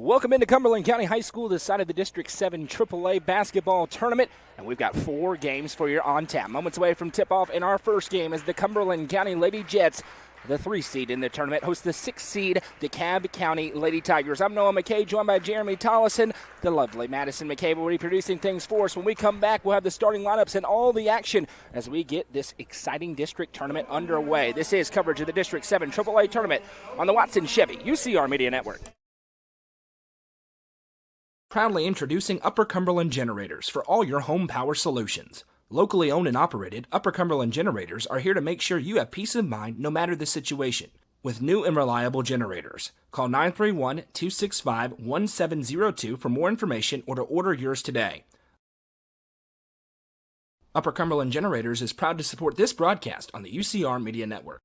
Welcome into Cumberland County High School, the side of the District 7 AAA basketball tournament, and we've got 4 games for you on tap. Moments away from tip-off in our first game as the Cumberland County Lady Jets, the 3 seed in the tournament, host the 6 seed DeKalb County Lady Tigers. I'm Noah McKay, joined by Jeremy Tollison. The lovely Madison McKay will be producing things for us. When we come back, we'll have the starting lineups and all the action as we get this exciting district tournament underway. This is coverage of the District 7 AAA tournament on the Watson Chevy UCR Media Network. Proudly introducing Upper Cumberland Generators for all your home power solutions. Locally owned and operated, Upper Cumberland Generators are here to make sure you have peace of mind no matter the situation. With new and reliable generators. Call 931-265-1702 for more information or to order yours today. Upper Cumberland Generators is proud to support this broadcast on the UCR Media Network.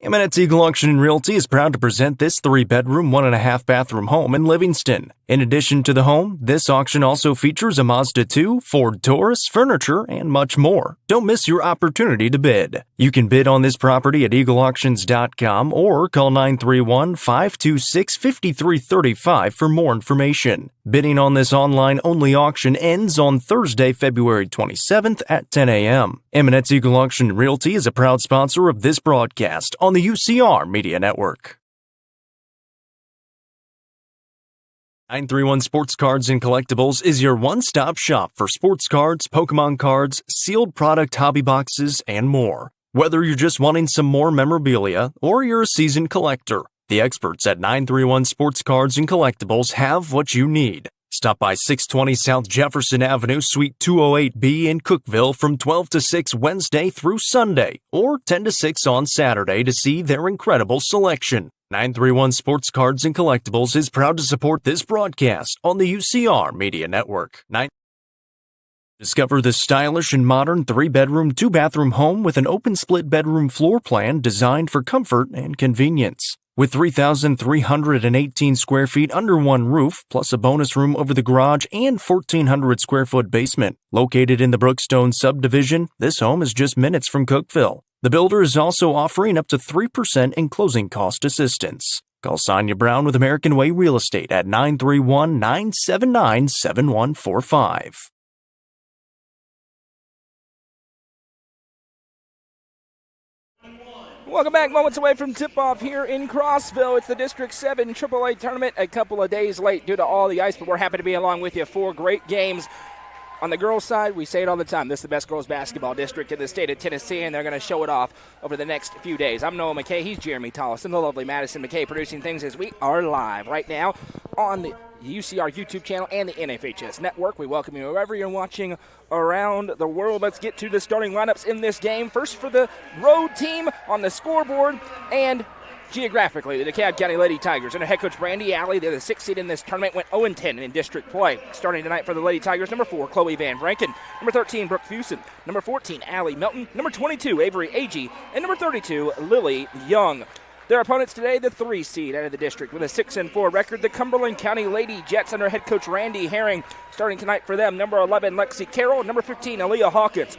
Eminence Eagle Auction and Realty is proud to present this 3-bedroom, 1.5-bathroom home in Livingston. In addition to the home, this auction also features a Mazda 2, Ford Taurus, furniture, and much more. Don't miss your opportunity to bid. You can bid on this property at eagleauctions.com or call 931-526-5335 for more information. Bidding on this online-only auction ends on Thursday, February 27th at 10 a.m. Eminence Eagle Auction and Realty is a proud sponsor of this broadcast on the UCR Media Network. 931 Sports Cards and Collectibles is your one-stop shop for sports cards, Pokemon cards, sealed product hobby boxes, and more. Whether you're just wanting some more memorabilia or you're a seasoned collector, the experts at 931 Sports Cards and Collectibles have what you need. Stop by 620 South Jefferson Avenue, Suite 208B in Cookeville from 12 to 6 Wednesday through Sunday, or 10 to 6 on Saturday to see their incredible selection. 931 Sports Cards and Collectibles is proud to support this broadcast on the UCR Media Network. Discover the stylish and modern 3-bedroom, 2-bathroom home with an open split bedroom floor plan designed for comfort and convenience. With 3,318 square feet under one roof, plus a bonus room over the garage and 1,400 square foot basement. Located in the Brookstone subdivision, this home is just minutes from Cookeville. The builder is also offering up to 3% in closing cost assistance. Call Sonia Brown with American Way Real Estate at 931-979-7145. Welcome back. Moments away from tip-off here in Crossville. It's the District 7 AAA tournament, a couple of days late due to all the ice, but we're happy to be along with you. 4 great games. On the girls' side, we say it all the time, this is the best girls' basketball district in the state of Tennessee, and they're going to show it off over the next few days. I'm Noah McKay. He's Jeremy Tollison, the lovely Madison McKay, producing things as we are live right now on the UCR YouTube channel and the NFHS Network. We welcome you wherever you're watching around the world. Let's get to the starting lineups in this game. First for the road team on the scoreboard, and geographically, the DeKalb County Lady Tigers under head coach Brandy Alley. They're the 6th seed in this tournament, went 0-10 in district play. Starting tonight for the Lady Tigers, number 4, Chloe Van Branken. Number 13, Brooke Fusen. Number 14, Allie Melton. Number 22, Avery Agee. And number 32, Lily Young. Their opponents today, the 3 seed out of the district with a 6-4 record, the Cumberland County Lady Jets under head coach Randy Herring. Starting tonight for them, number 11, Lexi Carroll. Number 15, Aaliyah Hawkins.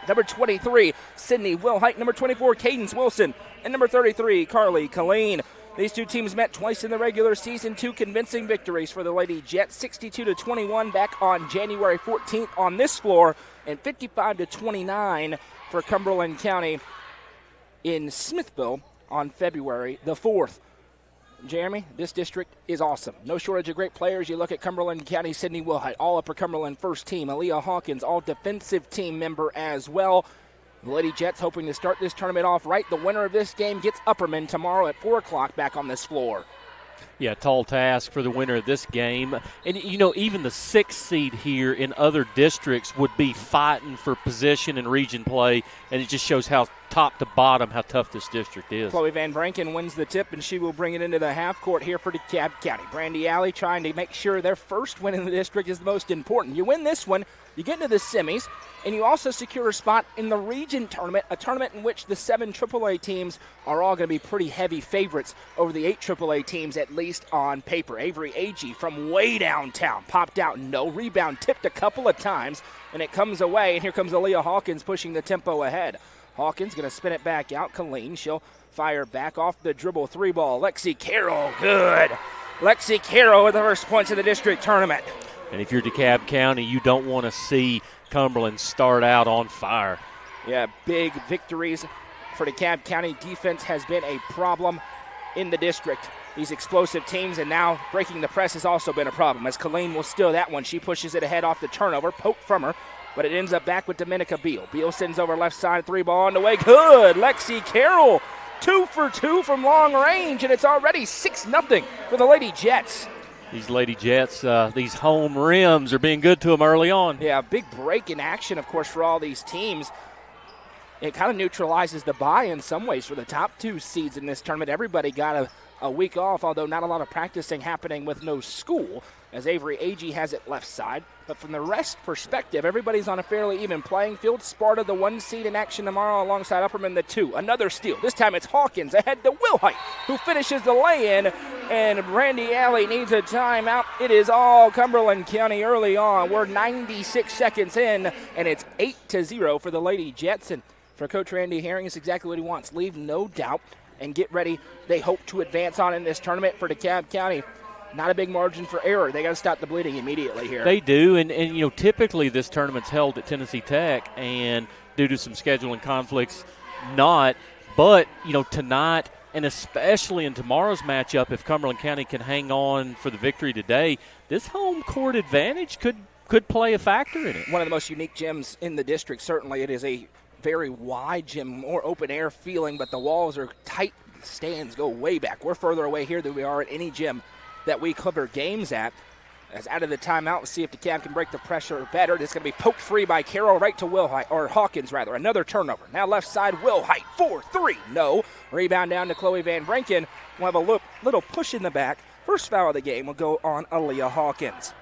Number 23, Sydney Wilhite. Number 24, Cadence Wilson. And number 33, Carly Colleen. These 2 teams met twice in the regular season. 2 convincing victories for the Lady Jets, 62-21 back on January 14th on this floor, and 55-29 for Cumberland County in Smithville on February the 4th. Jeremy, this district is awesome. No shortage of great players. You look at Cumberland County, Sydney Wilhite, all Upper Cumberland first team. Aaliyah Hawkins, all defensive team member as well. The Lady Jets hoping to start this tournament off right. The winner of this game gets Upperman tomorrow at 4 o'clock back on this floor. Yeah, tall task for the winner of this game. And, you know, even the 6th seed here in other districts would be fighting for position and region play, and it just shows how top to bottom how tough this district is. Chloe Van Branken wins the tip, and she will bring it into the half court here for DeKalb County. Brandy Alley trying to make sure their first win in the district is the most important. You win this one, you get into the semis, and you also secure a spot in the region tournament, a tournament in which the 7 AAA teams are all going to be pretty heavy favorites over the 8 AAA teams, at least on paper. Avery Agee from way downtown popped out, no rebound, tipped a couple of times, and it comes away, and here comes Aaliyah Hawkins pushing the tempo ahead. Hawkins going to spin it back out. Colleen, she'll fire back off the dribble. 3-ball. Lexi Carroll, good. Lexi Carroll with the first points of the district tournament. And if you're DeKalb County, you don't want to see Cumberland start out on fire. Yeah, big victories for DeKalb County. Defense has been a problem in the district. These explosive teams, and now breaking the press has also been a problem, as Colleen will steal that one. She pushes it ahead off the turnover, poked from her, but it ends up back with Dominica Beal. Beal sends over left side, 3-ball on the way. Good. Lexi Carroll, 2 for 2 from long range, and it's already 6-0 for the Lady Jets. These Lady Jets, these home rims are being good to them early on. Yeah, big break in action, of course, for all these teams. It kind of neutralizes the bye in some ways for the top 2 seeds in this tournament. Everybody got a week off, although not a lot of practicing happening with no school, as Avery Agee has it left side. But from the rest perspective, everybody's on a fairly even playing field. Sparta, the 1 seed in action tomorrow, alongside Upperman, the 2. Another steal. This time it's Hawkins ahead to Wilhite, who finishes the lay-in, and Brandy Alley needs a timeout. It is all Cumberland County early on. We're 96 seconds in, and it's 8-0 for the Lady Jets. And for Coach Randy Herring, it's exactly what he wants. Leave no doubt and get ready. They hope to advance on in this tournament. For DeKalb County, not a big margin for error. They got to stop the bleeding immediately here. They do, and you know, typically this tournament's held at Tennessee Tech, and due to some scheduling conflicts, not. But, you know, tonight, and especially in tomorrow's matchup, if Cumberland County can hang on for the victory today, this home court advantage could play a factor in it. One of the most unique gyms in the district, certainly. It is a very wide gym, more open air feeling, but the walls are tight. The stands go way back. We're further away here than we are at any gym that we cover games at. As out of the timeout, we'll see if DeKalb can break the pressure better. This is going to be poked free by Carroll right to Wilhite, or Hawkins rather. Another turnover. Now left side, Wilhite, 4-3. No. Rebound down to Chloe Van Branken. We'll have a little push in the back. First foul of the game will go on Aaliyah Hawkins.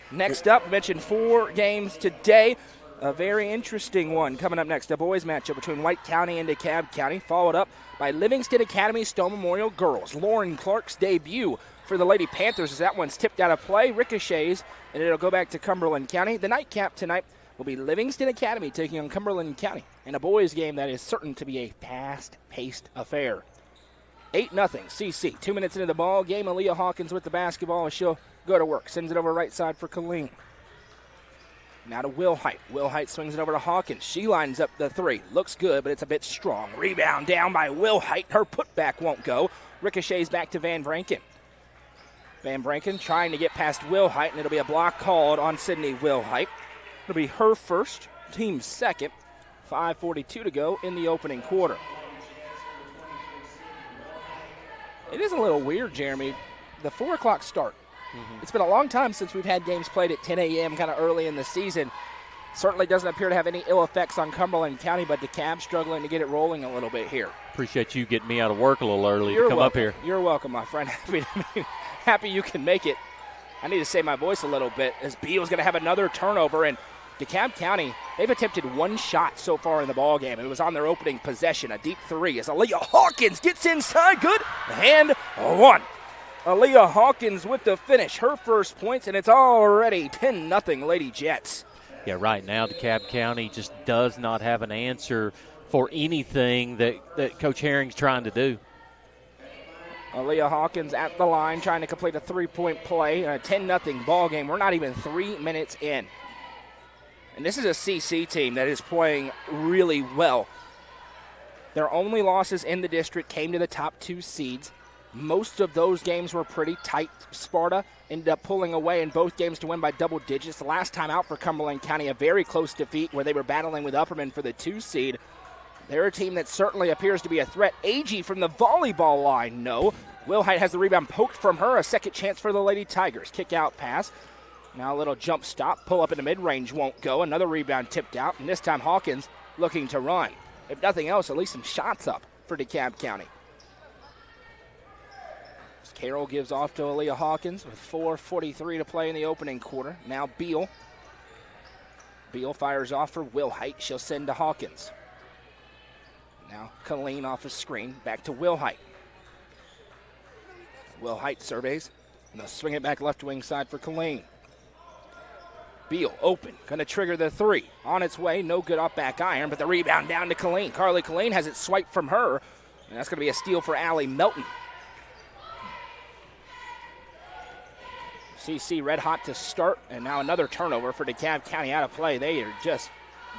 Next up, mentioned 4 games today. A very interesting one coming up next. A boys matchup between White County and DeKalb County, followed up by Livingston Academy Stone Memorial Girls. Lauren Clark's debut for the Lady Panthers as that one's tipped out of play, ricochets, and it'll go back to Cumberland County. The nightcap tonight will be Livingston Academy taking on Cumberland County in a boys game that is certain to be a fast-paced affair. 8-0 CC. 2 minutes into the ball game, Aaliyah Hawkins with the basketball, and she'll go to work. Sends it over right side for Colleen. Now to Wilhite. Wilhite swings it over to Hawkins. She lines up the 3. Looks good, but it's a bit strong. Rebound down by Wilhite. Her putback won't go. Ricochets back to Van Branken. Van Branken trying to get past Wilhite, and it'll be a block called on Sydney Wilhite. It'll be her first, team's second. 5:42 to go in the opening quarter. It is a little weird, Jeremy. The 4 o'clock start. It's been a long time since we've had games played at 10 a.m. kind of early in the season. Certainly doesn't appear to have any ill effects on Cumberland County, but DeKalb struggling to get it rolling a little bit here. Appreciate you getting me out of work a little early to come up here. You're welcome, my friend. Happy you can make it. I need to save my voice a little bit as Beal's going to have another turnover. And DeKalb County, they've attempted 1 shot so far in the ballgame. It was on their opening possession, a deep 3 as Aaliyah Hawkins gets inside. Good. And 1. Aaliyah Hawkins with the finish, her first points, and it's already 10-0 Lady Jets. Yeah, right now DeKalb County just does not have an answer for anything that Coach Herring's trying to do. Aaliyah Hawkins at the line trying to complete a 3-point play, a 10-0 ball game. We're not even 3 minutes in. And this is a CC team that is playing really well. Their only losses in the district came to the top 2 seeds. Most of those games were pretty tight. Sparta ended up pulling away in both games to win by double digits. The last time out for Cumberland County, a very close defeat where they were battling with Upperman for the 2 seed. They're a team that certainly appears to be a threat. Agee from the volleyball line, no. Wilhite has the rebound poked from her. A second chance for the Lady Tigers. Kick out pass. Now a little jump stop. Pull up in the mid-range won't go. Another rebound tipped out, and this time Hawkins looking to run. If nothing else, at least some shots up for DeKalb County. Carroll gives off to Aaliyah Hawkins with 4:43 to play in the opening quarter. Now Beal. Beal fires off for Wilhite. She'll send to Hawkins. Now Colleen off a screen. Back to Wilhite. Wilhite surveys. And they'll swing it back left wing side for Colleen. Beal open. Going to trigger the 3. On its way. No good off back iron, but the rebound down to Colleen. Carly Colleen has it swiped from her. And that's going to be a steal for Allie Melton. CC red hot to start, and now another turnover for DeKalb County out of play. They are just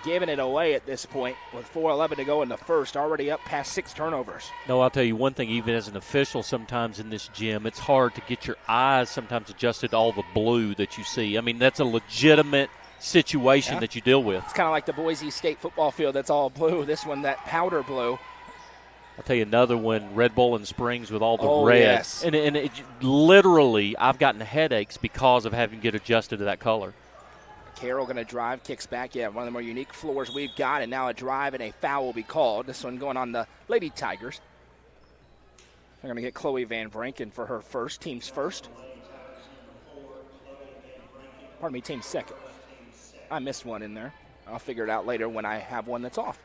giving it away at this point with 4:11 to go in the first, already up past 6 turnovers. No, I'll tell you one thing, even as an official sometimes in this gym, it's hard to get your eyes sometimes adjusted to all the blue that you see. I mean, that's a legitimate situation that you deal with. It's kind of like the Boise State football field that's all blue. This one, that powder blue. I'll tell you another one, Red Bull and Springs with all the red. Yes. And it, literally, I've gotten headaches because of having to get adjusted to that color. Carroll going to drive, kicks back. Yeah, one of the more unique floors we've got, and now a drive and a foul will be called. This one going on the Lady Tigers. They're going to get Chloe Van Vranken for her first, team's first. Pardon me, team's second. I missed one in there. I'll figure it out later when I have one that's off.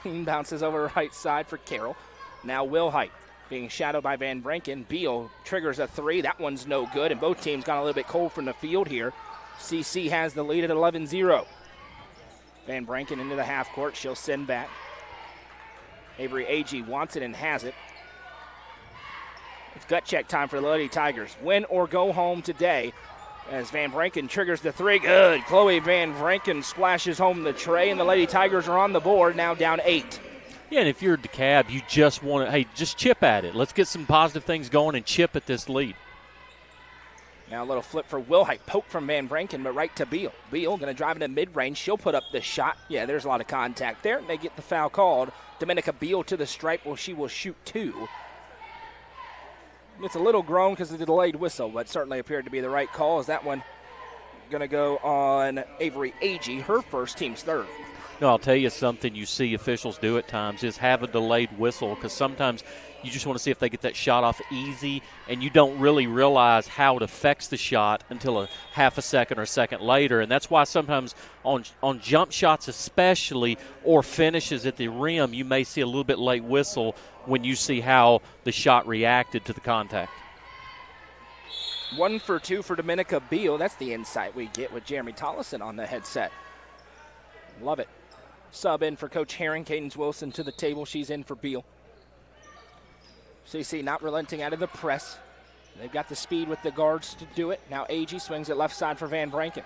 Bounces over the right side for Carroll. Now Wilhite being shadowed by Van Vranken. Beal triggers a 3. That one's no good, and both teams got a little bit cold from the field here. CC has the lead at 11-0. Van Vranken into the half court. She'll send back. Avery Agee wants it and has it. It's gut check time for the Lady Tigers. Win or go home today. As Van Vranken triggers the 3. Good. Chloe Van Vranken splashes home the tray, and the Lady Tigers are on the board, now down 8. Yeah, and if you're DeKalb, you just want to, just chip at it. Let's get some positive things going and chip at this lead. Now a little flip for Wilhite. Poke from Van Vranken, but right to Beal. Beal going to drive into mid-range. She'll put up the shot. Yeah, there's a lot of contact there, and they get the foul called. Dominica Beal to the stripe. Well, she will shoot 2. It's a little grown because of the delayed whistle, but certainly appeared to be the right call. Is that one going to go on Avery Agee, her first, team's third? No, I'll tell you something you see officials do at times is have a delayed whistle, because sometimes you just want to see if they get that shot off easy, and you don't really realize how it affects the shot until a half a second or a second later. And that's why sometimes on jump shots especially, or finishes at the rim, you may see a little bit late whistle when you see how the shot reacted to the contact. 1 for 2 for Dominica Beal. That's the insight we get with Jeremy Tollison on the headset. Love it. Sub in for Coach Herring. Cadence Wilson to the table. She's in for Beal. CC not relenting out of the press. They've got the speed with the guards to do it. Now Agee swings it left side for Van Vranken.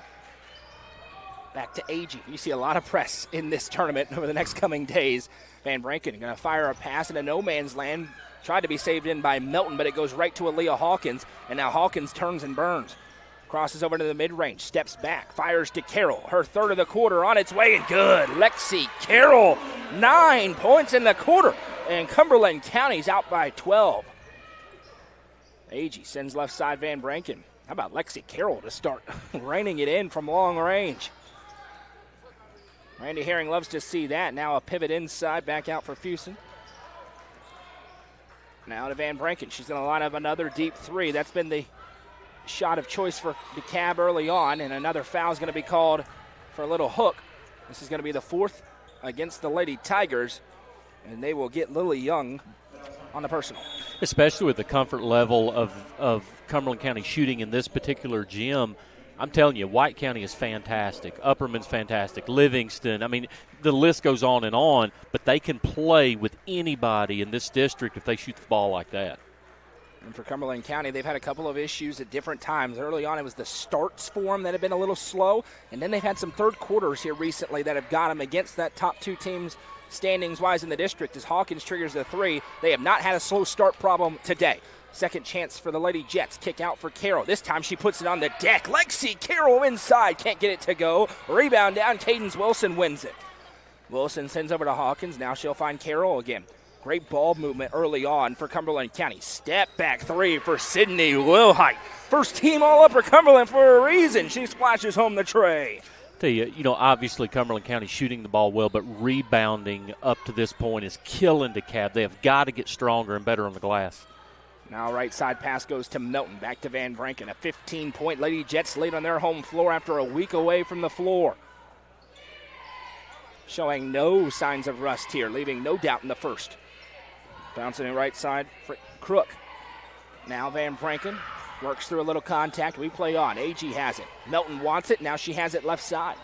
Back to Agee. You see a lot of press in this tournament over the next coming days. Van Vranken going to fire a pass into no man's land. Tried to be saved in by Melton, but it goes right to Aaliyah Hawkins. And now Hawkins turns and burns. Crosses over to the mid-range, steps back, fires to Carroll. Her third of the quarter on its way, and good. Lexi Carroll, 9 points in the quarter. And Cumberland County's out by 12. Agee sends left side Van Vranken. How about Lexi Carroll to start reining it in from long range? Randy Herring loves to see that. Now a pivot inside, back out for Fusen. Now to Van Vranken. She's going to line up another deep 3. That's been the shot of choice for DeKalb early on, and another foul is going to be called for a little hook. This is going to be the 4th against the Lady Tigers, and they will get Lily Young on the personal. Especially with the comfort level of Cumberland County shooting in this particular gym. I'm telling you, White County is fantastic. Upperman's fantastic. Livingston. I mean, the list goes on, but they can play with anybody in this district if they shoot the ball like that. And for Cumberland County, they've had a couple of issues at different times. Early on, it was the starts for them that have been a little slow, and then they've had some third quarters here recently that have got them against that top 2 teams standings-wise in the district. As Hawkins triggers the 3, they have not had a slow start problem today. Second chance for the Lady Jets. Kick out for Carroll. This time she puts it on the deck. Lexi Carroll inside. Can't get it to go. Rebound down. Cadence Wilson wins it. Wilson sends over to Hawkins. Now she'll find Carroll again. Great ball movement early on for Cumberland County. Step back 3 for Sydney Wilhite. First team all Upper Cumberland for a reason. She splashes home the tray. Tell you, obviously Cumberland County shooting the ball well, but rebounding up to this point is killing DeKalb. They have got to get stronger and better on the glass. Now right side pass goes to Melton. Back to Van Vranken. A 15-point Lady Jets lead on their home floor after a week away from the floor. Showing no signs of rust here, leaving no doubt in the first. Bouncing in right side for Crook. Now Van Vranken works through a little contact. We play on. Agee has it. Melton wants it. Now she has it left side.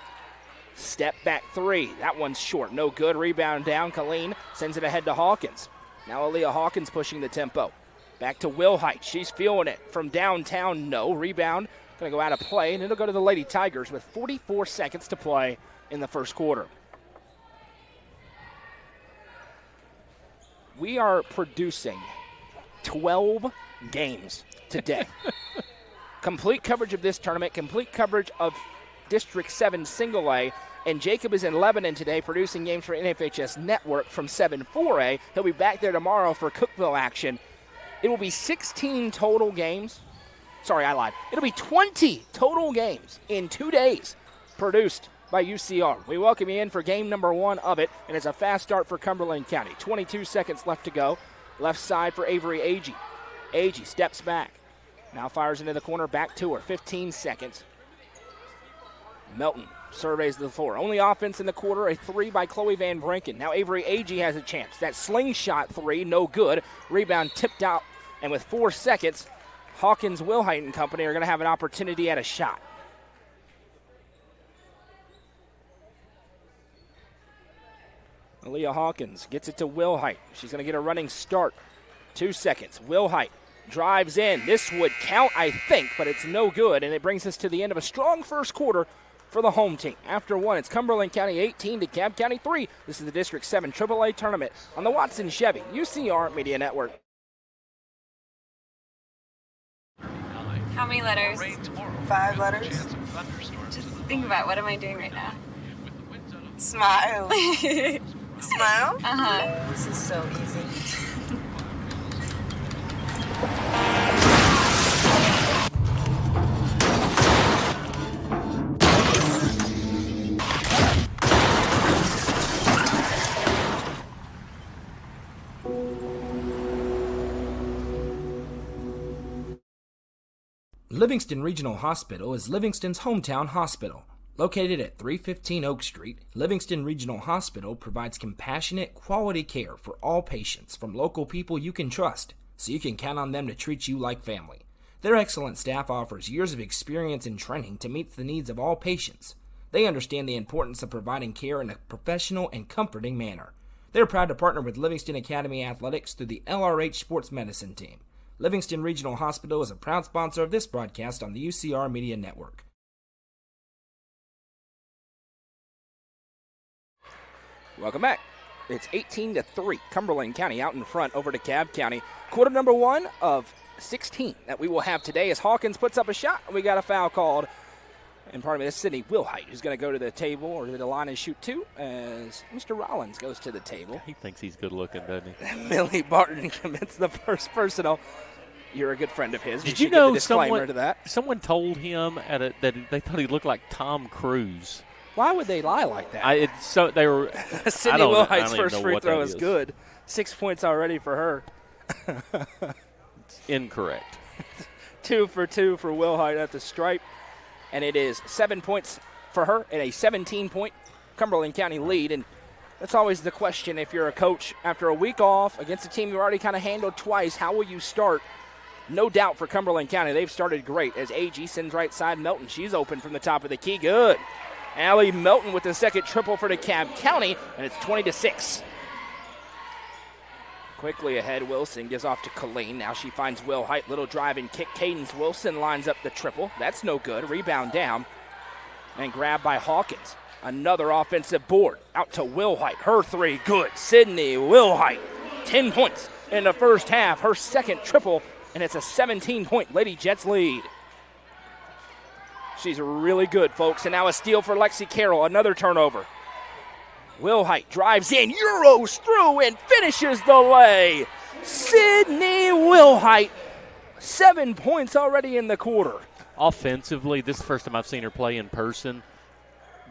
Step back 3. That one's short. No good. Rebound down. Colleen sends it ahead to Hawkins. Now Aaliyah Hawkins pushing the tempo. Back to Wilhite. She's feeling it. From downtown, no. Rebound. Going to go out of play, and it'll go to the Lady Tigers with 44 seconds to play in the first quarter. We are producing 12 games today. Complete coverage of this tournament, complete coverage of District 7 Single A, and Jacob is in Lebanon today producing games for NFHS Network from 7-4A. He'll be back there tomorrow for Cookeville action. It will be 16 total games. Sorry, I lied. It'll be 20 total games in 2 days produced by UCR. We welcome you in for game number 1 of it, and it's a fast start for Cumberland County. 22 seconds left to go. Left side for Avery Agee. Agee steps back. Now fires into the corner, back to her. 15 seconds. Melton surveys the floor. Only offense in the quarter, a 3 by Chloe Van Brinken. Now Avery Agee has a chance. That slingshot 3, no good. Rebound tipped out, and with 4 seconds, Hawkins, Wilhite and company are going to have an opportunity at a shot. Aaliyah Hawkins gets it to Wilhite. She's going to get a running start. 2 seconds. Wilhite drives in. This would count, I think, but it's no good, and it brings us to the end of a strong first quarter for the home team. After 1, it's Cumberland County 18 to DeKalb County 3. This is the District 7 AAA tournament on the Watson Chevy UCR Media Network. How many letters? 5 letters. Just think about, what am I doing right now? Smile. Smile? Uh-huh. This is so easy. Livingston Regional Hospital is Livingston's hometown hospital. Located at 315 Oak Street, Livingston Regional Hospital provides compassionate, quality care for all patients from local people you can trust, so you can count on them to treat you like family. Their excellent staff offers years of experience and training to meet the needs of all patients. They understand the importance of providing care in a professional and comforting manner. They're proud to partner with Livingston Academy Athletics through the LRH Sports Medicine Team. Livingston Regional Hospital is a proud sponsor of this broadcast on the UCR Media Network. Welcome back. It's 18-3. Cumberland County out in front over DeKalb County. Quarter number 1 of 16 that we will have today as Hawkins puts up a shot. We got a foul called. And pardon me, this is Sydney Wilhite, who's going to go to the table or to the line and shoot 2 as Mr. Rollins goes to the table. He thinks he's good looking, doesn't he? Millie Barton commits the first personal. You're a good friend of his. Did you know disclaimer to that? Someone told him that they thought he looked like Tom Cruise. Why would they lie like that? They were. Sydney Wilhite's first free throw is good. 6 points already for her. It's incorrect. 2 for 2 for Wilhite at the stripe. And it is 7 points for her and a 17-point Cumberland County lead. And that's always the question if you're a coach after a week off against a team you've already kind of handled twice. How will you start? No doubt for Cumberland County, they've started great as Agee sends right side Melton. She's open from the top of the key. Good. Allie Melton with the second triple for DeKalb County, and it's 20-6. Quickly ahead, Wilson gives off to Colleen. Now she finds Wilhite. Little drive and kick. Cadence Wilson lines up the triple. That's no good. Rebound down and grabbed by Hawkins. Another offensive board. Out to Wilhite. Her 3, good. Sydney Wilhite, 10 points in the first half. Her second triple, and it's a 17-point Lady Jets lead. She's really good, folks. And now a steal for Lexi Carroll. Another turnover. Wilhite drives in, euros through, and finishes the lay. Sydney Wilhite, 7 points already in the quarter. Offensively, this is the first time I've seen her play in person.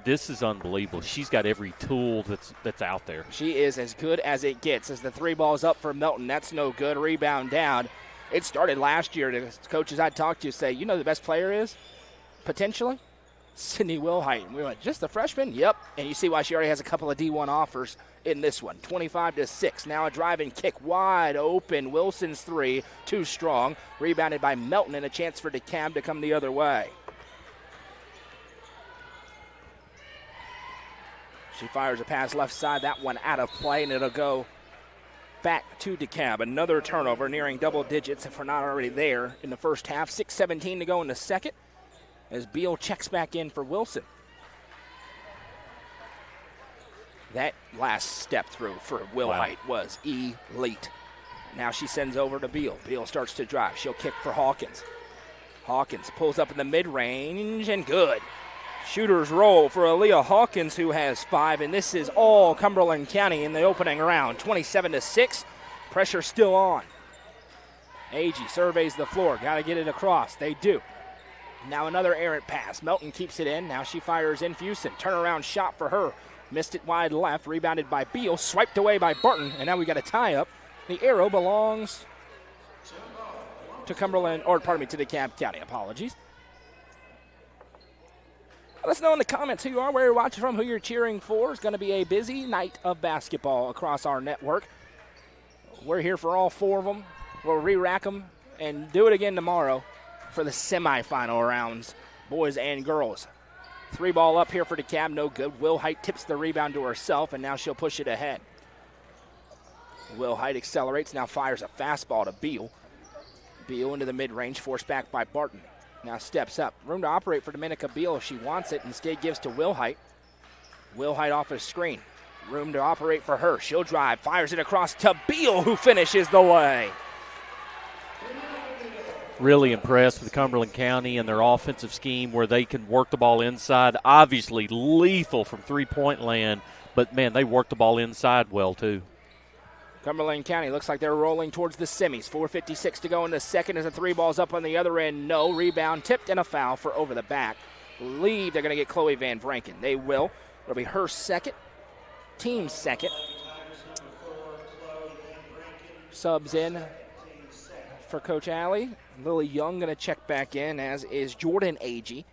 This is unbelievable. She's got every tool that's out there. She is as good as it gets as the 3 ball's up for Melton. That's no good. Rebound down. It started last year. The coaches I talked to say, you know who the best player is? Potentially? Sydney Wilhite. And we went, just the freshman? Yep. And you see why she already has a couple of D1 offers in this one. 25-6. Now a drive and kick wide open. Wilson's 3, too strong. Rebounded by Melton and a chance for DeKalb to come the other way. She fires a pass left side. That one out of play, and it'll go back to DeKalb. Another turnover nearing double digits if we're not already there in the first half. 6:17 to go in the second as Beal checks back in for Wilson. That last step through for Wilhite was elite. Now she sends over to Beal. Beal starts to drive. She'll kick for Hawkins. Hawkins pulls up in the mid-range and good. Shooter's roll for Aaliyah Hawkins, who has 5, and this is all Cumberland County in the opening round. 27-6. Pressure still on. Agee surveys the floor. Got to get it across. They do. Now another errant pass. Melton keeps it in. Now she fires in Fusen. Turnaround shot for her. Missed it wide left. Rebounded by Beal. Swiped away by Barton. And now we got a tie-up. The arrow belongs to Cumberland, or pardon me, to DeKalb County. Apologies. Let us know in the comments who you are, where you're watching from, who you're cheering for. It's going to be a busy night of basketball across our network. We're here for all 4 of them. We'll re-rack them and do it again tomorrow for the semifinal rounds, boys and girls. 3 ball up here for DeKalb, no good. Wilhite tips the rebound to herself, and now she'll push it ahead. Wilhite accelerates, now fires a fastball to Beal. Beal into the mid-range, forced back by Barton. Now steps up. Room to operate for Dominica Beal if she wants it. Instead gives to Wilhite. Wilhite off his screen. Room to operate for her. She'll drive. Fires it across to Beal, who finishes the way. Really impressed with Cumberland County and their offensive scheme where they can work the ball inside. Obviously lethal from three-point land, but, man, they work the ball inside well, too. Cumberland County looks like they're rolling towards the semis. 4:56 to go in the second as the 3 ball's up on the other end. No. Rebound tipped and a foul for over the back. Believe they're going to get Chloe Van Branken. They will. It'll be her second. Team's second. Subs in for Coach Alley. Lily Young going to check back in, as is Jordan Agee.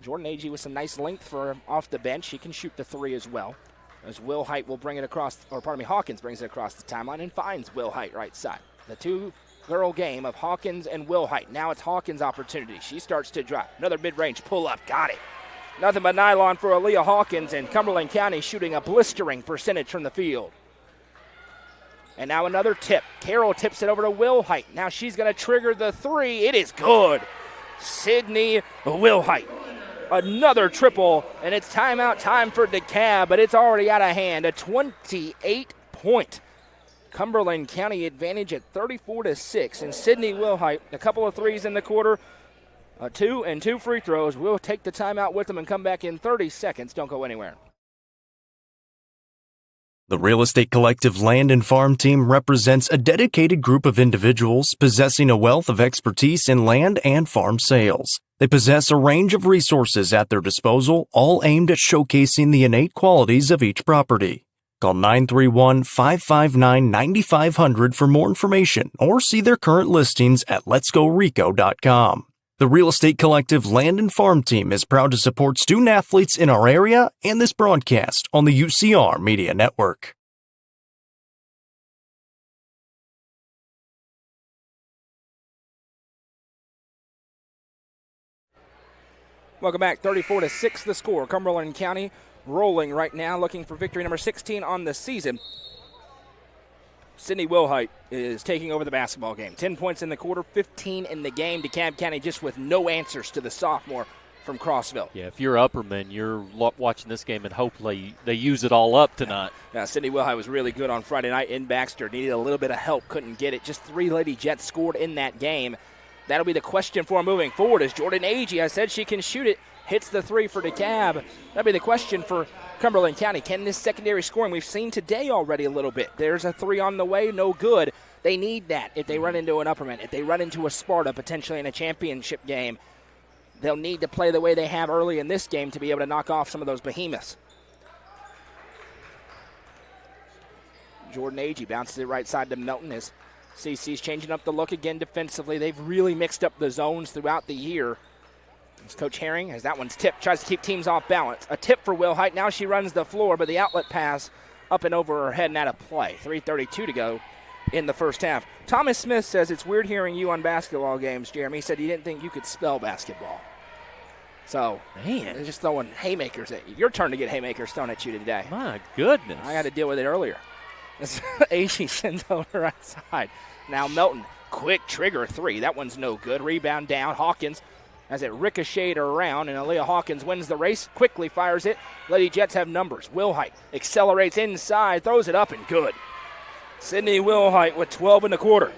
Jordan Agee with some nice length for off the bench. She can shoot the 3 as well. As Wilhite will bring it across, or pardon me, Hawkins brings it across the timeline and finds Wilhite right side. The 2-girl game of Hawkins and Wilhite. Now it's Hawkins' opportunity. She starts to drive. Another mid-range pull-up. Got it. Nothing but nylon for Aaliyah Hawkins, and Cumberland County shooting a blistering percentage from the field. And now another tip. Carroll tips it over to Wilhite. Now she's going to trigger the 3. It is good. Sydney Wilhite. Another triple, and it's timeout time for DeKalb, but it's already out of hand. A 28-point Cumberland County advantage at 34-6. And Sydney Wilhite, a couple of 3s in the quarter, 2 and 2 free throws. We'll take the timeout with them and come back in 30 seconds. Don't go anywhere. The Real Estate Collective Land and Farm Team represents a dedicated group of individuals possessing a wealth of expertise in land and farm sales. They possess a range of resources at their disposal, all aimed at showcasing the innate qualities of each property. Call 931-559-9500 for more information or see their current listings at letsgorico.com. The Real Estate Collective Land and Farm Team is proud to support student athletes in our area and this broadcast on the UCR Media Network. Welcome back. 34-6 the score. Cumberland County rolling right now, looking for victory number 16 on the season. Sydney Wilhite is taking over the basketball game. 10 points in the quarter, 15 in the game. DeKalb County just with no answers to the sophomore from Crossville. Yeah, if you're Upperman, you're watching this game and hopefully they use it all up tonight. Yeah, Sydney Wilhite was really good on Friday night in Baxter. Needed a little bit of help, couldn't get it. Just 3 Lady Jets scored in that game. That'll be the question for moving forward. As Jordan Agee, I said she can shoot it, hits the 3 for DeKalb. That'll be the question for Cumberland County. Can this secondary scoring, we've seen today already a little bit. There's a 3 on the way, no good. They need that if they run into an Upperman, if they run into a Sparta potentially in a championship game. They'll need to play the way they have early in this game to be able to knock off some of those behemoths. Jordan Agee bounces it right side to Melton as CC's changing up the look again defensively. They've really mixed up the zones throughout the year. As Coach Herring, as that one's tipped, tries to keep teams off balance. A tip for Wilhite. Now she runs the floor, but the outlet pass up and over her head and out of play. 3:32 to go in the first half. Thomas Smith says it's weird hearing you on basketball games, Jeremy. He said he didn't think you could spell basketball. So, man, they're just throwing haymakers at you. Your turn to get haymakers thrown at you today. My goodness. I had to deal with it earlier. AG sends over right side. Now Melton, quick trigger three. That one's no good. Rebound down. Hawkins as it ricocheted around, and Aaliyah Hawkins wins the race, quickly fires it. Lady Jets have numbers. Wilhite accelerates inside, throws it up, and good. Sydney Wilhite with 12 in the quarter.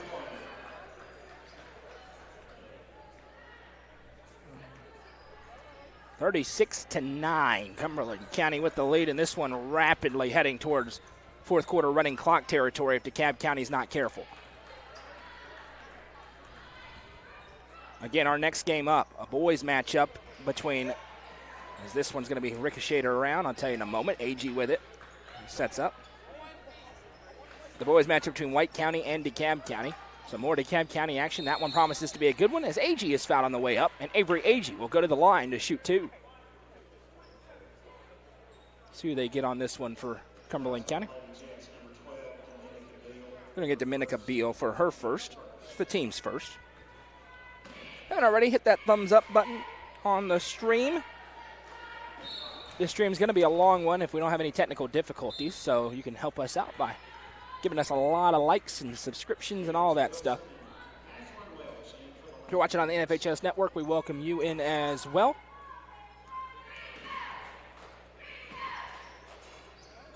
(36-9). Cumberland County with the lead, and this one rapidly heading towards fourth quarter running clock territory if DeKalb County's not careful. Again, our next game up, a boys matchup between, as this one's going to be ricocheted around, I'll tell you in a moment. AG with it, sets up. The boys matchup between White County and DeKalb County. So more DeKalb County action. That one promises to be a good one as AG is fouled on the way up, and Avery AG will go to the line to shoot two. See who they get on this one for Cumberland County. We're going to get Dominica Beal for her first. It's the team's first. Haven't already hit that thumbs up button on the stream. This stream's going to be a long one if we don't have any technical difficulties, so you can help us out by giving us a lot of likes and subscriptions and all that stuff. If you're watching on the NFHS Network, we welcome you in as well.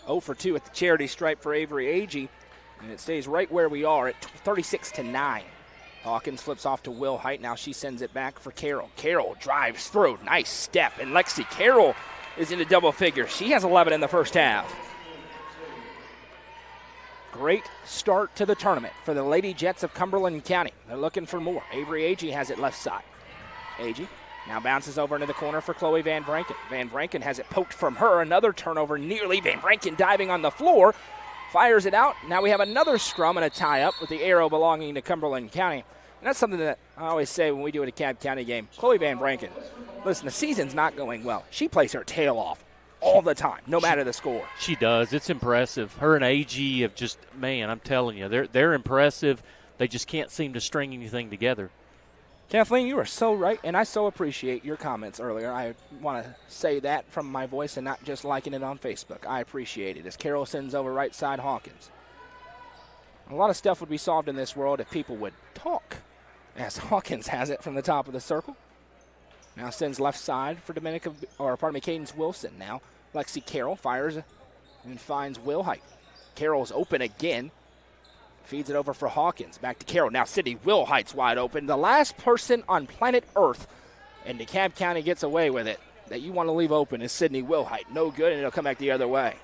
0 for 2 at the charity stripe for Avery Agee, and it stays right where we are at 36-9. Hawkins flips off to Wilhite. Now she sends it back for Carroll. Carroll drives through. Nice step. And Lexi Carroll is into double figures. She has 11 in the first half. Great start to the tournament for the Lady Jets of Cumberland County. They're looking for more. Avery Agee has it left side. Agee now bounces over into the corner for Chloe Van Branken. Van Branken has it poked from her. Another turnover nearly. Van Branken diving on the floor. Fires it out. Now we have another scrum and a tie-up with the arrow belonging to Cumberland County. And that's something that I always say when we do a DeKalb County game. Chloe Van Branken, listen, the season's not going well. She plays her tail off all the time, no matter the score. She does. It's impressive. Her and AG have just, man, I'm telling you, they're impressive. They just can't seem to string anything together. Kathleen, you are so right, and I so appreciate your comments earlier. I want to say that from my voice and not just liking it on Facebook. I appreciate it. As Carroll sends over right side Hawkins. A lot of stuff would be solved in this world if people would talk. As Hawkins has it from the top of the circle. Now sends left side for Cadence Wilson. Now Lexi Carroll fires and finds Wilhite. Carroll's open again. Feeds it over for Hawkins. Back to Carroll. Now Sydney Wilhite's wide open. The last person on planet Earth, and DeKalb County gets away with it, that you want to leave open is Sydney Wilhite. No good, and it'll come back the other way.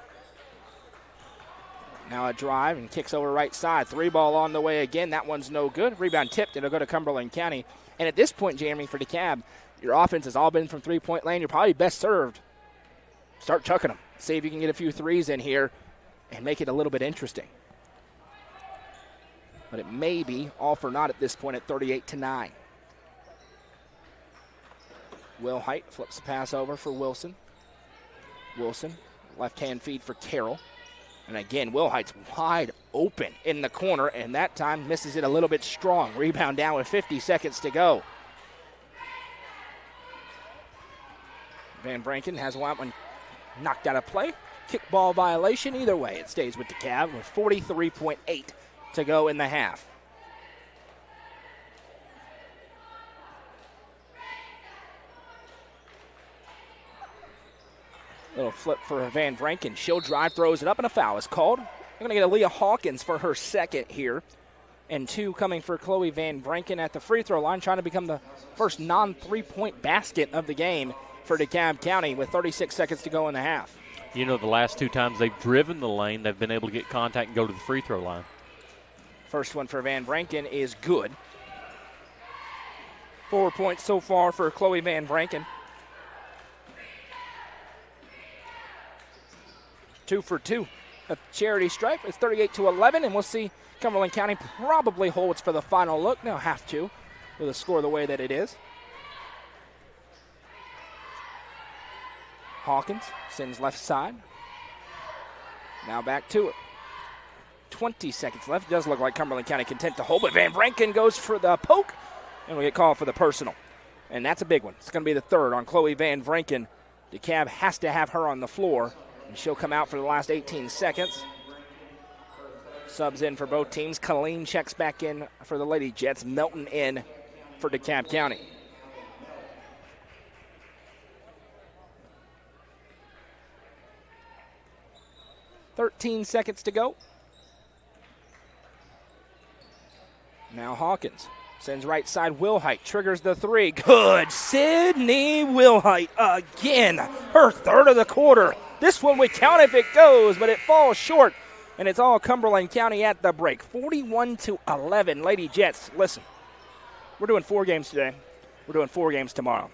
Now a drive and kicks over right side. Three ball on the way again. That one's no good. Rebound tipped, and it'll go to Cumberland County. And at this point, Jeremy, for DeKalb, your offense has all been from three-point lane. You're probably best served. Start chucking them. See if you can get a few threes in here and make it a little bit interesting. But it may be all for naught at this point at 38-9. Wilhite flips the pass over for Wilson. Wilson, left-hand feed for Carroll. And again, Wilhite's wide open in the corner, and that time misses it a little bit strong. Rebound down with 50 seconds to go. Van Branken has one knocked out of play. Kickball violation. Either way, it stays with DeKalb with 43.8 to go in the half. Little flip for Van Branken. She'll drive, throws it up, and a foul is called. We're going to get Aaliyah Hawkins for her second here. And two coming for Chloe Van Branken at the free throw line, trying to become the first non-three-point basket of the game for DeKalb County with 36 seconds to go in the half. You know, the last two times they've driven the lane, they've been able to get contact and go to the free throw line. First one for Van Branken is good. 4 points so far for Chloe Van Branken. 2 for 2 at charity stripe. It's 38-11, and we'll see Cumberland County probably holds for the final look. They'll have to with a score the way that it is. Hawkins sends left side. Now back to it. 20 seconds left. It does look like Cumberland County content to hold, but Van Branken goes for the poke, and we get called for the personal. And that's a big one. It's going to be the third on Chloe Van Branken. DeKalb has to have her on the floor, and she'll come out for the last 18 seconds. Subs in for both teams. Colleen checks back in for the Lady Jets. Melton in for DeKalb County. "13 seconds to go. Now Hawkins sends right side. Wilhite triggers the three. Good. Sydney Wilhite again. Her third of the quarter. This one we count if it goes, but it falls short. And it's all Cumberland County at the break. 41-11. Lady Jets, listen, we're doing 4 games today. We're doing 4 games tomorrow.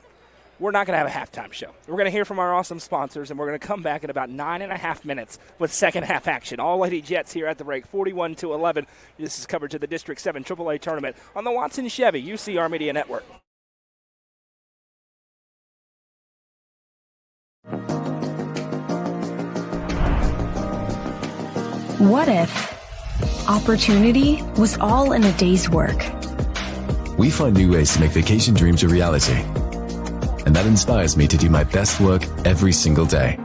We're not going to have a halftime show. We're going to hear from our awesome sponsors, and we're going to come back in about 9.5 minutes with second half action. All Lady Jets here at the break, 41-11. This is coverage of the District 7 AAA tournament on the Watson Chevy UCR Media Network. What if opportunity was all in a day's work? We find new ways to make vacation dreams a reality. And that inspires me to do my best work every single day.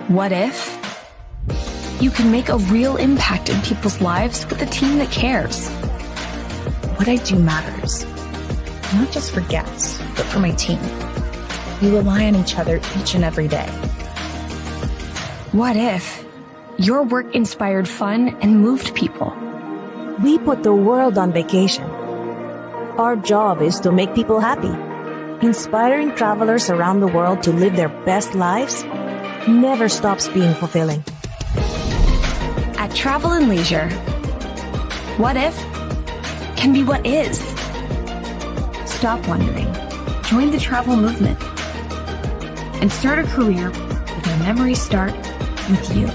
What if you can make a real impact in people's lives with a team that cares? What I do matters, not just for guests, but for my team. We rely on each other each and every day. What if your work inspired fun and moved people? We put the world on vacation. Our job is to make people happy. Inspiring travelers around the world to live their best lives never stops being fulfilling. At Travel and Leisure, what if can be what is. Stop wondering. Join the travel movement and start a career where memories start with you.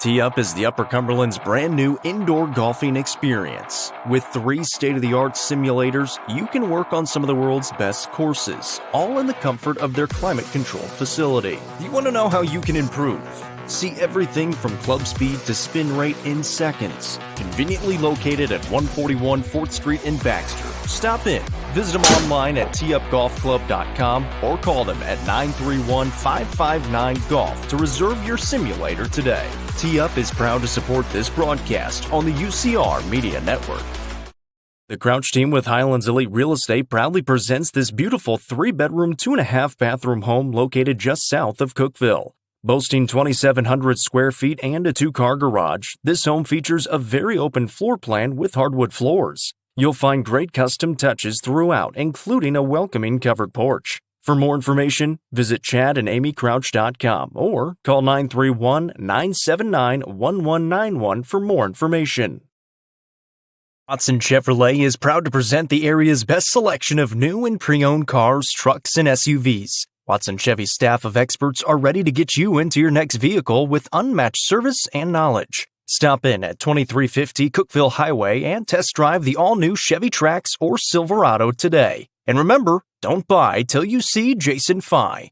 Tee Up is the Upper Cumberland's brand new indoor golfing experience. With 3 state-of-the-art simulators, you can work on some of the world's best courses, all in the comfort of their climate-controlled facility. You want to know how you can improve? See everything from club speed to spin rate in seconds. Conveniently located at 141 4th Street in Baxter. Stop in. Visit them online at teeupgolfclub.com or call them at 931-559-GOLF to reserve your simulator today. Tee Up is proud to support this broadcast on the UCR Media Network. The Crouch team with Highlands Elite Real Estate proudly presents this beautiful 3-bedroom, 2.5-bathroom home located just south of Cookeville. Boasting 2,700 square feet and a 2-car garage, this home features a very open floor plan with hardwood floors. You'll find great custom touches throughout, including a welcoming covered porch. For more information, visit chadandamycrouch.com or call 931-979-1191 for more information. Watson Chevrolet is proud to present the area's best selection of new and pre-owned cars, trucks, and SUVs. Watson Chevy's staff of experts are ready to get you into your next vehicle with unmatched service and knowledge. Stop in at 2350 Cookeville Highway and test drive the all-new Chevy Trax or Silverado today. And remember, don't buy till you see Jason Fye.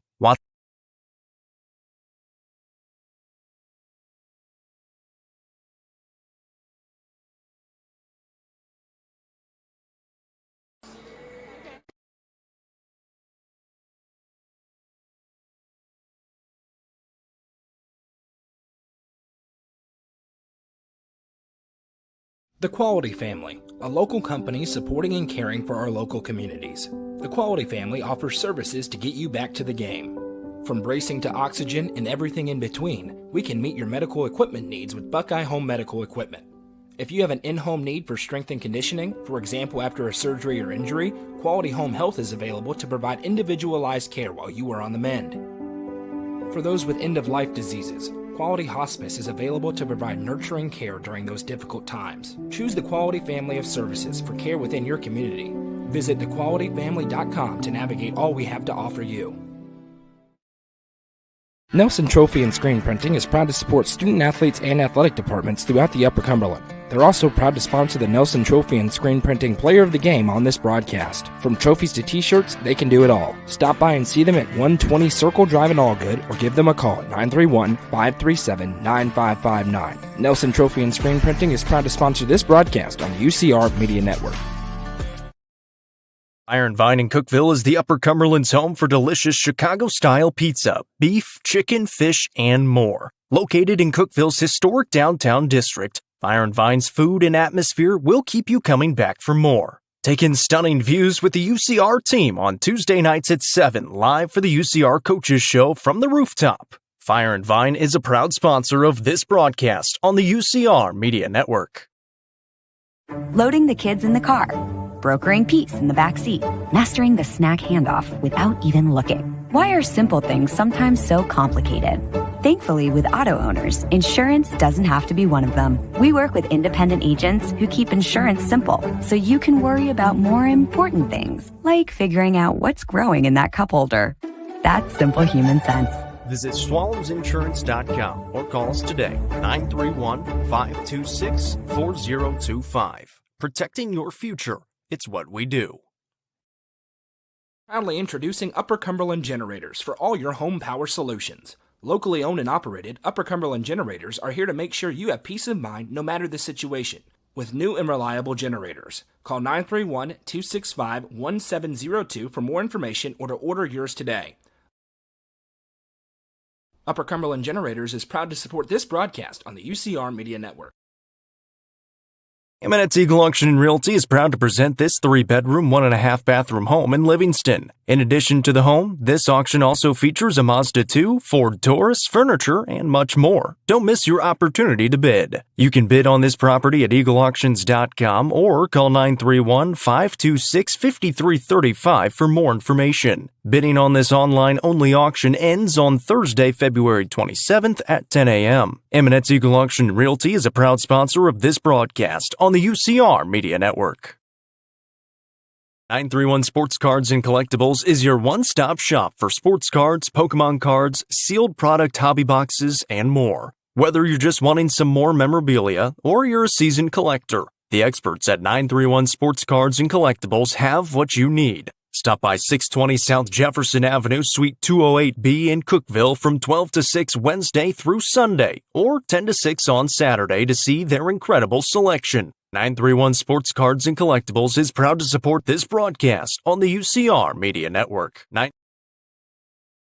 The Quality Family, a local company supporting and caring for our local communities. The Quality Family offers services to get you back to the game. From bracing to oxygen and everything in between, we can meet your medical equipment needs with Buckeye Home Medical Equipment. If you have an in-home need for strength and conditioning, for example after a surgery or injury, Quality Home Health is available to provide individualized care while you are on the mend. For those with end-of-life diseases, Quality Hospice is available to provide nurturing care during those difficult times. Choose the Quality Family of Services for care within your community. Visit thequalityfamily.com to navigate all we have to offer you. Nelson Trophy and Screen Printing is proud to support student athletes and athletic departments throughout the Upper Cumberland. They're also proud to sponsor the Nelson Trophy and Screen Printing Player of the Game on this broadcast. From trophies to t-shirts, they can do it all. Stop by and see them at 120 Circle Drive in Allgood or give them a call at 931-537-9559. Nelson Trophy and Screen Printing is proud to sponsor this broadcast on the UCR Media Network. Iron Vine in Cookeville is the Upper Cumberland's home for delicious Chicago-style pizza, beef, chicken, fish, and more. Located in Cookeville's historic downtown district, Iron Vine's food and atmosphere will keep you coming back for more. Take in stunning views with the UCR team on Tuesday nights at 7, live for the UCR Coaches Show from the rooftop. Fire and Vine is a proud sponsor of this broadcast on the UCR Media Network. Loading the kids in the car, brokering peace in the back seat, mastering the snack handoff without even looking. Why are simple things sometimes so complicated? Thankfully, with auto owners, insurance doesn't have to be one of them. We work with independent agents who keep insurance simple, so you can worry about more important things, like figuring out what's growing in that cup holder. That's simple human sense. Visit swallowsinsurance.com or call us today, 931-526-4025. Protecting your future. It's what we do. Proudly introducing Upper Cumberland Generators for all your home power solutions. Locally owned and operated, Upper Cumberland Generators are here to make sure you have peace of mind no matter the situation. With new and reliable generators. Call 931-265-1702 for more information or to order yours today. Upper Cumberland Generators is proud to support this broadcast on the UCR Media Network. Eminence Eagle Auction and Realty is proud to present this 3-bedroom, 1.5-bathroom home in Livingston. In addition to the home, this auction also features a Mazda 2, Ford Taurus, furniture, and much more. Don't miss your opportunity to bid. You can bid on this property at eagleauctions.com or call 931-526-5335 for more information. Bidding on this online-only auction ends on Thursday, February 27th at 10 a.m. Eminence Eagle Auction and Realty is a proud sponsor of this broadcast on the UCR Media Network. 931 Sports Cards and Collectibles is your one-stop shop for sports cards, Pokemon cards, sealed product hobby boxes, and more. Whether you're just wanting some more memorabilia or you're a seasoned collector, the experts at 931 Sports Cards and Collectibles have what you need. Stop by 620 South Jefferson Avenue, Suite 208B in Cookeville from 12 to 6 Wednesday through Sunday, or 10 to 6 on Saturday to see their incredible selection. 931 Sports Cards and Collectibles is proud to support this broadcast on the UCR Media Network.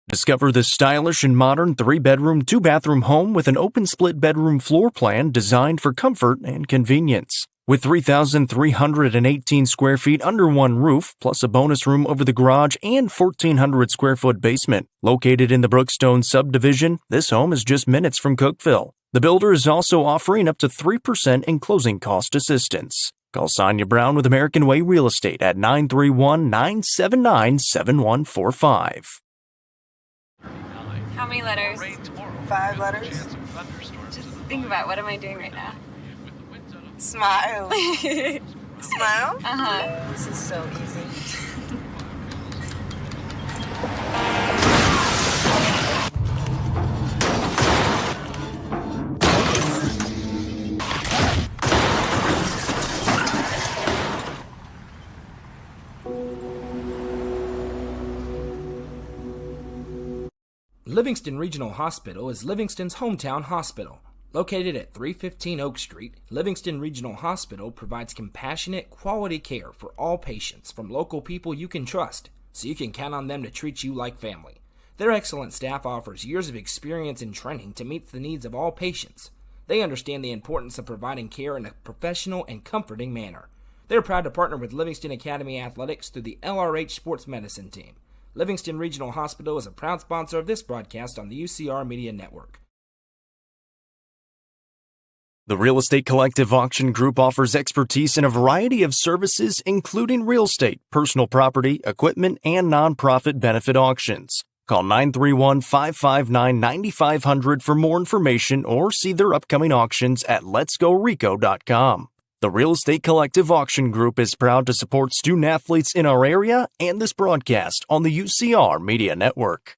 Discover the stylish and modern 3-bedroom, 2-bathroom home with an open split bedroom floor plan designed for comfort and convenience. With 3,318 square feet under one roof, plus a bonus room over the garage and 1,400 square foot basement. Located in the Brookstone subdivision, this home is just minutes from Cookeville. The builder is also offering up to 3% in closing cost assistance. Call Sonia Brown with American Way Real Estate at 931-979-7145. How many letters? 5 letters. Just think about, what am I doing right now? Smile. Smile? Uh-huh. This is so easy. Livingston Regional Hospital is Livingston's hometown hospital. Located at 315 Oak Street, Livingston Regional Hospital provides compassionate, quality care for all patients from local people you can trust, so you can count on them to treat you like family. Their excellent staff offers years of experience and training to meet the needs of all patients. They understand the importance of providing care in a professional and comforting manner. They're proud to partner with Livingston Academy Athletics through the LRH Sports Medicine Team. Livingston Regional Hospital is a proud sponsor of this broadcast on the UCR Media Network. The Real Estate Collective Auction Group offers expertise in a variety of services, including real estate, personal property, equipment, and nonprofit benefit auctions. Call 931-559-9500 for more information or see their upcoming auctions at letsgorico.com. The Real Estate Collective Auction Group is proud to support student athletes in our area and this broadcast on the UCR Media Network.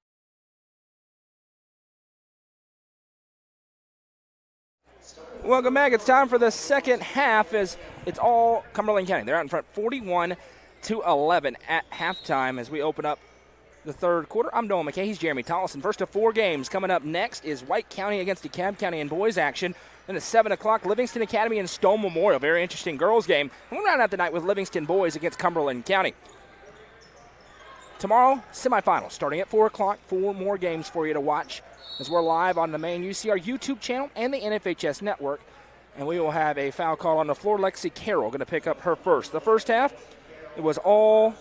Welcome back. It's time for the second half as it's all Cumberland County. They're out in front 41-11 at halftime as we open up the third quarter. I'm Noah McKay. He's Jeremy Tollison. First of 4 games coming up next is White County against DeKalb County in boys action. Then at 7 o'clock, Livingston Academy and Stone Memorial. Very interesting girls game. And we'll round out the night with Livingston boys against Cumberland County. Tomorrow, semifinals starting at 4 o'clock. 4 more games for you to watch as we're live on the main UCR YouTube channel and the NFHS network. And we will have a foul call on the floor. Lexi Carroll going to pick up her first. The first half, it was all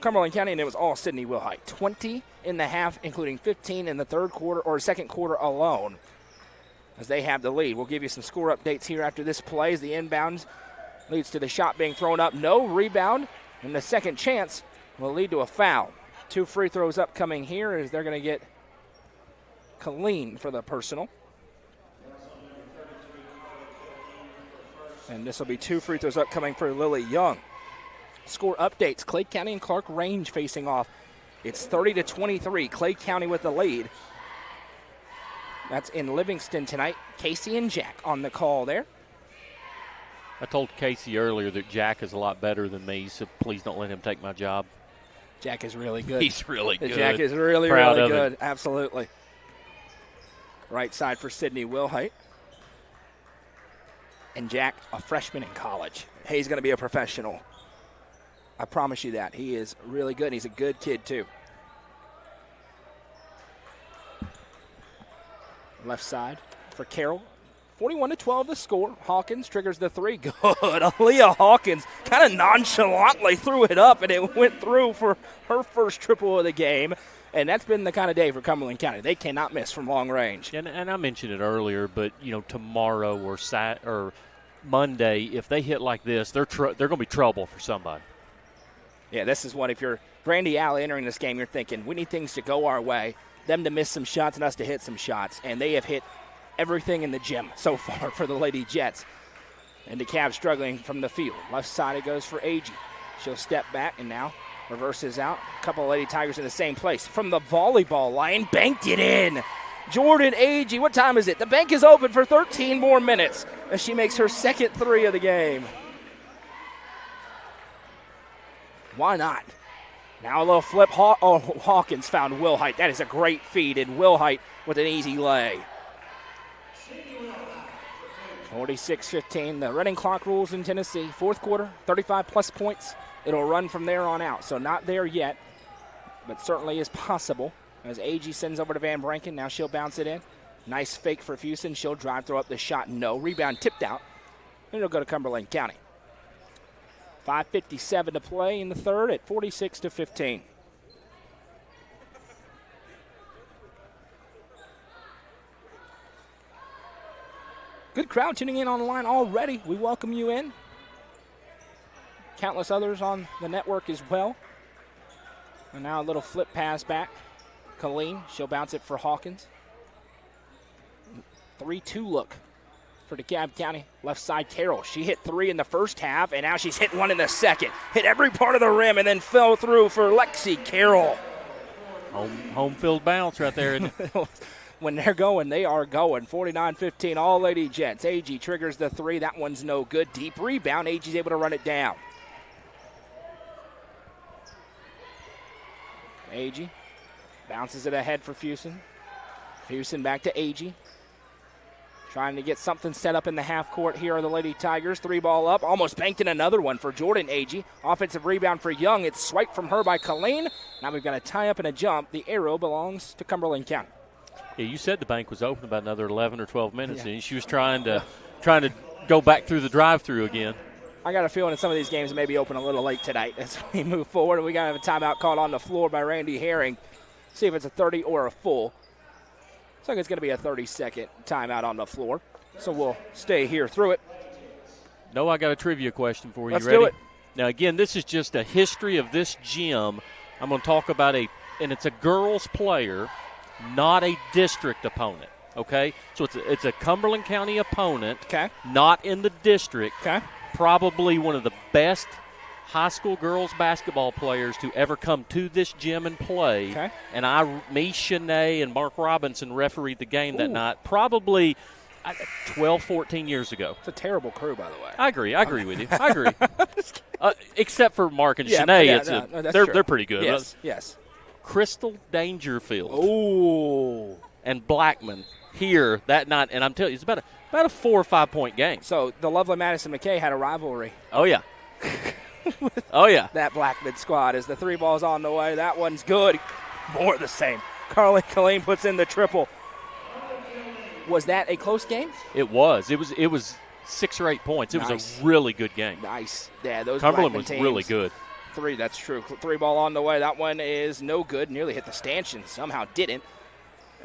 Cumberland County, and it was all Sydney Wilhite. 20 in the half, including 15 in the third quarter or second quarter alone, as they have the lead. We'll give you some score updates here after this play as the inbounds leads to the shot being thrown up. No rebound, and the second chance will lead to a foul. 2 free throws upcoming here as they're going to get Colleen for the personal. And this will be 2 free throws upcoming for Lily Young. Score updates, Clay County and Clark Range facing off. It's 30-23, Clay County with the lead. That's in Livingston tonight. Casey and Jack on the call there. I told Casey earlier that Jack is a lot better than me, so please don't let him take my job. Jack is really good. He's really good. Jack is really, Proud really of good. him. Absolutely. Right side for Sydney Wilhite. And Jack, a freshman in college. Hey, he's going to be a professional. I promise you that. He is really good, and he's a good kid, too. Left side for Carroll. 41-12 the score. Hawkins triggers the 3. Good. Aaliyah Hawkins kind of nonchalantly threw it up, and it went through for her first triple of the game. And that's been the kind of day for Cumberland County. They cannot miss from long range. And I mentioned it earlier, but, tomorrow or Monday, if they hit like this, they're going to be trouble for somebody. Yeah, this is one. If you're Brandy Alley entering this game, you're thinking, we need things to go our way, them to miss some shots and us to hit some shots. And they have hit everything in the gym so far for the Lady Jets. And DeKalb struggling from the field. Left side it goes for Agee. She'll step back and now reverses out. A couple of Lady Tigers in the same place. From the volleyball line, banked it in. Jordan Agee, what time is it? The bank is open for 13 more minutes as she makes her second 3 of the game. Why not? Now a little flip. Hawkins found Wilhite. That is a great feed, and Wilhite with an easy lay. 46-15. The running clock rules in Tennessee. Fourth quarter, 35-plus points. It'll run from there on out. So not there yet, but certainly is possible. As Agee sends over to Van Branken. Now she'll bounce it in. Nice fake for Fusen. She'll drive, throw up the shot. No. Rebound tipped out. And it'll go to Cumberland County. 5:57 to play in the third at 46-15. Good crowd tuning in on the line already. We welcome you in. Countless others on the network as well. And now a little flip pass back. Colleen, she'll bounce it for Hawkins. 3-2 look for DeKalb County. Left side, Carroll. She hit 3 in the first half, and now she's hit 1 in the second. Hit every part of the rim and then fell through for Lexi Carroll. Home field bounce right there. When they're going, they are going. 49-15, all Lady Jets. Agee triggers the 3. That one's no good. Deep rebound. Agee's able to run it down. Agee bounces it ahead for Fusen. Fusen back to Agee. Trying to get something set up in the half court. Here are the Lady Tigers. 3 ball up. Almost banked in another one for Jordan Agee. Offensive rebound for Young. It's swiped from her by Colleen. Now we've got a tie up and a jump. The arrow belongs to Cumberland County. Yeah, you said the bank was open about another 11 or 12 minutes, and she was trying to go back through the drive-through again. I got a feeling that some of these games may be open a little late tonight as we move forward. We got to have a timeout called on the floor by Randy Herring. See if it's a 30 or a full. Looks like it's going to be a 30-second timeout on the floor. So we'll stay here through it. No, I got a trivia question for you. Let's ready? do it. Now, again, this is just a history of this gym. I'm going to talk about and it's a girls player, not a district opponent, okay? So it's a Cumberland County opponent, okay, not in the district. Okay. Probably one of the best high school girls basketball players to ever come to this gym and play. Okay. And me, Shanae, and Mark Robinson refereed the game that night, probably 12, 14 years ago. It's a terrible crew, by the way. I agree with you. I agree. Except for Mark and Shanae, they're pretty good. Yes. Crystal Dangerfield. Oh. And Blackman here that night, and I'm telling you, it's about a 4 or 5 point game. So the lovely Madison McKay had a rivalry. Oh, yeah. Oh, yeah. That Blackman squad as the three ball's on the way. That one's good. More of the same. Carly Killeen puts in the triple. Was that a close game? It was. It was 6 or 8 points. It was a really good game. Nice. Yeah, those Cumberland Blackman was teams. really good. Three, that's true. Three ball on the way. That one is no good. Nearly hit the stanchion. Somehow didn't.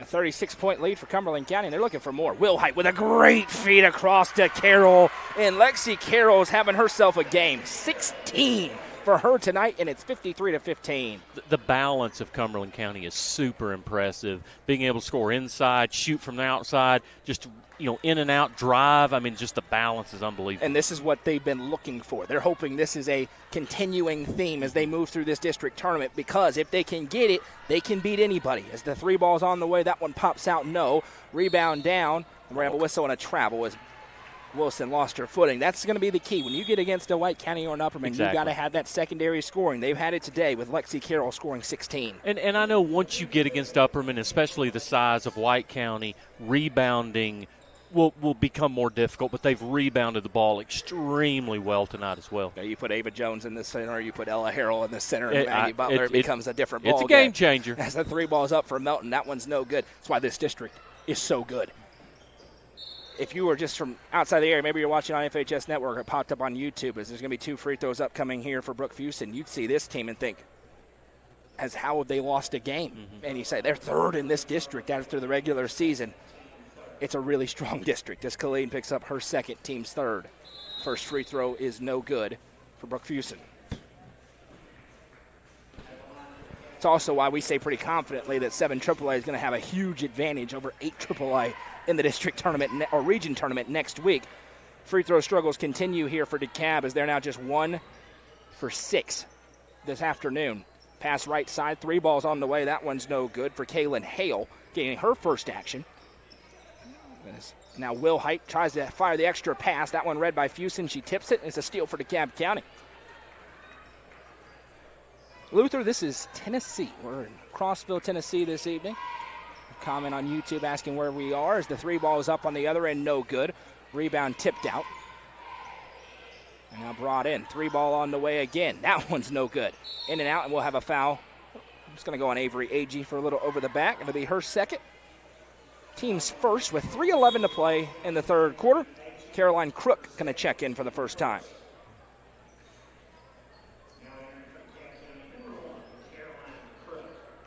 A 36-point lead for Cumberland County, and they're looking for more. Wilhite with a great feed across to Carroll, and Lexi Carroll's having herself a game. 16 for her tonight, and it's 53-15. The balance of Cumberland County is super impressive. Being able to score inside, shoot from the outside, just in and out, drive. I mean, just the balance is unbelievable. And this is what they've been looking for. They're hoping this is a continuing theme as they move through this district tournament, because if they can get it, they can beat anybody. As the three ball's on the way, that one pops out, no. Rebound down. We're going to have a whistle and a travel as Wilson lost her footing. That's going to be the key. When you get against a White County or an Upperman, You've got to have that secondary scoring. They've had it today with Lexi Carroll scoring 16. And I know once you get against Upperman, especially the size of White County, rebounding will become more difficult, but they've rebounded the ball extremely well tonight as well. You put Ava Jones in the center, you put Ella Harrell in the center, and Maggie Butler, it becomes a different ball. It's a game changer. As the three ball's up for Melton, that one's no good. That's why this district is so good. If you were just from outside the area, maybe you're watching on FHS Network, it popped up on YouTube, as there's going to be 2 free throws upcoming here for Brooke Fuson. You'd see this team and think, how have they lost a game? Mm-hmm. And you say, they're third in this district after the regular season. It's a really strong district as Colleen picks up her second, team's third. First free throw is no good for Brooke Fuson. It's also why we say pretty confidently that 7 AAA is going to have a huge advantage over 8 AAA in the district tournament or region tournament next week. Free throw struggles continue here for DeKalb as they're now just 1 for 6 this afternoon. Pass right side, 3 balls on the way. That one's no good for Kaylin Hale, getting her first action. Now Wilhite tries to fire the extra pass. That one read by Fuson. She tips it, and it's a steal for DeKalb County. Luther, this is Tennessee. We're in Crossville, Tennessee this evening. Comment on YouTube asking where we are as the 3 ball is up on the other end, no good. Rebound tipped out. And now brought in. 3 ball on the way again. That one's no good. In and out, and we'll have a foul. It's going to go on Avery Agee for a little over the back. It'll be her second. Team's first with 3:11 to play in the third quarter. Caroline Crook going to check in for the first time.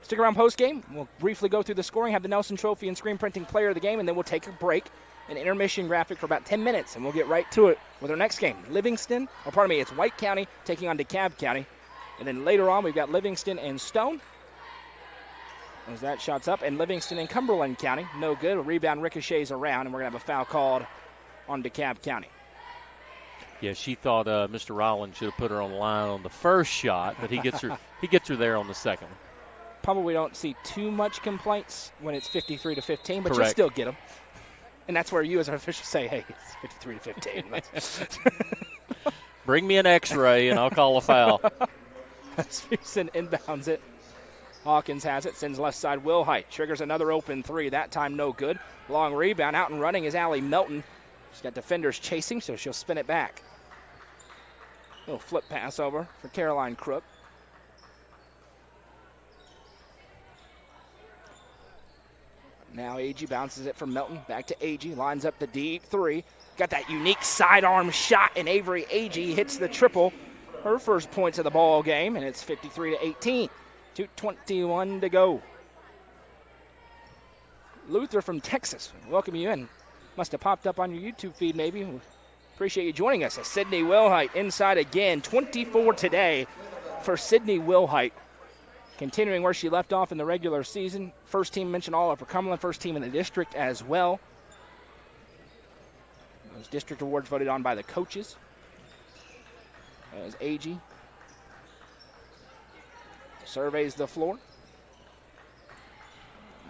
Stick around post-game. We'll briefly go through the scoring, have the Nelson Trophy and screen printing player of the game, and then we'll take a break, an intermission graphic for about 10 minutes, and we'll get right to it with our next game. It's White County taking on DeKalb County. And then later on, we've got Livingston and Stone. As that shot's up, and Livingston and Cumberland County, no good. A rebound ricochets around, and we're going to have a foul called on DeKalb County. Yeah, she thought Mr. Rollins should have put her on the line on the first shot, but he gets her there on the second one. Probably don't see too much complaints when it's 53-15, but Correct. You'll still get them. And that's where you as an official say, hey, it's 53-15. Bring me an X-ray, and I'll call a foul. Spearson inbounds it. Hawkins has it, sends left side Wilhite. Triggers another open 3, that time no good. Long rebound, out and running is Allie Melton. She's got defenders chasing, so she'll spin it back. Little flip pass over for Caroline Crook. Now Agee bounces it from Melton, back to Agee, lines up the deep 3. Got that unique sidearm shot, and Avery Agee hits the triple. Her first points of the ball game, and it's 53-18. 2:21 to go. Luther from Texas, welcome you in. Must have popped up on your YouTube feed maybe. Appreciate you joining us. Sydney Wilhite inside again. 24 today for Sydney Wilhite. Continuing where she left off in the regular season. First team mentioned all Upper Cumberland, first team in the district as well. Those district awards voted on by the coaches. As Agee surveys the floor.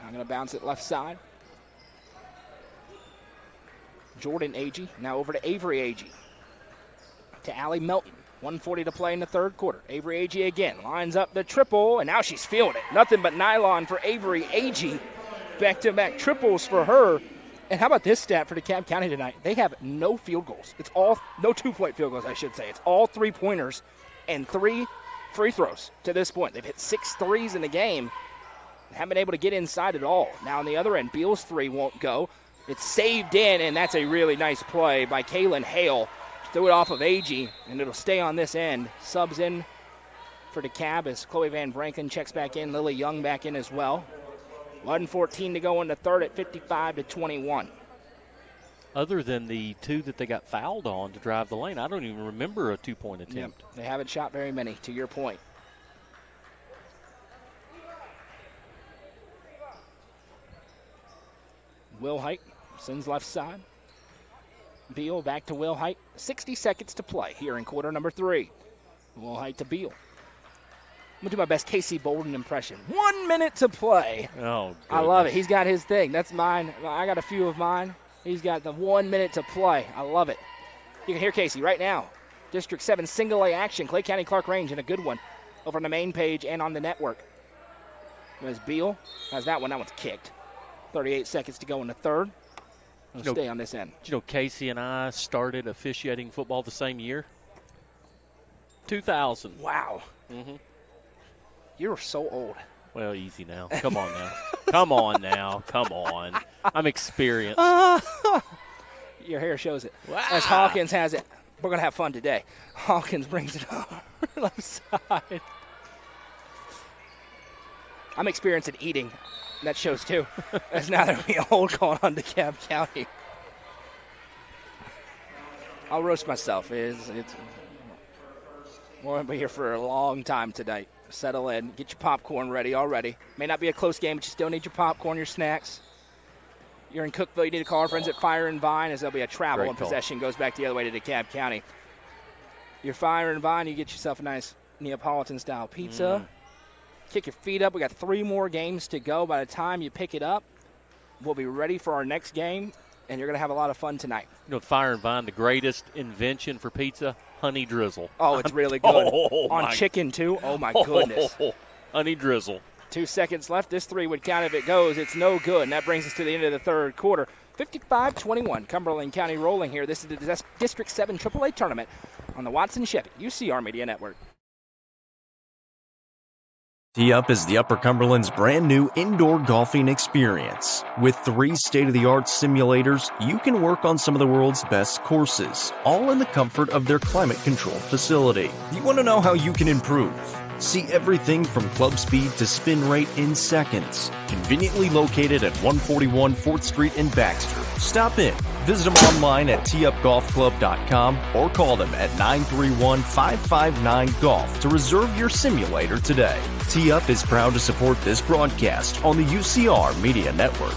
I'm going to bounce it left side. Jordan Agee now over to Avery Agee. To Allie Melton. 1:40 to play in the third quarter. Avery Agee again lines up the triple, and now she's feeling it. Nothing but nylon for Avery Agee. Back-to-back triples for her. And how about this stat for DeKalb County tonight? They have no field goals. It's all, no 2-point field goals, I should say. It's all 3-pointers and 3 free throws to this point. They've hit 6 threes in the game. Haven't been able to get inside at all. Now on the other end, Beal's 3 won't go. It's saved in, and that's a really nice play by Kaylin Hale. Threw it off of Agee, and it'll stay on this end. Subs in for DeKalb as Chloe Van Branken checks back in. Lily Young back in as well. 1:14 to go in the third at 55-21. Other than the 2 that they got fouled on to drive the lane, I don't even remember a 2-point attempt. Yep. They haven't shot very many, to your point. Will Height sends left side. Beal back to Will Height. 60 seconds to play here in quarter number 3. Will Height to Beal. I'm going to do my best Casey Bolden impression. 1 minute to play. Oh, goodness. I love it. He's got his thing. That's mine. I got a few of mine. He's got the 1 minute to play. I love it. You can hear Casey right now. District 7 single A action. Clay County Clark Range, and a good one over on the main page and on the network. There's Beal. Has that one. That one's kicked. 38 seconds to go in the third. We'll stay on this end. You know, Casey and I started officiating football the same year. 2000. Wow. Mm-hmm. You're so old. Well, easy now. Come on now. Come on now. Come on. I'm experienced. Your hair shows it. Wow. As Hawkins has it. We're going to have fun today. Hawkins brings it over left side. I'm experienced at eating. That shows too. That's now there will be a hold going on DeKalb County. I'll roast myself. We're going to be here for a long time tonight. Settle in. Get your popcorn ready already. May not be a close game, but you still need your popcorn, your snacks. You're in Cookeville. You need to call our friends at Fire and Vine, as there'll be a travel Great and call. possession goes back the other way to DeKalb County. Your Fire and Vine, you get yourself a nice Neapolitan-style pizza. Kick your feet up. We got 3 more games to go. By the time you pick it up, we'll be ready for our next game, and you're going to have a lot of fun tonight. You know, Fire and Vine, the greatest invention for pizza, honey drizzle. Oh, it's really good. On chicken, too. Oh, my goodness. Honey drizzle. 2 seconds left. This 3 would count if it goes. It's no good, and that brings us to the end of the third quarter. 55-21, Cumberland County rolling here. This is the District 7 AAA tournament on the Watson Chevy UCR Media Network. Tee Up is the Upper Cumberland's brand new indoor golfing experience. With 3 state-of-the-art simulators, you can work on some of the world's best courses, all in the comfort of their climate-controlled facility. You want to know how you can improve? See everything from club speed to spin rate in seconds. Conveniently located at 141 4th Street in Baxter. Stop in. Visit them online at teeupgolfclub.com or call them at 931-559-GOLF to reserve your simulator today. Tee Up is proud to support this broadcast on the UCR Media Network.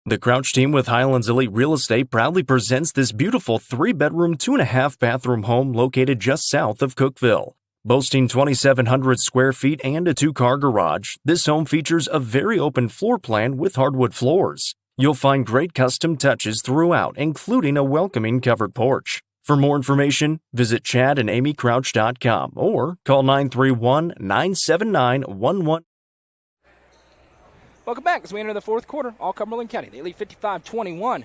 The Crouch team with Highlands Elite Real Estate proudly presents this beautiful 3-bedroom, 2.5-bathroom home located just south of Cookeville. Boasting 2,700 square feet and a 2-car garage, this home features a very open floor plan with hardwood floors. You'll find great custom touches throughout, including a welcoming covered porch. For more information, visit chadandamycrouch.com or call 931-979-11. Welcome back as we enter the fourth quarter. All Cumberland County. They lead 55-21.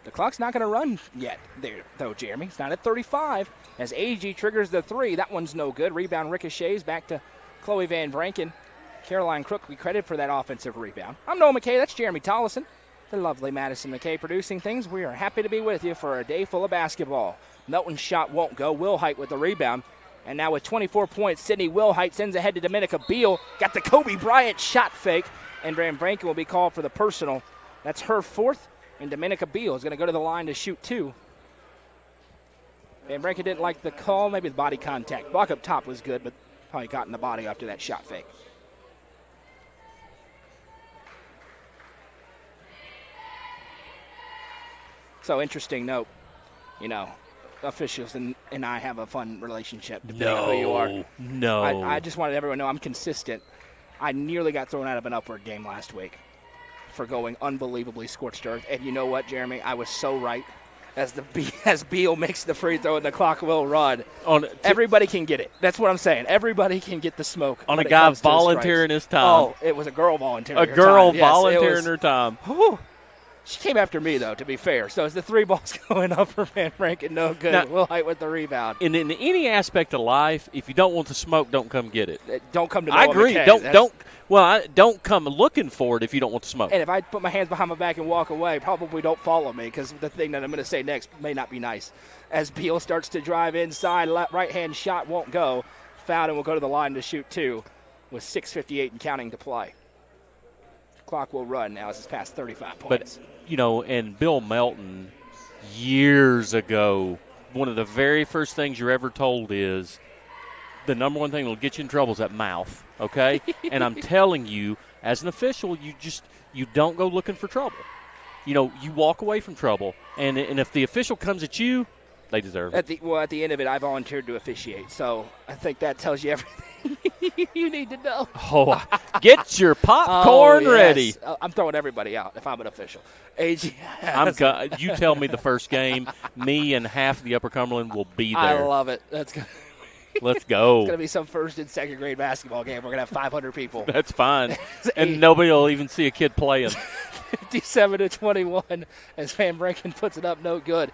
The clock's not going to run yet there, though, Jeremy. It's not at 35 as AG triggers the 3. That one's no good. Rebound ricochets back to Chloe Van Branken. Caroline Crook, we credit for that offensive rebound. I'm Noah McKay. That's Jeremy Tollison. The lovely Madison McKay producing things. We are happy to be with you for a day full of basketball. Melton's shot won't go. Wilhite with the rebound. And now with 24 points, Sydney Wilhite sends ahead to Dominica Beal. Got the Kobe Bryant shot fake. And Van Branken will be called for the personal. That's her 4th. And Dominica Beal is going to go to the line to shoot 2. Van Branken didn't like the call. Maybe the body contact. Block up top was good, but probably got in the body after that shot fake. So, interesting note, you know, officials and I have a fun relationship depending on who you are. No. I just wanted everyone to know I'm consistent. I nearly got thrown out of an upward game last week for going unbelievably scorched earth. And you know what, Jeremy? I was so right. As Beal makes the free throw and the clock will run. Everybody can get it. That's what I'm saying. Everybody can get the smoke. On a guy volunteering his time. Oh, it was a girl volunteering her time. A girl volunteering her time. Whew. She came after me, though, to be fair. So it's the 3 balls going up for Van Branken. No good. Now, Will Height with the rebound. In any aspect of life, if you don't want the smoke, don't come get it. Don't come to Noah I agree. McKay. Don't come looking for it if you don't want the smoke. And if I put my hands behind my back and walk away, probably don't follow me because the thing that I'm going to say next may not be nice. As Beal starts to drive inside, right-hand shot won't go. Fouled and will go to the line to shoot 2 with 6:58 and counting to play. Clock will run now as it's past 35 points. But, and Bill Melton, years ago, one of the very first things you're ever told is the number one thing that will get you in trouble is that mouth, okay? And I'm telling you, as an official, you don't go looking for trouble. You walk away from trouble. And if the official comes at you, they deserve it. At the end of it, I volunteered to officiate. So I think that tells you everything you need to know. Oh, get your popcorn ready. I'm throwing everybody out if I'm an official. AG. You tell me the first game, me and half the Upper Cumberland will be there. I love it. Let's go. It's going to be some first and second grade basketball game. We're going to have 500 people. That's fine. And nobody will even see a kid playing. 57-21 as Van Branken puts it up. No good.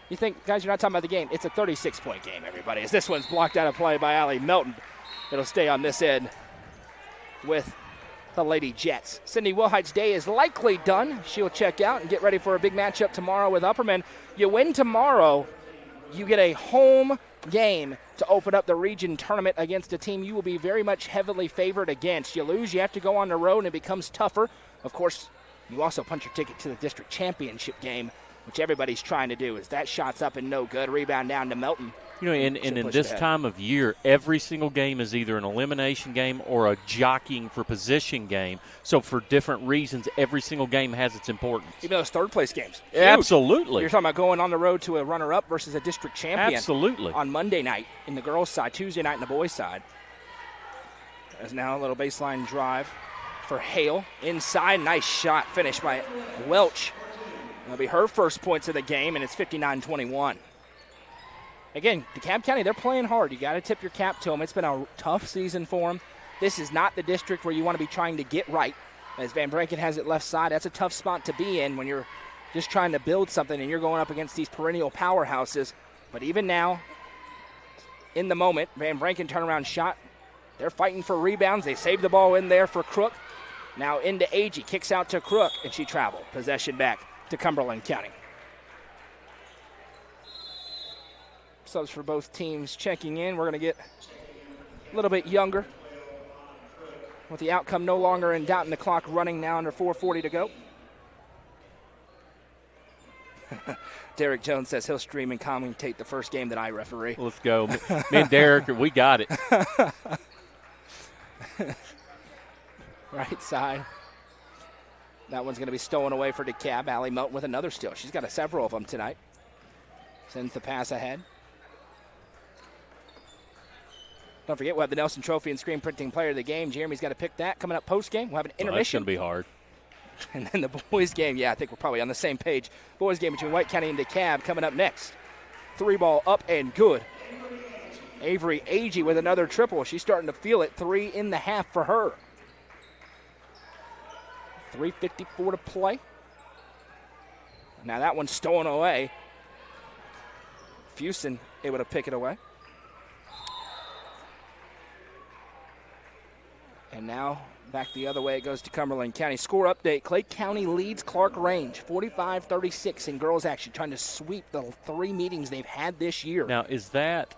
You think, guys, you're not talking about the game. It's a 36-point game, everybody. As this one's blocked out of play by Allie Melton. It'll stay on this end with the Lady Jets. Cindy Wilhite's day is likely done. She'll check out and get ready for a big matchup tomorrow with Upperman. You win tomorrow, you get a home game to open up the region tournament against a team you will be very much heavily favored against. You lose, you have to go on the road, and it becomes tougher. Of course, you also punch your ticket to the district championship game, which everybody's trying to do. As that shot's up and no good. Rebound down to Melton. And in this time of year, every single game is either an elimination game or a jockeying for position game. So for different reasons, every single game has its importance. Even those third-place games. Huge. Absolutely. You're talking about going on the road to a runner-up versus a district champion. Absolutely. On Monday night in the girls' side, Tuesday night in the boys' side. There's now a little baseline drive for Hale. Inside, nice shot finished by Welch. That'll be her first points of the game, and it's 59-21. Again, DeKalb County, they're playing hard. You got to tip your cap to them. It's been a tough season for them. This is not the district where you want to be trying to get right. As Van Branken has it left side, that's a tough spot to be in when you're just trying to build something and you're going up against these perennial powerhouses. But even now, in the moment, Van Branken turnaround shot. They're fighting for rebounds. They save the ball in there for Crook. Now into Agee, kicks out to Crook, and she traveled. Possession back to Cumberland County. Subs for both teams checking in. We're going to get a little bit younger with the outcome no longer in doubt and the clock running now under 4:40 to go. Derek Jones says he'll stream and commentate the first game that I referee. Let's go. Me and Derek, we got it. Right side. That one's going to be stolen away for DeKalb. Allie Melton with another steal. She's got several of them tonight. Sends the pass ahead. Don't forget, we'll have the Nelson Trophy and Screen Printing Player of the Game. Jeremy's got to pick that. Coming up post-game, we'll have an intermission. That's going to be hard. And then the boys' game, I think we're probably on the same page. Boys' game between White County and DeKalb coming up next. 3-ball up and good. Avery Agee with another triple. She's starting to feel it. 3 in the half for her. 3:54 to play. Now that one's stolen away. Fuson able to pick it away. And now back the other way it goes to Cumberland County. Score update, Clay County leads Clark Range 45-36 in girls action, trying to sweep the 3 meetings they've had this year. Now, is that?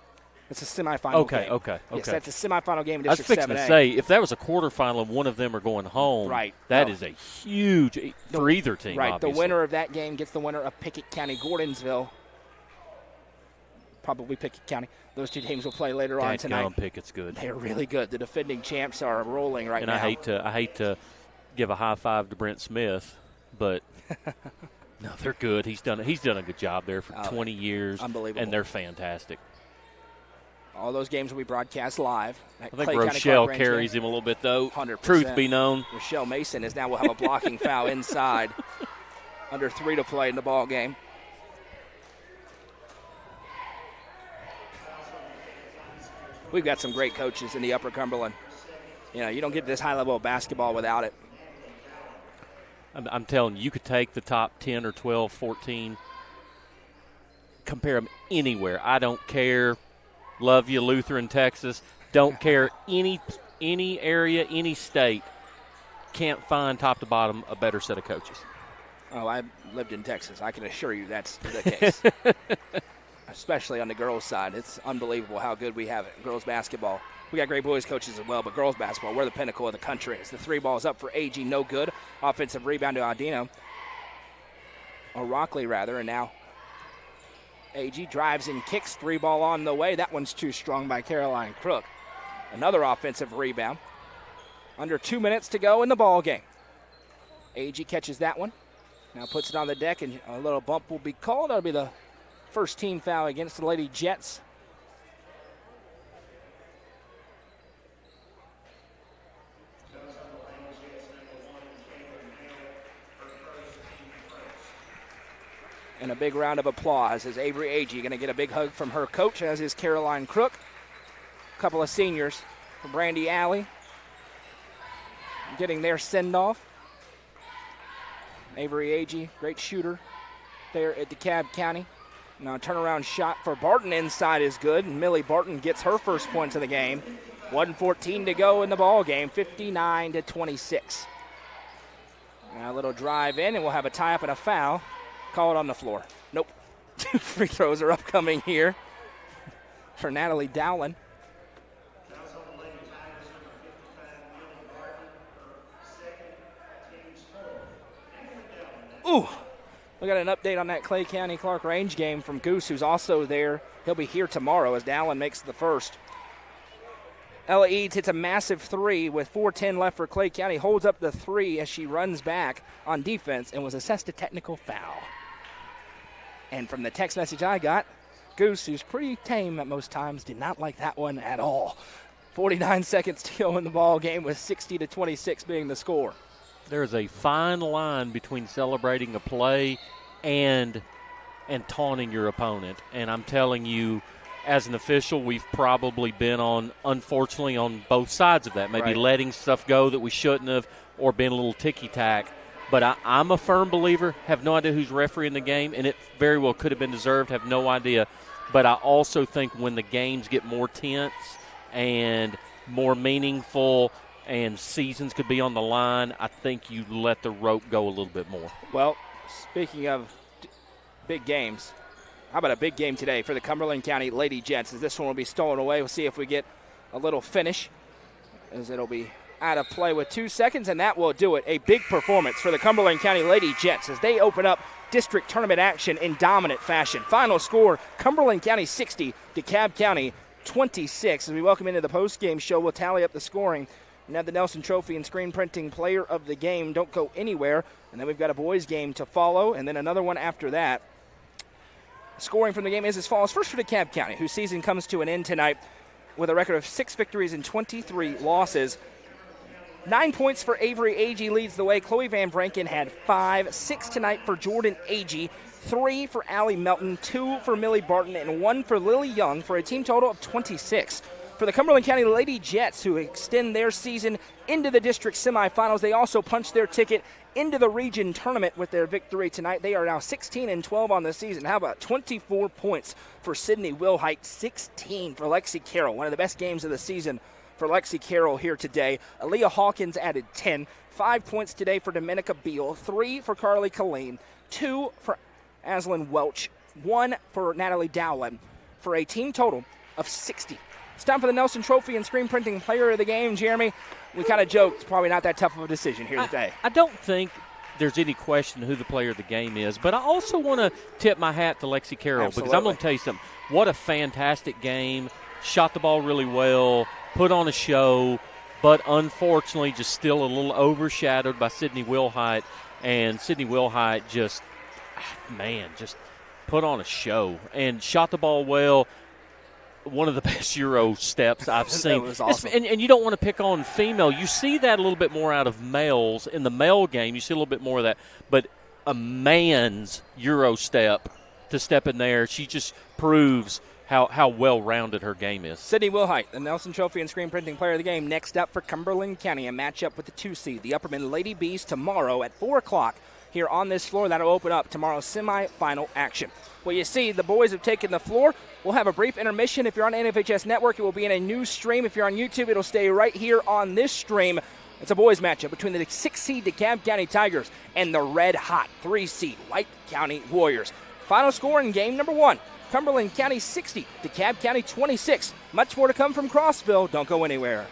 It's a semifinal game. Okay. Yes, that's a semifinal game in I was District 7A. fixing to say, if that was a quarterfinal and one of them are going home, right. that is a huge for either team, right, obviously. The winner of that game gets the winner of Pickett County Gordonsville. Probably Pickett County. Those two teams will play later on tonight. Pickett's good. They're really good. The defending champs are rolling right now. And I hate to give a high five to Brent Smith, but no, they're good. He's done a good job there for 20 years. Unbelievable. And they're fantastic. All those games will be broadcast live. I think Rochelle carries him a little bit, though. 100%. Truth be known. Rochelle Mason is now will have a blocking foul inside. Under 3 to play in the ball game. We've got some great coaches in the Upper Cumberland. You know, you don't get this high level of basketball without it. I'm telling you, you could take the top 10 or 12, 14, compare them anywhere. I don't care. Love you, Lutheran, Texas. Don't care any area, any state. Can't find top to bottom a better set of coaches. Oh, I lived in Texas. I can assure you that's the case. Especially on the girls' side. It's unbelievable how good we have it. Girls basketball. We got great boys coaches as well, but girls basketball, we're the pinnacle of the country. As the three ball's up for AG, no good. Offensive rebound to Audino. Or Rockley, rather, and now AG drives and kicks. Three ball on the way. That one's too strong by Caroline Crook. Another offensive rebound. Under 2 minutes to go in the ball game. AG catches that one. Now puts it on the deck, and a little bump will be called. That'll be the first team foul against the Lady Jets. And a big round of applause as Avery Agee going to get a big hug from her coach, as is Caroline Crook. A couple of seniors from Brandy Alley getting their send-off. Avery Agee, great shooter there at DeKalb County. Now a turnaround shot for Barton inside is good, and Millie Barton gets her first points of the game. 1:14 to go in the ball game, 59-26. Now a little drive in, and we'll have a tie-up and a foul. Call it on the floor. Nope. Two free throws are upcoming here for Natalie Dowland. Ooh, we got an update on that Clay County Clark Range game from Goose, who's also there. He'll be here tomorrow as Dowland makes the first. Ella Eads hits a massive three with 4:10 left for Clay County. Holds up the three as she runs back on defense and was assessed a technical foul. And from the text message I got, Goose, who's pretty tame at most times, did not like that one at all. 49 seconds to go in the ball game with 60-26 being the score. There's a fine line between celebrating a play and taunting your opponent. And I'm telling you, as an official, we've probably been unfortunately, on both sides of that. Maybe letting stuff go that we shouldn't have, or being a little ticky-tack. But I'm a firm believer, have no idea who's refereeing the game, and it very well could have been deserved, have no idea. But I also think when the games get more tense and more meaningful and seasons could be on the line, I think you let the rope go a little bit more. Well, speaking of big games, how about a big game today for the Cumberland County Lady Jets, as this one will be stolen away. We'll see if we get a little finish, as it'll be out of play with 2 seconds, and that will do it. A big performance for the Cumberland County Lady Jets as they open up district tournament action in dominant fashion. Final score, Cumberland County 60, DeKalb County 26. As we welcome into the post-game show, we'll tally up the scoring and have the Nelson Trophy and Screen Printing Player of the Game. Don't go anywhere. And then we've got a boys game to follow, and then another one after that. Scoring from the game is as follows. First for DeKalb County, whose season comes to an end tonight with a record of 6 victories and 23 losses. 9 points for Avery Agee leads the way. Chloe Van Branken had 5. 6 tonight for Jordan Agee. 3 for Allie Melton. 2 for Millie Barton. And 1 for Lily Young for a team total of 26. For the Cumberland County Lady Jets, who extend their season into the district semifinals, they also punched their ticket into the region tournament with their victory tonight. They are now 16-12 on the season. How about 24 points for Sydney Wilhite, 16 for Lexi Carroll. One of the best games of the season for Lexi Carroll here today. Aaliyah Hawkins added 10. 5 points today for Dominica Beal. 3 for Carly Colleen. 2 for Aslan Welch. 1 for Natalie Dowland for a team total of 60. It's time for the Nelson Trophy and Screen Printing Player of the Game. Jeremy, we kind of joked, it's probably not that tough of a decision here today. I don't think there's any question who the player of the game is, but I also want to tip my hat to Lexi Carroll. Absolutely. Because I'm going to tell you something. What a fantastic game. Shot the ball really well, put on a show, but unfortunately just still a little overshadowed by Sydney Wilhite. And Sydney Wilhite just put on a show and shot the ball well. One of the best Euro steps I've seen. That was awesome. And you don't want to pick on female. You see that a little bit more out of males. In the male game, you see a little bit more of that. But a man's Euro step to step in there, she just proves how well-rounded her game is. Sydney Wilhite, the Nelson Trophy and Screen Printing Player of the Game, next up for Cumberland County, a matchup with the 2 seed, the Upperman Lady Bees, tomorrow at 4 o'clock here on this floor. That'll open up tomorrow's semifinal action. Well, you see, the boys have taken the floor. We'll have a brief intermission. If you're on NFHS Network, it will be in a new stream. If you're on YouTube, it'll stay right here on this stream. It's a boys matchup between the 6 seed DeKalb County Tigers and the red-hot 3 seed White County Warriors. Final score in game number 1. Cumberland County 60, DeKalb County 26. Much more to come from Crossville. Don't go anywhere.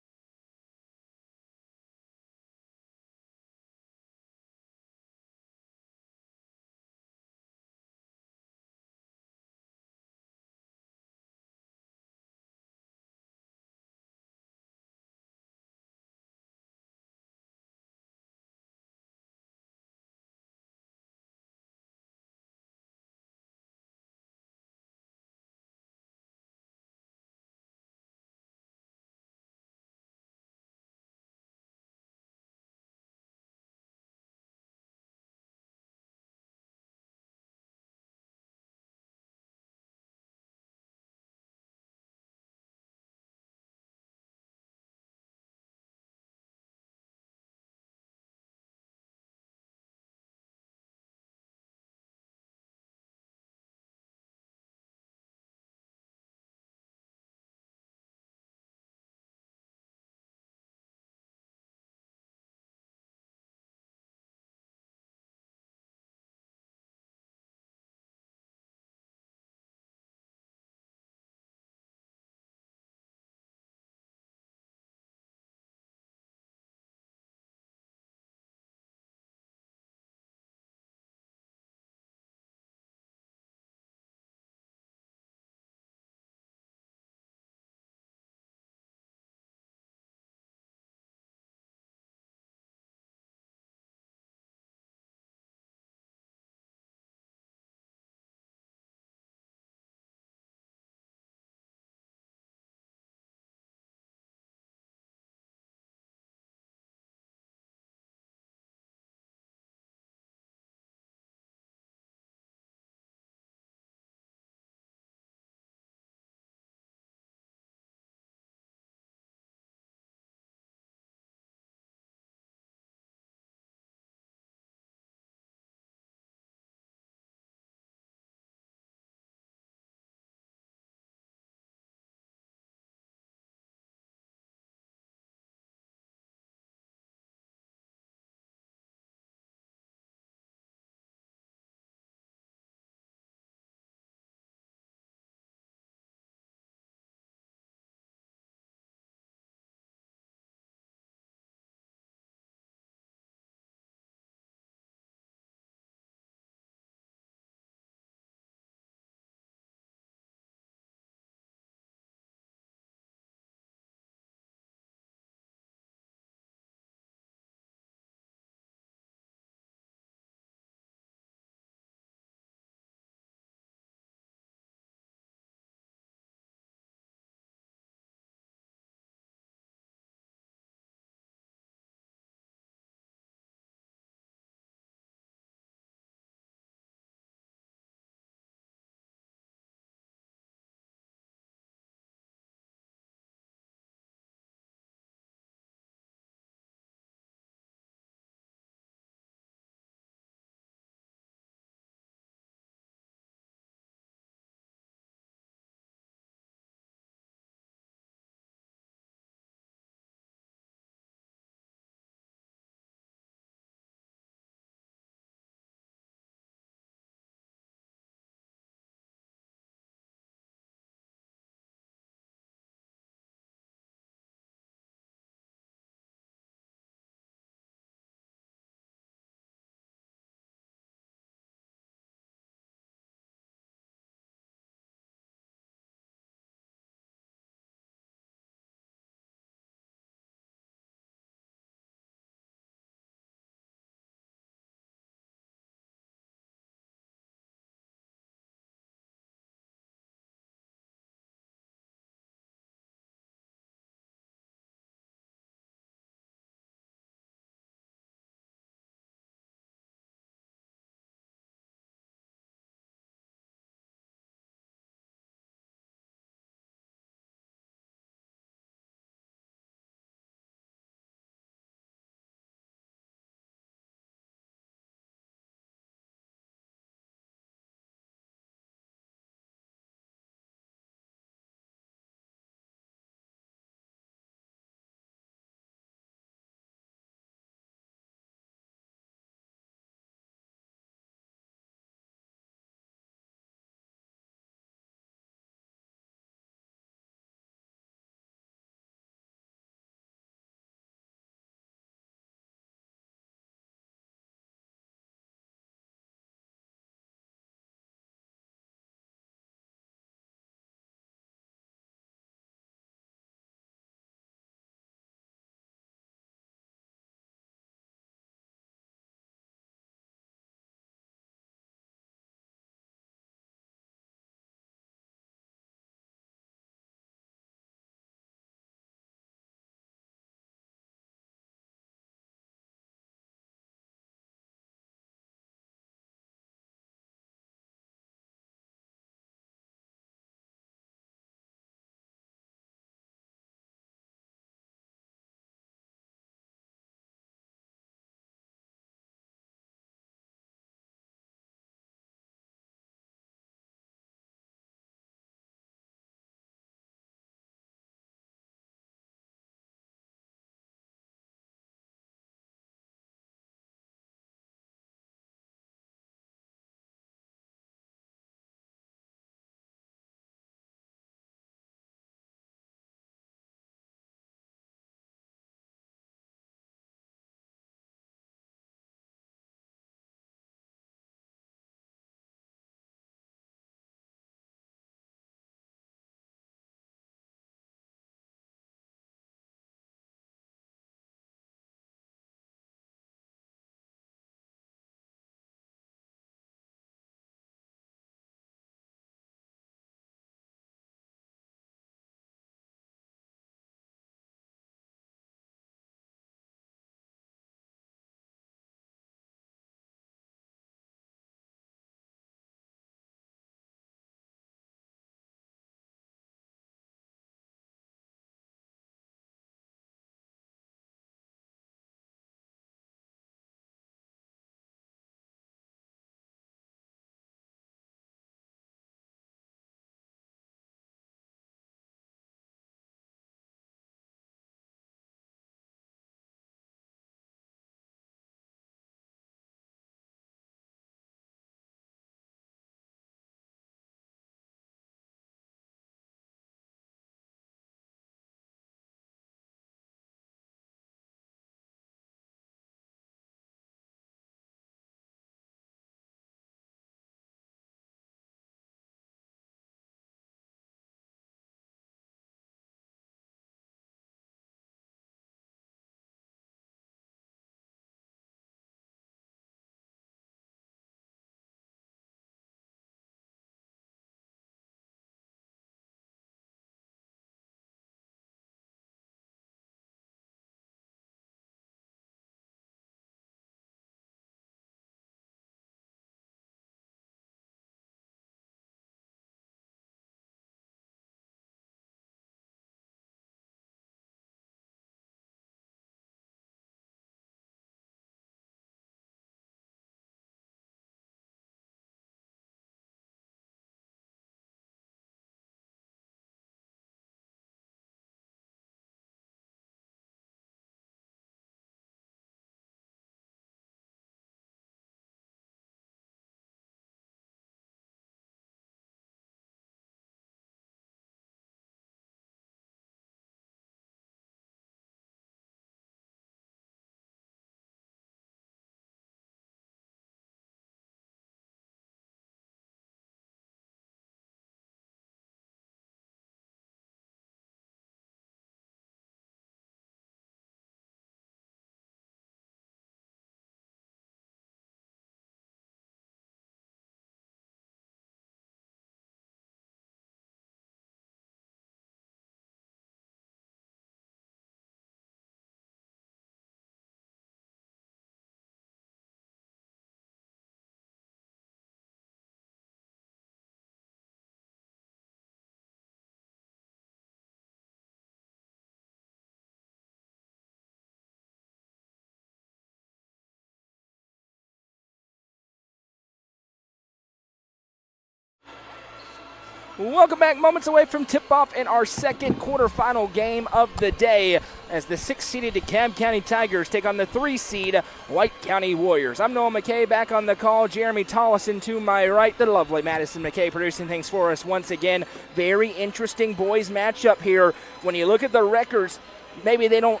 Welcome back. Moments away from tip-off in our second quarterfinal game of the day as the 6-seeded DeKalb County Tigers take on the 3-seed White County Warriors. I'm Noah McKay back on the call. Jeremy Tollison to my right. The lovely Madison McKay producing things for us once again. Very interesting boys matchup here. When you look at the records, maybe they don't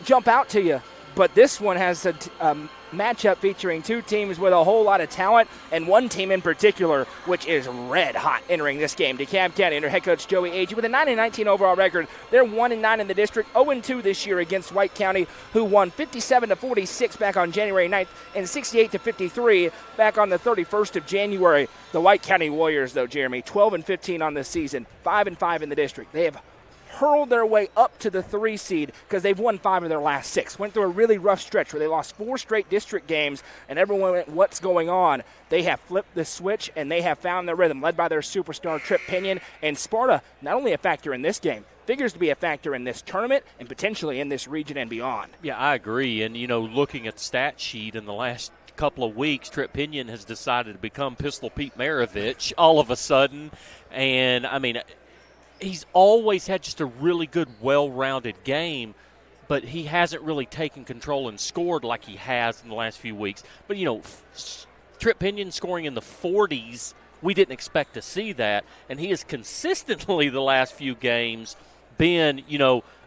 jump out to you, but this one has a matchup featuring two teams with a whole lot of talent, and one team in particular, which is red hot entering this game. DeKalb County under head coach Joey Agee with a 9-19 overall record. They're 1-9 in the district, 0-2 this year against White County, who won 57-46 back on January 9th and 68-53 back on the 31st of January. The White County Warriors, though, Jeremy, 12-15 on this season, 5-5 in the district. They have hurled their way up to the 3 seed because they've won 5 of their last 6. Went through a really rough stretch where they lost 4 straight district games, and everyone went, what's going on? They have flipped the switch, and they have found their rhythm, led by their superstar Trip Pinion. And Sparta, not only a factor in this game, figures to be a factor in this tournament and potentially in this region and beyond. Yeah, I agree. And, looking at the stat sheet in the last couple of weeks, Trip Pinion has decided to become Pistol Pete Maravich all of a sudden. And, he's always had just a really good, well-rounded game, but he hasn't really taken control and scored like he has in the last few weeks. But, Trip Pinion scoring in the 40s, we didn't expect to see that, and he has consistently the last few games been,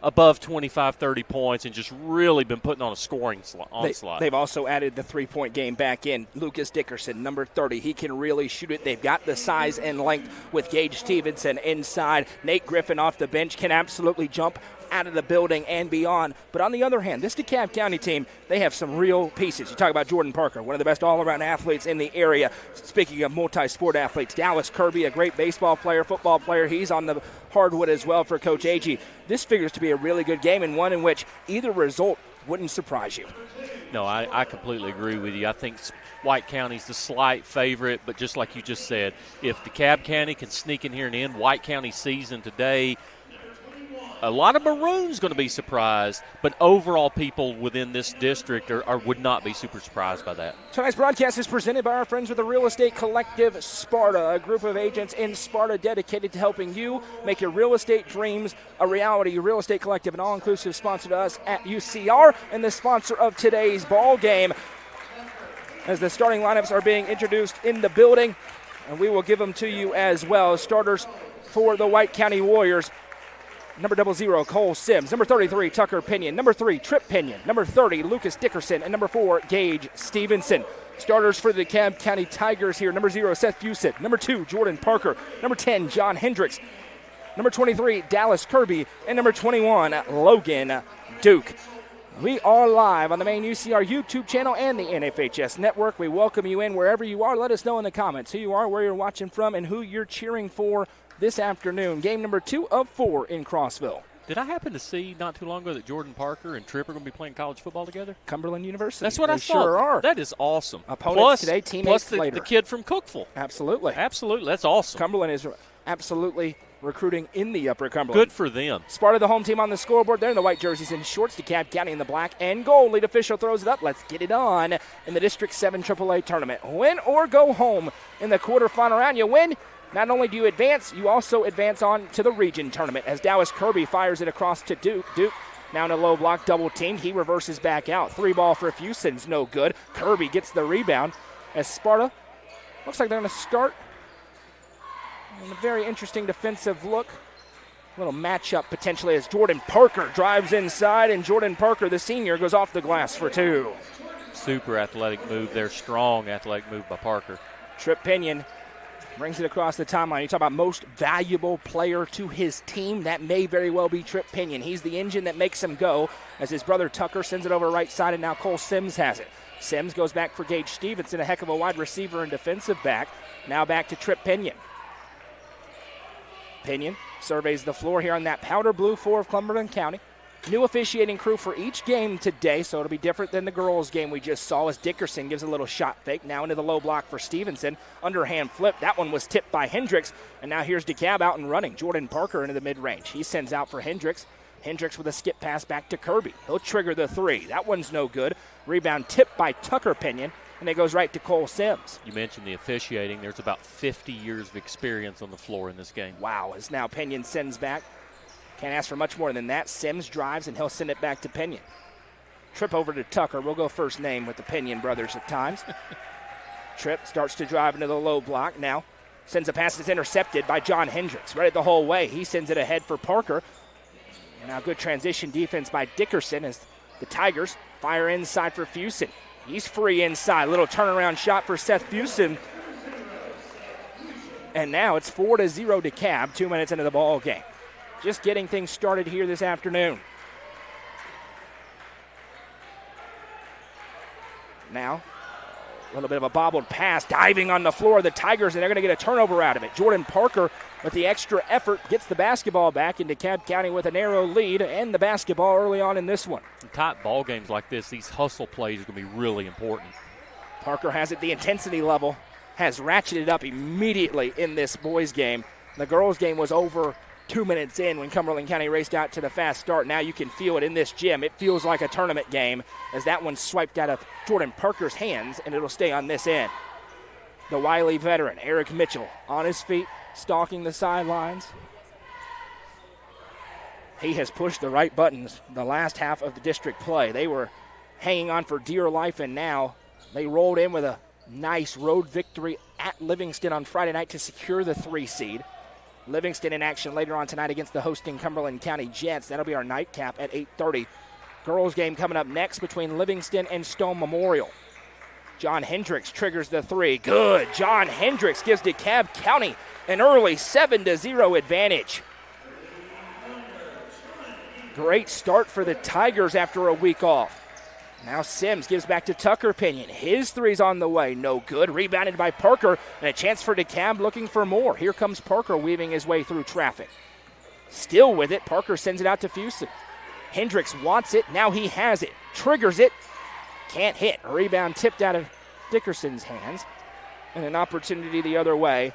above 25, 30 points and just really been putting on a scoring onslaught. They've also added the three-point game back in. Lucas Dickerson, number 30. He can really shoot it. They've got the size and length with Gage Stevenson inside. Nate Griffin off the bench can absolutely jump out of the building and beyond. But on the other hand, this DeKalb County team, they have some real pieces. You talk about Jordan Parker, one of the best all-around athletes in the area. Speaking of multi-sport athletes, Dallas Kirby, a great baseball player, football player. He's on the hardwood as well for Coach Agee. This figures to be a really good game and one in which either result wouldn't surprise you. No, I completely agree with you. I think White County's the slight favorite, but just like you just said, if DeKalb County can sneak in here and end White County's season today, a lot of Maroons going to be surprised, but overall people within this district would not be super surprised by that. Tonight's broadcast is presented by our friends with the Real Estate Collective Sparta, a group of agents in Sparta dedicated to helping you make your real estate dreams a reality. Your Real Estate Collective, an all-inclusive sponsor to us at UCR, and the sponsor of today's ball game. As the starting lineups are being introduced in the building, and we will give them to you as well. Starters for the White County Warriors. Number 00, Cole Sims. Number 33, Tucker Pinion. Number 3, Trip Pinion. Number 30, Lucas Dickerson. And number 4, Gage Stevenson. Starters for the DeKalb County Tigers here. Number 0, Seth Fusett. Number 2, Jordan Parker. Number 10, John Hendricks. Number 23, Dallas Kirby. And number 21, Logan Duke. We are live on the main UCR YouTube channel and the NFHS Network. We welcome you in wherever you are. Let us know in the comments who you are, where you're watching from, and who you're cheering for this afternoon. Game number 2 of 4 in Crossville. Did I happen to see not too long ago that Jordan Parker and Tripp are going to be playing college football together? Cumberland University. That's what I thought. Sure are. That is awesome. Opponents today, teammates plus later. The kid from Cookeville. Absolutely. Absolutely. That's awesome. Cumberland is absolutely recruiting in the Upper Cumberland. Good for them. Sparta, the home team on the scoreboard. They're in the white jerseys and shorts. DeKalb County in the black and gold. Lead official throws it up. Let's get it on in the District 7 AAA tournament. Win or go home in the quarterfinal round. You win. Not only do you advance, you also advance on to the region tournament as Dallas Kirby fires it across to Duke. Duke now in a low block, double teamed. He reverses back out. 3-ball for Fuson's no good. Kirby gets the rebound as Sparta looks like they're going to start in a very interesting defensive look. A little matchup potentially as Jordan Parker drives inside, and Jordan Parker, the senior, goes off the glass for 2. Super athletic move there. Strong athletic move by Parker. Trip Pinion brings it across the timeline. You talk about most valuable player to his team. That may very well be Trip Pinion. He's the engine that makes him go as his brother Tucker sends it over right side, and now Cole Sims has it. Sims goes back for Gage Stevenson, a heck of a wide receiver and defensive back. Now back to Trip Pinion. Pinion surveys the floor here on that powder blue floor of Cumberland County. New officiating crew for each game today, so it'll be different than the girls' game we just saw as Dickerson gives a little shot fake. Now into the low block for Stevenson. Underhand flip. That one was tipped by Hendricks. And now here's DeKalb out and running. Jordan Parker into the mid-range. He sends out for Hendricks. Hendricks with a skip pass back to Kirby. He'll trigger the 3. That one's no good. Rebound tipped by Tucker Pinion. and it goes right to Cole Sims. You mentioned the officiating. There's about 50 years of experience on the floor in this game. Wow, as now Pinion sends back. Can't ask for much more than that. Sims drives, and he'll send it back to Pinion. Trip over to Tucker. We'll go first name with the Pinion brothers at times. Tripp starts to drive into the low block. Now sends a pass that's intercepted by John Hendricks. Right the whole way. He sends it ahead for Parker. Now good transition defense by Dickerson as the Tigers fire inside for Fusen. He's free inside. Little turnaround shot for Seth Fusen. And now it's 4-0 DeKalb, 2 minutes into the ball game. Just getting things started here this afternoon. Now, a little bit of a bobbled pass, diving on the floor of the Tigers, and they're going to get a turnover out of it. Jordan Parker, with the extra effort, gets the basketball back, and DeKalb County with a narrow lead and the basketball early on in this one. In tight ball games like this, these hustle plays are going to be really important. Parker has it. The intensity level has ratcheted up immediately in this boys' game. The girls' game was over 2 minutes in when Cumberland County raced out to the fast start. Now you can feel it in this gym. It feels like a tournament game as that one swiped out of Jordan Parker's hands, and it'll stay on this end. The wily veteran, Eric Mitchell, on his feet, stalking the sidelines. He has pushed the right buttons the last half of the district play. They were hanging on for dear life, and now they rolled in with a nice road victory at Livingston on Friday night to secure the 3 seed. Livingston in action later on tonight against the hosting Cumberland County Jets. That'll be our nightcap at 8:30. Girls game coming up next between Livingston and Stone Memorial. John Hendricks triggers the 3. Good. John Hendricks gives DeKalb County an early 7-0 advantage. Great start for the Tigers after a week off. Now Sims gives back to Tucker Pinion. His 3's on the way. No good. Rebounded by Parker, and a chance for DeKalb looking for more. Here comes Parker weaving his way through traffic. Still with it. Parker sends it out to Fusen. Hendricks wants it. Now he has it. Triggers it. Can't hit. A rebound tipped out of Dickerson's hands. And an opportunity the other way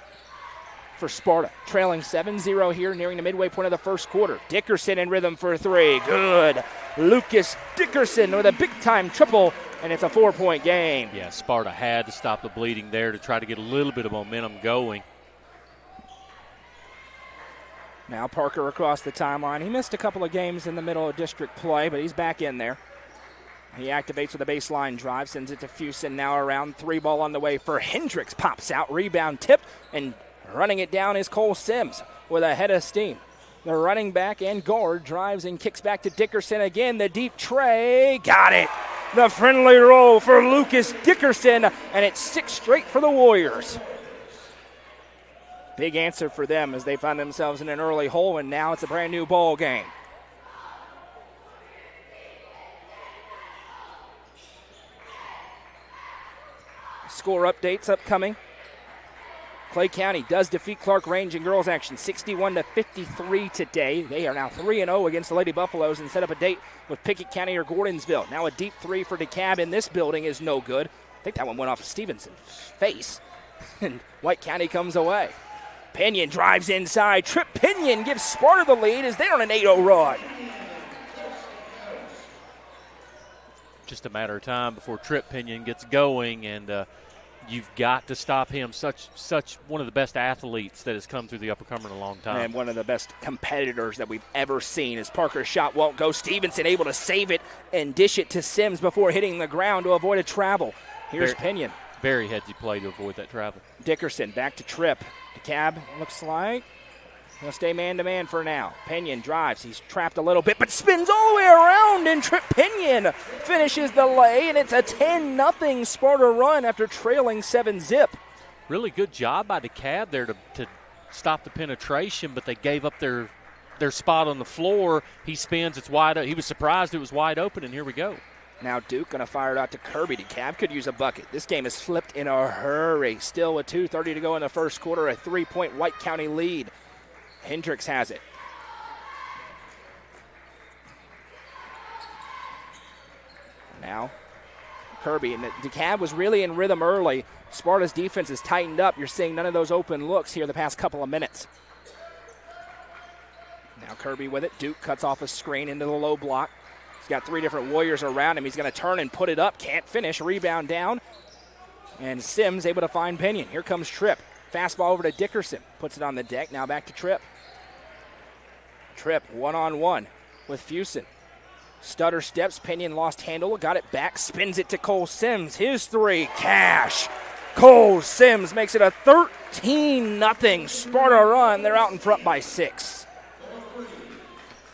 for Sparta. Trailing 7-0 here, nearing the midway point of the first quarter. Dickerson in rhythm for 3. Good. Lucas Dickerson with a big-time triple, and it's a 4-point game. Yeah, Sparta had to stop the bleeding there to try to get a little bit of momentum going. Now Parker across the timeline. He missed a couple of games in the middle of district play, but he's back in there. He activates with a baseline drive, sends it to Fusen. Now around 3 ball on the way for Hendricks. Pops out, rebound tipped, and running it down is Cole Sims with a head of steam. The running back and guard drives and kicks back to Dickerson again. The deep tray. Got it. The friendly roll for Lucas Dickerson, and it's 6 straight for the Warriors. Big answer for them as they find themselves in an early hole, and now it's a brand new ball game. Score updates upcoming. Clay County does defeat Clark Range in girls action 61-53 today. They are now 3-0 against the Lady Buffaloes and set up a date with Pickett County or Gordonsville. Now a deep 3 for DeKalb in this building is no good. I think that one went off of Stevenson's face. And White County comes away. Pinion drives inside. Trip Pinion gives Sparta the lead as they're on an 8-0 run. Just a matter of time before Trip Pinion gets going, and you've got to stop him. Such one of the best athletes that has come through the Upper Cumberland in a long time. And one of the best competitors that we've ever seen. As Parker's shot won't go. Stevenson able to save it and dish it to Sims before hitting the ground to avoid a travel. Here's Pinion. Very headsy play to avoid that travel. Dickerson back to Tripp. DeKalb looks like he'll stay man-to-man for now. Pinion drives. He's trapped a little bit, but spins all the way around, and Tripp Pinion finishes the lay, and it's a 10-0 Sparta run after trailing 7-zip. Really good job by DeKalb there to stop the penetration, but they gave up their spot on the floor. He spins. It's wide. He was surprised it was wide open, and here we go. Now Duke going to fire it out to Kirby. DeKalb could use a bucket. This game is flipped in a hurry. Still with 2:30 to go in the first quarter, a 3-point White County lead. Hendricks has it. Now Kirby, and DeKalb was really in rhythm early. Sparta's defense is tightened up. You're seeing none of those open looks here the past couple of minutes. Now Kirby with it. Duke cuts off a screen into the low block. He's got 3 different Warriors around him. He's going to turn and put it up. Can't finish. Rebound down. And Sims able to find Pinion. Here comes Tripp. Fastball over to Dickerson. Puts it on the deck. Now back to Tripp. Tripp one-on-one with Fusen. Stutter steps. Pinion lost handle. Got it back. Spins it to Cole Sims. His three. Cash. Cole Sims makes it a 13-0 Sparta run. They're out in front by 6.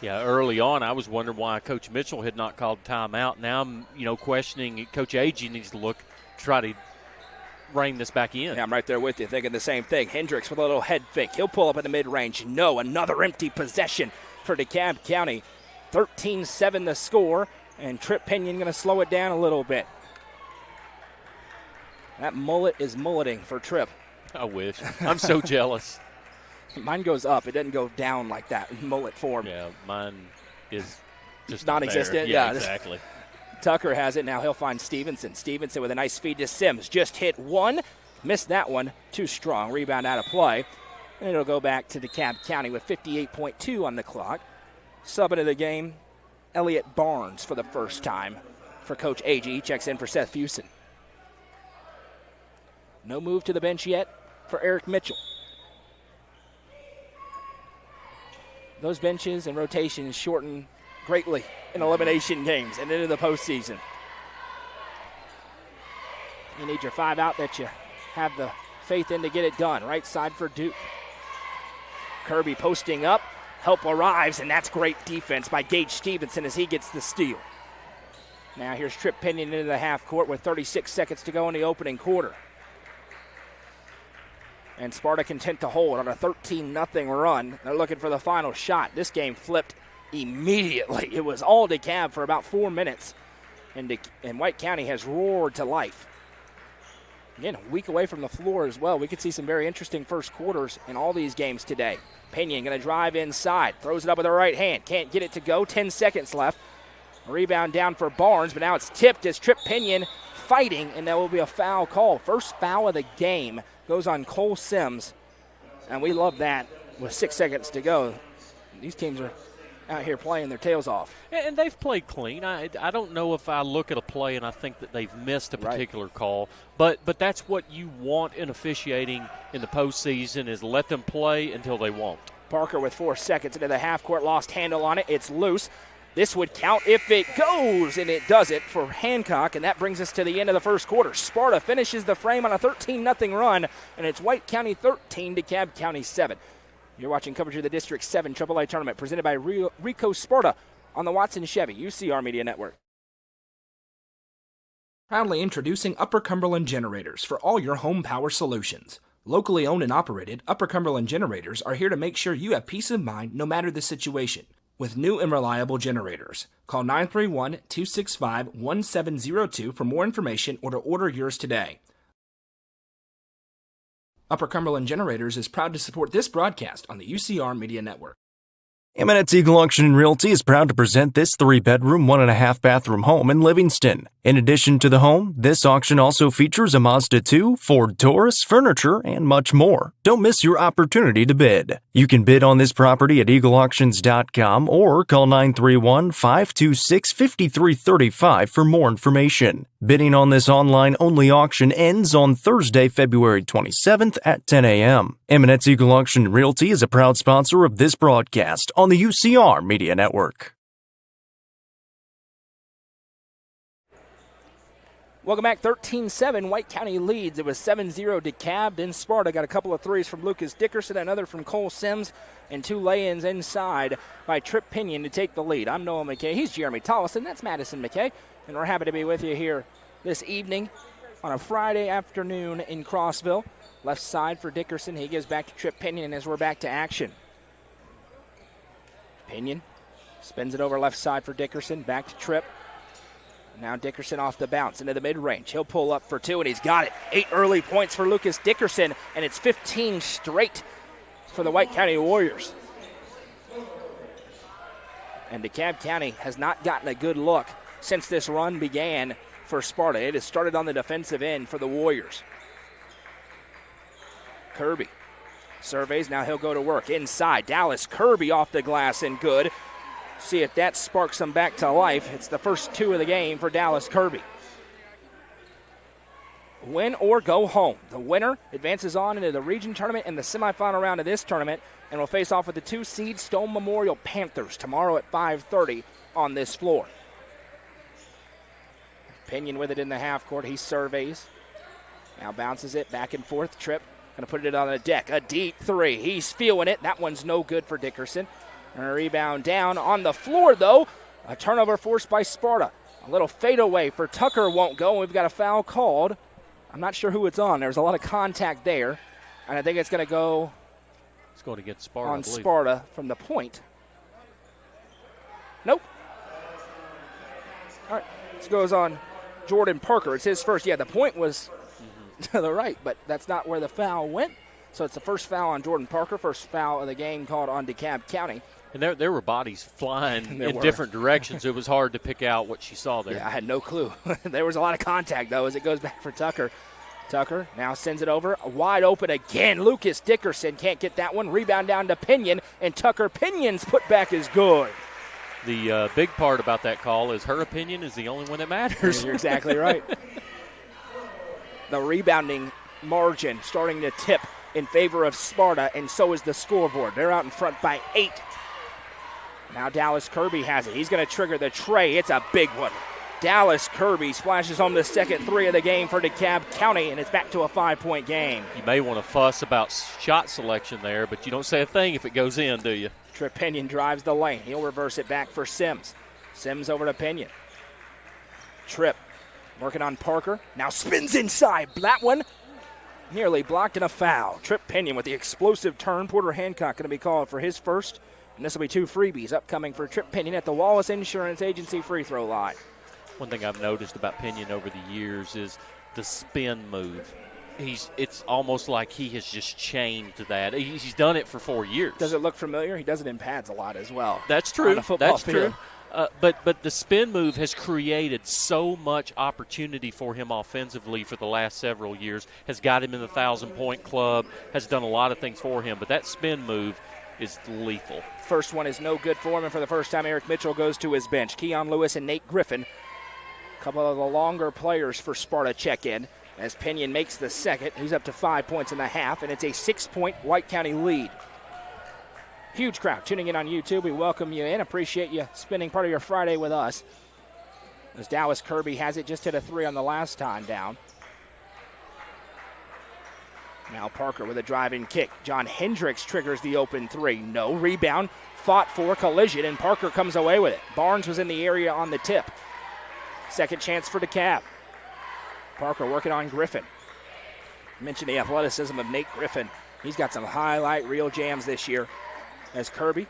Yeah, early on I was wondering why Coach Mitchell had not called timeout. Now I'm, questioning Coach Agee needs to try to rein this back in. Yeah, I'm right there with you, thinking the same thing. Hendricks with a little head fake. He'll pull up at the mid-range. No, another empty possession for DeKalb County. 13-7 the score, and Tripp Pinion going to slow it down a little bit. That mullet is mulleting for Tripp. I wish. I'm so jealous. Mine goes up. It doesn't go down like that in mullet form. Yeah, mine is just non-existent. Yeah, exactly. Tucker has it. Now he'll find Stevenson. Stevenson with a nice feed to Sims. Just hit one. Missed that one. Too strong. Rebound out of play. And it'll go back to DeKalb County with 58.2 on the clock. Subbing to the game, Elliott Barnes for the first time for Coach Agee. He checks in for Seth Fusen. No move to the bench yet for Eric Mitchell. Those benches and rotations shorten greatly in elimination games and into the postseason. You need your 5 out that you have the faith in to get it done. Right side for Duke. Kirby posting up. Help arrives, and that's great defense by Gage Stevenson as he gets the steal. Now here's Tripp Pinion into the half court with 36 seconds to go in the opening quarter. And Sparta content to hold on a 13-0 run. They're looking for the final shot. This game flipped immediately. It was all DeKalb for about 4 minutes. And White County has roared to life. Again, a week away from the floor as well. We could see some very interesting first quarters in all these games today. Pinion going to drive inside. Throws it up with the right hand. Can't get it to go. 10 seconds left. A rebound down for Barnes, but now it's tipped as Tripp Pinion fighting, and there will be a foul call. First foul of the game goes on Cole Sims, and we love that with 6 seconds to go. These teams are out here playing their tails off. And they've played clean. I don't know if I look at a play and I think that they've missed a particular call, but that's what you want in officiating in the postseason is let them play until they won't. Parker with 4 seconds into the half court, lost handle on it. It's loose. This would count if it goes, and it does it for Hancock, and that brings us to the end of the first quarter. Sparta finishes the frame on a 13-0 run, and it's White County 13, DeKalb County 7. You're watching coverage of the District 7 AAA Tournament presented by Rico Sparta on the Watson Chevy UCR Media Network. Proudly introducing Upper Cumberland Generators for all your home power solutions. Locally owned and operated, Upper Cumberland Generators are here to make sure you have peace of mind no matter the situation. With new and reliable generators. Call 931-265-1702 for more information or to order yours today. Upper Cumberland Generators is proud to support this broadcast on the UCR Media Network. Eminence Eagle Auction and Realty is proud to present this 3-bedroom, 1.5-bathroom home in Livingston. In addition to the home, this auction also features a Mazda 2, Ford Taurus, furniture, and much more. Don't miss your opportunity to bid. You can bid on this property at eagleauctions.com or call 931-526-5335 for more information. Bidding on this online-only auction ends on Thursday, February 27th at 10 a.m. Eminence Eagle Auction and Realty is a proud sponsor of this broadcast on the UCR Media Network. Welcome back, 13-7. White County leads. It was 7-0 DeKalb. Then Sparta got a couple of threes from Lucas Dickerson, another from Cole Sims, and 2 lay-ins inside by Tripp Pinion to take the lead. I'm Noah McKay. He's Jeremy Tollison. That's Madison McKay. And we're happy to be with you here this evening on a Friday afternoon in Crossville. Left side for Dickerson. He gives back to Tripp Pinion as we're back to action. Pinion spins it over left side for Dickerson. Back to Tripp. Now Dickerson off the bounce into the mid-range. He'll pull up for 2, and he's got it. 8 early points for Lucas Dickerson, and it's 15 straight for the White County Warriors. And DeKalb County has not gotten a good look since this run began for Sparta. It has started on the defensive end for the Warriors. Kirby surveys. Now he'll go to work inside. Dallas Kirby off the glass and good. See if that sparks them back to life. It's the first 2 of the game for Dallas Kirby. win or go home. The winner advances on into the region tournament and the semifinal round of this tournament and will face off with the 2-seed Stone Memorial Panthers tomorrow at 5:30 on this floor. Pinion with it in the half court. He surveys. Now bounces it back and forth. Tripp going to put it on the deck. A deep three. He's feeling it. That one's no good for Dickerson. And a rebound down on the floor, though. A turnover forced by Sparta. A little fadeaway for Tucker won't go. We've got a foul called. I'm not sure who it's on. There's a lot of contact there. And I think it's going to go It's going to get Sparta, on Sparta from the point. Nope. All right. This goes on Jordan Parker. It's his first. Yeah, the point was to the right, but that's not where the foul went. So it's the first foul on Jordan Parker, first foul of the game called on DeKalb County. And there were bodies flying in different directions. It was hard to pick out what she saw there. Yeah, I had no clue. There was a lot of contact, though, as it goes back for Tucker. Tucker now sends it over. Wide open again. Lucas Dickerson can't get that one. Rebound down to Pinion, and Tucker Pinion's putback is good. The big part about that call is her opinion is the only one that matters. You're exactly right. The rebounding margin starting to tip in favor of Sparta, and so is the scoreboard. They're out in front by 8. Now Dallas Kirby has it. He's going to trigger the tray. It's a big one. Dallas Kirby splashes home the second 3 of the game for DeKalb County, and it's back to a 5-point game. You may want to fuss about shot selection there, but you don't say a thing if it goes in, do you? Tripp Pinion drives the lane. He'll reverse it back for Sims. Sims over to Pinion. Tripp working on Parker. Now spins inside. That one nearly blocked and a foul. Tripp Pinion with the explosive turn. Porter Hancock going to be called for his first. And this will be 2 freebies upcoming for Tripp Pinion at the Wallace Insurance Agency free throw line. One thing I've noticed about Pinion over the years is the spin move. It's almost like he has just chained to that. He's done it for 4 years. Does it look familiar? He does it in pads a lot as well. That's true. On a football field. True. But the spin move has created so much opportunity for him offensively for the last several years, has got him in the 1,000-point club, has done a lot of things for him. But that spin move is lethal. First one is no good for him, and for the first time, Eric Mitchell goes to his bench. Keon Lewis and Nate Griffin, a couple of the longer players for Sparta check in as Pinion makes the second. He's up to 5 points in the half, and it's a 6-point White County lead. Huge crowd tuning in on YouTube. We welcome you in. Appreciate you spending part of your Friday with us. As Dallas Kirby has it, just hit a 3 on the last time down. Now Parker with a driving kick. John Hendricks triggers the open 3. No rebound. Fought for collision, and Parker comes away with it. Barnes was in the area on the tip. Second chance for DeKalb. Parker working on Griffin. Mentioned the athleticism of Nate Griffin. He's got some highlight reel jams this year. As Kirby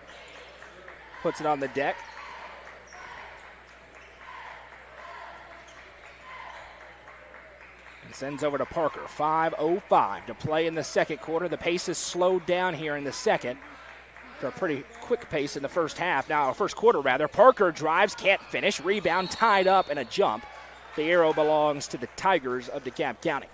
puts it on the deck. And sends over to Parker. 5:05 to play in the second quarter. The pace is slowed down here in the second. For a pretty quick pace in the first half. Now, first quarter rather. Parker drives, can't finish. Rebound tied up and a jump. The arrow belongs to the Tigers of DeKalb County.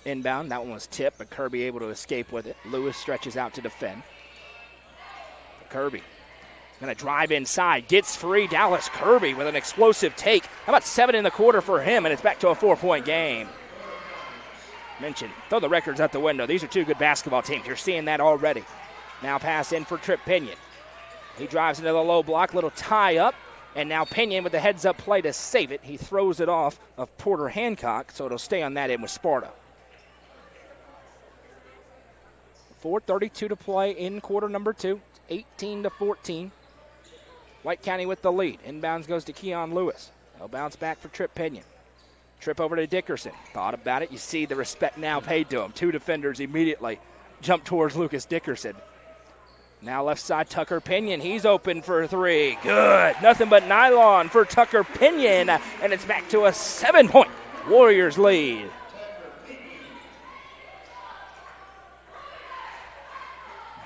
Inbound, that one was tipped, but Kirby able to escape with it. Lewis stretches out to defend. Kirby going to drive inside, gets free. Dallas Kirby with an explosive take. How about 7 in the quarter for him, and it's back to a 4-point game. Mentioned, throw the records out the window. These are 2 good basketball teams. You're seeing that already. Now pass in for Tripp Pinion. He drives into the low block, little tie up, and now Pinion with the heads-up play to save it. He throws it off of Porter Hancock, so it'll stay on that end with Sparta. 4:32 to play in quarter number 2. 18-14. White County with the lead. Inbounds goes to Keon Lewis. He'll bounce back for Tripp Pinion. Tripp over to Dickerson. Thought about it. You see the respect now paid to him. 2 defenders immediately jump towards Lucas Dickerson. Now left side, Tucker Pinion. He's open for 3. Good. Nothing but nylon for Tucker Pinion. And it's back to a 7-point Warriors lead.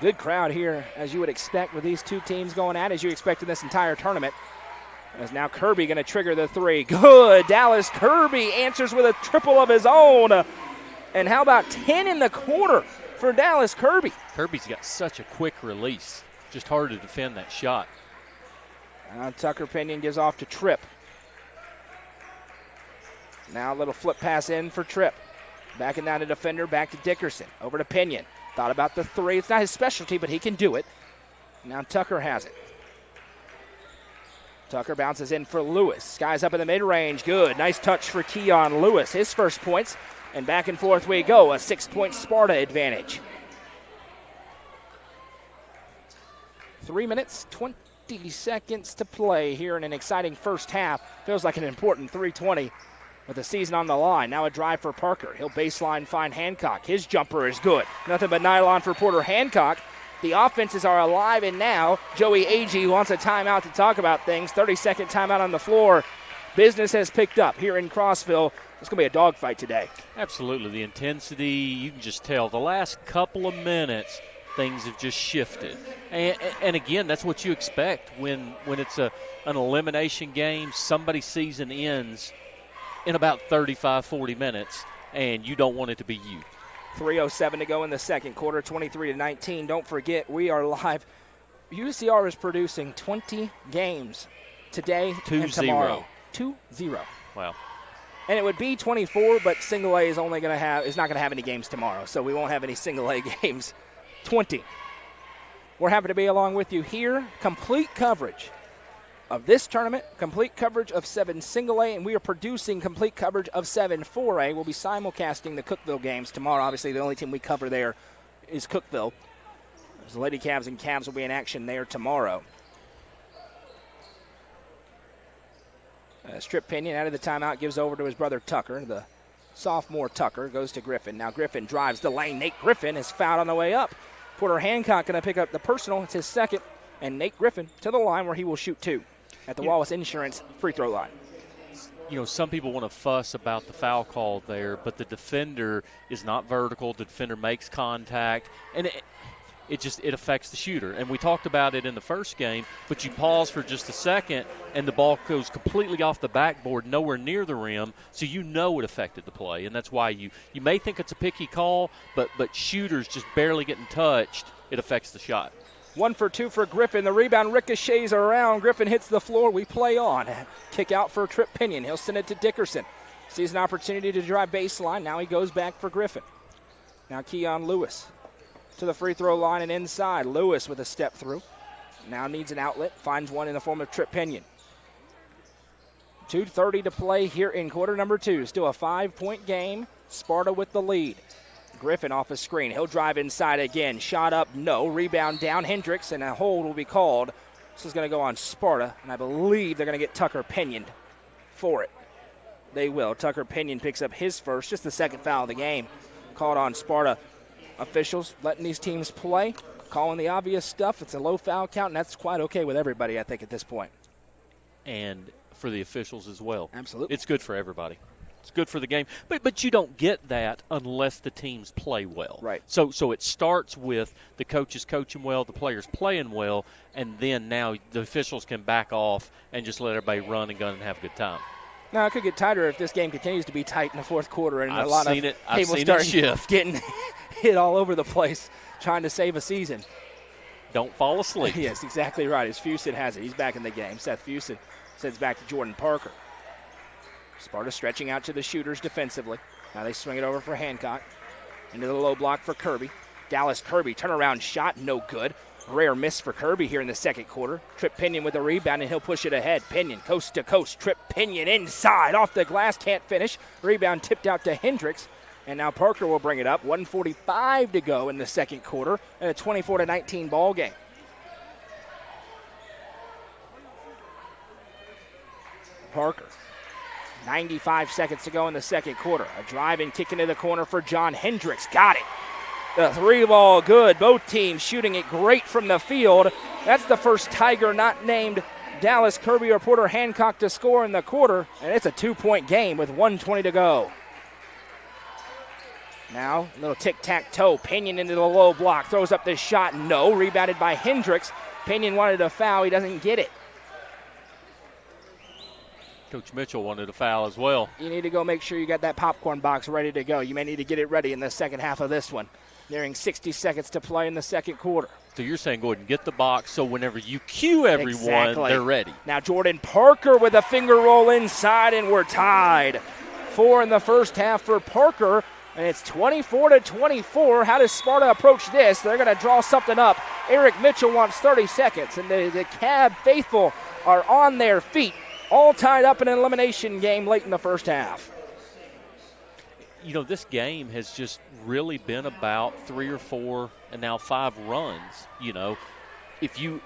Good crowd here, as you would expect with these 2 teams going at it, as you expect in this entire tournament. As now Kirby going to trigger the 3. Good. Dallas Kirby answers with a triple of his own. And how about 10 in the quarter for Dallas Kirby. Kirby's got such a quick release. Just hard to defend that shot. Tucker Pinion gives off to Tripp. Now a little flip pass in for Tripp. Backing down to defender, back to Dickerson. Over to Pinion. Thought about the three. It's not his specialty, but he can do it. Now Tucker has it. Tucker bounces in for Lewis. Skies up in the mid-range. Good. Nice touch for Keon Lewis. His first points. And back and forth we go. A 6-point Sparta advantage. 3 minutes, 20 seconds to play here in an exciting first half. Feels like an important 3:20 with the season on the line. Now a drive for Parker. He'll baseline find Hancock. His jumper is good. Nothing but nylon for Porter Hancock. The offenses are alive, and now Joey Agee wants a timeout to talk about things. 30-second timeout on the floor. Business has picked up here in Crossville. It's going to be a dogfight today. Absolutely. The intensity, you can just tell. The last couple of minutes, things have just shifted. And again, that's what you expect when it's an elimination game. Somebody's season ends in about 35, 40 minutes, and you don't want it to be you. 3:07 to go in the second quarter, 23-19. Don't forget, we are live. UCR is producing 20 games today and tomorrow. 2-0. Wow. And it would be 24, but single A is not going to have any games tomorrow, so we won't have any single A games. 20. We're happy to be along with you here. Complete coverage of this tournament, complete coverage of 7 single A, and we are producing complete coverage of 7 4A. We'll be simulcasting the Cookeville games tomorrow. Obviously, the only team we cover there is Cookeville. The Lady Cavs and Cavs will be in action there tomorrow. Strip Pinion out of the timeout, gives over to his brother Tucker. The sophomore Tucker goes to Griffin. Now Griffin drives the lane. Nate Griffin is fouled on the way up. Porter Hancock going to pick up the personal. It's his second. And Nate Griffin to the line where he will shoot 2 at the Wallace Insurance free throw line. You know, some people want to fuss about the foul call there, but the defender is not vertical. The defender makes contact, and it affects the shooter. And we talked about it in the first game, but you pause for just a second, and the ball goes completely off the backboard, nowhere near the rim, so you know it affected the play. And that's why you may think it's a picky call, but shooters just barely getting touched, it affects the shot. 1 for 2 for Griffin. The rebound ricochets around. Griffin hits the floor. We play on. Kick out for Trip Pinion. He'll send it to Dickerson. Sees an opportunity to drive baseline. Now he goes back for Griffin. Now Keon Lewis to the free throw line and inside. Lewis with a step through. Now needs an outlet. Finds one in the form of Trip Pinion. 2:30 to play here in quarter number 2. Still a 5-point game. Sparta with the lead. Griffin off a screen. He'll drive inside again. Shot up, no. Rebound down. Hendricks, and a hold will be called. This is going to go on Sparta, and I believe they're going to get Tucker Pinion for it. They will. Tucker Pinion picks up his first, just the second foul of the game. Called on Sparta. Officials letting these teams play, calling the obvious stuff. It's a low foul count, and that's quite okay with everybody, I think, at this point. And for the officials as well. Absolutely. It's good for everybody. It's good for the game. But you don't get that unless the teams play well. Right. So it starts with the coaches coaching well, the players playing well, and then now the officials can back off and just let everybody run and gun and have a good time. Now, it could get tighter if this game continues to be tight in the fourth quarter, and a lot of I've seen it shift. Getting hit all over the place trying to save a season. Don't fall asleep. Yes, exactly right. As Fusen has it. He's back in the game. Seth Fusen sends back to Jordan Parker. Sparta stretching out to the shooters defensively. Now they swing it over for Hancock. Into the low block for Kirby. Dallas Kirby, turnaround shot, no good. Rare miss for Kirby here in the second quarter. Trip Pinion with a rebound, and he'll push it ahead. Pinion, coast to coast. Trip Pinion inside, off the glass, can't finish. Rebound tipped out to Hendricks. And now Parker will bring it up. 1:45 to go in the second quarter, and a 24-19 ball game. Parker. 95 seconds to go in the second quarter. A drive and kick into the corner for John Hendricks. Got it. The 3-ball good. Both teams shooting it great from the field. That's the first Tiger not named Dallas Kirby or Porter Hancock to score in the quarter. And it's a 2-point game with 1:20 to go. Now, a little tic-tac-toe. Pinion into the low block. Throws up this shot. No. Rebounded by Hendricks. Pinion wanted a foul. He doesn't get it. Coach Mitchell wanted a foul as well. You need to go make sure you got that popcorn box ready to go. You may need to get it ready in the second half of this one. Nearing 60 seconds to play in the second quarter. So you're saying go ahead and get the box so whenever you cue everyone, they're ready. Now Jordan Parker with a finger roll inside, and we're tied. 4 in the first half for Parker, and it's 24-24. How does Sparta approach this? They're going to draw something up. Eric Mitchell wants 30 seconds, and the DeKalb faithful are on their feet, all tied up in an elimination game late in the first half. You know, this game has just really been about 3 or 4 and now 5 runs. You know, if you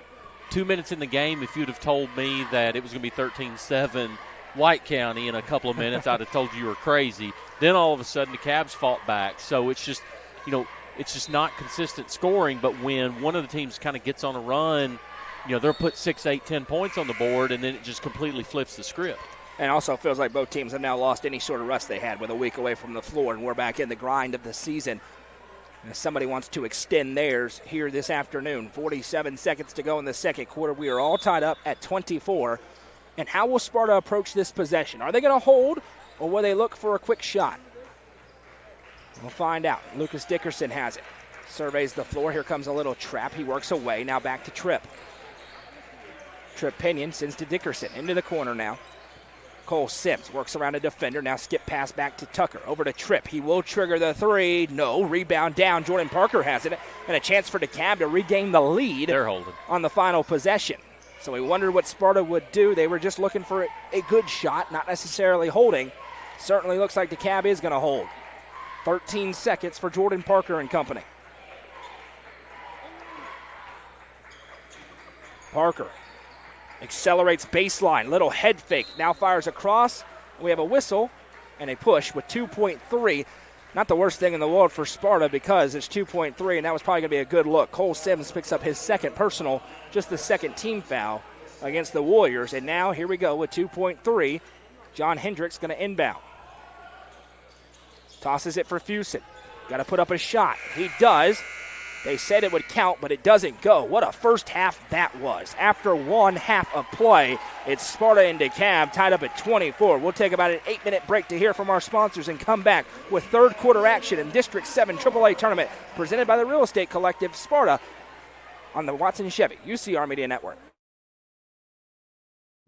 2 minutes in the game, if you'd have told me that it was going to be 13-7 White County in a couple of minutes, I'd have told you were crazy. Then all of a sudden the Cavs fought back. So it's just, you know, it's just not consistent scoring. But when one of the teams kind of gets on a run, you know, they'll put 6, 8, 10 points on the board, and then it just completely flips the script. And also feels like both teams have now lost any sort of rest they had with a week away from the floor, and we're back in the grind of the season. And if somebody wants to extend theirs here this afternoon, 47 seconds to go in the second quarter. We are all tied up at 24. And how will Sparta approach this possession? Are they going to hold, or will they look for a quick shot? We'll find out. Lucas Dickerson has it. Surveys the floor. Here comes a little trap. He works away. Now back to Tripp. Tripp Pinion sends to Dickerson. Into the corner now. Cole Sims works around a defender. Now skip pass back to Tucker. Over to Tripp. He will trigger the three. No. Rebound down. Jordan Parker has it. And a chance for DeKalb to regain the lead. They're holding On the final possession. So we wondered what Sparta would do. They were just looking for a good shot, not necessarily holding. Certainly looks like DeKalb is going to hold. 13 seconds for Jordan Parker and company. Parker accelerates baseline, little head fake, now fires across. We have a whistle and a push with 2.3. Not the worst thing in the world for Sparta because it's 2.3, and that was probably going to be a good look. Cole Sims picks up his second personal, just the second team foul against the Warriors. And now here we go with 2.3. John Hendricks going to inbound. Tosses it for Fusen. Got to put up a shot. He does. They said it would count, but it doesn't go. What a first half that was. After 1 half of play, it's Sparta and DeKalb tied up at 24. We'll take about an 8-minute break to hear from our sponsors and come back with third quarter action in District 7 AAA Tournament presented by the Real Estate Collective Sparta on the Watson Chevy UCR Media Network.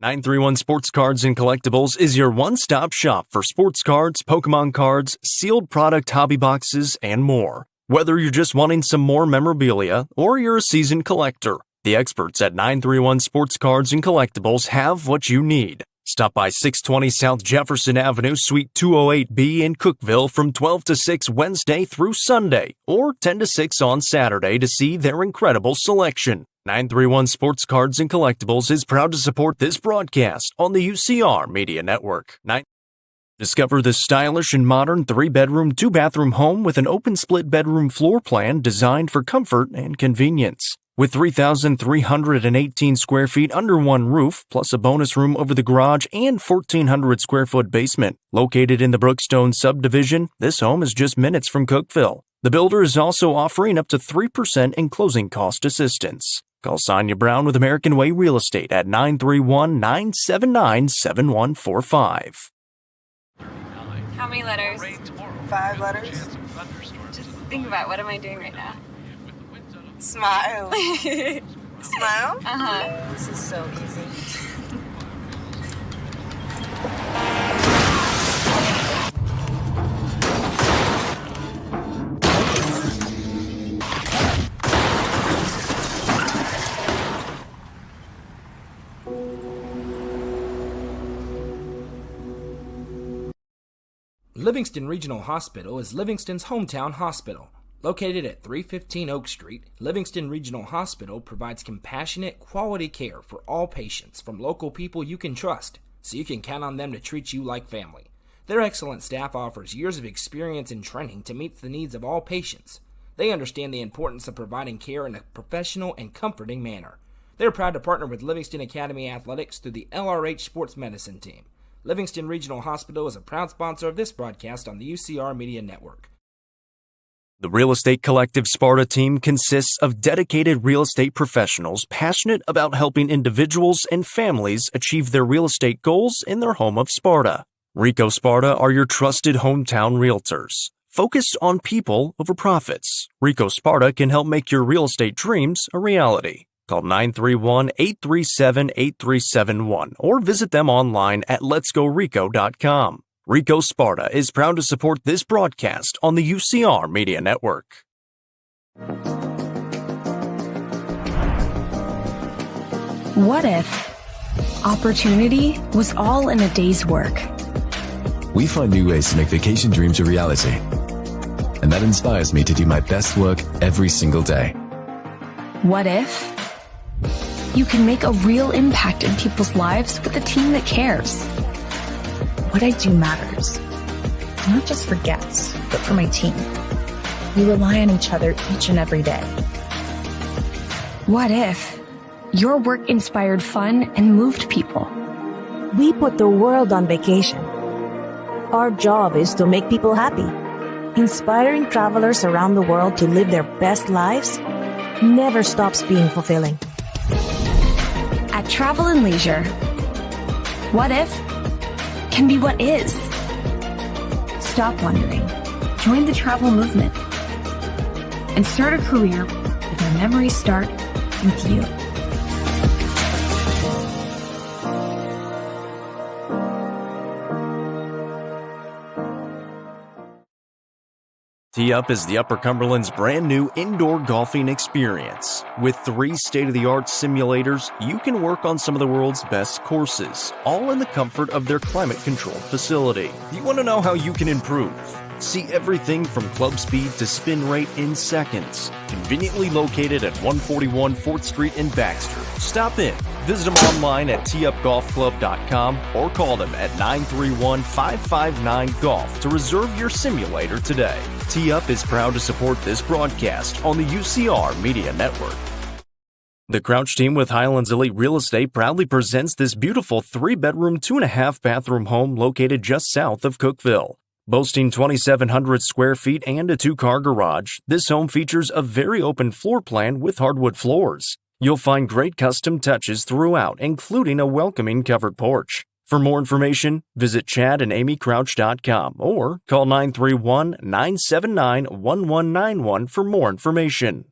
931 Sports Cards and Collectibles is your one-stop shop for sports cards, Pokemon cards, sealed product hobby boxes, and more. Whether you're just wanting some more memorabilia or you're a seasoned collector, the experts at 931 Sports Cards and Collectibles have what you need. Stop by 620 South Jefferson Avenue, Suite 208B in Cookeville from 12 to 6 Wednesday through Sunday or 10 to 6 on Saturday to see their incredible selection. 931 Sports Cards and Collectibles is proud to support this broadcast on the UCR Media Network. Discover this stylish and modern 3-bedroom, 2-bathroom home with an open split bedroom floor plan designed for comfort and convenience. With 3,318 square feet under one roof, plus a bonus room over the garage and 1,400 square foot basement. Located in the Brookstone subdivision, this home is just minutes from Cookeville. The builder is also offering up to 3% in closing cost assistance. Call Sonia Brown with American Way Real Estate at 931-979-7145. How many letters? 5 letters. Just think about what am I doing right now? Smile. Smile? Uh-huh. This is so easy. Livingston Regional Hospital is Livingston's hometown hospital. Located at 315 Oak Street, Livingston Regional Hospital provides compassionate, quality care for all patients from local people you can trust, so you can count on them to treat you like family. Their excellent staff offers years of experience and training to meet the needs of all patients. They understand the importance of providing care in a professional and comforting manner. They're proud to partner with Livingston Academy Athletics through the LRH Sports Medicine Team. Livingston Regional Hospital is a proud sponsor of this broadcast on the UCR Media Network. The Real Estate Collective Sparta team consists of dedicated real estate professionals passionate about helping individuals and families achieve their real estate goals in their home of Sparta. Rico Sparta are your trusted hometown realtors. Focused on people over profits, Rico Sparta can help make your real estate dreams a reality. Call 931-837-8371 or visit them online at letsgorico.com. Rico Sparta is proud to support this broadcast on the UCR Media Network. What if opportunity was all in a day's work? We find new ways to make vacation dreams a reality. And that inspires me to do my best work every single day. What if you can make a real impact in people's lives with a team that cares? What I do matters, not just for guests, but for my team. We rely on each other each and every day. What if your work inspired fun and moved people? We put the world on vacation. Our job is to make people happy. Inspiring travelers around the world to live their best lives never stops being fulfilling. At Travel and Leisure, what if can be what is. Stop wondering. Join the travel movement and start a career where memories start with you. Tee Up is the Upper Cumberland's brand new indoor golfing experience. With 3 state-of-the-art simulators, you can work on some of the world's best courses, all in the comfort of their climate-controlled facility. You want to know how you can improve? See everything from club speed to spin rate in seconds. Conveniently located at 141 4th Street in Baxter. Stop in. Visit them online at teupgolfclub.com or call them at 931-559-GOLF to reserve your simulator today. Tee Up is proud to support this broadcast on the UCR Media Network. The Crouch team with Highlands Elite Real Estate proudly presents this beautiful 3-bedroom, 2.5-bathroom home located just south of Cookeville. Boasting 2,700 square feet and a 2-car garage, this home features a very open floor plan with hardwood floors. You'll find great custom touches throughout, including a welcoming covered porch. For more information, visit chadandamycrouch.com or call 931-979-1191 for more information.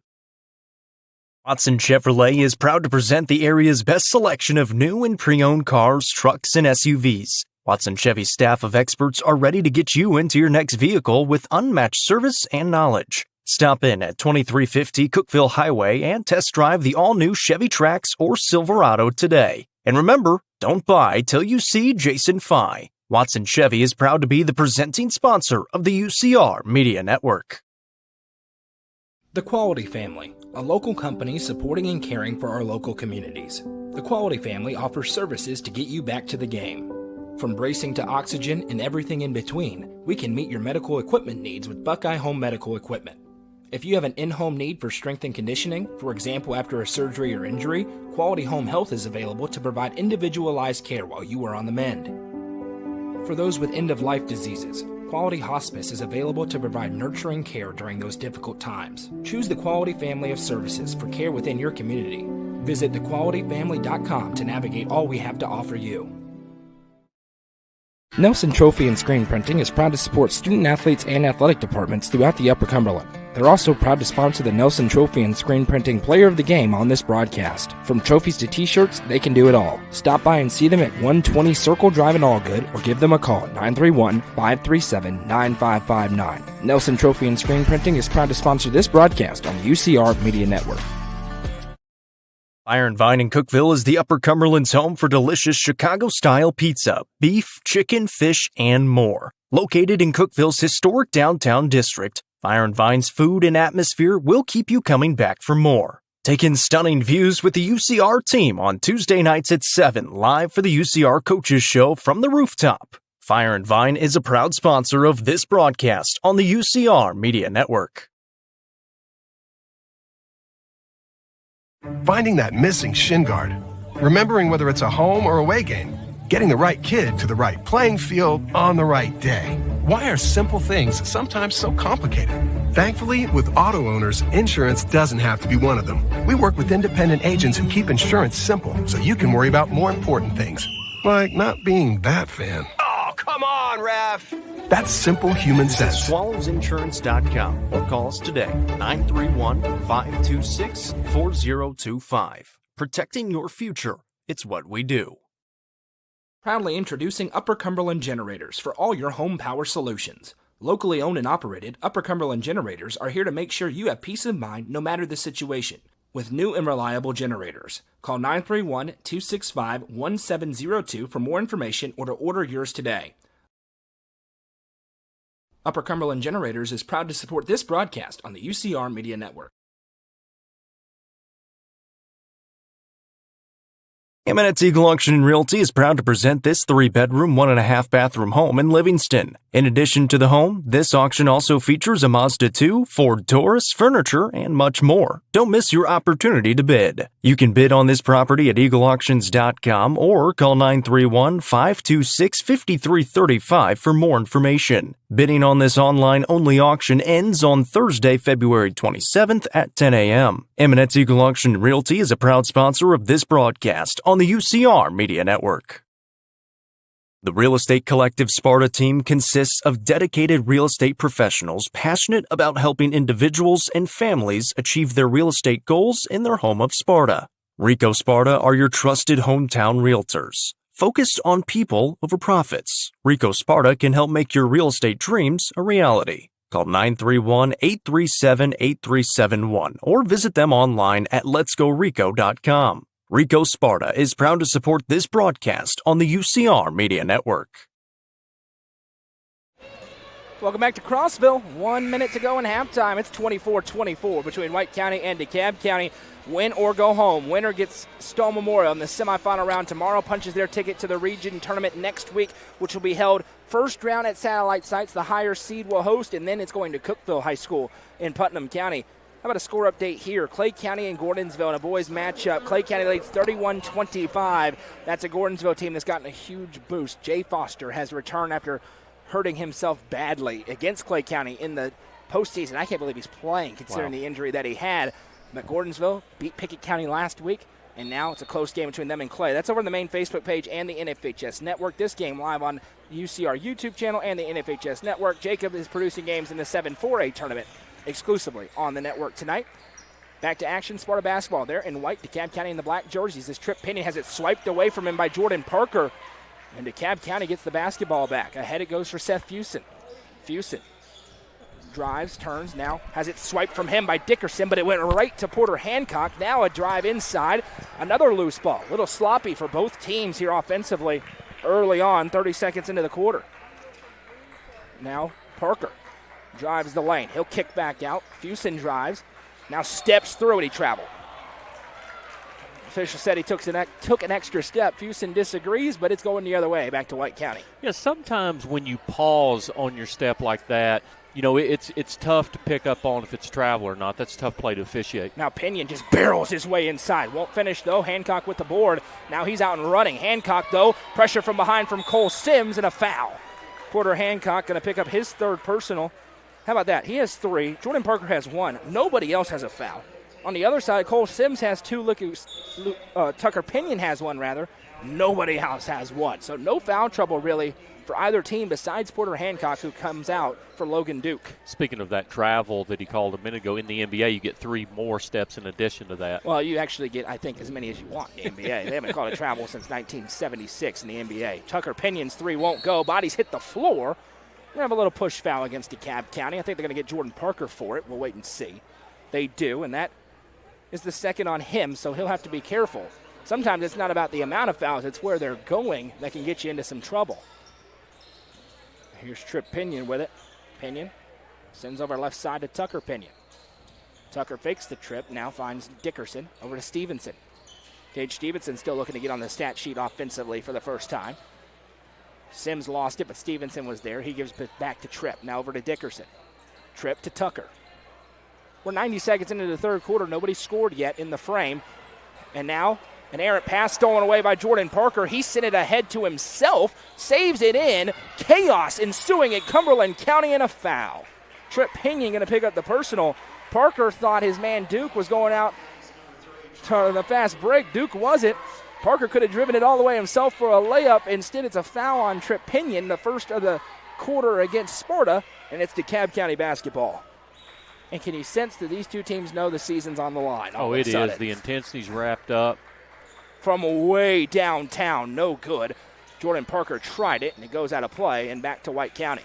Watson Chevrolet is proud to present the area's best selection of new and pre-owned cars, trucks, and SUVs. Watson Chevy's staff of experts are ready to get you into your next vehicle with unmatched service and knowledge. Stop in at 2350 Cookeville Highway and test drive the all-new Chevy Trax or Silverado today. And remember, don't buy till you see Jason Fye. Watson Chevy is proud to be the presenting sponsor of the UCR Media Network. The Quality Family, a local company supporting and caring for our local communities. The Quality Family offers services to get you back to the game. From bracing to oxygen and everything in between, we can meet your medical equipment needs with Buckeye Home Medical Equipment. If you have an in-home need for strength and conditioning, for example after a surgery or injury, Quality Home Health is available to provide individualized care while you are on the mend. For those with end-of-life diseases, Quality Hospice is available to provide nurturing care during those difficult times. Choose the Quality family of services for care within your community. Visit thequalityfamily.com to navigate all we have to offer you. Nelson Trophy and Screen Printing is proud to support student athletes and athletic departments throughout the Upper Cumberland. They're also proud to sponsor the Nelson Trophy and Screen Printing Player of the Game on this broadcast. From trophies to t-shirts, they can do it all. Stop by and see them at 120 Circle Drive in Allgood or give them a call at 931-537-9559. Nelson Trophy and Screen Printing is proud to sponsor this broadcast on the UCR Media Network. Fire and Vine in Cookeville is the Upper Cumberland's home for delicious Chicago-style pizza, beef, chicken, fish, and more. Located in Cookeville's historic downtown district, Fire and Vine's food and atmosphere will keep you coming back for more. Take in stunning views with the UCR team on Tuesday nights at 7, live for the UCR Coaches Show from the rooftop. Fire and Vine is a proud sponsor of this broadcast on the UCR Media Network. Finding that missing shin guard, remembering whether it's a home or away game, getting the right kid to the right playing field on the right day. Why are simple things sometimes so complicated? Thankfully, with auto owners, insurance doesn't have to be one of them. We work with independent agents who keep insurance simple so you can worry about more important things, like not being that fan. Oh, come on, ref! That's simple human sense. SwallowsInsurance.com or call us today, 931-526-4025. Protecting your future. It's what we do. Proudly introducing Upper Cumberland Generators for all your home power solutions. Locally owned and operated, Upper Cumberland Generators are here to make sure you have peace of mind no matter the situation. With new and reliable generators. Call 931-265-1702 for more information or to order yours today. Upper Cumberland Generators is proud to support this broadcast on the UCR Media Network. Eminence Eagle Auction and Realty is proud to present this 3-bedroom, 1.5-bathroom home in Livingston. In addition to the home, this auction also features a Mazda 2, Ford Taurus, furniture, and much more. Don't miss your opportunity to bid. You can bid on this property at eagleauctions.com or call 931-526-5335 for more information. Bidding on this online-only auction ends on Thursday, February 27th at 10 a.m. Eminence Eagle Auction and Realty is a proud sponsor of this broadcast on the UCR Media Network. The Real Estate Collective Sparta team consists of dedicated real estate professionals passionate about helping individuals and families achieve their real estate goals in their home of Sparta. Rico Sparta are your trusted hometown realtors. Focused on people over profits, Rico Sparta can help make your real estate dreams a reality. Call 931-837-8371 or visit them online at letsgorico.com. Rico Sparta is proud to support this broadcast on the UCR Media Network. Welcome back to Crossville. 1 minute to go in halftime. It's 24-24 between White County and DeKalb County. Win or go home. Winner gets Stoll Memorial in the semifinal round tomorrow, punches their ticket to the region tournament next week, which will be held first round at satellite sites. The higher seed will host, and then it's going to Cookeville High School in Putnam County. How about a score update here? Clay County and Gordonsville in a boys matchup. Clay County leads 31-25. That's a Gordonsville team that's gotten a huge boost. Jay Foster has returned after hurting himself badly against Clay County in the postseason. I can't believe he's playing considering the injury that he had. But Gordonsville beat Pickett County last week, and now it's a close game between them and Clay. That's over on the main Facebook page and the NFHS Network. This game live on UCR YouTube channel and the NFHS Network. Jacob is producing games in the 7-4A tournament exclusively on the network tonight. Back to action, Sparta basketball. They're in white, DeKalb County in the black jerseys. This Trip Pinion has it swiped away from him by Jordan Parker, and DeKalb County gets the basketball back. Ahead it goes for Seth Fusen. Fusen drives, turns, now has it swiped from him by Dickerson, but it went right to Porter Hancock. Now a drive inside, another loose ball. A little sloppy for both teams here offensively early on, 30 seconds into the quarter. Now Parker drives the lane. He'll kick back out. Fusen drives. Now steps through and he traveled. Official said he took an extra step. Fusen disagrees, but it's going the other way, back to White County. Yeah, sometimes when you pause on your step like that, you know, it's tough to pick up on if it's travel or not. That's a tough play to officiate. Now Pinion just barrels his way inside. Won't finish, though. Hancock with the board. Now he's out and running. Hancock, though, pressure from behind from Cole Sims and a foul. Porter Hancock going to pick up his third personal. How about that? He has 3. Jordan Parker has 1. Nobody else has a foul. On the other side, Cole Sims has 2. Tucker Pinion has 1, rather. Nobody else has 1. So no foul trouble, really, for either team besides Porter Hancock, who comes out for Logan Duke. Speaking of that travel that he called a minute ago, in the NBA, you get 3 more steps in addition to that. Well, you actually get, I think, as many as you want in the NBA. They haven't called a travel since 1976 in the NBA. Tucker Pinion's 3 won't go. Bodies hit the floor. We're going to have a little push foul against DeKalb County. I think they're going to get Jordan Parker for it. We'll wait and see. They do, and that is the second on him, so he'll have to be careful. Sometimes it's not about the amount of fouls, it's where they're going that can get you into some trouble. Here's Trip Pinion with it. Pinion sends over left side to Tucker Pinion. Tucker fakes the trip, now finds Dickerson over to Stevenson. Gage Stevenson still looking to get on the stat sheet offensively for the first time. Sims lost it, but Stevenson was there. He gives it back to Tripp. Now over to Dickerson. Tripp to Tucker. We're 90 seconds into the third quarter. Nobody scored yet in the frame. And now An errant pass stolen away by Jordan Parker. He sent it ahead to himself, saves it in. Chaos ensuing at Cumberland County and a foul. Trip Pinion going to pick up the personal. Parker thought his man Duke was going out to the fast break. Duke wasn't. Parker could have driven it all the way himself for a layup. Instead, it's a foul on Trip Pinion, the first of the quarter against Sparta, and it's DeKalb County basketball. And can you sense that these two teams know the season's on the line? Oh, it is. The intensity's wrapped up. From way downtown, no good. Jordan Parker tried it, and it goes out of play and back to White County.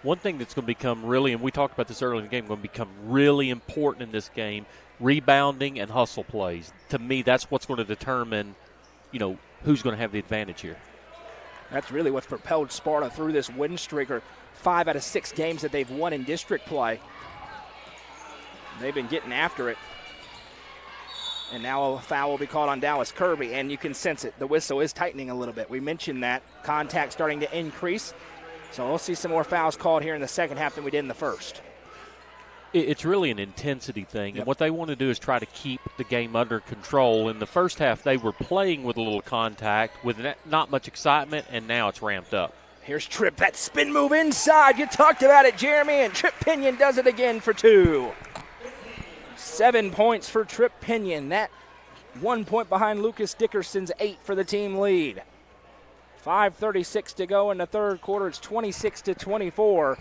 One thing that's going to become really, and we talked about this earlier in the game, going to become really important in this game, rebounding and hustle plays. To me, that's what's going to determine, who's going to have the advantage here. That's really what's propelled Sparta through this win streak, or 5 out of 6 games that they've won in district play. They've been getting after it. And now a foul will be called on Dallas Kirby, and you can sense it. The whistle is tightening a little bit. We mentioned that. Contact starting to increase. So we'll see some more fouls called here in the second half than we did in the first. It's really an intensity thing, and what they want to do is try to keep the game under control. In the first half, they were playing with a little contact, with not much excitement, and now it's ramped up. Here's Tripp, that spin move inside. You talked about it, Jeremy, and Trip Pinion does it again for 2. 7 points for Trip Pinion. That 1 point behind Lucas Dickerson's 8 for the team lead. 5:36 to go in the third quarter. It's 26-24.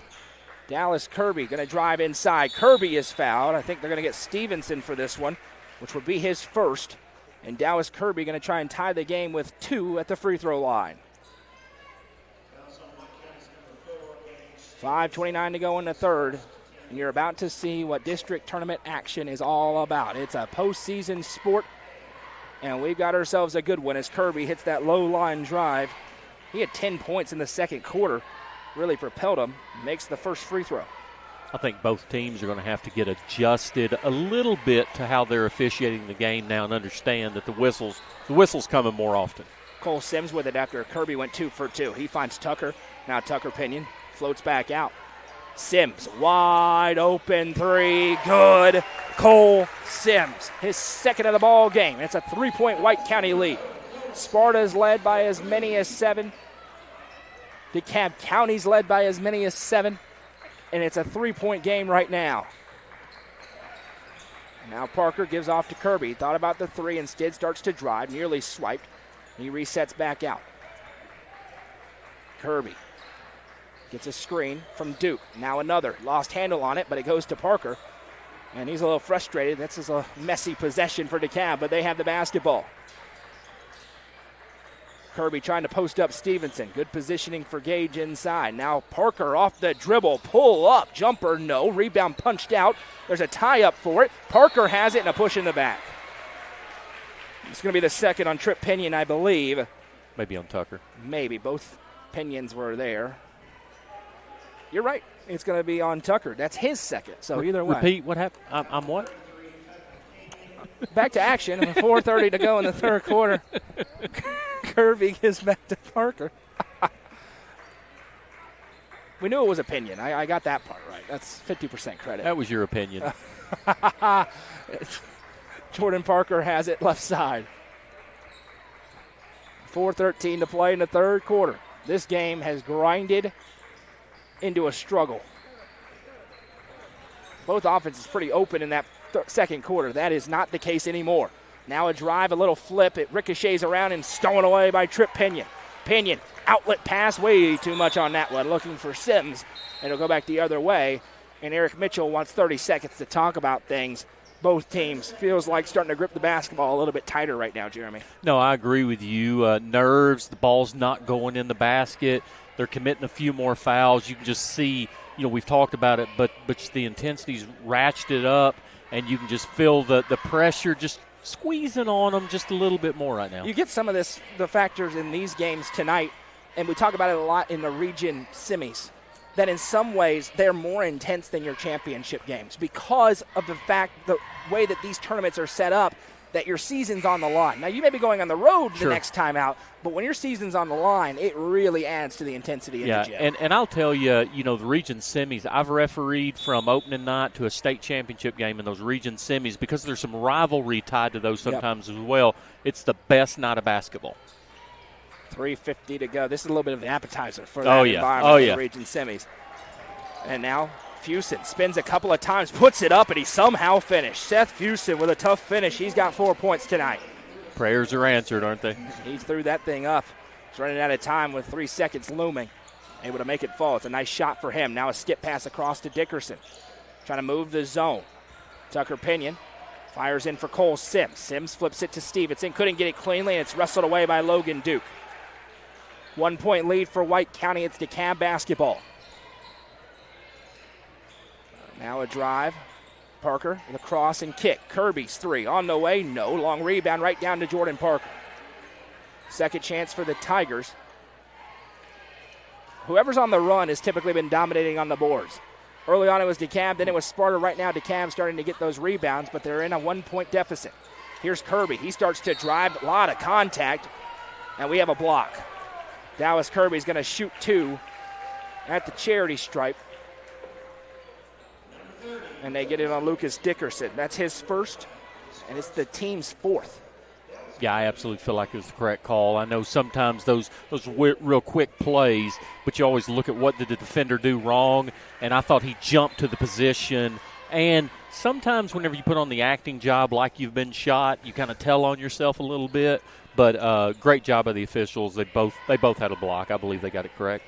Dallas Kirby going to drive inside. Kirby is fouled. I think they're going to get Stevenson for this one, which would be his first. And Dallas Kirby going to try and tie the game with 2 at the free throw line. 5:29 to go in the third. And you're about to see what district tournament action is all about. It's a postseason sport, and we've got ourselves a good one as Kirby hits that low line drive. He had 10 points in the second quarter, really propelled him, makes the first free throw. I think both teams are going to have to get adjusted a little bit to how they're officiating the game now and understand that the whistle's coming more often. Cole Sims with it after Kirby went 2 for 2. He finds Tucker. Now Tucker Pinion floats back out. Sims, wide open 3, good. Cole Sims, his second of the ball game. It's a 3-point White County lead. Sparta's led by as many as 7. DeKalb County's led by as many as 7. And it's a 3-point game right now. Now Parker gives off to Kirby. He thought about the 3, instead starts to drive, nearly swiped. He resets back out. Kirby gets a screen from Duke. Now another. Lost handle on it, but it goes to Parker. And he's a little frustrated. This is a messy possession for DeKalb, but they have the basketball. Kirby trying to post up Stevenson. Good positioning for Gage inside. Now Parker off the dribble. Pull up. Jumper, no. Rebound punched out. There's a tie-up for it. Parker has it and a push in the back. It's going to be the second on Trip Pinion, I believe. Maybe on Tucker. Maybe. Both Pinions were there. You're right. It's going to be on Tucker. That's his second. So either way. Repeat what happened. I'm what? Back to action. 4:30 to go in the third quarter. Kirby gives back to Parker. We knew it was opinion. I got that part right. That's 50% credit. That was your opinion. Jordan Parker has it left side. 4:13 to play in the third quarter. This game has grinded into a struggle. Both offenses pretty open in that second quarter. That is not the case anymore. Now a drive, a little flip. It ricochets around and stolen away by Trip Pinion. Pinion, outlet pass, way too much on that one. Looking for Sims, and it'll go back the other way. And Eric Mitchell wants 30 seconds to talk about things. Both teams feels like starting to grip the basketball a little bit tighter right now, Jeremy. No, I agree with you. Nerves, the ball's not going in the basket. They're committing a few more fouls. You can just see, we've talked about it, but the intensity's ratcheted up, and you can just feel the pressure just squeezing on them just a little bit more right now. You get some of the factors in these games tonight, and we talk about it a lot in the region semis, that in some ways they're more intense than your championship games because of the way that these tournaments are set up. that your season's on the line. Now, you may be going on the road the Sure. next time out, but when your season's on the line, it really adds to the intensity in the gym. And I'll tell you, the region semis, I've refereed from opening night to a state championship game in those region semis because there's some rivalry tied to those sometimes as well. It's the best night of basketball. 3:50 to go. This is a little bit of an appetizer for that environment in the region semis. And now Fusen spins a couple of times, puts it up, and he somehow finished. Seth Fusen with a tough finish. He's got 4 points tonight. Prayers are answered, aren't they? He threw that thing up. He's running out of time with 3 seconds looming. Able to make it fall. It's a nice shot for him. Now a skip pass across to Dickerson. Trying to move the zone. Tucker Pinion fires in for Cole Sims. Sims flips it to Stevenson. Couldn't get it cleanly, and it's wrestled away by Logan Duke. 1 point lead for White County. It's DeKalb basketball. Now a drive. Parker with a cross and kick. Kirby's three on the way. No. Long rebound right down to Jordan Parker. Second chance for the Tigers. Whoever's on the run has typically been dominating on the boards. Early on it was DeKalb, then it was Sparta. Right now DeKalb starting to get those rebounds, but they're in a 1 point deficit. Here's Kirby. He starts to drive. A lot of contact, and we have a block. Dallas Kirby's going to shoot 2 at the charity stripe. And they get it on Lucas Dickerson. That's his first, and it's the team's 4th. Yeah, I absolutely feel like it was the correct call. I know sometimes those real quick plays, but you always look at what did the defender do wrong, and I thought he jumped to the position. And sometimes whenever you put on the acting job like you've been shot, you kind of tell on yourself a little bit. But great job by the officials. They both had a block. I believe they got it correct.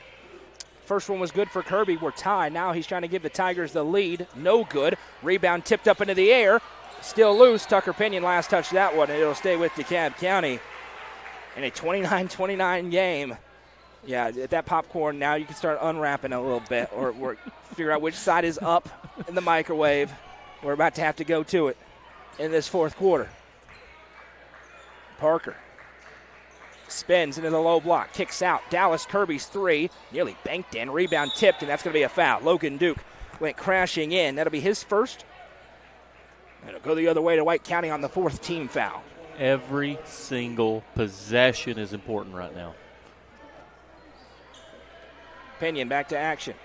First one was good for Kirby. We're tied. Now he's trying to give the Tigers the lead. No good. Rebound tipped up into the air. Still loose. Tucker Pinion last touched that one, and it'll stay with DeKalb County in a 29-29 game. Yeah, at that popcorn now you can start unwrapping a little bit or figure out which side is up in the microwave. We're about to have to go to it in this fourth quarter. Parker spins into the low block, kicks out. Dallas Kirby's three, nearly banked in. Rebound tipped, and that's going to be a foul. Logan Duke went crashing in. That'll be his first. It'll go the other way to White County on the 4th team foul. Every single possession is important right now. Pinion back to action.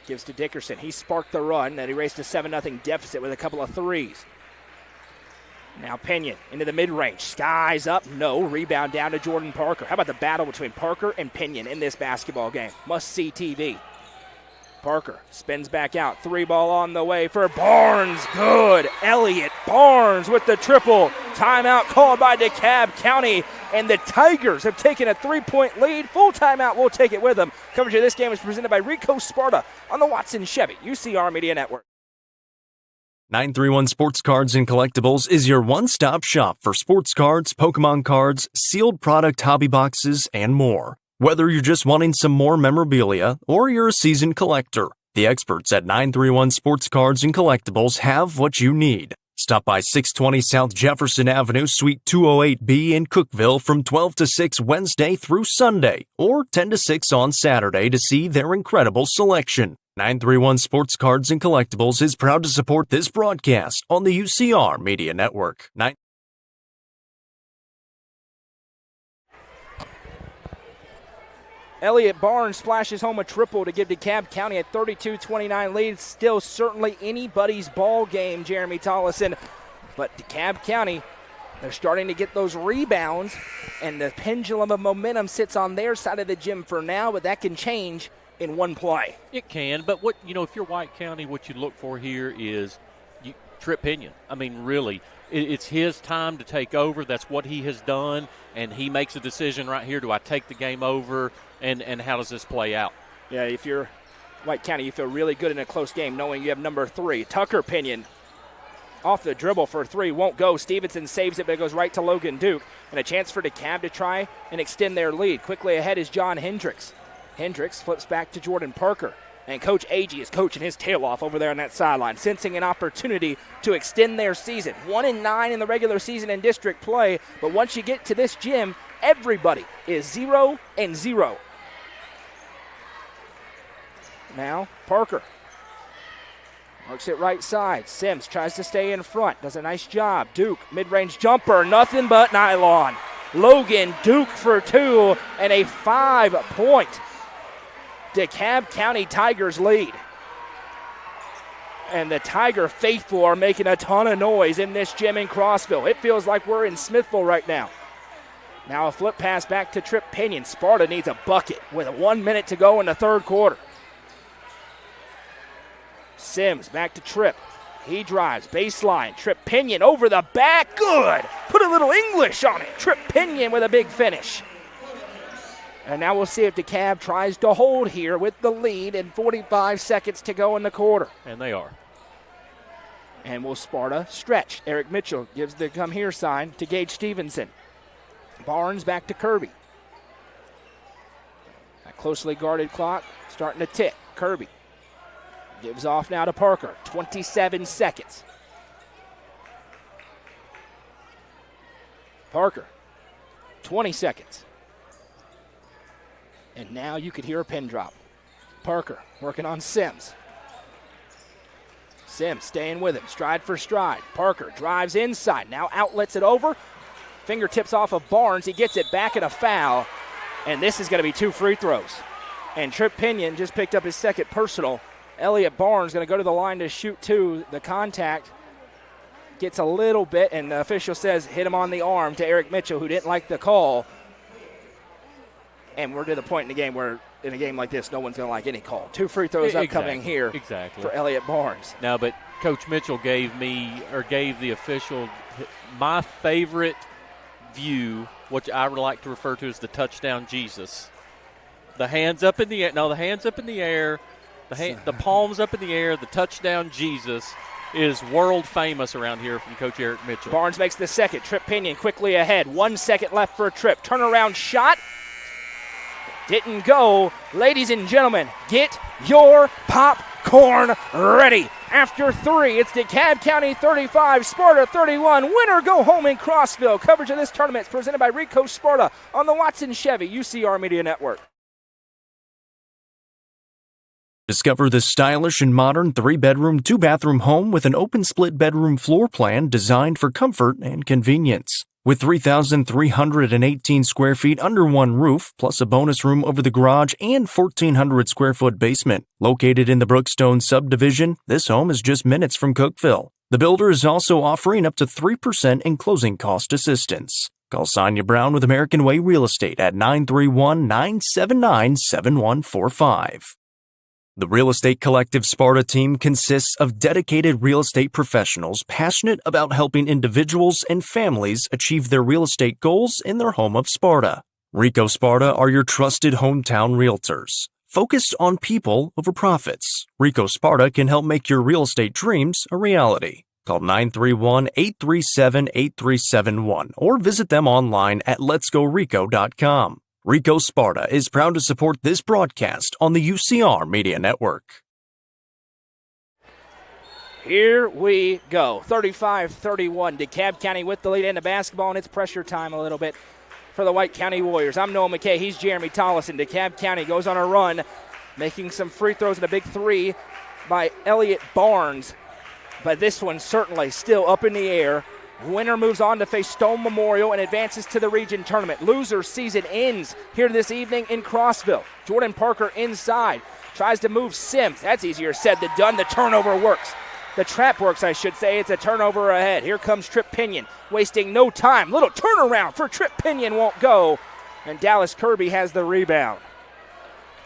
Gives to Dickerson. He sparked the run, then he raced a 7-0 deficit with a couple of threes. Now Pinion into the mid-range. Skies up. No. Rebound down to Jordan Parker. How about the battle between Parker and Pinion in this basketball game? Must-see TV. Parker spins back out. 3-ball on the way for Barnes. Good. Elliott Barnes with the triple. Timeout called by DeKalb County. And the Tigers have taken a 3-point lead. Full timeout. We'll take it with them. Coverage of this game is presented by Rico Sparta on the Watson Chevy UCR Media Network. 931 Sports Cards and Collectibles is your one-stop shop for sports cards, Pokemon cards, sealed product hobby boxes, and more. Whether you're just wanting some more memorabilia or you're a seasoned collector, the experts at 931 Sports Cards and Collectibles have what you need. Stop by 620 South Jefferson Avenue, Suite 208B in Cookeville from 12 to 6 Wednesday through Sunday or 10 to 6 on Saturday to see their incredible selection. 931 Sports Cards and Collectibles is proud to support this broadcast on the UCR Media Network. Elliott Barnes splashes home a triple to give DeKalb County a 32-29 lead. Still certainly anybody's ball game, Jeremy Tollison. But DeKalb County, they're starting to get those rebounds, and the pendulum of momentum sits on their side of the gym for now, but that can change in one play. It can, but if you're White County, what you look for here is Trip Pinion. I mean, really, it's his time to take over. That's what he has done, and he makes a decision right here. Do I take the game over, and how does this play out? Yeah, if you're White County, you feel really good in a close game knowing you have number 3. Tucker Pinion off the dribble for 3, won't go. Stevenson saves it, but it goes right to Logan Duke, and a chance for DeKalb to try and extend their lead. Quickly ahead is John Hendricks. Hendricks flips back to Jordan Parker. And Coach Agee is coaching his tail off over there on that sideline, sensing an opportunity to extend their season. 1-9 in the regular season in district play, but once you get to this gym, everybody is 0-0. Now Parker Works it right side. Sims tries to stay in front. Does a nice job. Duke, mid-range jumper. Nothing but nylon. Logan Duke for 2 and a 5-point DeKalb County Tigers lead. And the Tiger faithful are making a ton of noise in this gym in Crossville. It feels like we're in Smithville right now. Now a flip pass back to Trip Pinion. Sparta needs a bucket with 1 minute to go in the third quarter. Sims back to Tripp. He drives, baseline. Trip Pinion over the back. Good. Put a little English on it. Trip Pinion with a big finish. And now we'll see if DeKalb tries to hold here with the lead and 45 seconds to go in the quarter. And they are. And will Sparta stretch. Eric Mitchell gives the come here sign to Gage Stevenson. Barnes back to Kirby. That closely guarded clock starting to tick. Kirby gives off now to Parker. 27 seconds. Parker, 20 seconds. And now you could hear a pin drop. Parker working on Sims. Sims staying with him, stride for stride. Parker drives inside, now outlets it over. Fingertips off of Barnes, he gets it back at a foul. And this is going to be 2 free throws. And Trip Pinion just picked up his second personal. Elliott Barnes going to go to the line to shoot 2. The contact gets a little bit, and the official says hit him on the arm to Eric Mitchell, who didn't like the call. And we're to the point in the game where in a game like this, no one's going to like any call. 2 free throws upcoming here for Elliott Barnes. Now, but Coach Mitchell gave the official my favorite view, which I would like to refer to as the touchdown Jesus. The hands up in the air. No, the hands up in the air. The palms up in the air. The touchdown Jesus is world famous around here from Coach Eric Mitchell. Barnes makes the second. Trip Pinion quickly ahead. 1 second left for a trip. Turnaround shot. Didn't go. Ladies and gentlemen, get your popcorn ready. After 3, it's DeKalb County 35, Sparta 31. Winner go home in Crossville. Coverage of this tournament is presented by Rico Sparta on the Watson Chevy UCR Media Network. Discover this stylish and modern 3-bedroom, 2-bathroom home with an open split bedroom floor plan designed for comfort and convenience. With 3,318 square feet under one roof, plus a bonus room over the garage and 1,400 square foot basement. Located in the Brookstone subdivision, this home is just minutes from Cookeville. The builder is also offering up to 3% in closing cost assistance. Call Sonia Brown with American Way Real Estate at 931-979-7145. The Real Estate Collective Sparta team consists of dedicated real estate professionals passionate about helping individuals and families achieve their real estate goals in their home of Sparta. Rico Sparta are your trusted hometown realtors. Focused on people over profits, Rico Sparta can help make your real estate dreams a reality. Call 931-837-8371 or visit them online at letsgorico.com. Rico Sparta is proud to support this broadcast on the UCR Media Network. Here we go. 35-31. DeKalb County with the lead in the basketball, and it's pressure time a little bit for the White County Warriors. I'm Noah McKay. He's Jeremy Tollison. DeKalb County goes on a run, making some free throws and a big 3 by Elliott Barnes. But this one certainly still up in the air. Winner moves on to face Stone Memorial and advances to the region tournament. Loser season ends here this evening in Crossville. Jordan Parker inside. Tries to move Sims. That's easier said than done. The turnover works. The trap works, I should say. It's a turnover ahead. Here comes Trip Pinion, wasting no time. Little turnaround for Trip Pinion won't go. And Dallas Kirby has the rebound.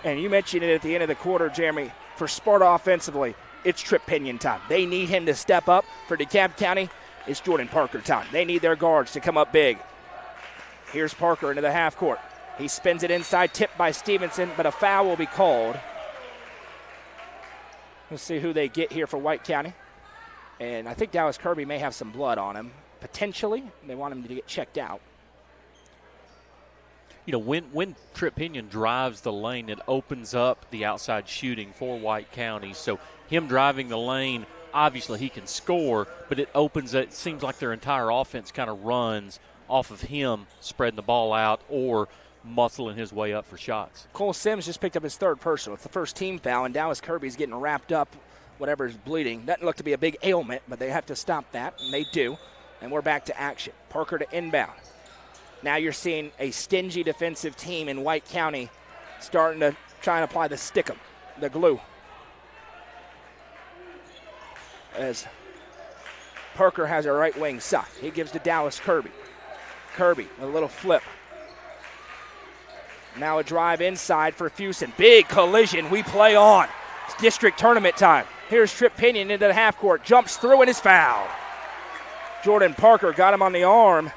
And you mentioned it at the end of the quarter, Jeremy. For Sparta offensively, it's Trip Pinion time. They need him to step up. For DeKalb County, it's Jordan Parker time. They need their guards to come up big. Here's Parker into the half court. He spins it inside, tipped by Stevenson, but a foul will be called. Let's see who they get here for White County. And I think Dallas Kirby may have some blood on him, potentially. They want him to get checked out. You know, when Trip Pinion drives the lane, it opens up the outside shooting for White County. So him driving the lane, obviously he can score, but it opens it. It seems like their entire offense kind of runs off of him spreading the ball out or muscling his way up for shots. Cole Sims just picked up his third personal. It's the first team foul, and Dallas Kirby's getting wrapped up whatever's bleeding. Doesn't look to be a big ailment, but they have to stop that, and they do. And we're back to action. Parker to inbound. Now you're seeing a stingy defensive team in White County starting to try and apply the stickum, the glue. As Parker has a right wing side. He gives to Dallas Kirby. Kirby with a little flip. Now a drive inside for Fusen. Big collision. We play on. It's district tournament time. Here's Trip Pinion into the half court. Jumps through and is fouled. Jordan Parker got him on the arm.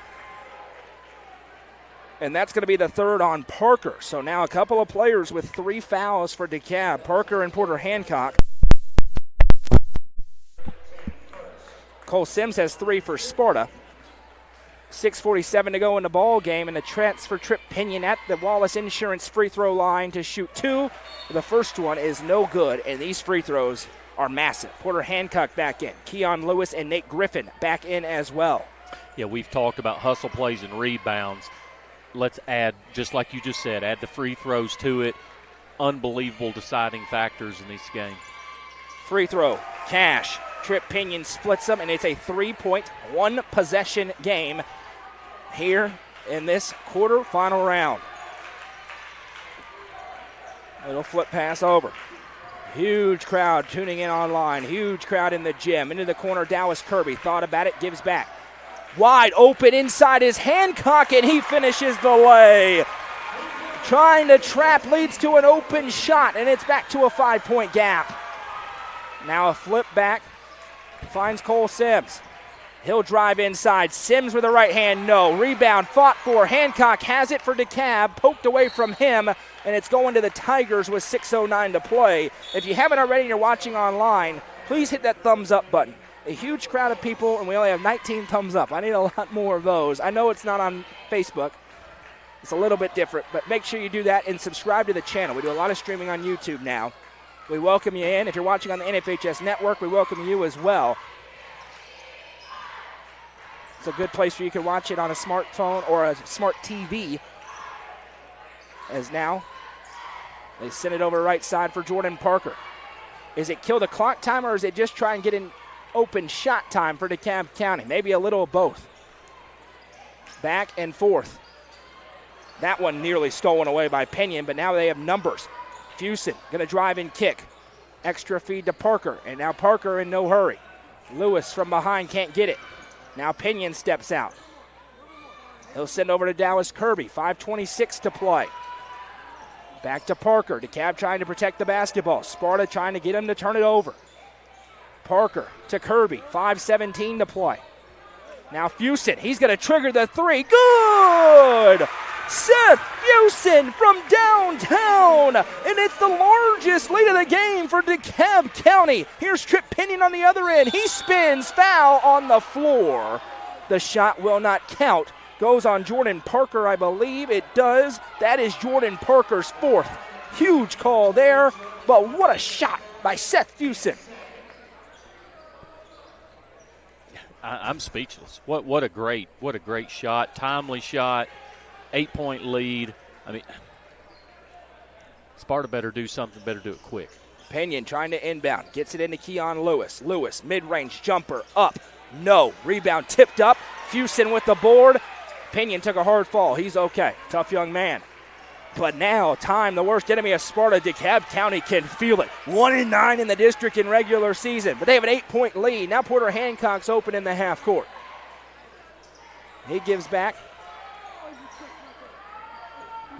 And that's going to be the third on Parker. So now a couple of players with 3 fouls for DeKalb. Parker and Porter Hancock. Cole Sims has 3 for Sparta. 6:47 to go in the ball game, and the transfer Trip Pinion at the Wallace Insurance free throw line to shoot 2. The first one is no good, and these free throws are massive. Porter Hancock back in. Keon Lewis and Nate Griffin back in as well. Yeah, we've talked about hustle plays and rebounds. Let's add, just like you just said, add the free throws to it. Unbelievable deciding factors in this game. Free throw, Cash. Trip Pinion splits them, and it's a 3-point, 1-possession game here in this quarterfinal round. Little flip pass over. Huge crowd tuning in online. Huge crowd in the gym. Into the corner, Dallas Kirby. Thought about it, gives back. Wide open inside is Hancock, and he finishes the lay. Trying to trap leads to an open shot, and it's back to a 5-point gap. Now a flip back. Finds Cole Sims. He'll drive inside. Sims with the right hand, no. Rebound fought for. Hancock has it for DeKalb. Poked away from him, and it's going to the Tigers with 6:09 to play. If you haven't already and you're watching online, please hit that thumbs up button. A huge crowd of people, and we only have 19 thumbs up. I need a lot more of those. I know it's not on Facebook. It's a little bit different, but make sure you do that and subscribe to the channel. We do a lot of streaming on YouTube now. We welcome you in. If you're watching on the NFHS network, we welcome you as well. It's a good place where you can watch it on a smartphone or a smart TV. As now, they send it over right side for Jordan Parker. Is it kill the clock time, or is it just try and get an open shot time for DeKalb County? Maybe a little of both. Back and forth. That one nearly stolen away by Pinion, but now they have numbers. Fusen going to drive and kick. Extra feed to Parker, and now Parker in no hurry. Lewis from behind can't get it. Now Pinion steps out. He'll send over to Dallas Kirby. 5:26 to play. Back to Parker. DeKalb trying to protect the basketball. Sparta trying to get him to turn it over. Parker to Kirby. 5:17 to play. Now Fusen. He's going to trigger the 3. Good! Seth Fusen from downtown, and it's the largest lead of the game for DeKalb County. Here's Trip Pinion on the other end. He spins, foul on the floor. The shot will not count. Goes on Jordan Parker, I believe. It does. That is Jordan Parker's 4th. Huge call there, but what a shot by Seth Fusen. I'm speechless. What a great shot, timely shot. 8-point lead. I mean, Sparta better do something, better do it quick. Pinion trying to inbound. Gets it into Keon Lewis. Lewis, mid-range jumper, up. No. Rebound tipped up. Fusen with the board. Pinion took a hard fall. He's okay. Tough young man. But now, time, the worst enemy of Sparta, DeKalb County can feel it. 1-9 in the district in regular season. But they have an 8-point lead. Now Porter Hancock's open in the half court. He gives back.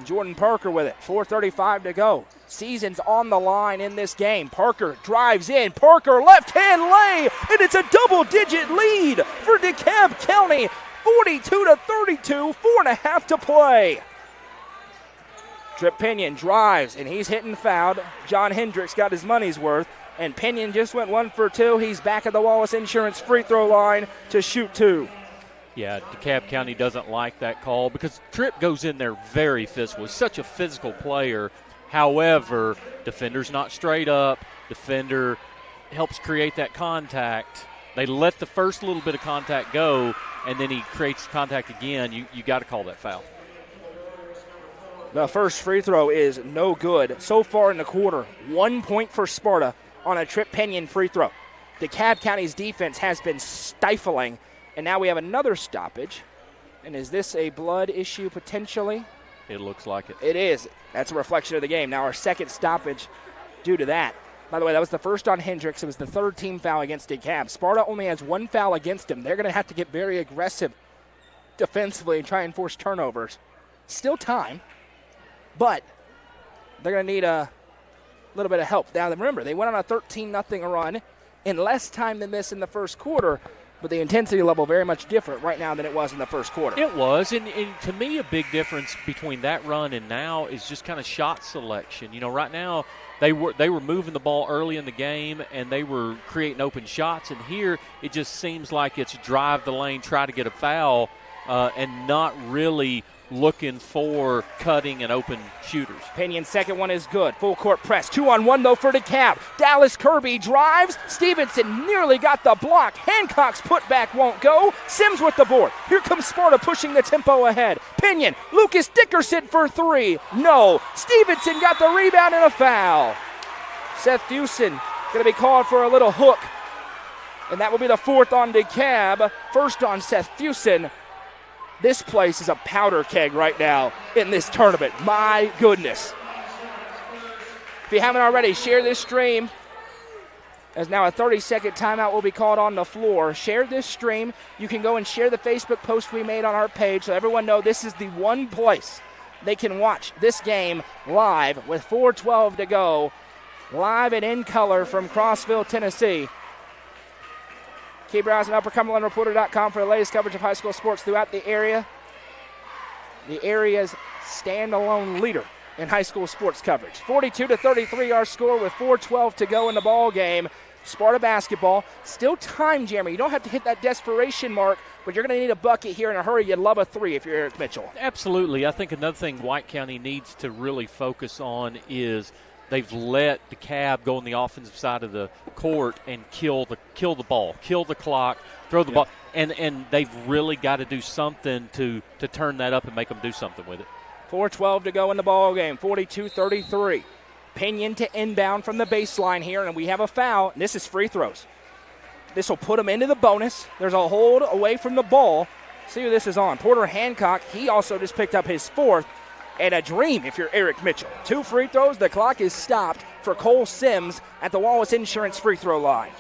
Jordan Parker with it. 4:35 to go. Season's on the line in this game. Parker drives in. Parker left-hand lay, and it's a double-digit lead for DeKalb County. 42-32, 4.5 to play. Trip Pinion drives, and he's hitting fouled. John Hendricks got his money's worth, and Pinion just went 1 for 2. He's back at the Wallace Insurance free throw line to shoot 2. Yeah, DeKalb County doesn't like that call because Tripp goes in there very physical. He's such a physical player. However, defender's not straight up. Defender helps create that contact. They let the first little bit of contact go, and then he creates contact again. You got to call that foul. The first free throw is no good. So far in the quarter, 1 point for Sparta, on a Trip Pinion free throw. DeKalb County's defense has been stifling, and now we have another stoppage. And is this a blood issue potentially? It looks like it. It is. That's a reflection of the game. Now our second stoppage due to that. By the way, that was the first on Hendricks. It was the third team foul against DeKalb. Sparta only has one foul against him. They're going to have to get very aggressive defensively and try and force turnovers. Still time, but they're going to need a little bit of help. Now, remember, they went on a 13-0 run in less time than this in the first quarter, but the intensity level very much different right now than it was in the first quarter. It was, and to me a big difference between that run and now is just kind of shot selection. You know, right now they were moving the ball early in the game and they were creating open shots, and here it just seems like it's drive the lane, try to get a foul, and not really looking for cutting and open shooters. Pinion's second one is good. Full court press. 2-on-1 though for DeKalb. Dallas Kirby drives. Stevenson nearly got the block. Hancock's putback won't go. Sims with the board. Here comes Sparta pushing the tempo ahead. Pinion. Lucas Dickerson for three. No. Stevenson got the rebound and a foul. Seth Fusen going to be called for a little hook. And that will be the fourth on DeKalb. First on Seth Fusen. This place is a powder keg right now in this tournament. My goodness. If you haven't already, share this stream. As now a 30-second timeout will be called on the floor. Share this stream. You can go and share the Facebook post we made on our page so everyone knows this is the one place they can watch this game live with 4:12 to go. Live and in color from Crossville, Tennessee. Keep browsing UpperCumberlandReporter.com for the latest coverage of high school sports throughout the area. The area's standalone leader in high school sports coverage. 42-33 our score with 4:12 to go in the ball game. Sparta basketball. Still time, Jeremy. You don't have to hit that desperation mark, but you're going to need a bucket here in a hurry. You'd love a three if you're Eric Mitchell. Absolutely. I think another thing White County needs to really focus on is they've let DeKalb go on the offensive side of the court and kill the ball, kill the clock, throw the ball, and they've really got to do something to turn that up and make them do something with it. 4:12 to go in the ball game. 42-33. Pinion to inbound from the baseline here, and we have a foul. And this is free throws. This will put them into the bonus. There's a hold away from the ball. See who this is on. Porter Hancock. He also just picked up his fourth. And a dream if you're Eric Mitchell. 2 free throws. The clock is stopped for Cole Sims at the Wallace Insurance free throw line.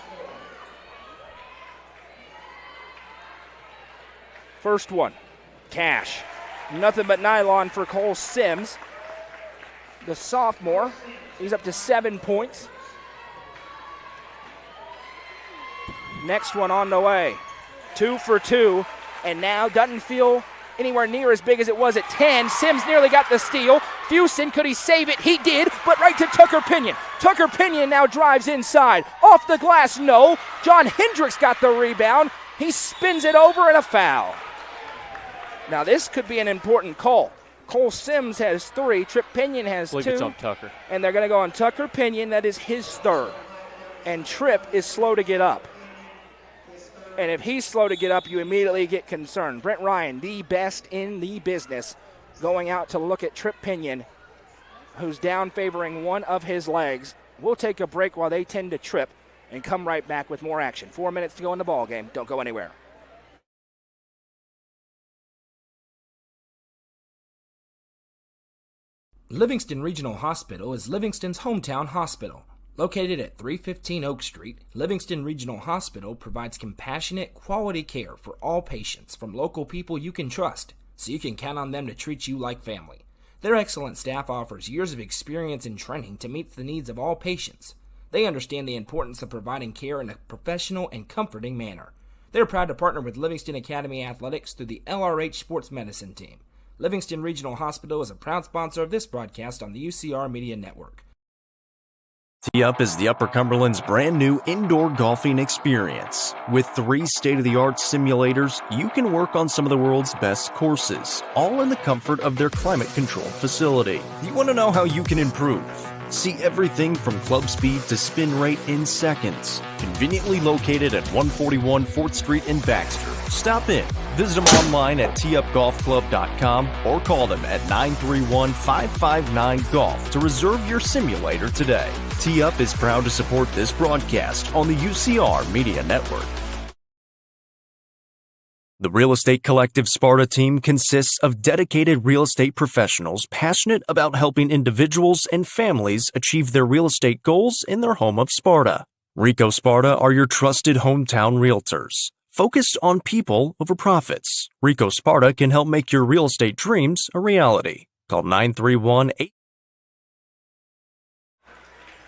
First one, cash. Nothing but nylon for Cole Sims. The sophomore, he's up to 7 points. Next one on the way. 2 for 2, and now doesn't feel anywhere near as big as it was at 10. Sims nearly got the steal. Fusen, could he save it? He did, but right to Tucker Pinion. Tucker Pinion now drives inside. Off the glass, no. John Hendricks got the rebound. He spins it over and a foul. Now this could be an important call. Cole Sims has 3. Trip Pinion has 2. I believe it's on Tucker. And they're going to go on Tucker Pinion. That is his third. And Tripp is slow to get up. And if he's slow to get up, you immediately get concerned. Brent Ryan, the best in the business, going out to look at Trip Pinion, who's down favoring one of his legs. We'll take a break while they tend to trip and come right back with more action. 4 minutes to go in the ball game. Don't go anywhere. Livingston Regional Hospital is Livingston's hometown hospital. Located at 315 Oak Street, Livingston Regional Hospital provides compassionate, quality care for all patients from local people you can trust, so you can count on them to treat you like family. Their excellent staff offers years of experience and training to meet the needs of all patients. They understand the importance of providing care in a professional and comforting manner. They're proud to partner with Livingston Academy Athletics through the LRH Sports Medicine Team. Livingston Regional Hospital is a proud sponsor of this broadcast on the UCR Media Network. Tee Up is the Upper Cumberland's brand new indoor golfing experience. With 3 state-of-the-art simulators, you can work on some of the world's best courses, all in the comfort of their climate-controlled facility. You want to know how you can improve? See everything from club speed to spin rate in seconds. Conveniently located at 141 4th Street in Baxter. Stop in, Visit them online at teeupgolfclub.com or call them at 931-559-GOLF to reserve your simulator today. Tee Up is proud to support this broadcast on the UCR Media Network. The Real Estate Collective Sparta team consists of dedicated real estate professionals passionate about helping individuals and families achieve their real estate goals in their home of Sparta. Rico Sparta are your trusted hometown realtors. Focused on people over profits, Rico Sparta can help make your real estate dreams a reality. Call 931-8.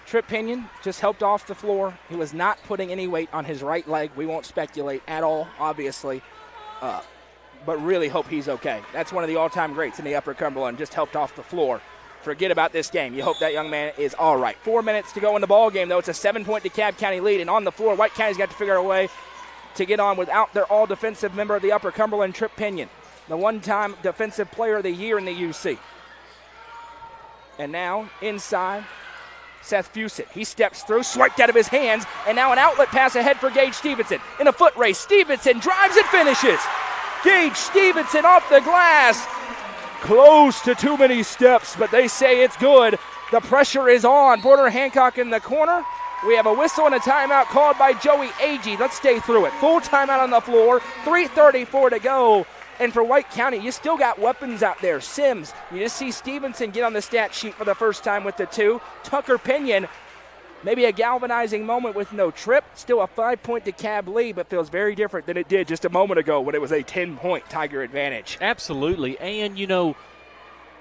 Trip Pinion just helped off the floor. He was not putting any weight on his right leg. We won't speculate at all, obviously, but really hope he's okay. That's one of the all-time greats in the Upper Cumberland, just helped off the floor. Forget about this game. You hope that young man is all right. 4 minutes to go in the ball game, though. It's a 7-point DeKalb County lead, and on the floor, White County's got to figure out a way to get on without their all-defensive member of the Upper Cumberland, Trip Pinion, the one-time Defensive Player of the Year in the UC. And now, inside, Seth Fusett. He steps through, swiped out of his hands, and now an outlet pass ahead for Gage Stevenson. In a foot race, Stevenson drives and finishes. Gage Stevenson off the glass. Close to too many steps, but they say it's good. The pressure is on. Porter Hancock in the corner. We have a whistle and a timeout called by Joey Agee. Let's stay through it. Full timeout on the floor. 3:34 to go. And for White County, you still got weapons out there. Sims, you just see Stevenson get on the stat sheet for the first time with the 2. Tucker Pinion, maybe a galvanizing moment with no trip. Still a 5-point DeKalb lead, but feels very different than it did just a moment ago when it was a 10-point Tiger advantage. Absolutely. And,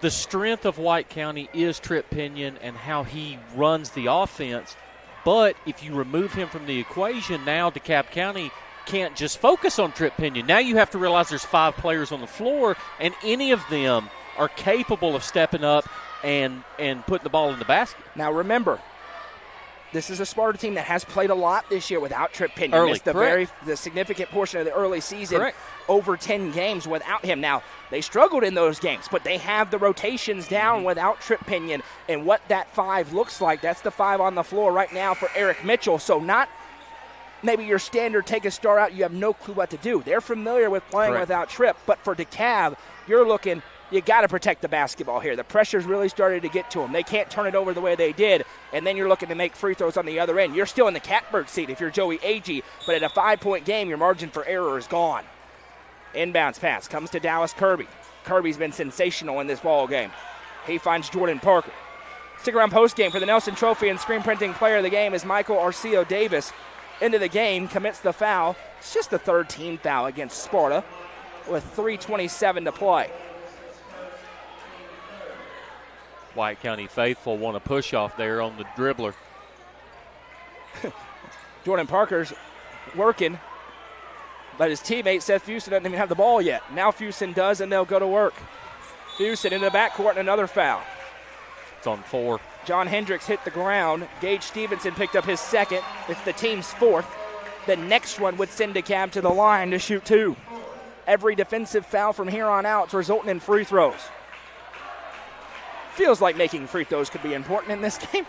the strength of White County is Trip Pinion and how he runs the offense. But if you remove him from the equation, now DeKalb County can't just focus on Trip Pinion. Now you have to realize there's 5 players on the floor, and any of them are capable of stepping up and putting the ball in the basket. Now remember, this is a Sparta team that has played a lot this year without Trip Pinion. Missed the significant portion of the early season. Correct. Over 10 games without him. Now, they struggled in those games, but they have the rotations down without Trip Pinion. And what that 5 looks like, that's the 5 on the floor right now for Eric Mitchell. So not maybe your standard take a star out, you have no clue what to do. They're familiar with playing without Trip, but for DeKalb, you're looking, you got to protect the basketball here. The pressure's really started to get to them. They can't turn it over the way they did, and then you're looking to make free throws on the other end. You're still in the catbird seat if you're Joey Agee, but at a 5-point game, your margin for error is gone. Inbounds pass comes to Dallas Kirby. Kirby's been sensational in this ball game. He finds Jordan Parker. Stick around postgame for the Nelson Trophy and screen printing player of the game is Michael Arceo Davis. Into the game, commits the foul. It's just the 3rd team foul against Sparta with 3:27 to play. White County faithful want a push off there on the dribbler. Jordan Parker's working, but his teammate Seth Fusett doesn't even have the ball yet. Now Fusett does, and they'll go to work. Fusett in the backcourt and another foul. It's on 4. John Hendricks hit the ground. Gage Stevenson picked up his 2nd. It's the team's 4th. The next one would send DeKalb to the line to shoot 2. Every defensive foul from here on out is resulting in free throws. Feels like making free throws could be important in this game.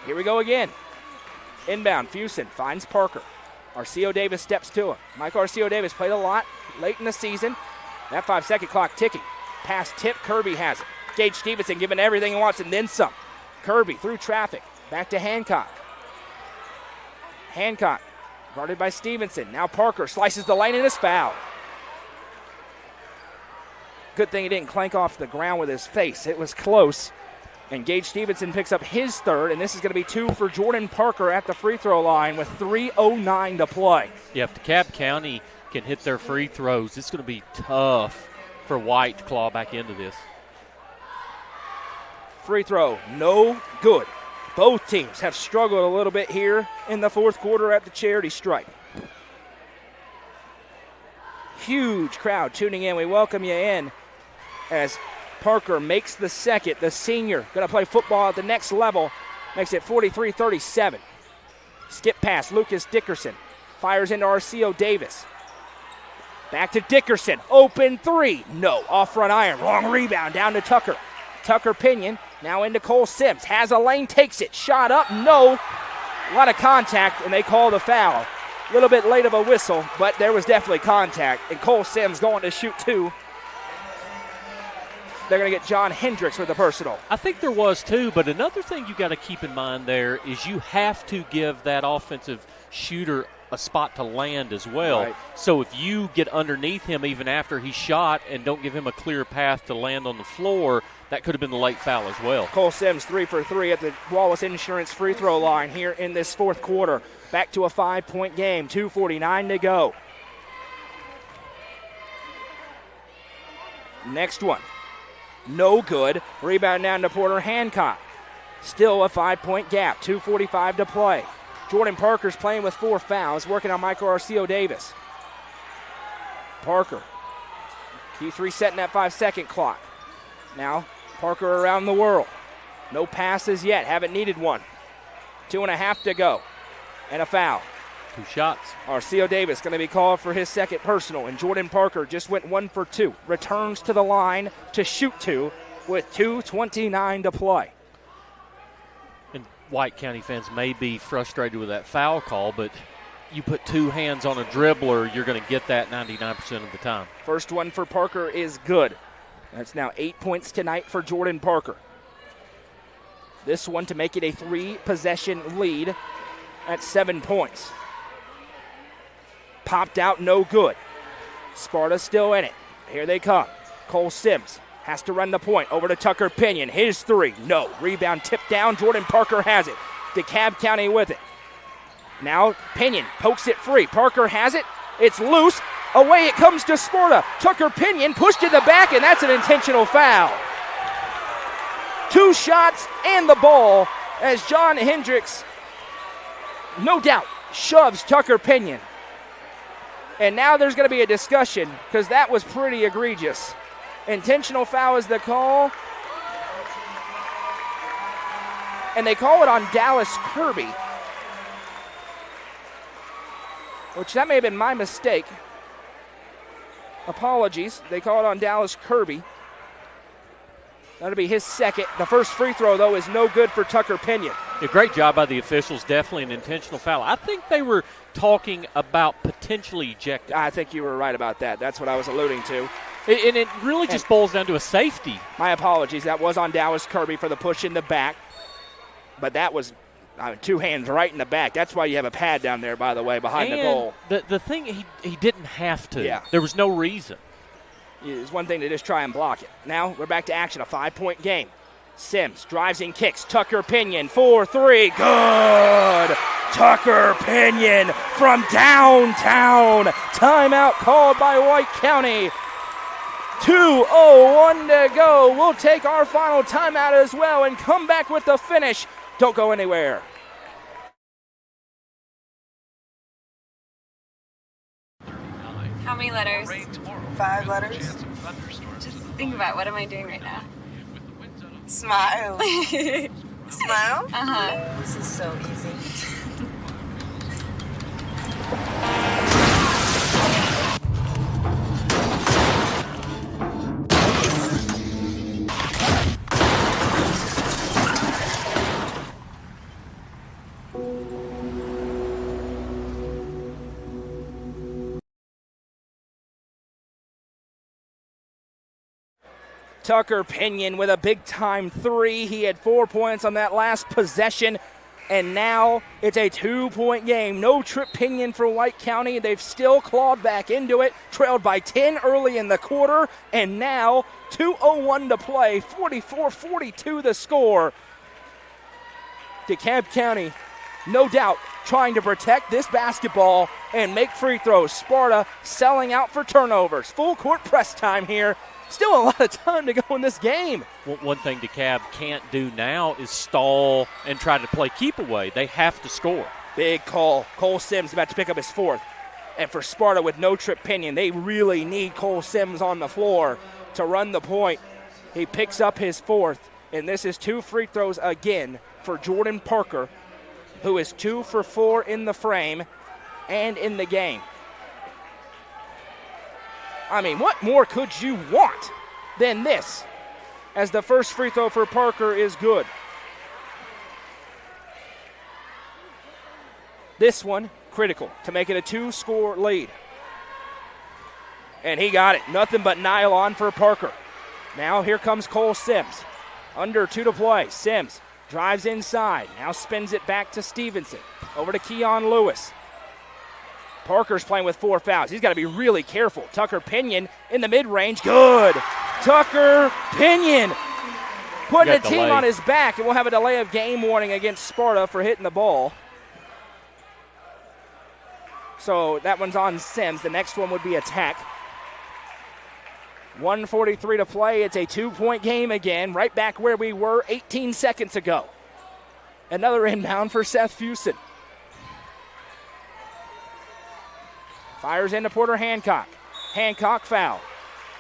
Here we go again. Inbound, Fusett finds Parker. Arceo Davis steps to him. Michael Arceo Davis played a lot late in the season. That 5-second clock ticking. Pass tip, Kirby has it. Gage Stevenson giving everything he wants and then some. Kirby through traffic. Back to Hancock. Hancock guarded by Stevenson. Now Parker slices the lane and is fouled. Good thing he didn't clank off the ground with his face. It was close. And Gage Stevenson picks up his 3rd, and this is going to be 2 for Jordan Parker at the free throw line with 3:09 to play. Yeah, if DeKalb County can hit their free throws, it's going to be tough for White to claw back into this. Free throw, no good. Both teams have struggled a little bit here in the 4th quarter at the charity stripe. Huge crowd tuning in. We welcome you in as Parker makes the 2nd. The senior going to play football at the next level. Makes it 43-37. Skip pass, Lucas Dickerson. Fires into Arceo Davis. Back to Dickerson. Open 3. No. Off front iron. Wrong rebound. Down to Tucker. Tucker Pinion. Now into Cole Sims. Has a lane. Takes it. Shot up. No. A lot of contact, and they call the foul. A little bit late of a whistle, but there was definitely contact. And Cole Sims going to shoot 2. They're going to get John Hendricks with the personal. I think there was too, but another thing you got to keep in mind there is you have to give that offensive shooter a spot to land as well. Right. So if you get underneath him even after he shot and don't give him a clear path to land on the floor, that could have been the late foul as well. Cole Sims 3 for 3 at the Wallace Insurance free throw line here in this fourth quarter. Back to a 5-point game, 2:49 to go. Next one. No good. Rebound down to Porter Hancock. Still a 5-point gap. 2:45 to play. Jordan Parker's playing with 4 fouls, working on Michael Arceo Davis. Parker keeps resetting that 5-second clock. Now Parker around the world. No passes yet. Haven't needed one. 2.5 to go. And a foul. 2 shots. Arceo Davis going to be called for his second personal, and Jordan Parker just went 1 for 2. Returns to the line to shoot 2 with 2:29 to play. And White County fans may be frustrated with that foul call, but you put 2 hands on a dribbler, you're going to get that 99% of the time. First one for Parker is good. That's now 8 points tonight for Jordan Parker. This one to make it a 3-possession lead at 7 points. Popped out, no good. Sparta still in it. Here they come. Cole Sims has to run the point over to Tucker Pinion. His 3, no. Rebound tipped down. Jordan Parker has it. DeKalb County with it. Now Pinion pokes it free. Parker has it. It's loose. Away it comes to Sparta. Tucker Pinion pushed to the back, and that's an intentional foul. 2 shots and the ball as John Hendricks, no doubt, shoves Tucker Pinion. And now there's going to be a discussion because that was pretty egregious. Intentional foul is the call. And they call it on Dallas Kirby, which that may have been my mistake. Apologies. They call it on Dallas Kirby. That'll be his second. The first free throw, though, is no good for Tucker Pinion. A great job by the officials. Definitely an intentional foul. I think they were talking about potentially ejecting. I think you were right about that. That's what I was alluding to. And it really just boils down to a safety. My apologies. That was on Dallas Kirby for the push in the back. But that was 2 hands right in the back. That's why you have a pad down there, by the way, behind the goal. The thing, he didn't have to. Yeah. There was no reason. It's one thing to just try and block it. Now we're back to action, a 5-point game. Sims drives and kicks. Tucker Pinion, 4-3, good! Tucker Pinion from downtown. Timeout called by White County. 2:01 to go. We'll take our final timeout as well and come back with the finish. Don't go anywhere. How many letters? 5 letters. Just think about, what am I doing right now? Smile. Smile? Uh-huh. This is so easy. Tucker Pinion with a big-time 3. He had 4 points on that last possession, and now it's a 2-point game. No trip Pinion for White County. They've still clawed back into it, trailed by 10 early in the quarter, and now 2:01 to play, 44-42 the score. DeKalb County, no doubt, trying to protect this basketball and make free throws. Sparta selling out for turnovers. Full court press time here. Still a lot of time to go in this game. One thing DeKalb can't do now is stall and try to play keep away. They have to score. Big call. Cole Sims about to pick up his 4th. And for Sparta with no trip Pinion, they really need Cole Sims on the floor to run the point. He picks up his 4th, and this is 2 free throws again for Jordan Parker, who is 2 for 4 in the frame and in the game. I mean, what more could you want than this? As the first free throw for Parker is good. This one critical to make it a 2-score lead. And he got it. Nothing but nylon for Parker. Now here comes Cole Sims. Under 2 to play. Sims drives inside. Now spins it back to Stevenson. Over to Keon Lewis. Parker's playing with 4 fouls. He's got to be really careful. Tucker Pinion in the mid-range. Good. Tucker Pinion putting the team on his back, and we'll have a delay of game warning against Sparta for hitting the ball. So that one's on Sims. The next one would be attack. 1:43 to play. It's a 2-point game again, right back where we were 18 seconds ago. Another inbound for Seth Fusen. Fires into Porter Hancock. Hancock foul.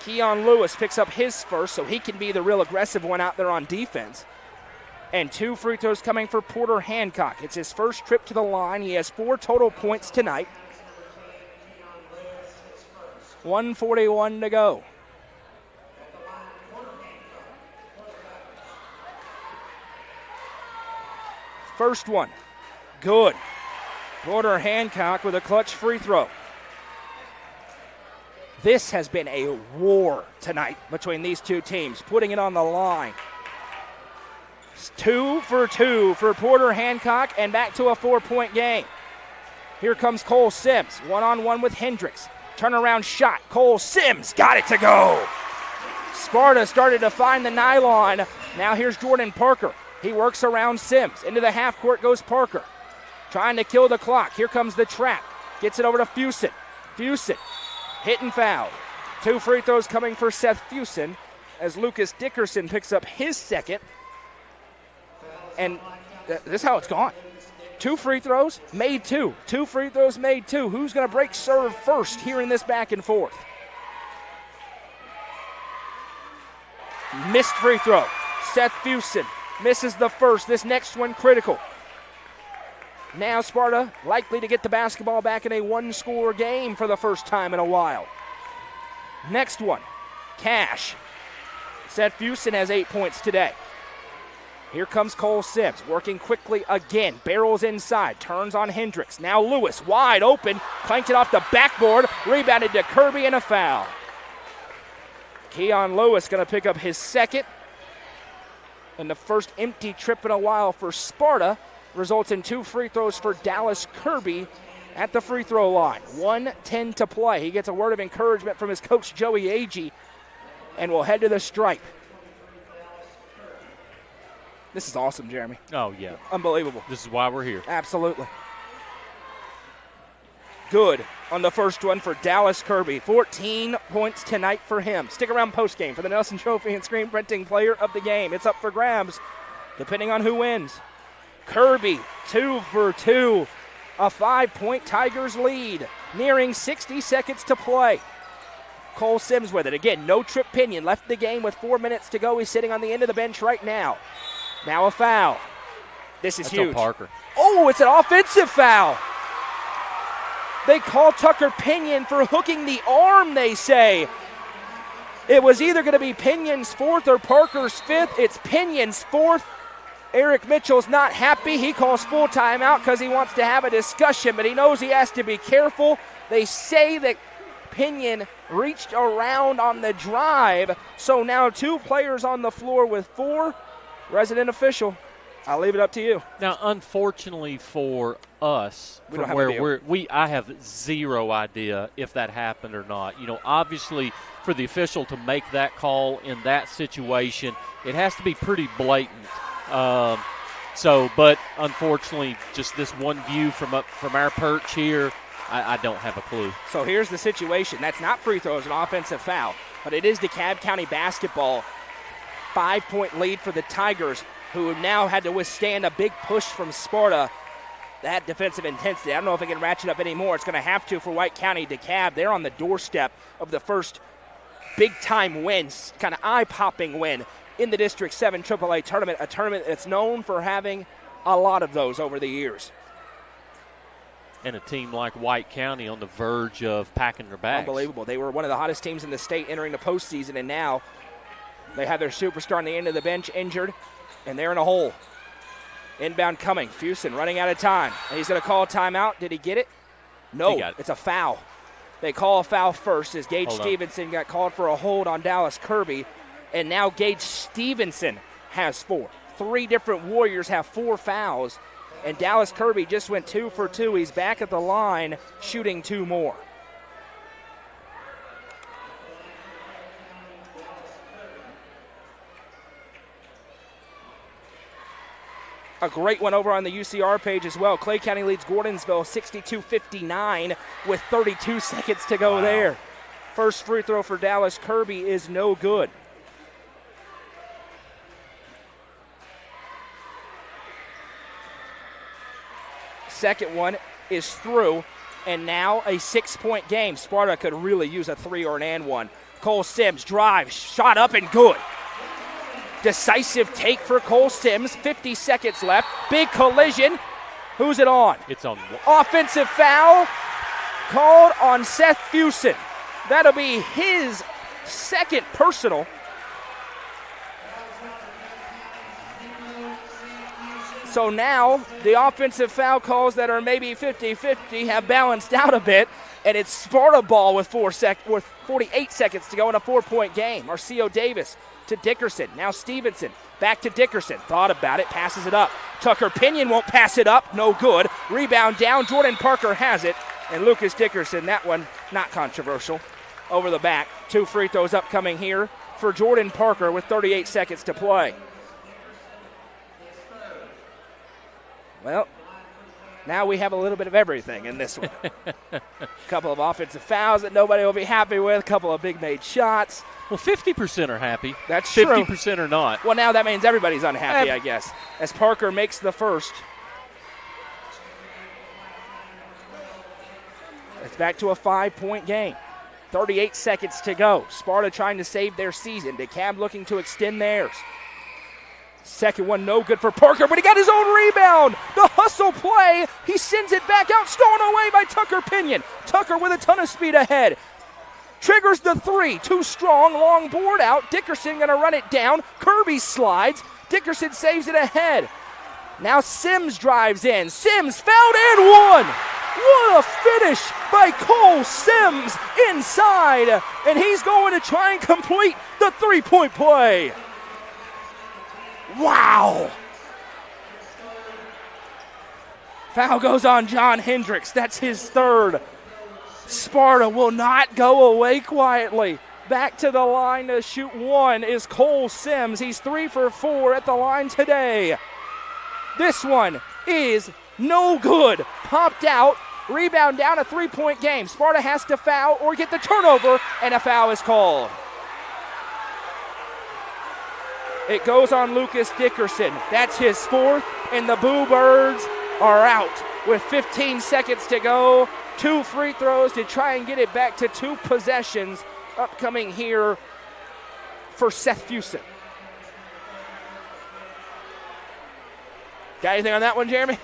Keon Lewis picks up his first, so he can be the real aggressive one out there on defense. And 2 free throws coming for Porter Hancock. It's his first trip to the line. He has 4 total points tonight. 1:41 to go. First one, good. Porter Hancock with a clutch free throw. This has been a war tonight between these two teams, putting it on the line. 2 for 2 for Porter Hancock, and back to a 4-point game. Here comes Cole Sims, one-on-one with Hendricks. Turnaround shot, Cole Sims got it to go. Sparta started to find the nylon. Now here's Jordan Parker. He works around Sims. Into the half court goes Parker. Trying to kill the clock. Here comes the trap. Gets it over to Fusen. Fusen hit and foul. 2 free throws coming for Seth Fusen as Lucas Dickerson picks up his second. And this is how it's gone. 2 free throws, made 2. 2 free throws, made 2. Who's going to break serve first here in this back and forth? Missed free throw. Seth Fusen misses the first. This next one critical. Now Sparta likely to get the basketball back in a 1-score game for the first time in a while. Next one, Cash. Seth Fusen has 8 points today. Here comes Cole Sims, working quickly again. Barrels inside, turns on Hendricks. Now Lewis, wide open, clanked it off the backboard, rebounded to Kirby and a foul. Keon Lewis going to pick up his second. And the first empty trip in a while for Sparta results in 2 free throws for Dallas Kirby at the free throw line. 1:10 to play. He gets a word of encouragement from his coach, Joey Agee, and will head to the stripe. This is awesome, Jeremy. Oh, yeah. Unbelievable. This is why we're here. Absolutely. Good on the first one for Dallas Kirby. 14 points tonight for him. Stick around postgame for the Nelson Trophy and Screen Printing Player of the Game. It's up for grabs, depending on who wins. Kirby, 2 for 2. A 5-point Tigers lead, nearing 60 seconds to play. Cole Sims with it. Again, no trip Pinion. Left the game with 4 minutes to go. He's sitting on the end of the bench right now. Now a foul. This is huge. On Parker. Oh, it's an offensive foul. They call Tucker Pinion for hooking the arm, they say. It was either going to be Pinion's 4th or Parker's 5th. It's Pinion's 4th. Eric Mitchell's not happy. He calls full timeout because he wants to have a discussion, but he knows he has to be careful. They say that Pinion reached around on the drive, so now 2 players on the floor with 4. Resident official, I'll leave it up to you. Now, unfortunately for us, We don't from have where a I have zero idea if that happened or not. You know, obviously, for the official to make that call in that situation, it has to be pretty blatant. But unfortunately, just this one view from our perch here, I don't have a clue. So here's the situation. That's not free throws, an offensive foul, but it is DeKalb County basketball. 5-point lead for the Tigers, who now had to withstand a big push from Sparta. That defensive intensity, I don't know if it can ratchet up anymore. It's going to have to for White County. DeKalb, they're on the doorstep of the first big-time win, kind of eye-popping win in the District 7 AAA tournament, a tournament that's known for having a lot of those over the years. And a team like White County on the verge of packing their bags. Unbelievable. They were one of the hottest teams in the state entering the postseason, and now they have their superstar on the end of the bench injured, and they're in a hole. Inbound coming. Fusen running out of time. And he's going to call timeout. Did he get it? No, it's a foul. They call a foul first as Gage Stevenson got called for a hold on Dallas Kirby, and now Gage Stevenson has 4. 3 different Warriors have 4 fouls, and Dallas Kirby just went 2 for 2. He's back at the line shooting 2 more. A great one over on the UCR page as well. Clay County leads Gordonsville 62-59 with 32 seconds to go there. First free throw for Dallas Kirby is no good. Second one is through, and now a 6-point game. Sparta could really use a 3 or an and one. Cole Sims drives, shot up and good. Decisive take for Cole Sims. 50 seconds left. Big collision. Who's it on? It's on. Offensive foul called on Seth Fusen. That'll be his second personal. So now the offensive foul calls that are maybe 50-50 have balanced out a bit, and it's Sparta ball with 48 seconds to go in a 4-point game. Marcio Davis to Dickerson. Now Stevenson. Back to Dickerson. Thought about it. Passes it up. Tucker Pinion won't pass it up. No good. Rebound down. Jordan Parker has it. And Lucas Dickerson, that one not controversial. Over the back. 2 free throws upcoming here for Jordan Parker with 38 seconds to play. Well, now we have a little bit of everything in this one. A couple of offensive fouls that nobody will be happy with. A couple of big made shots. Well, 50% are happy. That's true. 50% are not. Well, now that means everybody's unhappy, I guess, as Parker makes the first. It's back to a 5-point game. 38 seconds to go. Sparta trying to save their season. DeKalb looking to extend theirs. Second one, no good for Parker, but he got his own rebound. The hustle play. He sends it back out, stolen away by Tucker Pinion. Tucker with a ton of speed ahead. Triggers the 3. Too strong, long board out. Dickerson going to run it down. Kirby slides. Dickerson saves it ahead. Now Sims drives in. Sims fouled and one. What a finish by Cole Sims inside. And he's going to try and complete the 3-point play. Wow. Foul goes on John Hendricks. That's his 3rd. Sparta will not go away quietly. Back to the line to shoot 1 is Cole Sims. He's 3 for 4 at the line today. This one is no good. Popped out. Rebound down, a 3-point game. Sparta has to foul or get the turnover, and a foul is called. It goes on Lucas Dickerson. That's his 4th, and the Boo Birds are out with 15 seconds to go. 2 free throws to try and get it back to 2 possessions upcoming here for Seth Fusen. Got anything on that one, Jeremy?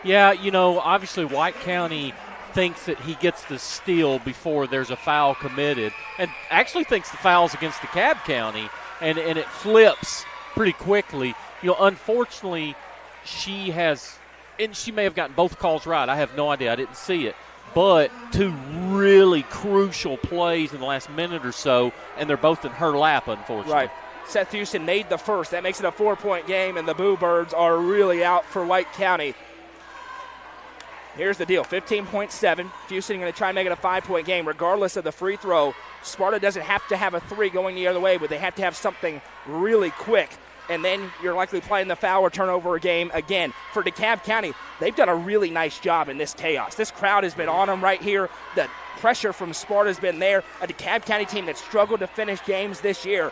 Yeah, obviously White County thinks that he gets the steal before there's a foul committed, and actually thinks the foul's against DeKalb County, and it flips pretty quickly. Unfortunately, she may have gotten both calls right. I have no idea. I didn't see it. But 2 really crucial plays in the last minute or so, and they're both in her lap, unfortunately. Right. Seth Houston made the first. That makes it a 4-point game, and the Boo Birds are really out for White County. Here's the deal, 15.7. Houston going to try and make it a 5-point game regardless of the free throw. Sparta doesn't have to have a 3 going the other way, but they have to have something really quick. And then you're likely playing the foul or turnover game again. For DeKalb County, they've done a really nice job in this chaos. This crowd has been on them right here. The pressure from Sparta has been there. A DeKalb County team that struggled to finish games this year.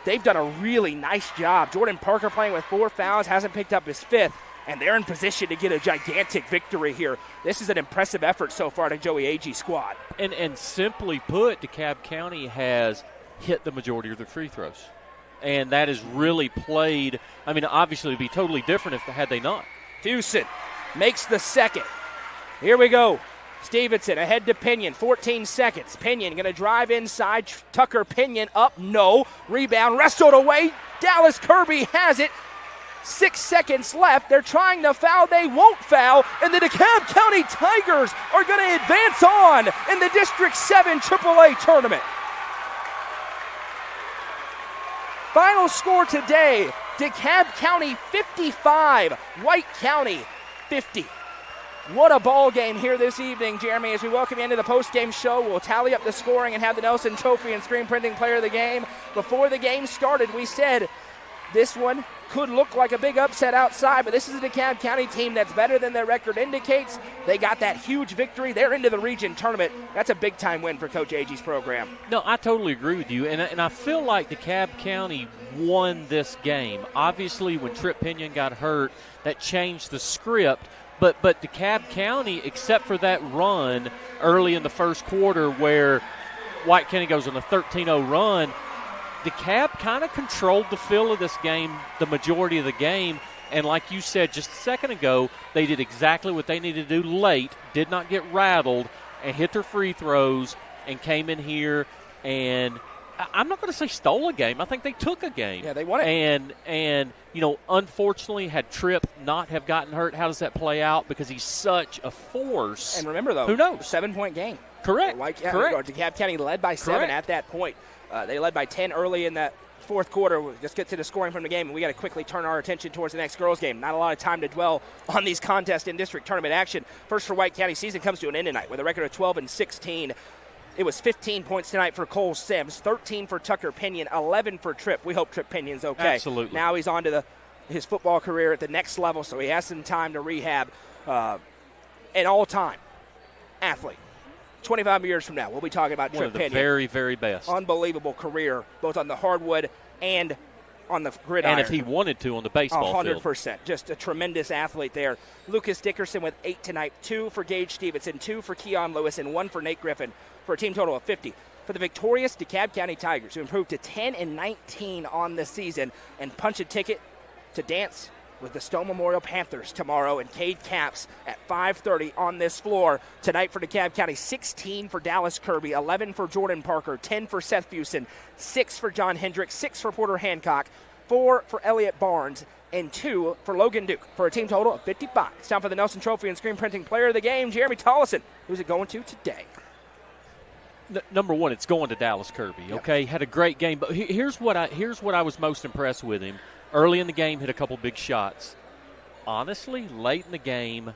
They've done a really nice job. Jordan Parker playing with 4 fouls, hasn't picked up his 5th, and they're in position to get a gigantic victory here. This is an impressive effort so far to Joey Agee's squad. And simply put, DeKalb County has hit the majority of their free throws. And that has really played. I mean, obviously it would be totally different had they not. Fusen makes the second. Here we go. Stevenson ahead to Pinion, 14 seconds. Pinion going to drive inside. Tucker Pinion up, no. Rebound wrestled away. Dallas Kirby has it. 6 seconds left. They're trying to foul. They won't foul. And the DeKalb County Tigers are going to advance on in the District 7 AAA tournament. Final score today, DeKalb County 55, White County 50. What a ball game here this evening, Jeremy. As we welcome you into the post-game show, we'll tally up the scoring and have the Nelson Trophy and Screen Printing Player of the Game. Before the game started, we said this one could look like a big upset outside, but this is a DeKalb County team that's better than their record indicates. They got that huge victory. They're into the region tournament. That's a big-time win for Coach Agee's program. No, I totally agree with you, and I feel like DeKalb County won this game. Obviously, when Trip Pinion got hurt, that changed the script. But DeKalb County, except for that run early in the first quarter where White County goes on a 13-0 run, DeKalb kind of controlled the feel of this game the majority of the game. And like you said just a second ago, they did exactly what they needed to do late, did not get rattled, and hit their free throws and came in here and I'm not going to say stole a game. I think they took a game. Yeah, they won it. And you know, unfortunately, had Tripp not have gotten hurt, how does that play out? Because he's such a force. And remember, though, who knows? 7-point game. Correct. Correct. DeKalb County led by 7 at that point. They led by 10 early in that fourth quarter. We'll just get to the scoring from the game, and we got to quickly turn our attention towards the next girls' game. Not a lot of time to dwell on these contests in district tournament action. First for White County, season comes to an end tonight with a record of 12-16. It was 15 points tonight for Cole Sims, 13 for Tucker Pinion, 11 for Tripp. We hope Tripp Pinion's okay. Absolutely. Now he's on to his football career at the next level, so he has some time to rehab. An all-time athlete. 25 years from now, we'll be talking about Tripp Pinion. One of the very, very best. Unbelievable career, both on the hardwood and on the gridiron. And if he wanted to on the baseball 100%. field. Just a tremendous athlete there. Lucas Dickerson with 8 tonight, 2 for Gage Stevenson, 2 for Keon Lewis, and 1 for Nate Griffin, for a team total of 50. For the victorious DeKalb County Tigers, who improved to 10-19 on the season and punch a ticket to dance with the Stone Memorial Panthers tomorrow in Cade Caps at 5:30 on this floor. Tonight for DeKalb County, 16 for Dallas Kirby, 11 for Jordan Parker, 10 for Seth Fusen, 6 for John Hendricks, 6 for Porter Hancock, 4 for Elliott Barnes, and 2 for Logan Duke, for a team total of 55. It's time for the Nelson Trophy and Screen Printing Player of the Game, Jeremy Tollison. Who's it going to today? Number one, it's going to Dallas Kirby. Okay, had a great game, but here's what I was most impressed with him. Early in the game, hit a couple big shots. Honestly, late in the game,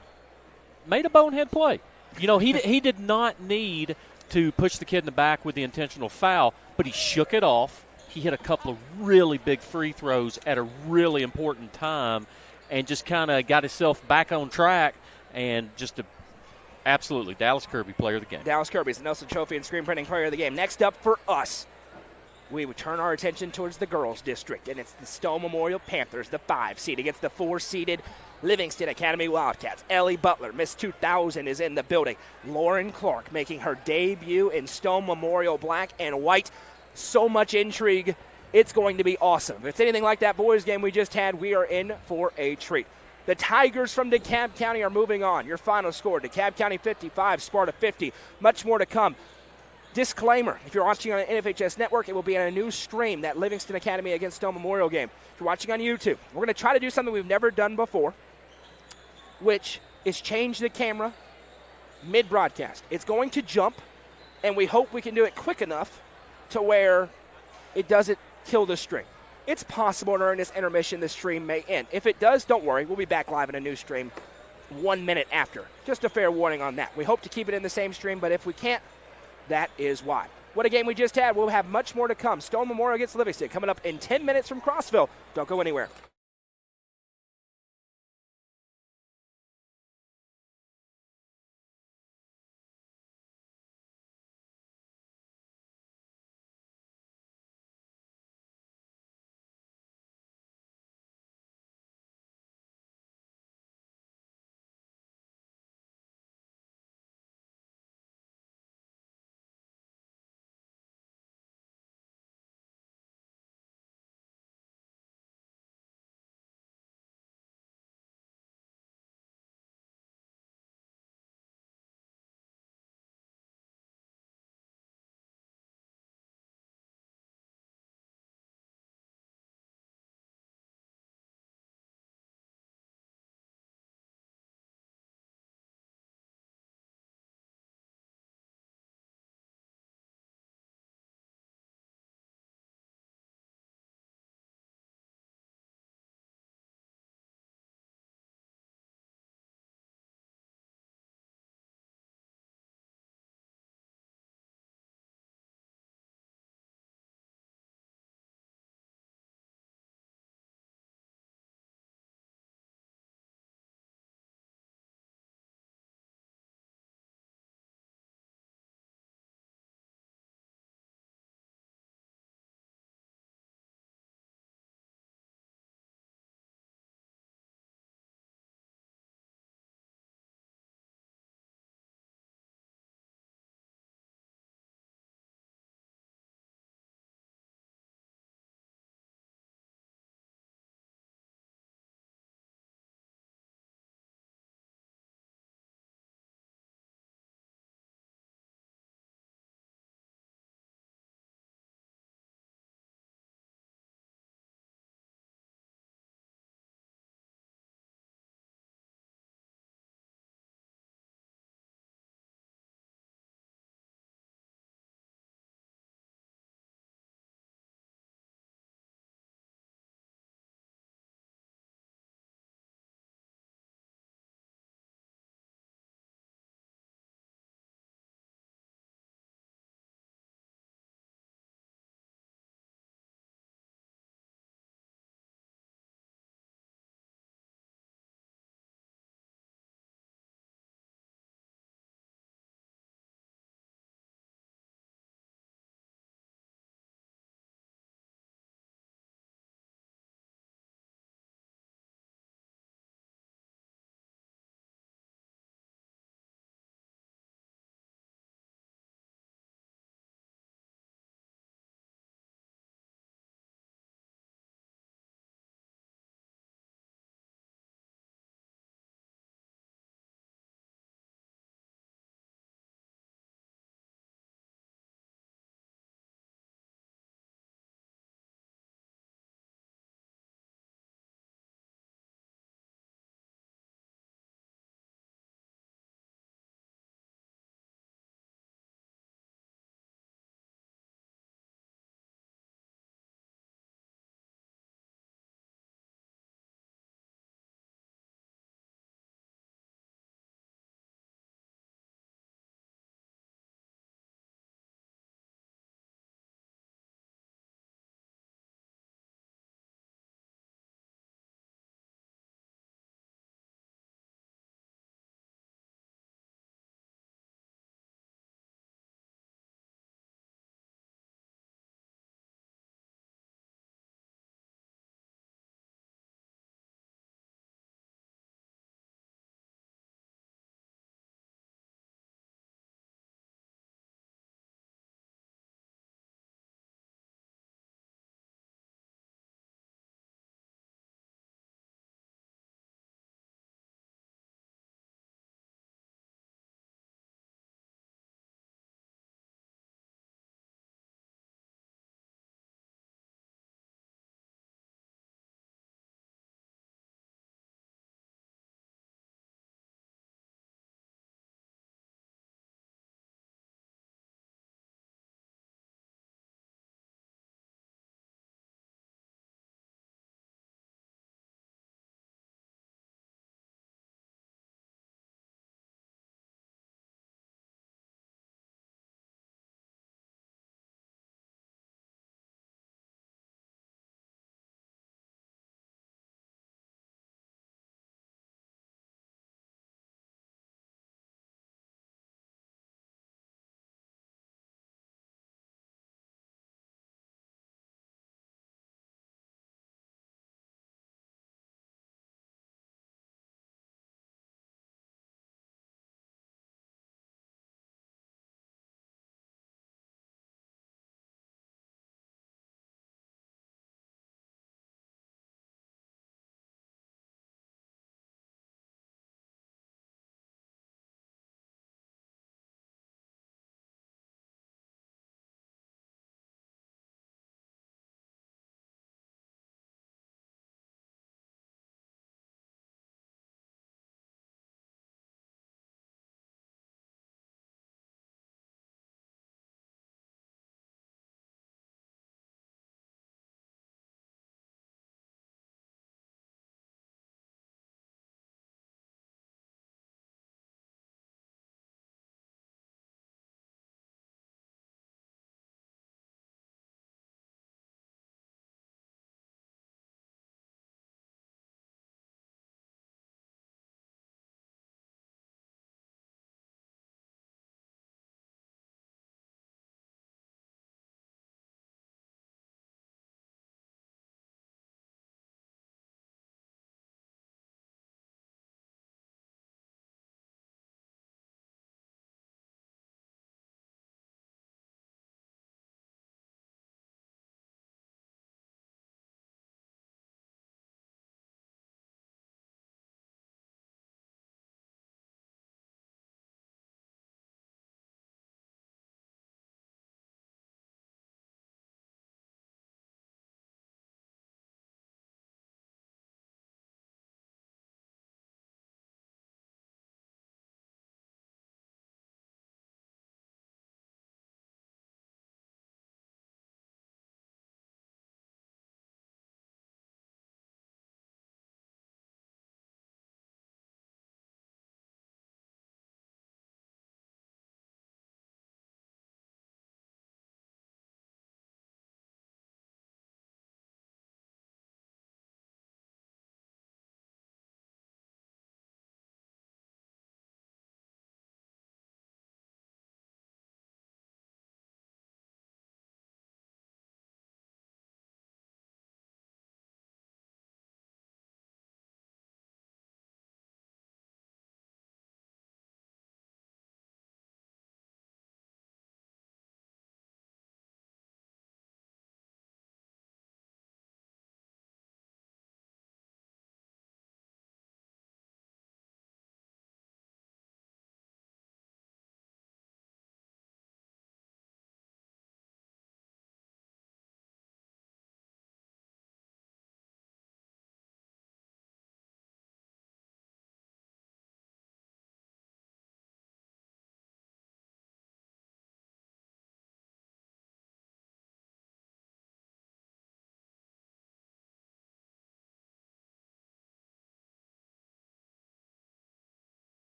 made a bonehead play. You know, he did not need to push the kid in the back with the intentional foul, but he shook it off. He hit a couple of really big free throws at a really important time, and just kind of got himself back on track, and just absolutely Dallas Kirby player of the game. Dallas Kirby is the Nelson Trophy and Screen Printing Player of the Game. Next up for us, we would turn our attention towards the girls' district, and it's the Stone Memorial Panthers, the 5 seed against the 4-seeded Livingston Academy Wildcats. Ellie Butler, Miss 2000, is in the building. Lauren Clark making her debut in Stone Memorial black and white. So much intrigue. It's going to be awesome. If it's anything like that boys' game we just had, we are in for a treat. The Tigers from DeKalb County are moving on. Your final score, DeKalb County 55, Sparta 50. Much more to come. Disclaimer, if you're watching on an NFHS network, it will be on a new stream, that Livingston Academy against Stone Memorial game. If you're watching on YouTube, we're going to try to do something we've never done before, which is change the camera mid-broadcast. It's going to jump, and we hope we can do it quick enough to where it doesn't kill the stream. It's possible during this intermission the stream may end. If it does, don't worry. We'll be back live in a new stream 1 minute after. Just a fair warning on that. We hope to keep it in the same stream, but if we can't, that is why. What a game we just had. We'll have much more to come. Stone Memorial against Livingston coming up in 10 minutes from Crossville. Don't go anywhere.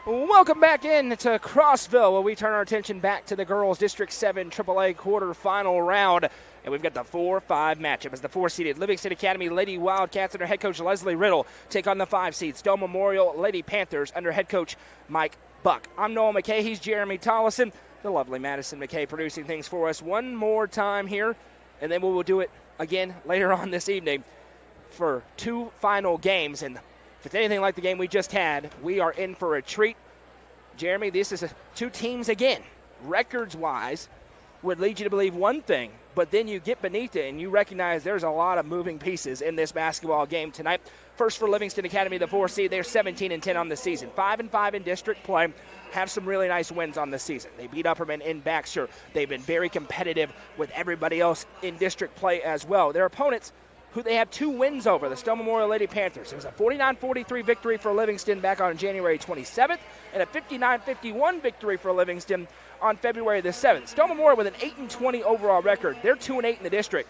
Welcome back in to Crossville, where we turn our attention back to the girls' District 7 AAA quarterfinal round. And we've got the 4-5 matchup as the 4-seeded Livingston Academy Lady Wildcats under head coach Leslie Riddle take on the 5-seed Stone Memorial Lady Panthers under head coach Mike Buck. I'm Noel McKay. He's Jeremy Tollison. The lovely Madison McKay producing things for us one more time here, and then we will do it again later on this evening for 2 final games. And if it's anything like the game we just had, we are in for a treat. Jeremy, this is 2 teams again. Records-wise, would lead you to believe one thing, but then you get beneath it and you recognize there's a lot of moving pieces in this basketball game tonight. First for Livingston Academy, the 4 seed, they're 17-10 on the season. 5-5 in district play, have some really nice wins on the season. They beat Upperman in Baxter. They've been very competitive with everybody else in district play as well. Their opponents, who they have 2 wins over, the Stone Memorial Lady Panthers. It was a 49-43 victory for Livingston back on January 27th and a 59-51 victory for Livingston on February the 7th. Stone Memorial with an 8-20 overall record. They're 2-8 in the district.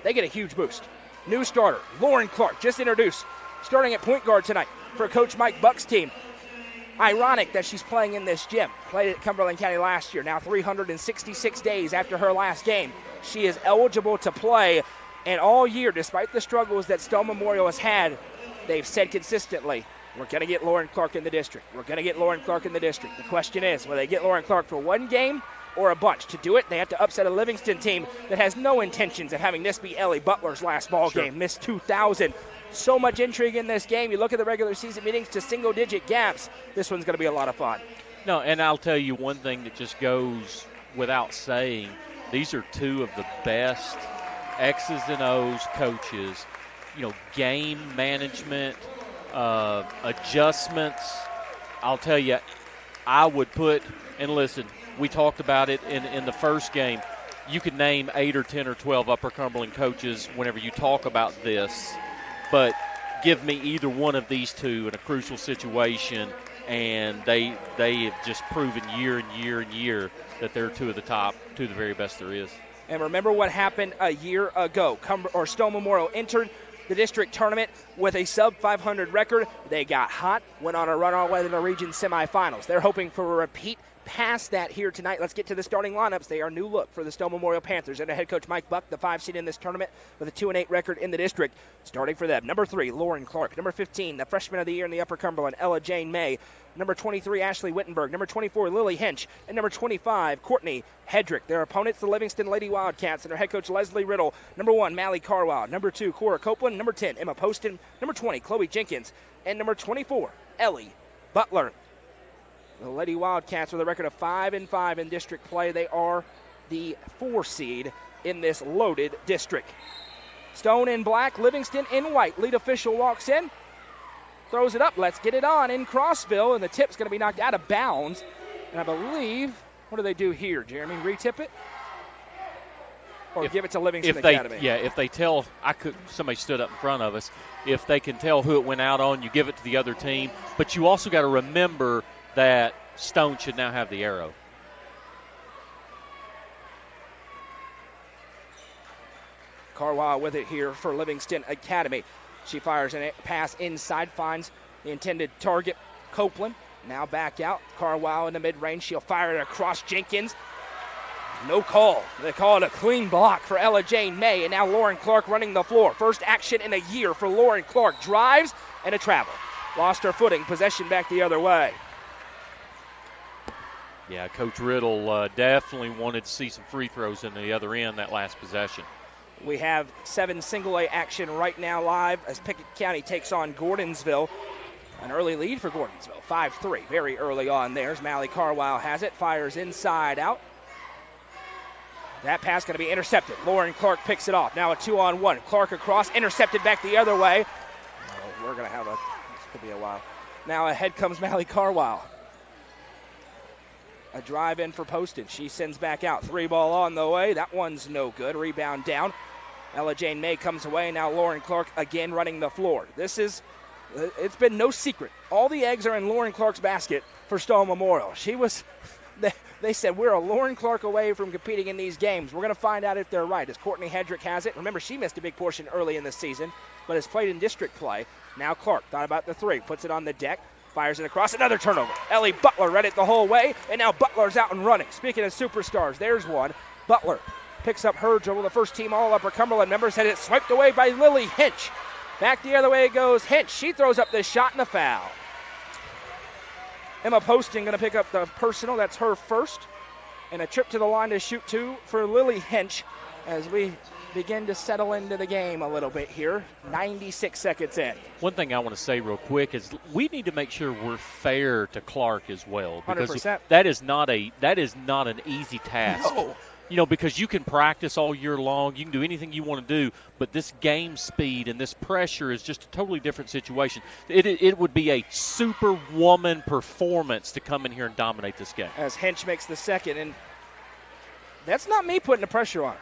They get a huge boost. New starter, Lauren Clark, just introduced, starting at point guard tonight for Coach Mike Buck's team. Ironic that she's playing in this gym. Played at Cumberland County last year. Now 366 days after her last game, she is eligible to play. And all year, despite the struggles that Stone Memorial has had, they've said consistently, we're going to get Lauren Clark in the district. We're going to get Lauren Clark in the district. The question is, will they get Lauren Clark for 1 game or a bunch? To do it, they have to upset a Livingston team that has no intentions of having this be Ellie Butler's last ball game, missed 2,000. So much intrigue in this game. You look at the regular season meetings to single-digit gaps. This one's going to be a lot of fun. No, and I'll tell you one thing that just goes without saying. These are 2 of the best X's and O's coaches, game management, adjustments. I'll tell you, I would put, and listen, we talked about it in the first game. You could name 8 or 10 or 12 Upper Cumberland coaches whenever you talk about this, but give me either one of these 2 in a crucial situation, and they have just proven year and year and year that they're 2 of the top, 2 of the very best there is. And remember what happened a year ago. Stone Memorial entered the district tournament with a sub-500 record. They got hot, went on a run all the way to the region semifinals. They're hoping for a repeat past that here tonight. Let's get to the starting lineups. They are new look for the Stone Memorial Panthers under head coach Mike Buck, the 5 seed in this tournament with a 2-8 record in the district. Starting for them, number 3, Lauren Clark. Number 15, the freshman of the year in the Upper Cumberland, Ella Jane May. Number 23, Ashley Wittenberg. Number 24, Lily Hench. And number 25, Courtney Hedrick. Their opponents, the Livingston Lady Wildcats, and their head coach Leslie Riddle. Number 1, Mally Carwile. Number 2, Cora Copeland. Number 10, Emma Poston. Number 20, Chloe Jenkins. And number 24, Ellie Butler. The Lady Wildcats with a record of 5-5 in district play. They are the 4 seed in this loaded district. Stone in black, Livingston in white. Lead official walks in, throws it up. Let's get it on in Crossville, and the tip's going to be knocked out of bounds. And I believe, what do they do here, Jeremy? Retip it? Or give it to Livingston Academy? Yeah, if they tell, somebody stood up in front of us. If they can tell who it went out on, you give it to the other team. But you also got to remember that Stone should now have the arrow. Carwile with it here for Livingston Academy. She fires a pass inside, finds the intended target, Copeland. Now back out. Carwile in the mid-range. She'll fire it across Jenkins. No call. They call it a clean block for Ella Jane May. And now Lauren Clark running the floor. First action in a year for Lauren Clark. Drives and a travel. Lost her footing. Possession back the other way. Yeah, Coach Riddle definitely wanted to see some free throws in the other end that last possession. We have 7 single-A action right now live as Pickett County takes on Gordonsville. An early lead for Gordonsville, 5-3, very early on there. Mally Carwile has it, fires inside out. That pass going to be intercepted. Lauren Clark picks it off. Now a 2-on-1. Clark across, intercepted back the other way. Oh, we're going to have this could be a while. Now ahead comes Mally Carwile. A drive in for Poston. She sends back out. 3 ball on the way. That one's no good. Rebound down. Ella Jane May comes away. Now Lauren Clark again running the floor. It's been no secret. All the eggs are in Lauren Clark's basket for Stone Memorial. They said, we're a Lauren Clark away from competing in these games. We're going to find out if they're right, as Courtney Hedrick has it. Remember, she missed a big portion early in the season, but has played in district play. Now Clark thought about the 3, puts it on the deck. Fires it across, another turnover. Ellie Butler read it the whole way, and now Butler's out and running. Speaking of superstars, there's one. Butler picks up her dribble. The first team all Upper Cumberland members had it swiped away by Lily Hinch. Back the other way it goes. Hinch, she throws up this shot and a foul. Emma Poston going to pick up the personal. That's her first. And a trip to the line to shoot two for Lily Hinch as we begin to settle into the game a little bit here. 96 seconds in. One thing I want to say real quick is we need to make sure we're fair to Clark as well. Because 100%. that is not an easy task. No. You know, because you can practice all year long, you can do anything you want to do, but this game speed and this pressure is just a totally different situation. It would be a superwoman performance to come in here and dominate this game. As Hinch makes the second, and that's not me putting the pressure on her.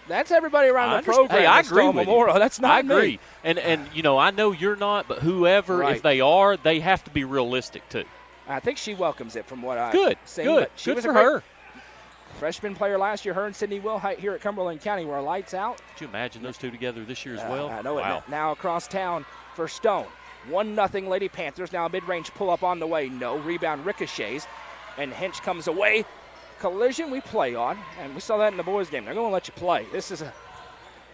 That's everybody around the program. Hey, I agree with Memorial. you. That's not me. I agree. And you know, I know you're not, but whoever, Right. if they are, they have to be realistic too. I think she welcomes it from what I've seen. Good. But she Good was for a great her. freshman player last year. Her and Sydney Wilhite here at Cumberland County were lights out. Could you imagine those two together this year as well? I know Wow. it. Now across town for Stone. 1-0 Lady Panthers. Now a mid-range pull-up on the way. No. Rebound ricochets. And Hinch comes away. Collision we play on. And we saw that in the boys' game. They're going to let you play. This is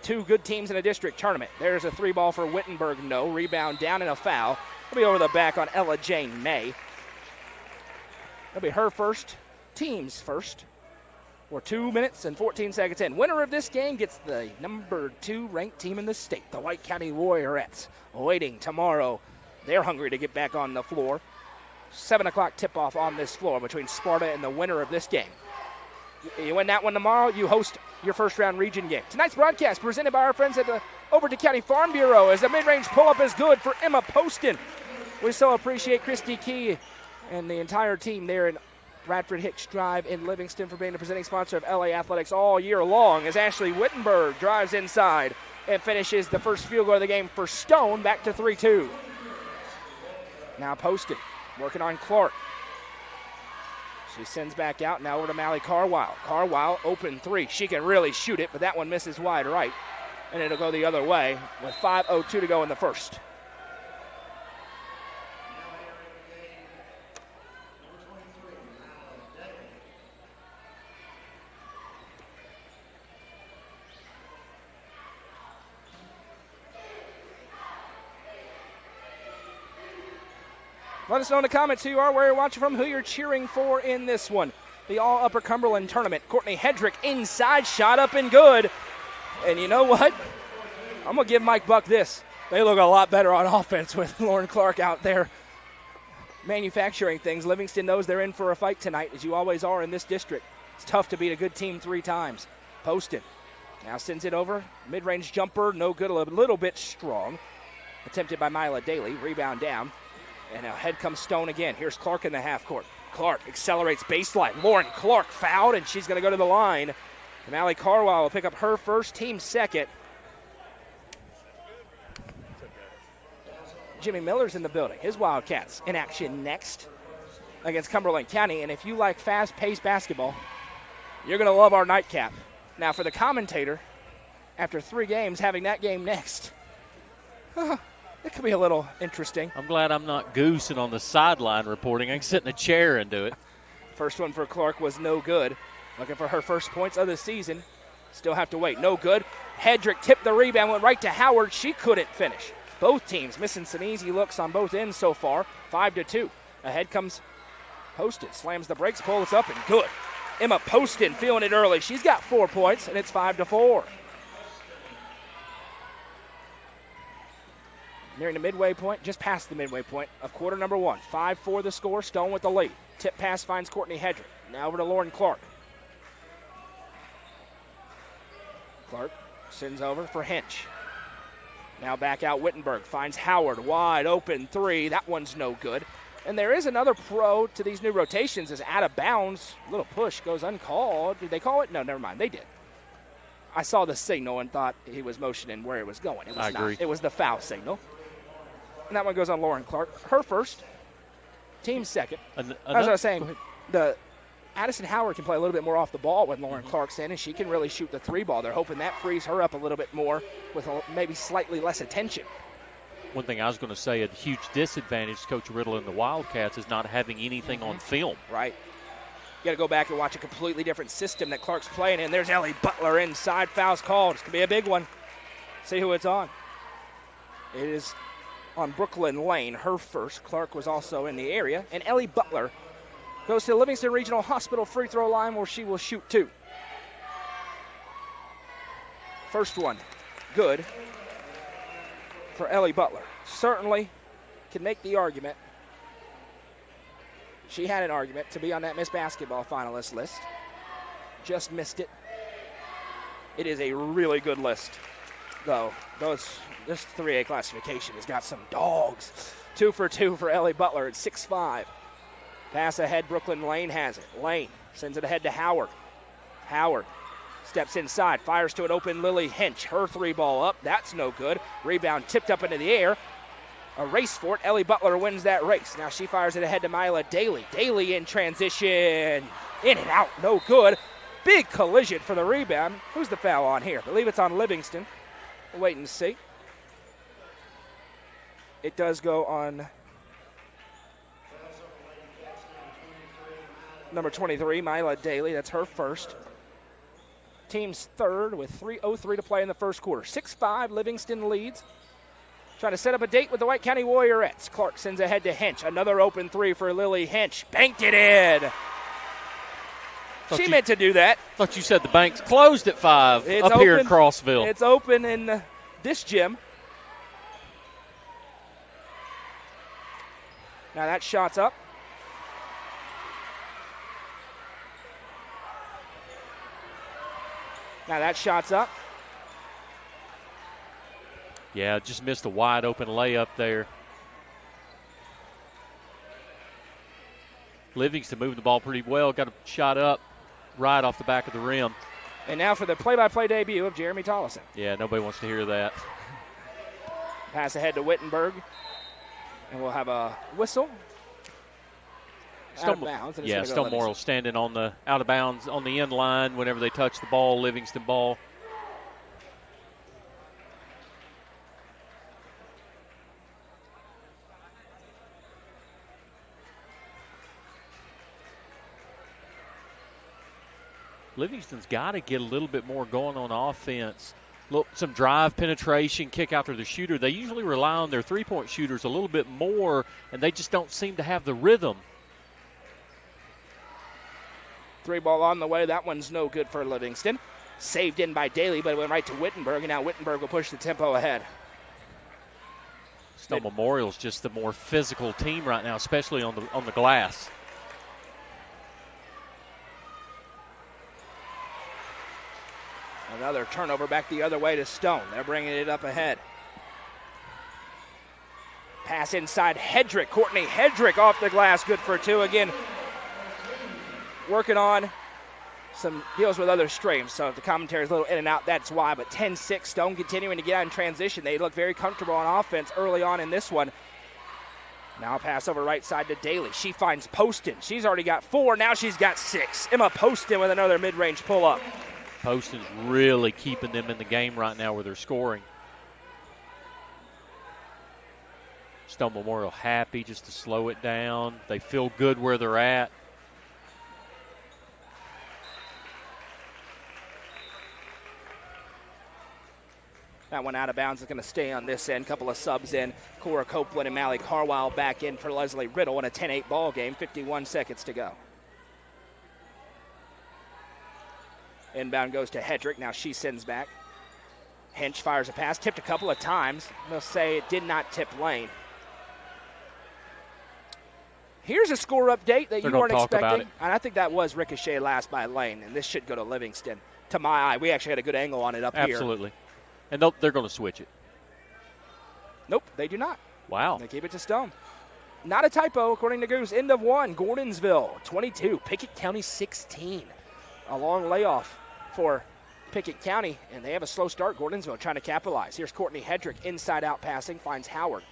two good teams in a district tournament. There's a three ball for Wittenberg. No. Rebound down and a foul. It'll be over the back on Ella Jane May. It'll be her first. Team's first. We're 2 minutes and 14 seconds in. Winner of this game gets the number 2 ranked team in the state, the White County Warriorettes, waiting tomorrow. They're hungry to get back on the floor. 7 o'clock tip-off on this floor between Sparta and the winner of this game. You win that one tomorrow, you host your first-round region game. Tonight's broadcast presented by our friends at the Overton County Farm Bureau as the mid-range pull-up is good for Emma Poston. We so appreciate Christy Key and the entire team there in Bradford Hicks Drive in Livingston for being the presenting sponsor of LA Athletics all year long as Ashley Wittenberg drives inside and finishes the first field goal of the game for Stone, back to 3-2. Now Poston working on Clark. She sends back out, now over to Mally Carwile. Carwile, open three. She can really shoot it, but that one misses wide right. And it'll go the other way with 5:02 to go in the first. Let us know in the comments who you are, where you're watching from, who you're cheering for in this one. The All Upper Cumberland Tournament. Courtney Hedrick inside, shot up and good. And you know what? I'm going to give Mike Buck this. They look a lot better on offense with Lauren Clark out there manufacturing things. Livingston knows they're in for a fight tonight, as you always are in this district. It's tough to beat a good team 3 times. Poston now sends it over. Mid-range jumper, no good, a little bit strong. Attempted by Mila Daly. Rebound down. And now head comes Stone again. Here's Clark in the half court. Clark accelerates baseline. Lauren Clark fouled, and she's going to go to the line. And Allie Carwile will pick up her first, team second. Jimmy Miller's in the building. His Wildcats in action next against Cumberland County. And if you like fast-paced basketball, you're going to love our nightcap. Now, for the commentator, after 3 games, having that game next, it could be a little interesting. I'm glad I'm not goosing on the sideline reporting. I can sit in a chair and do it. First one for Clark was no good. Looking for her first points of the season. Still have to wait. No good. Hedrick tipped the rebound, went right to Howard. She couldn't finish. Both teams missing some easy looks on both ends so far. 5-2. Ahead comes Poston. Slams the brakes, pulls up, and good. Emma Poston feeling it early. She's got 4 points, and it's 5-4. Nearing the midway point, just past the midway point of quarter number 1. 5-4 the score. Stone with the lead. Tip pass finds Courtney Hedrick. Now over to Lauren Clark. Clark sends over for Hinch. Now back out Wittenberg. Finds Howard. Wide open 3. That one's no good. And there is another pro to these new rotations. Is out of bounds. Little push goes uncalled. Did they call it? No, never mind. They did. I saw the signal and thought he was motioning where it was going. It was I agree. not. It was the foul signal. And that one goes on Lauren Clark. Her first. Team second. As I was saying, the Addison Howard can play a little bit more off the ball with Lauren Clark's in, and she can really shoot the 3 ball. They're hoping that frees her up a little bit more with maybe slightly less attention. one thing I was going to say, a huge disadvantage to Coach Riddle and the Wildcats is not having anything on film. Right. You got to go back and watch a completely different system that Clark's playing in. There's Ellie Butler inside. Foul's called. It's going to be a big one. See who it's on. It is on Brooklyn Lane, her first. Clark was also in the area. And Ellie Butler goes to the Livingston Regional Hospital free throw line where she will shoot 2. First one, good for Ellie Butler. Certainly can make the argument. She had an argument to be on that Miss Basketball finalist list. Just missed it. It is a really good list, though. This 3A classification has got some dogs. 2 for 2 for Ellie Butler at 6'5". Pass ahead, Brooklyn Lane has it. Lane sends it ahead to Howard. Howard steps inside, fires to an open Lily Hinch. Her 3-ball up, that's no good. Rebound tipped up into the air. A race for it. Ellie Butler wins that race. Now she fires it ahead to Mila Daly. Daly in transition. In and out, no good. Big collision for the rebound. Who's the foul on here? I believe it's on Livingston. We'll wait and see. It does go on number 23, Mila Daly. That's her first. Team's third with 3:03 to play in the first quarter. 6-5, Livingston leads. Trying to set up a date with the White County Warriorettes. Clark sends ahead to Hinch. Another open 3 for Lily Hinch. Banked it in. She meant to do that. Thought you said the bank's closed at 5 it's up open, here in Crossville. It's open in this gym. Now that shot's up. Now that shot's up. Yeah, just missed a wide open layup there. Livingston moved the ball pretty well. Got a shot up right off the back of the rim. And now for the play-by-play debut of Jeremy Tollison. Yeah, nobody wants to hear that. Pass ahead to Wittenberg. And we'll have a whistle. Out of bounds. Yeah, Stone Morrill standing on the out of bounds on the end line whenever they touch the ball, Livingston ball. Livingston's got to get a little bit more going on offense. Some drive penetration, kick out to the shooter. They usually rely on their three-point shooters a little bit more, and they just don't seem to have the rhythm. 3-ball on the way. That one's no good for Livingston. Saved in by Daly, but it went right to Wittenberg, and now Wittenberg will push the tempo ahead. Stone Memorial's just the more physical team right now, especially on the glass. Another turnover back the other way to Stone. They're bringing it up ahead. Pass inside Hedrick. Courtney Hedrick off the glass. Good for 2. Again, working on some deals with other streams. So if the commentary is a little in and out, that's why. But 10-6, Stone continuing to get out in transition. They look very comfortable on offense early on in this one. Now a pass over right side to Daly. She finds Poston. She's already got 4. Now she's got 6. Emma Poston with another mid-range pull-up. Poston's really keeping them in the game right now where they're scoring. Stone Memorial happy just to slow it down. They feel good where they're at. That one out of bounds is going to stay on this end. Couple of subs in. Cora Copeland and Mally Carwile back in for Leslie Riddle in a 10-8 ball game. 51 seconds to go. Inbound goes to Hedrick. Now she sends back. Hinch fires a pass. Tipped a couple of times. They'll say it did not tip lane. Here's a score update that you weren't expecting. And I think that was ricochet last by Lane, and this should go to Livingston. To my eye, we actually had a good angle on it up here. Absolutely. And they're going to switch it. Nope, they do not. Wow. They keep it to Stone. Not a typo, according to Goose. End of 1. Gordonsville, 22. Pickett County, 16. A long layoff for Pickett County, and they have a slow start. Gordonsville trying to capitalize. Here's Courtney Hedrick, inside-out passing, finds Howard.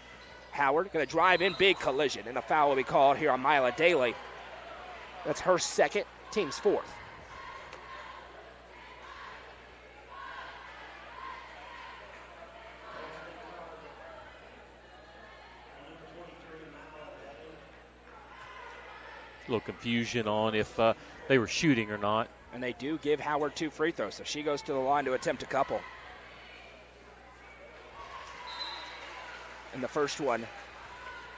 Howard going to drive in, big collision, and a foul will be called here on Mila Daly. That's her second, team's 4th. little confusion on if they were shooting or not. And they do give Howard 2 free throws, so she goes to the line to attempt a couple. And the first one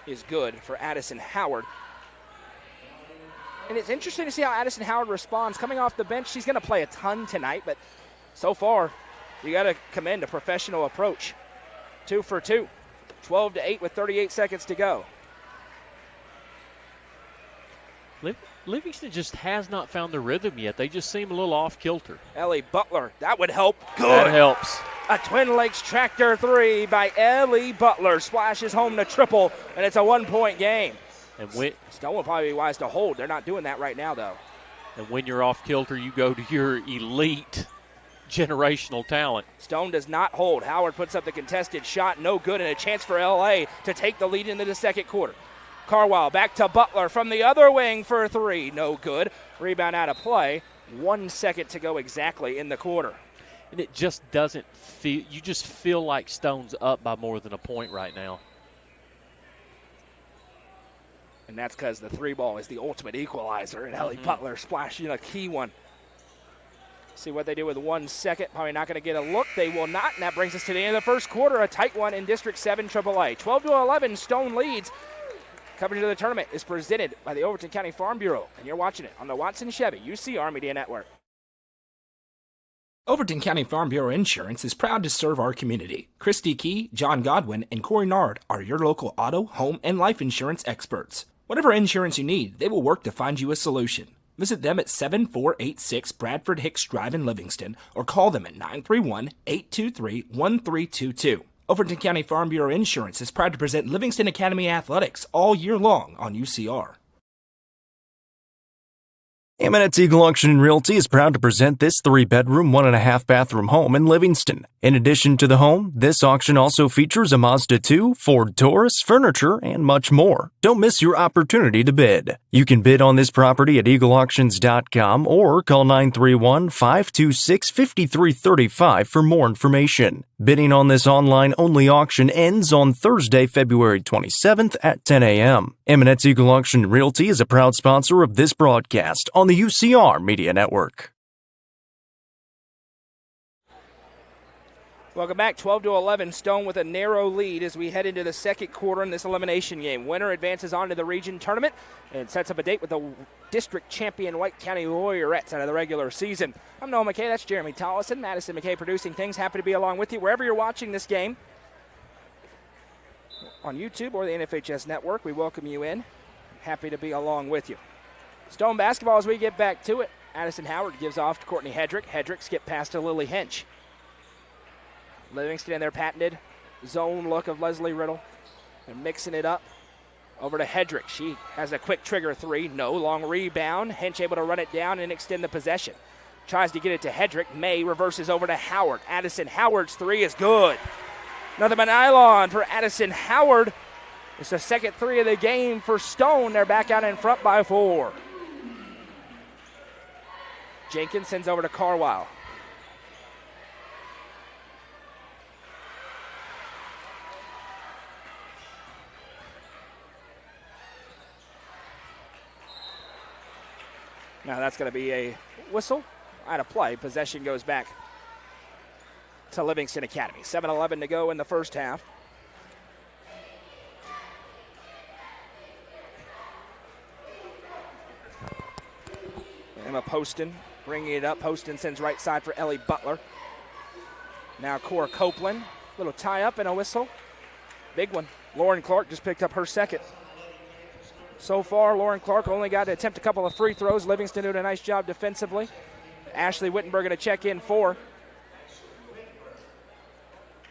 is good for Addison Howard. And it's interesting to see how Addison Howard responds. Coming off the bench, she's going to play a ton tonight, but so far, you got to commend a professional approach. 2 for 2, 12-8 with 38 seconds to go. Livingston just has not found the rhythm yet. They just seem a little off kilter. Ellie Butler, that would help. Good. That helps. A Twin Lakes tractor 3 by Ellie Butler splashes home the triple, and it's a 1-point game. And Stone will probably be wise to hold. They're not doing that right now, though. And when you're off kilter, you go to your elite generational talent. Stone does not hold. Howard puts up the contested shot, no good, and a chance for LA to take the lead into the second quarter. Carwile back to Butler from the other wing for 3, no good. Rebound out of play. 1 second to go exactly in the quarter. And it just doesn't feel, you just feel like Stone's up by more than a point right now. And that's because the 3 ball is the ultimate equalizer, and Ellie Butler splashing a key one. See what they do with 1 second. Probably not going to get a look. They will not, and that brings us to the end of the first quarter. A tight one in District 7 AAA. 12-11, Stone leads. Coverage of the tournament is presented by the Overton County Farm Bureau, and you're watching it on the Watson Chevy UCR Media Network. Overton County Farm Bureau Insurance is proud to serve our community. Christy Key, John Godwin, and Corey Nard are your local auto, home, and life insurance experts. Whatever insurance you need, they will work to find you a solution. Visit them at 7486 Bradford Hicks Drive in Livingston or call them at 931-823-1322. Overton County Farm Bureau Insurance is proud to present Livingston Academy Athletics all year long on UCR. Eminence Eagle Auction and Realty is proud to present this 3-bedroom, 1.5-bathroom home in Livingston. In addition to the home, this auction also features a Mazda 2, Ford Taurus, furniture, and much more. Don't miss your opportunity to bid. You can bid on this property at eagleauctions.com or call 931-526-5335 for more information. Bidding on this online-only auction ends on Thursday, February 27th at 10 a.m. Eminence Eagle Auction and Realty is a proud sponsor of this broadcast on the UCR Media Network. Welcome back. 12-11, Stone with a narrow lead as we head into the second quarter in this elimination game. Winner advances on to the region tournament and sets up a date with the district champion White County Warriorettes out of the regular season. I'm Noah McKay. That's Jeremy Tollison. Madison McKay producing things. Happy to be along with you wherever you're watching this game on YouTube or the NFHS Network. We welcome you in. Happy to be along with you. Stone basketball as we get back to it. Addison Howard gives off to Courtney Hedrick. Hedrick skip pass to Lily Hench. Livingston in their patented zone look of Leslie Riddle and mixing it up over to Hedrick. She has a quick trigger 3. No, long rebound. Hench able to run it down and extend the possession. Tries to get it to Hedrick. May reverses over to Howard. Addison Howard's 3 is good. Nothing but nylon for Addison Howard. It's the second 3 of the game for Stone. They're back out in front by 4. Jenkins sends over to Carwile. Now that's going to be a whistle out of play. Possession goes back to Livingston Academy. 7:11 to go in the first half. Emma Poston bringing it up. Poston sends right side for Ellie Butler. Now Cora Copeland. Little tie up and a whistle. Big one. Lauren Clark just picked up her second. So far, Lauren Clark only got to attempt a couple of free throws. Livingston doing a nice job defensively. Ashley Wittenberg going to check in 4.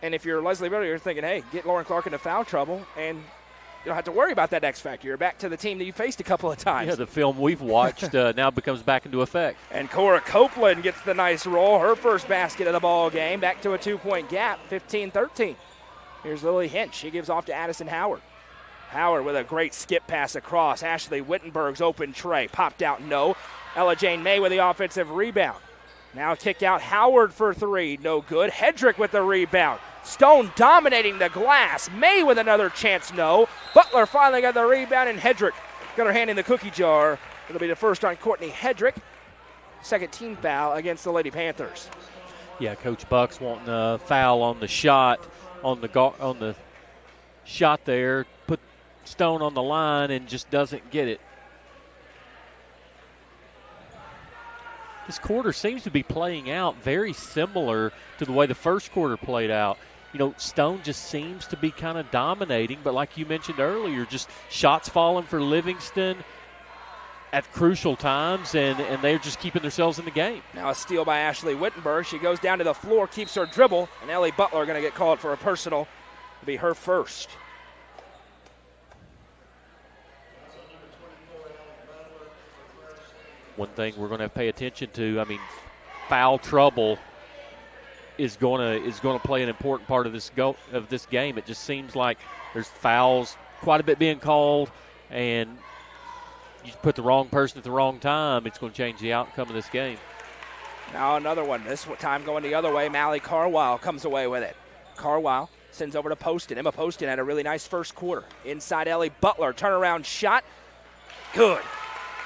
And if you're Leslie Riddle, you're thinking, hey, get Lauren Clark into foul trouble, and you don't have to worry about that X factor. You're back to the team that you faced a couple of times. Yeah, the film we've watched now becomes back into effect. And Cora Copeland gets the nice roll. Her first basket of the ball game. Back to a 2-point gap, 15-13. Here's Lily Hench. She gives off to Addison Howard. Howard with a great skip pass across. Ashley Wittenberg's open tray. Popped out, no. Ella Jane May with the offensive rebound. Now kick out Howard for 3. No good. Hedrick with the rebound. Stone dominating the glass. May with another chance, no. Butler finally got the rebound, and Hedrick got her hand in the cookie jar. It'll be the first on Courtney Hedrick. Second team foul against the Lady Panthers. Yeah, Coach Buck's wanting a foul on the shot, on the shot there. Put Stone on the line and just doesn't get it. This quarter seems to be playing out very similar to the way the first quarter played out. You know, Stone just seems to be kind of dominating, but like you mentioned earlier, just shots falling for Livingston at crucial times, and they're just keeping themselves in the game. Now a steal by Ashley Wittenberg. She goes down to the floor, keeps her dribble, and Ellie Butler going to get called for a personal. It'll be her first. One thing we're going to have to pay attention to, I mean, foul trouble is going to play an important part of this game. It just seems like there's fouls quite a bit being called, and you put the wrong person at the wrong time, it's going to change the outcome of this game. Now another one. This time going the other way. Mally Carwile comes away with it. Carwile sends over to Poston. Emma Poston had a really nice first quarter. Inside Ellie Butler. Turnaround shot. Good.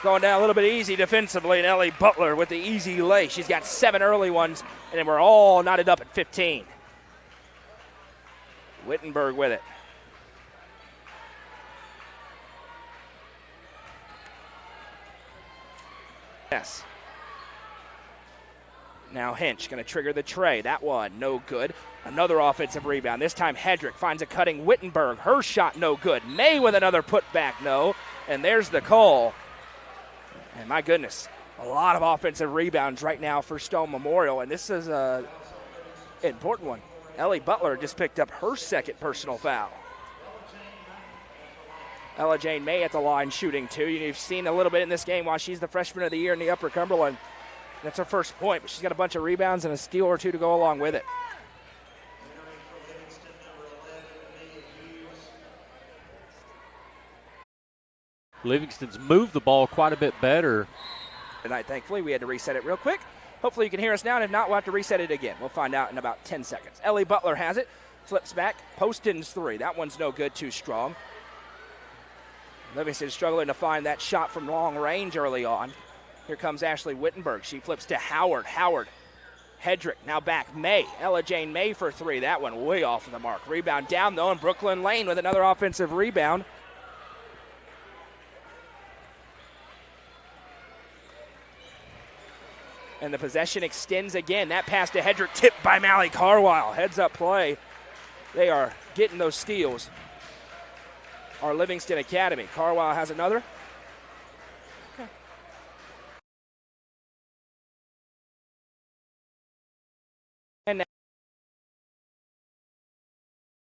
Going down a little bit easy defensively, and Ellie Butler with the easy lay. She's got 7 early ones, and then we're all knotted up at 15. Wittenberg with it. Yes. Now Hinch going to trigger the tray. That one, no good. Another offensive rebound. This time Hedrick finds a cutting Wittenberg. Her shot, no good. May with another putback, no. And there's the call. And my goodness, a lot of offensive rebounds right now for Stone Memorial. And this is an important one. Ellie Butler just picked up her second personal foul. Ella Jane May at the line shooting too. You've seen a little bit in this game while she's the freshman of the year in the Upper Cumberland. That's her first point, but she's got a bunch of rebounds and a steal or two to go along with it. Livingston's moved the ball quite a bit better tonight, thankfully. We had to reset it real quick. Hopefully you can hear us now, and if not, we'll have to reset it again. We'll find out in about 10 seconds. Ellie Butler has it. Flips back. Poston's three. That one's no good, too strong. Livingston struggling to find that shot from long range early on. Here comes Ashley Wittenberg. She flips to Howard. Howard. Hedrick now back. May. Ella Jane May for three. That one way off of the mark. Rebound down, though, and Brooklyn Lane with another offensive rebound. And the possession extends again. That pass to Hedrick, tipped by Mally Carwile. Heads up play. They are getting those steals. Our Livingston Academy. Carwile has another. Okay. And now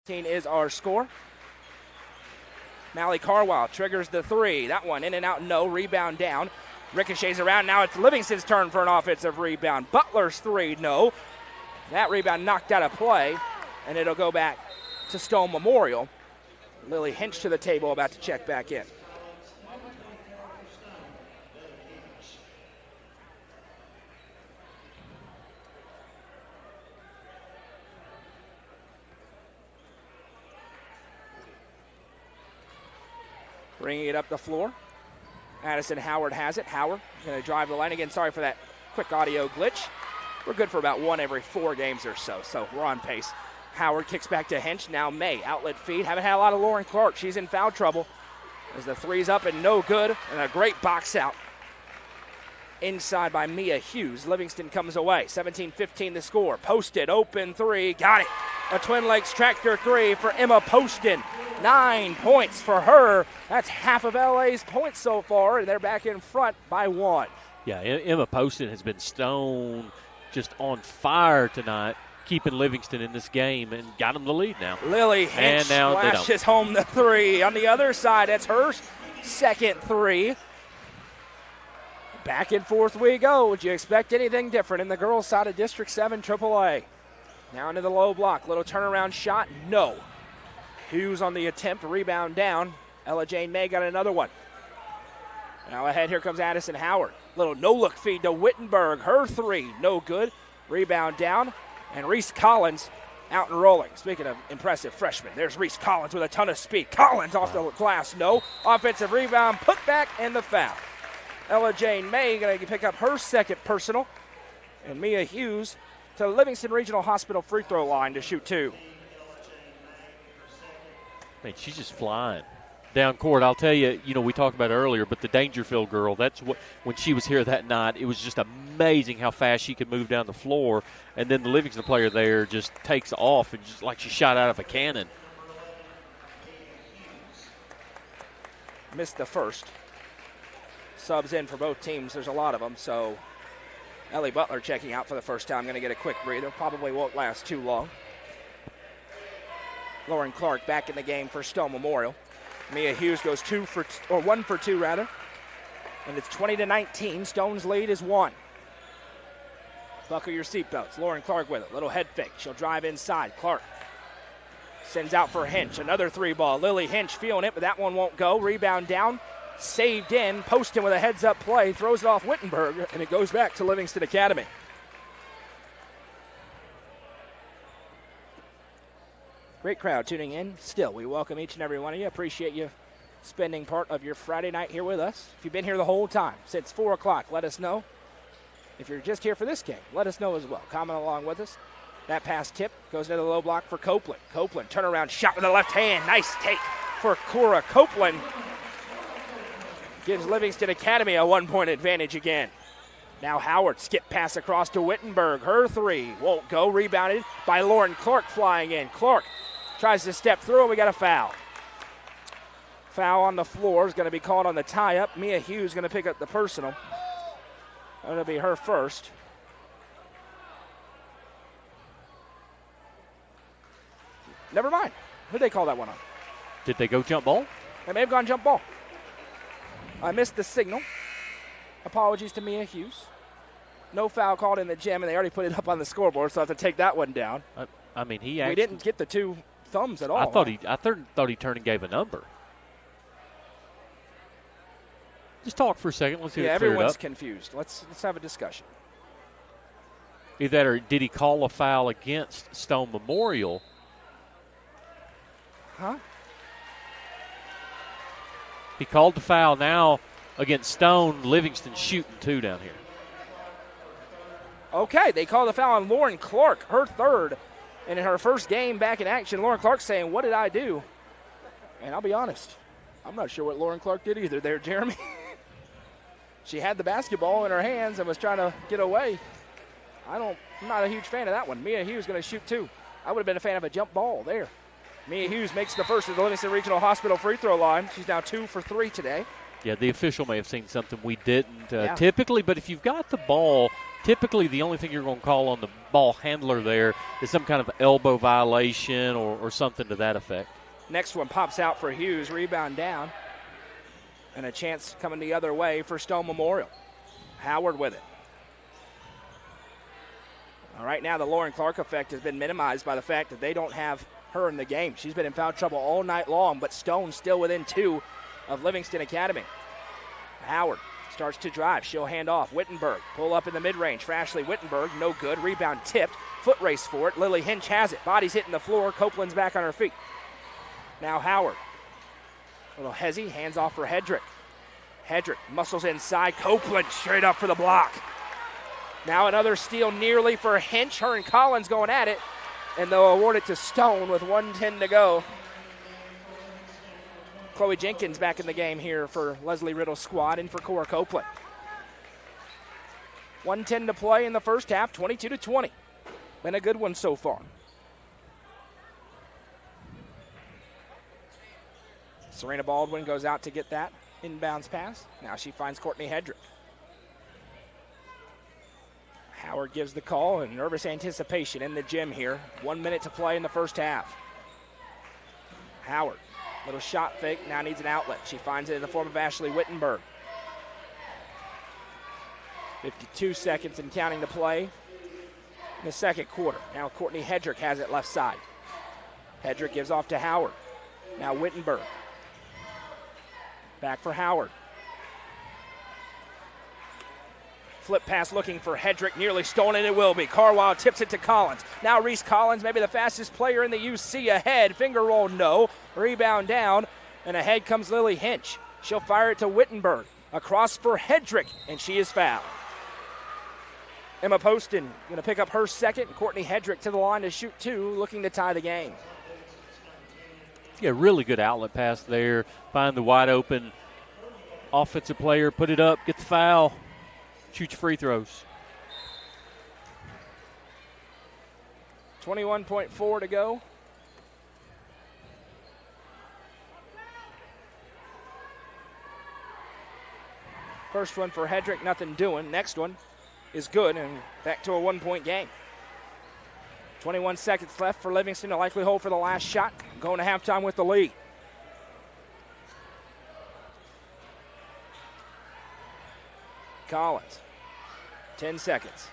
15 is our score. Mally Carwile triggers the three. That one in and out, no. Rebound down. Ricochets around. Now it's Livingston's turn for an offensive rebound. Butler's three, no. That rebound knocked out of play, and it'll go back to Stone Memorial. Lily Hinch to the table, about to check back in. Bringing it up the floor. Addison Howard has it. Howard going to drive the lane again. Sorry for that quick audio glitch. We're good for about 1 every 4 games or so, so we're on pace. Howard kicks back to Hinch. Now May, outlet feed. Haven't had a lot of Lauren Clark. She's in foul trouble as the three's up and no good. And a great box out inside by Mia Hughes. Livingston comes away. 17-15 the score. Posted, open three. Got it. A Twin Lakes tractor three for Emma Poston. 9 points for her. That's half of LA's points so far, and they're back in front by 1. Yeah, Emma Poston has been Stone just on fire tonight, keeping Livingston in this game and got them the lead now. Lily Hinch flashes home the three. On the other side, that's her second three. Back and forth we go. Would you expect anything different in the girls' side of District 7 AAA? Now into the low block. Little turnaround shot. No. Hughes on the attempt. Rebound down. Ella Jane May got another one. Now ahead, here comes Addison Howard. Little no-look feed to Wittenberg. Her three. No good. Rebound down. And Reese Collins Out and rolling. Speaking of impressive freshmen, there's Reese Collins with a ton of speed. Collins off the glass, no. Offensive rebound, put back, and the foul. Ella Jane May going to pick up her second personal. And Mia Hughes to the Livingston Regional Hospital free throw line to shoot 2. Man, she's just flying down court. I'll tell you, we talked about it earlier, but the Dangerfield girl, that's what, when she was here that night, it was just amazing how fast she could move down the floor. And then the Livingston player there just takes off and just like she shot out of a cannon. Missed the first. Subs in for both teams. There's a lot of them, so Ellie Butler checking out for the first time. Going to get a quick breather. Probably won't last too long. Lauren Clark back in the game for Stone Memorial. Mia Hughes goes 1 for 2 rather. And it's 20-19. Stone's lead is 1. Buckle your seatbelts. Lauren Clark with it. Little head fake. She'll drive inside. Clark sends out for Hinch. Another 3-ball. Lily Hinch feeling it, but that one won't go. Rebound down. Saved in. Poston with a heads-up play. Throws it off Wittenberg, and it goes back to Livingston Academy. Great crowd tuning in. Still, we welcome each and every one of you. Appreciate you spending part of your Friday night here with us. If you've been here the whole time, since 4 o'clock, let us know. If you're just here for this game, let us know as well. Comment along with us. That pass tip goes into the low block for Copeland. Copeland, turnaround shot with the left hand. Nice take for Cora Copeland. Gives Livingston Academy a 1-point advantage again. Now Howard, skip pass across to Wittenberg. Her 3 won't go. Rebounded by Lauren Clark flying in. Clark tries to step through, and we got a foul. Foul on the floor is going to be called on the tie-up. Mia Hughes going to pick up the personal. That'll be her first. Never mind. Who'd they call that one on? Did they go jump ball? They may have gone jump ball. I missed the signal. Apologies to Mia Hughes. No foul called in the gym, and they already put it up on the scoreboard, so I have to take that one down. I mean, he actually, we didn't get the 2 thumbs at all. I thought he turned and gave a number. Just talk for a second. Let's see. Yeah, it cleared everyone's up. confused. Let's have a discussion. Either that or did he call a foul against Stone Memorial? Huh? He called the foul now against Stone. Livingston shooting 2 down here. Okay, they call the foul on Lauren Clark, her 3rd. And in her first game back in action, Lauren Clark saying, "What did I do?" And I'll be honest, I'm not sure what Lauren Clark did either there, Jeremy. She had the basketball in her hands and was trying to get away. I'm not a huge fan of that one. Mia Hughes going to shoot 2. I would have been a fan of a jump ball there. Mia Hughes makes the first of the Livingston Regional Hospital free throw line. She's now 2 for 3 today. Yeah, the official may have seen something we didn't typically, but if you've got the ball, typically the only thing you're going to call on the ball handler there is some kind of elbow violation or something to that effect. Next one pops out for Hughes, rebound down. And a chance coming the other way for Stone Memorial. Howard with it. All right, now the Lauren Clark effect has been minimized by the fact that they don't have her in the game. She's been in foul trouble all night long, but Stone still within 2 of Livingston Academy. Howard starts to drive. She'll hand off. Wittenberg pull up in the mid-range for Ashley Wittenberg. No good. Rebound tipped. Foot race for it. Lily Hinch has it. Body's hitting the floor. Copeland's back on her feet. Now Howard. Little hezzy. Hands off for Hedrick. Hedrick muscles inside. Copeland straight up for the block. Now another steal nearly for Hinch. Her and Collins going at it. And they'll award it to Stone with 1:10 to go. Chloe Jenkins back in the game here for Leslie Riddle's squad and for Cora Copeland. 1:10 to play in the first half, 22-20. Been a good one so far. Serena Baldwin goes out to get that inbounds pass. Now she finds Courtney Hedrick. Howard gives the call, and nervous anticipation in the gym here. 1 minute to play in the first half. Howard, little shot fake, now needs an outlet. She finds it in the form of Ashley Wittenberg. 52 seconds and counting to play in the second quarter. Now Courtney Hedrick has it left side. Hedrick gives off to Howard. Now Wittenberg. Back for Howard. Flip pass looking for Hedrick, nearly stolen, and it will be. Carwile tips it to Collins. Now Reese Collins, maybe the fastest player in the UC, ahead. Finger roll, no. Rebound down, and ahead comes Lily Hinch. She'll fire it to Wittenberg. Across for Hedrick, and she is fouled. Emma Poston going to pick up her second. Courtney Hedrick to the line to shoot two, looking to tie the game. Yeah, really good outlet pass there. Find the wide open offensive player, put it up, get the foul, shoot your free throws. 21.4 to go. First one for Hedrick, nothing doing. Next one is good, and back to a 1-point game. 21 seconds left for Livingston, a likely hold for the last shot. Going to halftime with the lead. Collins, 10 seconds.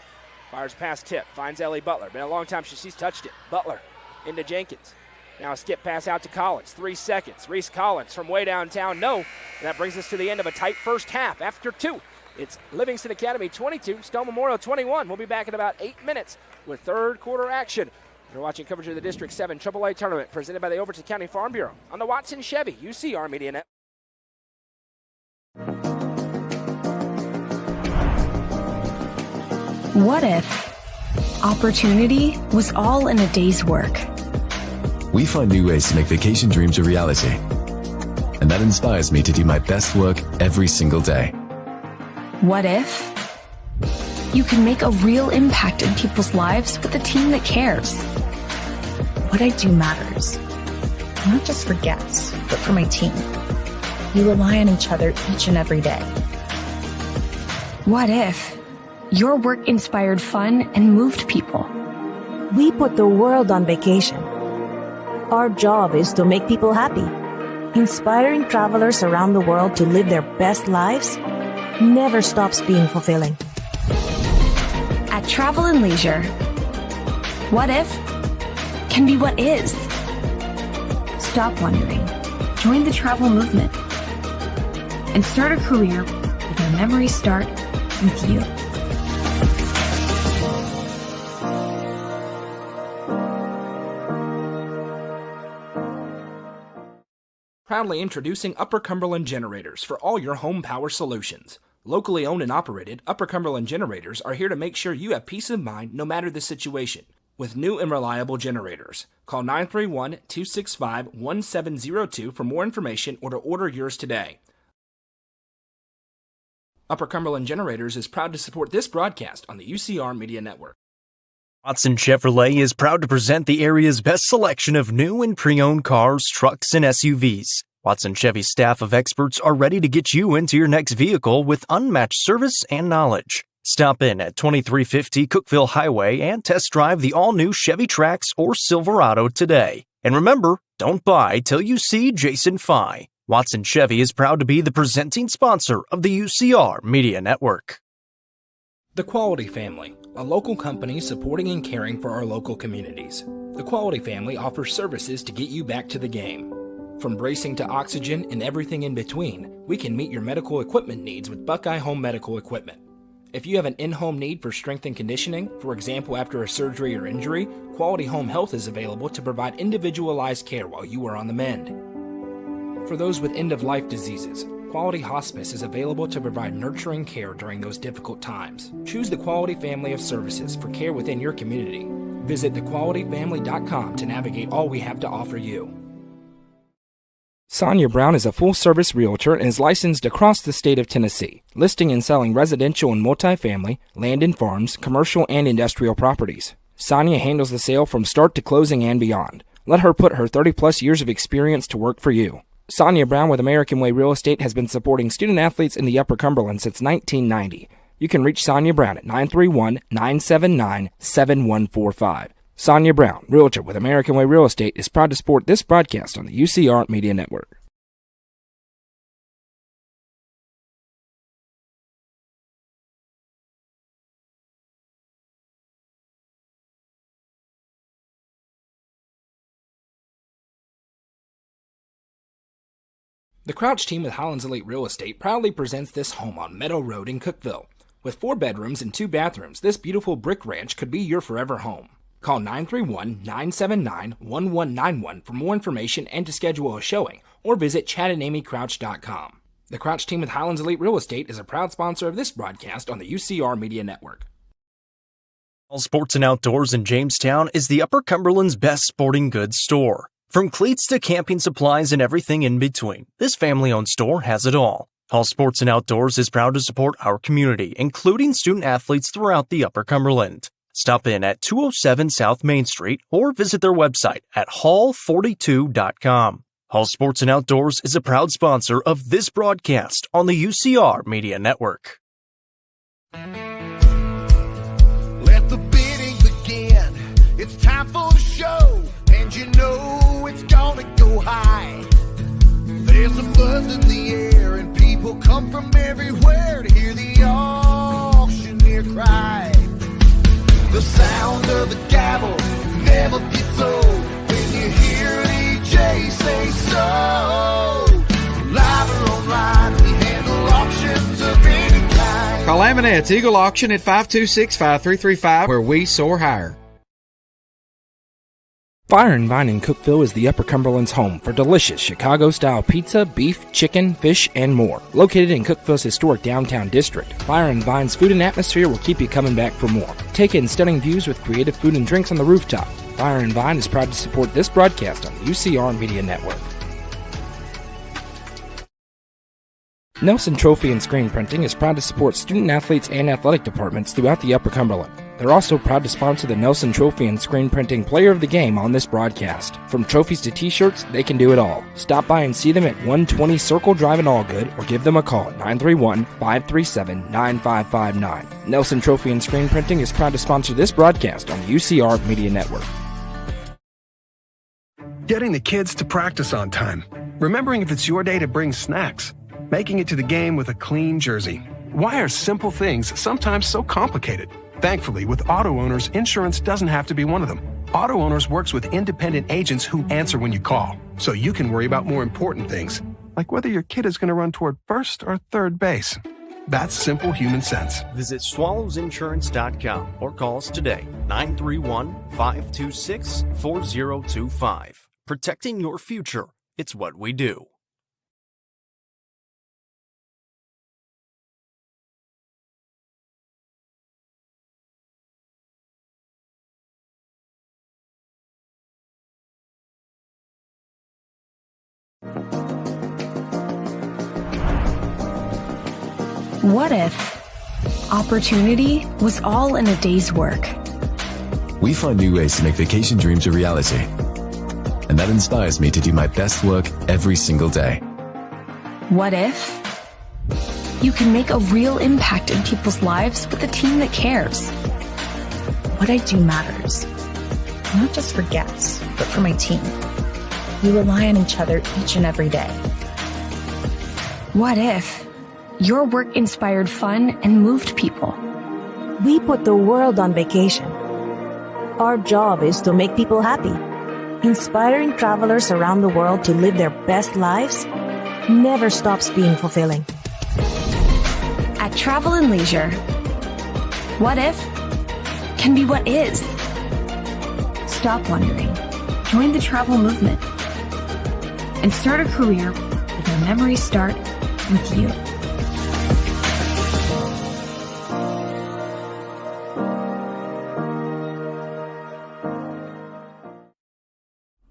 Fires past Tip, finds Ellie Butler. Been a long time since she's touched it. Butler into Jenkins. Now a skip pass out to Collins, 3 seconds. Reese Collins from way downtown, no. And that brings us to the end of a tight first half. After two, it's Livingston Academy 22, Stone Memorial 21. We'll be back in about 8 minutes with third quarter action. You're watching coverage of the District 7 AAA Tournament presented by the Overton County Farm Bureau on the Watson Chevy UCR Media Network. What if opportunity was all in a day's work? We find new ways to make vacation dreams a reality. And that inspires me to do my best work every single day. What if you can make a real impact in people's lives with a team that cares? What I do matters, not just for guests, but for my team. We rely on each other each and every day. What if your work inspired fun and moved people? We put the world on vacation. Our job is to make people happy. Inspiring travelers around the world to live their best lives never stops being fulfilling. At Travel and Leisure, what if can be what is. Stop wondering. Join the travel movement and start a career where memories start with you. Proudly introducing Upper Cumberland Generators for all your home power solutions. Locally owned and operated, Upper Cumberland Generators are here to make sure you have peace of mind no matter the situation. With new and reliable generators. Call 931-265-1702 for more information or to order yours today. Upper Cumberland Generators is proud to support this broadcast on the UCR Media Network. Watson Chevrolet is proud to present the area's best selection of new and pre-owned cars, trucks, and SUVs. Watson Chevy's staff of experts are ready to get you into your next vehicle with unmatched service and knowledge. Stop in at 2350 Cookeville Highway and test drive the all-new Chevy Trax or Silverado today. And remember, don't buy till you see Jason Fye. Watson Chevy is proud to be the presenting sponsor of the UCR Media Network. The Quality Family, a local company supporting and caring for our local communities. The Quality Family offers services to get you back to the game. From bracing to oxygen and everything in between, we can meet your medical equipment needs with Buckeye Home Medical Equipment. If you have an in-home need for strength and conditioning, for example after a surgery or injury, Quality Home Health is available to provide individualized care while you are on the mend. For those with end-of-life diseases, Quality Hospice is available to provide nurturing care during those difficult times. Choose the Quality family of services for care within your community. Visit thequalityfamily.com to navigate all we have to offer you. Sonia Brown is a full-service realtor and is licensed across the state of Tennessee, listing and selling residential and multifamily, land and farms, commercial and industrial properties. Sonia handles the sale from start to closing and beyond. Let her put her 30-plus years of experience to work for you. Sonia Brown with American Way Real Estate has been supporting student-athletes in the Upper Cumberland since 1990. You can reach Sonia Brown at 931-979-7145. Sonia Brown, realtor with American Way Real Estate, is proud to support this broadcast on the UCR Media Network. The Crouch team with Highlands Elite Real Estate proudly presents this home on Meadow Road in Cookeville. With 4 bedrooms and 2 bathrooms, this beautiful brick ranch could be your forever home. Call 931-979-1191 for more information and to schedule a showing, or visit chadandamycrouch.com. The Crouch team with Highlands Elite Real Estate is a proud sponsor of this broadcast on the UCR Media Network. All Sports and Outdoors in Jamestown is the Upper Cumberland's best sporting goods store. From cleats to camping supplies and everything in between, this family-owned store has it all. All Sports and Outdoors is proud to support our community, including student athletes throughout the Upper Cumberland. Stop in at 207 South Main Street or visit their website at hall42.com. All Sports and Outdoors is a proud sponsor of this broadcast on the UCR Media Network. Let the bidding begin. It's time for the show, and you know it's gonna go high. There's a buzz in the air, and people come from everywhere to hear the auctioneer cry. The sound of the gavel never gets old when you hear DJ say so. Live or online, we handle auctions of any kind. Call Amanette's Eagle Auction at 526-5335, where we soar higher. Fire and Vine in Cookeville is the Upper Cumberland's home for delicious Chicago-style pizza, beef, chicken, fish, and more. Located in Cookeville's historic downtown district, Fire and Vine's food and atmosphere will keep you coming back for more. Take in stunning views with creative food and drinks on the rooftop. Fire and Vine is proud to support this broadcast on the UCR Media Network. Nelson Trophy and Screen Printing is proud to support student athletes and athletic departments throughout the Upper Cumberland. They're also proud to sponsor the Nelson Trophy and Screen Printing Player of the Game on this broadcast. From trophies to t-shirts, they can do it all. Stop by and see them at 120 Circle Drive in Allgood or give them a call at 931-537-9559. Nelson Trophy and Screen Printing is proud to sponsor this broadcast on the UCR Media Network. Getting the kids to practice on time. Remembering if it's your day to bring snacks. Making it to the game with a clean jersey. Why are simple things sometimes so complicated? Thankfully, with Auto Owners, insurance doesn't have to be one of them. Auto Owners works with independent agents who answer when you call, so you can worry about more important things, like whether your kid is going to run toward first or third base. That's simple human sense. Visit swallowsinsurance.com or call us today, 931-526-4025. Protecting your future. It's what we do. What if opportunity was all in a day's work? We find new ways to make vacation dreams a reality. And that inspires me to do my best work every single day. What if you can make a real impact in people's lives with a team that cares? What I do matters, not just for guests, but for my team. We rely on each other each and every day. What if your work inspired fun and moved people? We put the world on vacation. Our job is to make people happy. Inspiring travelers around the world to live their best lives never stops being fulfilling. At Travel and Leisure, what if can be what is. Stop wondering. Join the travel movement and start a career where your memories start with you.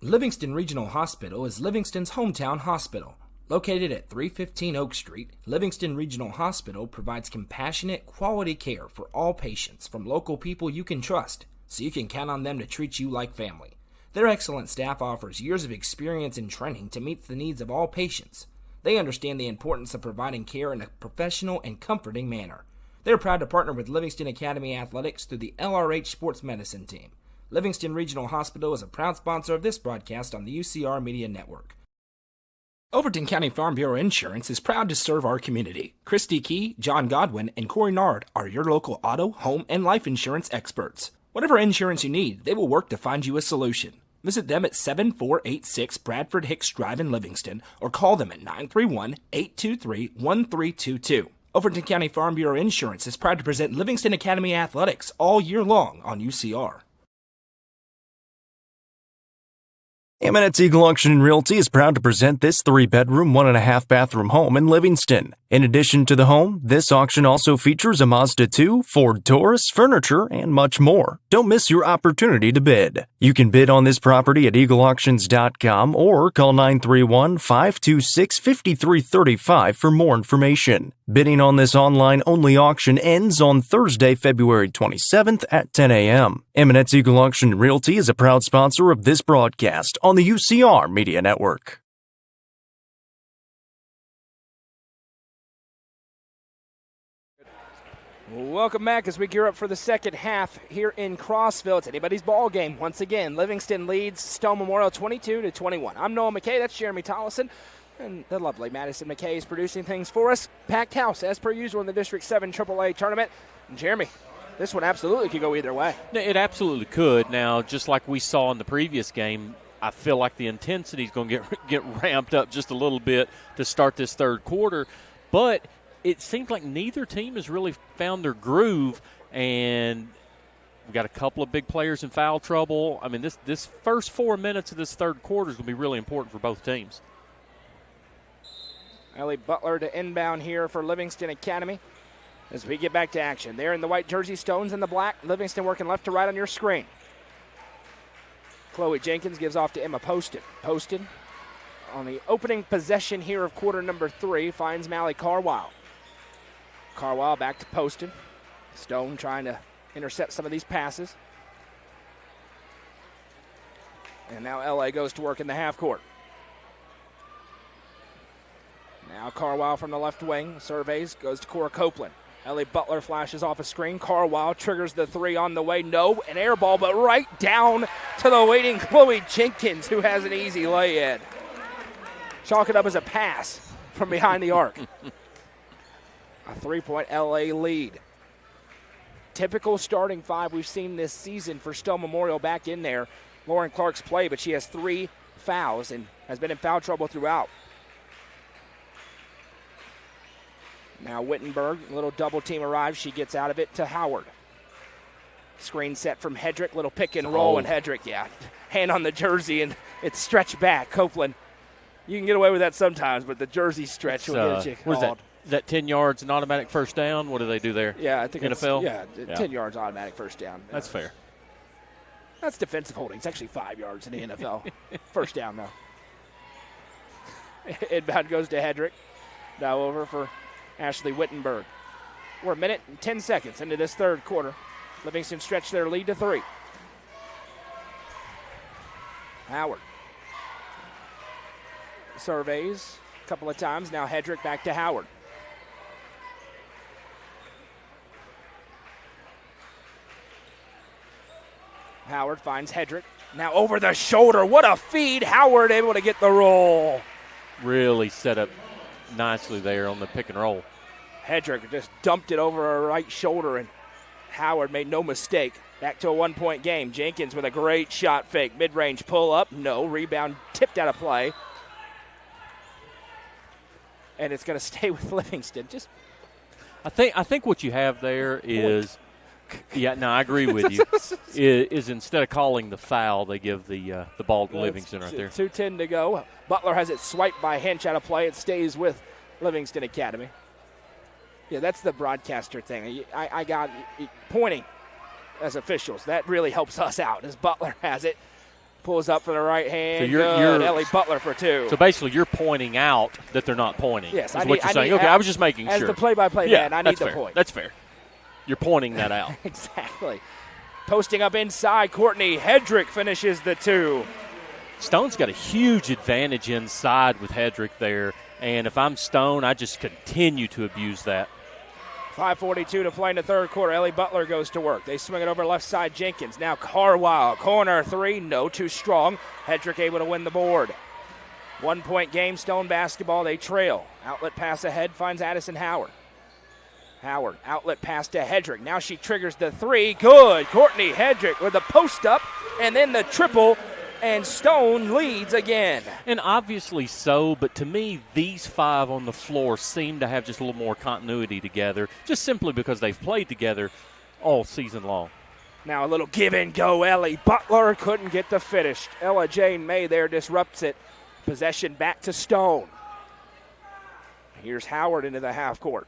Livingston Regional Hospital is Livingston's hometown hospital. Located at 315 Oak Street, Livingston Regional Hospital provides compassionate, quality care for all patients from local people you can trust, so you can count on them to treat you like family. Their excellent staff offers years of experience and training to meet the needs of all patients. They understand the importance of providing care in a professional and comforting manner. They're proud to partner with Livingston Academy Athletics through the LRH Sports Medicine Team. Livingston Regional Hospital is a proud sponsor of this broadcast on the UCR Media Network. Overton County Farm Bureau Insurance is proud to serve our community. Christy Key, John Godwin, and Corey Nard are your local auto, home, and life insurance experts. Whatever insurance you need, they will work to find you a solution. Visit them at 7486 Bradford Hicks Drive in Livingston or call them at 931-823-1322. Overton County Farm Bureau Insurance is proud to present Livingston Academy Athletics all year long on UCR. Eminence Eagle Auction and Realty is proud to present this 3-bedroom, 1.5-bathroom home in Livingston. In addition to the home, this auction also features a Mazda 2, Ford Taurus, furniture, and much more. Don't miss your opportunity to bid. You can bid on this property at eagleauctions.com or call 931-526-5335 for more information. Bidding on this online-only auction ends on Thursday, February 27th at 10 a.m. Eminence Eagle Auction and Realty is a proud sponsor of this broadcast on the UCR Media Network. Welcome back as we gear up for the second half here in Crossville. It's anybody's ball game. Once again, Livingston leads Stone Memorial 22-21. I'm Noah McKay. That's Jeremy Tollison. And the lovely Madison McKay is producing things for us. Packed house, as per usual, in the District 7 AAA tournament. And Jeremy, this one absolutely could go either way. It absolutely could. Now, just like we saw in the previous game, I feel like the intensity is going to get ramped up just a little bit to start this third quarter. But it seems like neither team has really found their groove, and we've got a couple of big players in foul trouble. I mean, this first 4 minutes of this third quarter is going to be really important for both teams. Ellie Butler to inbound here for Livingston Academy as we get back to action. They're in the white jersey, Stones in the black. Livingston working left to right on your screen. Chloe Jenkins gives off to Emma Poston. Poston on the opening possession here of quarter number 3 finds Mally Carwile. Carwile back to Poston. Stone trying to intercept some of these passes. And now LA goes to work in the half court. Now Carwile from the left wing, surveys, goes to Cora Copeland. Ellie Butler flashes off a screen. Carwile triggers the 3 on the way. No, an air ball, but right down to the waiting Chloe Jenkins, who has an easy lay-in. Chalk it up as a pass from behind the arc. A 3-point LA lead. Typical starting 5 we've seen this season for Stone Memorial back in there. Lauren Clark's play, but she has 3 fouls and has been in foul trouble throughout. Now Wittenberg, a little double team arrives. She gets out of it to Howard. Screen set from Hedrick, little pick and roll, and Hedrick, hand on the jersey, and it's stretched back. Copeland, you can get away with that sometimes, but the jersey stretch will get you called. What is that? Is that 10 yards and automatic first down? What do they do there? Yeah, I think NFL? It's 10 yards automatic first down. That's fair. That's defensive holding. It's actually 5 yards in the NFL. First down, though. Inbound goes to Hedrick. Now over for Ashley Wittenberg. We're a minute and 10 seconds into this third quarter. Livingston stretched their lead to 3. Howard surveys a couple of times. Now Hedrick back to Howard. Howard finds Hedrick. Now over the shoulder. What a feed. Howard able to get the roll. Really set up nicely there on the pick and roll. Hedrick just dumped it over her right shoulder, and Howard made no mistake. Back to a 1-point game. Jenkins with a great shot fake. Mid-range pull up. No. Rebound tipped out of play. And it's going to stay with Livingston. I think what you have there is, I agree with you, is instead of calling the foul, they give the ball to Livingston right there. 2:10 to go. Butler has it swiped by Hinch out of play. It stays with Livingston Academy. Yeah, that's the broadcaster thing. I got pointing as officials. That really helps us out as Butler has it. Pulls up for the right hand. So you're Ellie Butler for 2. So basically you're pointing out that they're not pointing. Yes. Is what you're saying. Okay, I was just making sure. As the play-by-play man, I need the point. That's fair. You're pointing that out. Exactly. Posting up inside, Courtney Hedrick finishes the 2. Stone's got a huge advantage inside with Hedrick there, and if I'm Stone, I just continue to abuse that. 5:42 to play in the third quarter. Ellie Butler goes to work. They swing it over left side. Jenkins. Now Carwile. Corner 3. No, too strong. Hedrick able to win the board. 1-point game. Stone basketball. They trail. Outlet pass ahead. Finds Addison Howard. Howard. Outlet pass to Hedrick. Now she triggers the 3. Good. Courtney Hedrick with a post up. And then the triple. and Stone leads again. And obviously so, but to me, these 5 on the floor seem to have just a little more continuity together, just simply because they've played together all season long. Now a little give and go. Ellie Butler couldn't get the finish. Ella Jane May there disrupts it. Possession back to Stone. Here's Howard into the half court.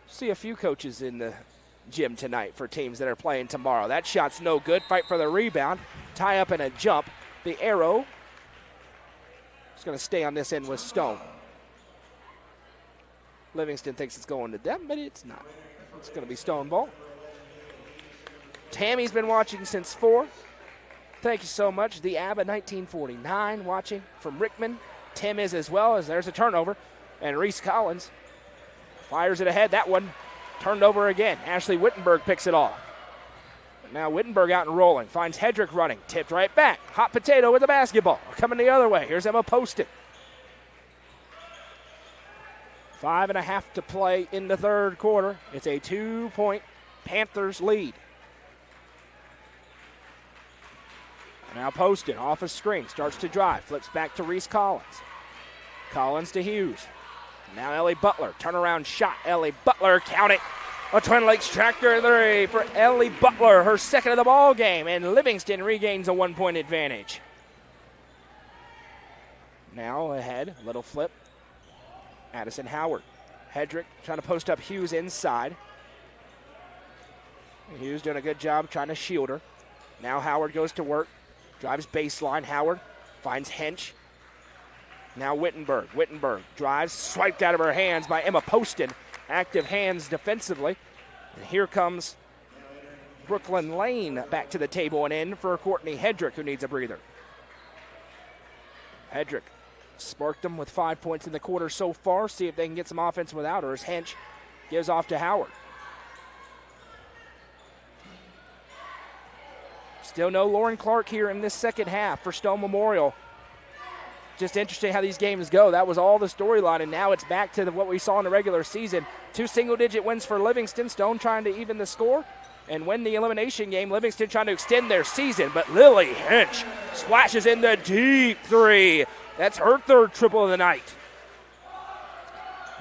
See a few coaches in the gym tonight for teams that are playing tomorrow. That shot's no good. Fight for the rebound. Tie up and a jump. The arrow is going to stay on this end with Stone. Livingston thinks it's going to them, but it's not. It's going to be Stone ball. Tammy's been watching since 4. Thank you so much. The ABBA 1949 watching from Rickman. Tim is as well, as there's a turnover. And Reese Collins fires it ahead. That one turned over again. Ashley Wittenberg picks it off. Now Wittenberg out and rolling. Finds Hedrick running. Tipped right back. Hot potato with the basketball. Coming the other way. Here's Emma Poston. 5.5 to play in the third quarter. It's a 2-point Panthers lead. Now Poston off a screen. Starts to drive. Flips back to Reese Collins. Collins to Hughes. Now Ellie Butler. Turnaround shot. Ellie Butler. Count it. A Twin Lakes tractor 3 for Ellie Butler. Her second of the ball game. And Livingston regains a 1-point advantage. Now ahead. Little flip. Addison Howard. Hedrick trying to post up Hughes inside. Hughes doing a good job trying to shield her. Now Howard goes to work. Drives baseline. Howard finds Hench. Now Wittenberg. Wittenberg drives, swiped out of her hands by Emma Poston. Active hands defensively. And here comes Brooklyn Lane back to the table and in for Courtney Hedrick, who needs a breather. Hedrick sparked them with 5 points in the quarter so far. See if they can get some offense without her as Hench gives off to Howard. Still no Lauren Clark here in this second half for Stone Memorial. Just interesting how these games go. That was all the storyline, and now it's back to what we saw in the regular season. 2 single-digit wins for Livingston. Stone trying to even the score and win the elimination game. Livingston trying to extend their season, but Lily Hench splashes in the deep 3. That's her third triple of the night.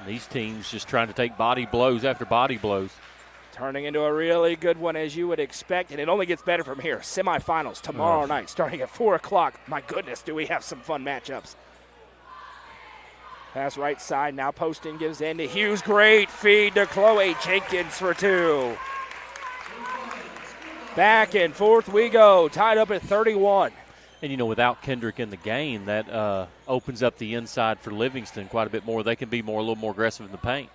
These teams just trying to take body blows after body blows. Turning into a really good one, as you would expect, and it only gets better from here. Semifinals tomorrow night, starting at 4 o'clock. My goodness, do we have some fun matchups. Pass right side, now Poston gives in to Hughes. Great feed to Chloe Jenkins for 2. Back and forth we go, tied up at 31. And, without Kendrick in the game, that opens up the inside for Livingston quite a bit more. They can be a little more aggressive in the paint.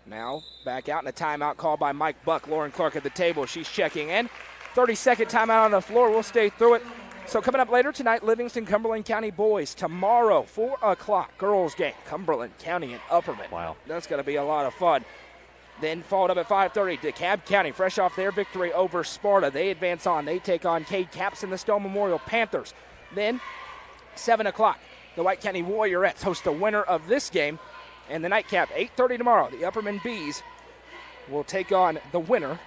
Now back out in a timeout called by Mike Buck. Lauren Clark at the table. She's checking in. 30-second timeout on the floor. We'll stay through it. So coming up later tonight, Livingston, Cumberland County boys. Tomorrow, 4 o'clock, girls game. Cumberland County and Upperman. Wow. That's going to be a lot of fun. Then followed up at 5:30, DeKalb County, fresh off their victory over Sparta. They advance on. They take on Cade Caps and the Stone Memorial Panthers. Then 7 o'clock, the White County Warriorettes host the winner of this game. And the nightcap, 8:30 tomorrow, the Upperman Bees will take on the winner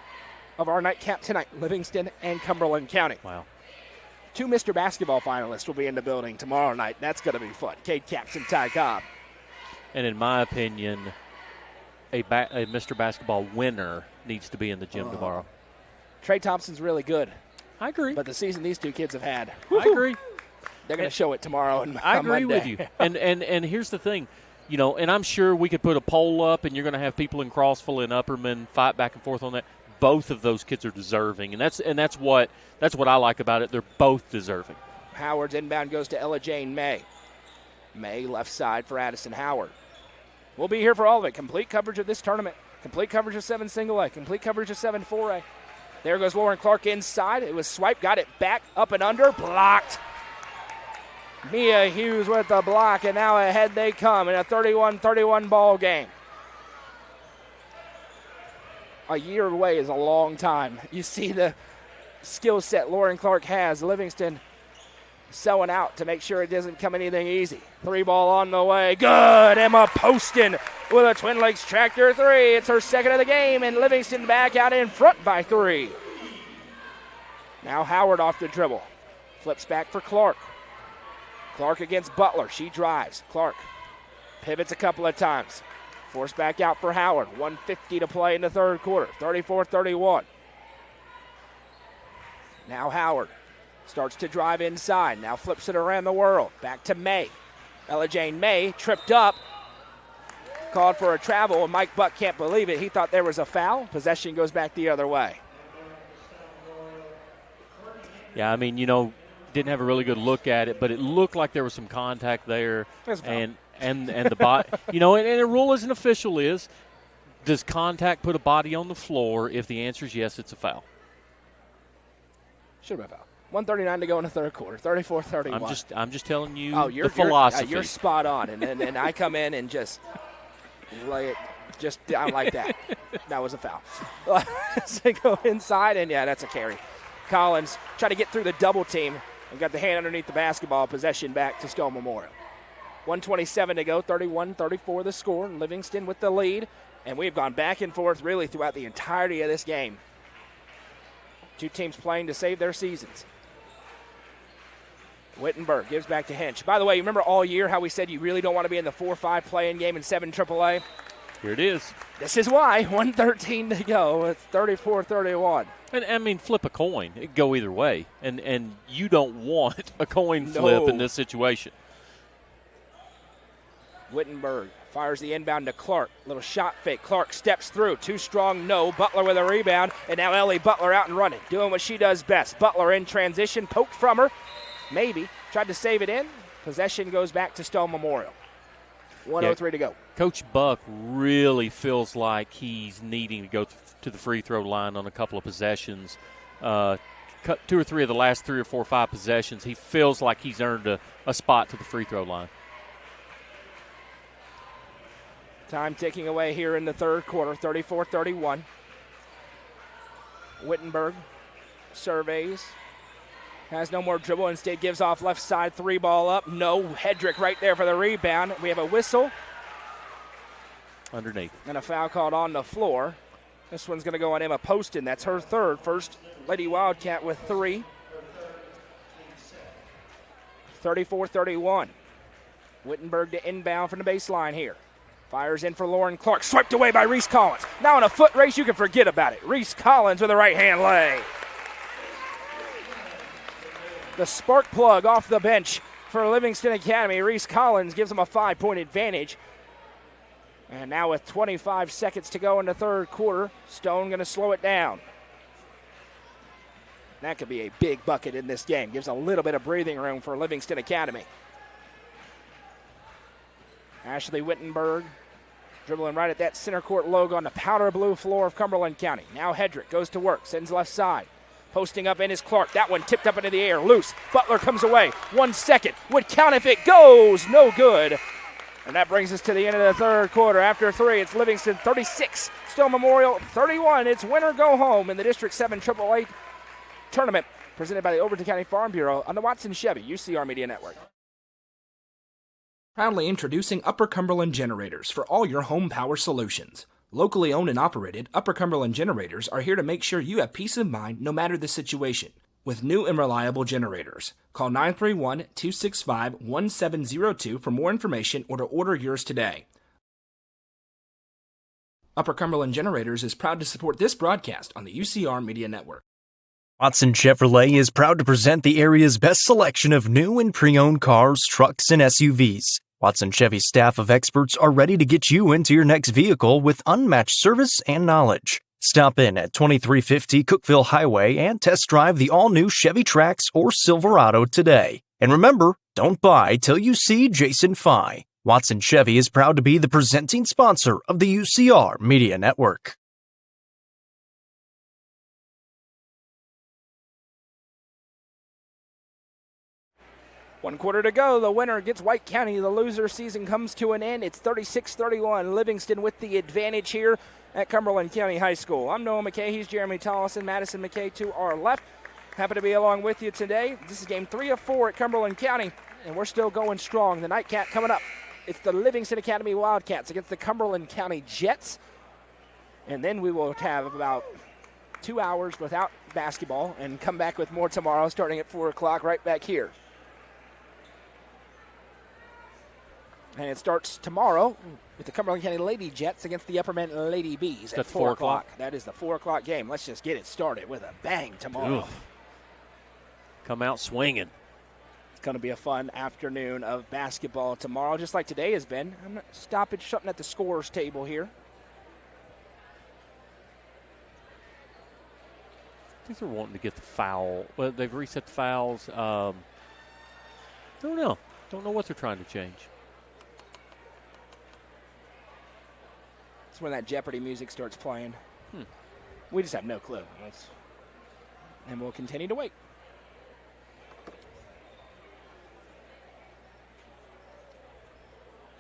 of our nightcap tonight, Livingston and Cumberland County. Wow. 2 Mr. Basketball finalists will be in the building tomorrow night. That's going to be fun. Cade Caps and Ty Cobb. And in my opinion, a Mr. Basketball winner needs to be in the gym tomorrow. Trey Thompson's really good. I agree. But the season these 2 kids have had. I agree. They're going to show it tomorrow and I agree Monday. with you. And here's the thing. And I'm sure we could put a poll up, and you're going to have people in Crossville and Upperman fight back and forth on that. Both of those kids are deserving, and that's what I like about it. They're both deserving. Howard's inbound goes to Ella Jane May. May left side for Addison Howard. We'll be here for all of it. Complete coverage of this tournament. Complete coverage of 7 single A. Complete coverage of 7 4A. There goes Lauren Clark inside. It was swiped, got it back, up and under, blocked. Mia Hughes with the block, and now ahead they come in a 31-31 ball game. A year away is a long time. You see the skill set Lauren Clark has. Livingston selling out to make sure it doesn't come anything easy. 3 ball on the way. Good. Emma Poston with a Twin Lakes tractor 3. It's her second of the game, and Livingston back out in front by 3. Now Howard off the dribble. Flips back for Clark. Clark against Butler. She drives. Clark pivots a couple of times. Forced back out for Howard. 1:50 to play in the third quarter. 34-31. Now Howard starts to drive inside. Now flips it around the world. Back to May. Ella Jane May tripped up. Called for a travel, and Mike Buck can't believe it. He thought there was a foul. Possession goes back the other way. Yeah, I mean, didn't have a really good look at it, but it looked like there was some contact there. And the body, and the rule as an official is, does contact put a body on the floor? If the answer is yes, it's a foul. Should have been a foul. 1:39 to go in the third quarter. 34-31. I'm just telling you the philosophy. You're spot on, and I come in and just lay it just down like that. That was a foul. So they go inside, and that's a carry. Collins tried to get through the double team and got the hand underneath the basketball. Possession back to Stone Memorial. 1:27 to go. 31-34 the score. Livingston with the lead, and we've gone back and forth really throughout the entirety of this game. Two teams playing to save their seasons. Wittenberg gives back to Hinch. By the way, you remember all year how we said you really don't want to be in the 4-5 play-in game in 7 AAA? Here it is. This is why. 1:13 to go. It's 34-31. And, I mean, flip a coin. It could go either way. And you don't want a coin flip in this situation. Wittenberg fires the inbound to Clark. Little shot fake. Clark steps through. Too strong, no. Butler with a rebound. And now Ellie Butler out and running. Doing what she does best. Butler in transition. Poked from her. Maybe. Tried to save it in. Possession goes back to Stone Memorial. 1:03 to go. Coach Buck really feels like he's needing to go to the free throw line on a couple of possessions. 2 or 3 of the last 3 or 4 or 5 possessions, he feels like he's earned a spot to the free throw line. Time ticking away here in the third quarter, 34-31. Wittenberg surveys. Has no more dribble, instead gives off left side, 3 ball up. No, Hedrick right there for the rebound. We have a whistle. Underneath. And a foul called on the floor. This one's going to go on Emma Poston. That's her third. First Lady Wildcat with 3. 34-31. Wittenberg to inbound from the baseline here. Fires in for Lauren Clark. Swiped away by Reese Collins. Now in a foot race, you can forget about it. Reese Collins with a right-hand lay. The spark plug off the bench for Livingston Academy. Reese Collins gives them a 5-point advantage. And now with 25 seconds to go in the third quarter, Stone going to slow it down. That could be a big bucket in this game. Gives a little bit of breathing room for Livingston Academy. Ashley Wittenberg dribbling right at that center court logo on the powder blue floor of Cumberland County. Now Hedrick goes to work, sends left side. Posting up in is Clark. That one tipped up into the air. Loose. Butler comes away. 1 second. Would count if it goes. No good. And that brings us to the end of the third quarter. After 3, it's Livingston 36. Stone Memorial 31. It's win or go home in the District 7 AAA tournament presented by the Overton County Farm Bureau on the Watson Chevy UCR Media Network. Proudly introducing Upper Cumberland Generators for all your home power solutions. Locally owned and operated, Upper Cumberland Generators are here to make sure you have peace of mind no matter the situation. With new and reliable generators, call 931-265-1702 for more information or to order yours today. Upper Cumberland Generators is proud to support this broadcast on the UCR Media Network. Watson Chevrolet is proud to present the area's best selection of new and pre-owned cars, trucks, and SUVs. Watson Chevy's staff of experts are ready to get you into your next vehicle with unmatched service and knowledge. Stop in at 2350 Cookeville Highway and test drive the all-new Chevy Trax or Silverado today. And remember, don't buy till you see Jason Fye. Watson Chevy is proud to be the presenting sponsor of the UCR Media Network. One quarter to go. The winner gets White County. The loser season comes to an end. It's 36-31. Livingston with the advantage here at Cumberland County High School. I'm Noah McKay. He's Jeremy Tollison. Madison McKay to our left. Happy to be along with you today. This is game 3 of 4 at Cumberland County, and we're still going strong. The nightcap coming up. It's the Livingston Academy Wildcats against the Cumberland County Jets. And then we will have about 2 hours without basketball and come back with more tomorrow starting at 4 o'clock right back here. And it starts tomorrow with the Cumberland County Lady Jets against the Upperman Lady Bees at 4 o'clock. That is the 4 o'clock game. Let's just get it started with a bang tomorrow. Oof. Come out swinging. It's going to be a fun afternoon of basketball tomorrow, just like today has been. I'm not stopping something at the scorers table here. I think they're wanting to get the foul. Well, they've reset the fouls. Don't know. Don't know what they're trying to change. It's when that Jeopardy music starts playing. We just have no clue. And we'll continue to wait.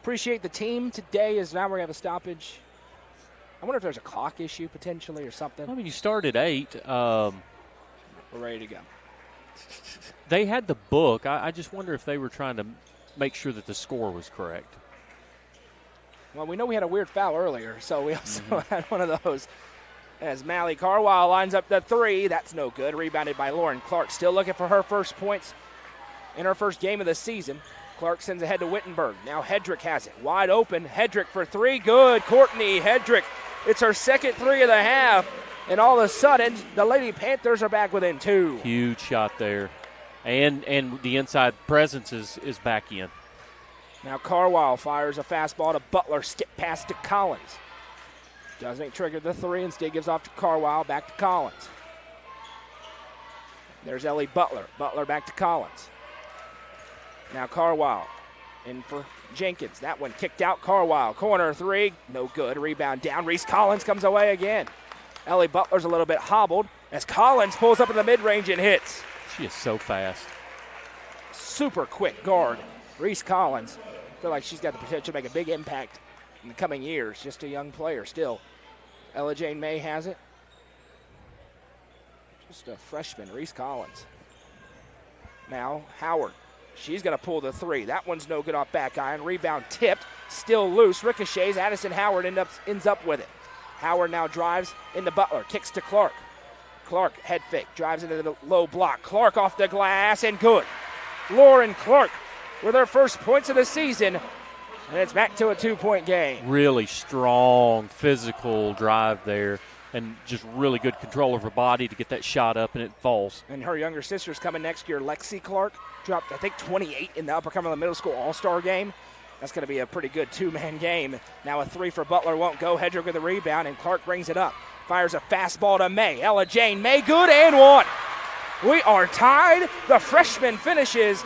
Appreciate the team today as now we're going to have a stoppage. I wonder if there's a clock issue potentially or something. I mean, you start at 8. We're ready to go. They had the book. I just wonder if they were trying to make sure that the score was correct. Well, we know we had a weird foul earlier, so we also had one of those. As Mally Carwile lines up the 3. That's no good. Rebounded by Lauren Clark. Still looking for her first points in her first game of the season. Clark sends ahead to Wittenberg. Now Hedrick has it. Wide open. Hedrick for 3. Good. Courtney Hedrick. It's her second 3 of the half. And all of a sudden, the Lady Panthers are back within 2. Huge shot there. And the inside presence is back in. Now Carwile fires a fastball to Butler. Skip pass to Collins. Doesn't trigger the 3. Instead gives off to Carwile. Back to Collins. There's Ellie Butler. Butler back to Collins. Now Carwile in for Jenkins. That one kicked out. Carwile. Corner 3. No good. Rebound down. Reese Collins comes away again. Ellie Butler's a little bit hobbled as Collins pulls up in the mid-range and hits. She is so fast. Super quick guard. Reese Collins. I feel like she's got the potential to make a big impact in the coming years. Just a young player still. Ella Jane May has it. Just a freshman, Reese Collins. Now Howard. She's going to pull the 3. That one's no good off back iron. Rebound tipped. Still loose. Ricochets. Addison Howard ends up with it. Howard now drives into Butler. Kicks to Clark. Clark head fake. Drives into the low block. Clark off the glass and good. Lauren Clark with her first points of the season. And it's back to a 2-point game. Really strong physical drive there. And just really good control of her body to get that shot up, and it falls. And her younger sister's coming next year, Lexi Clark. Dropped, I think, 28 in the Upper Cumberland Middle School All-Star game. That's going to be a pretty good 2-man game. Now a 3 for Butler won't go. Hedrick with the rebound, and Clark brings it up. Fires a fastball to May. Ella Jane May, good and 1. We are tied. The freshman finishes,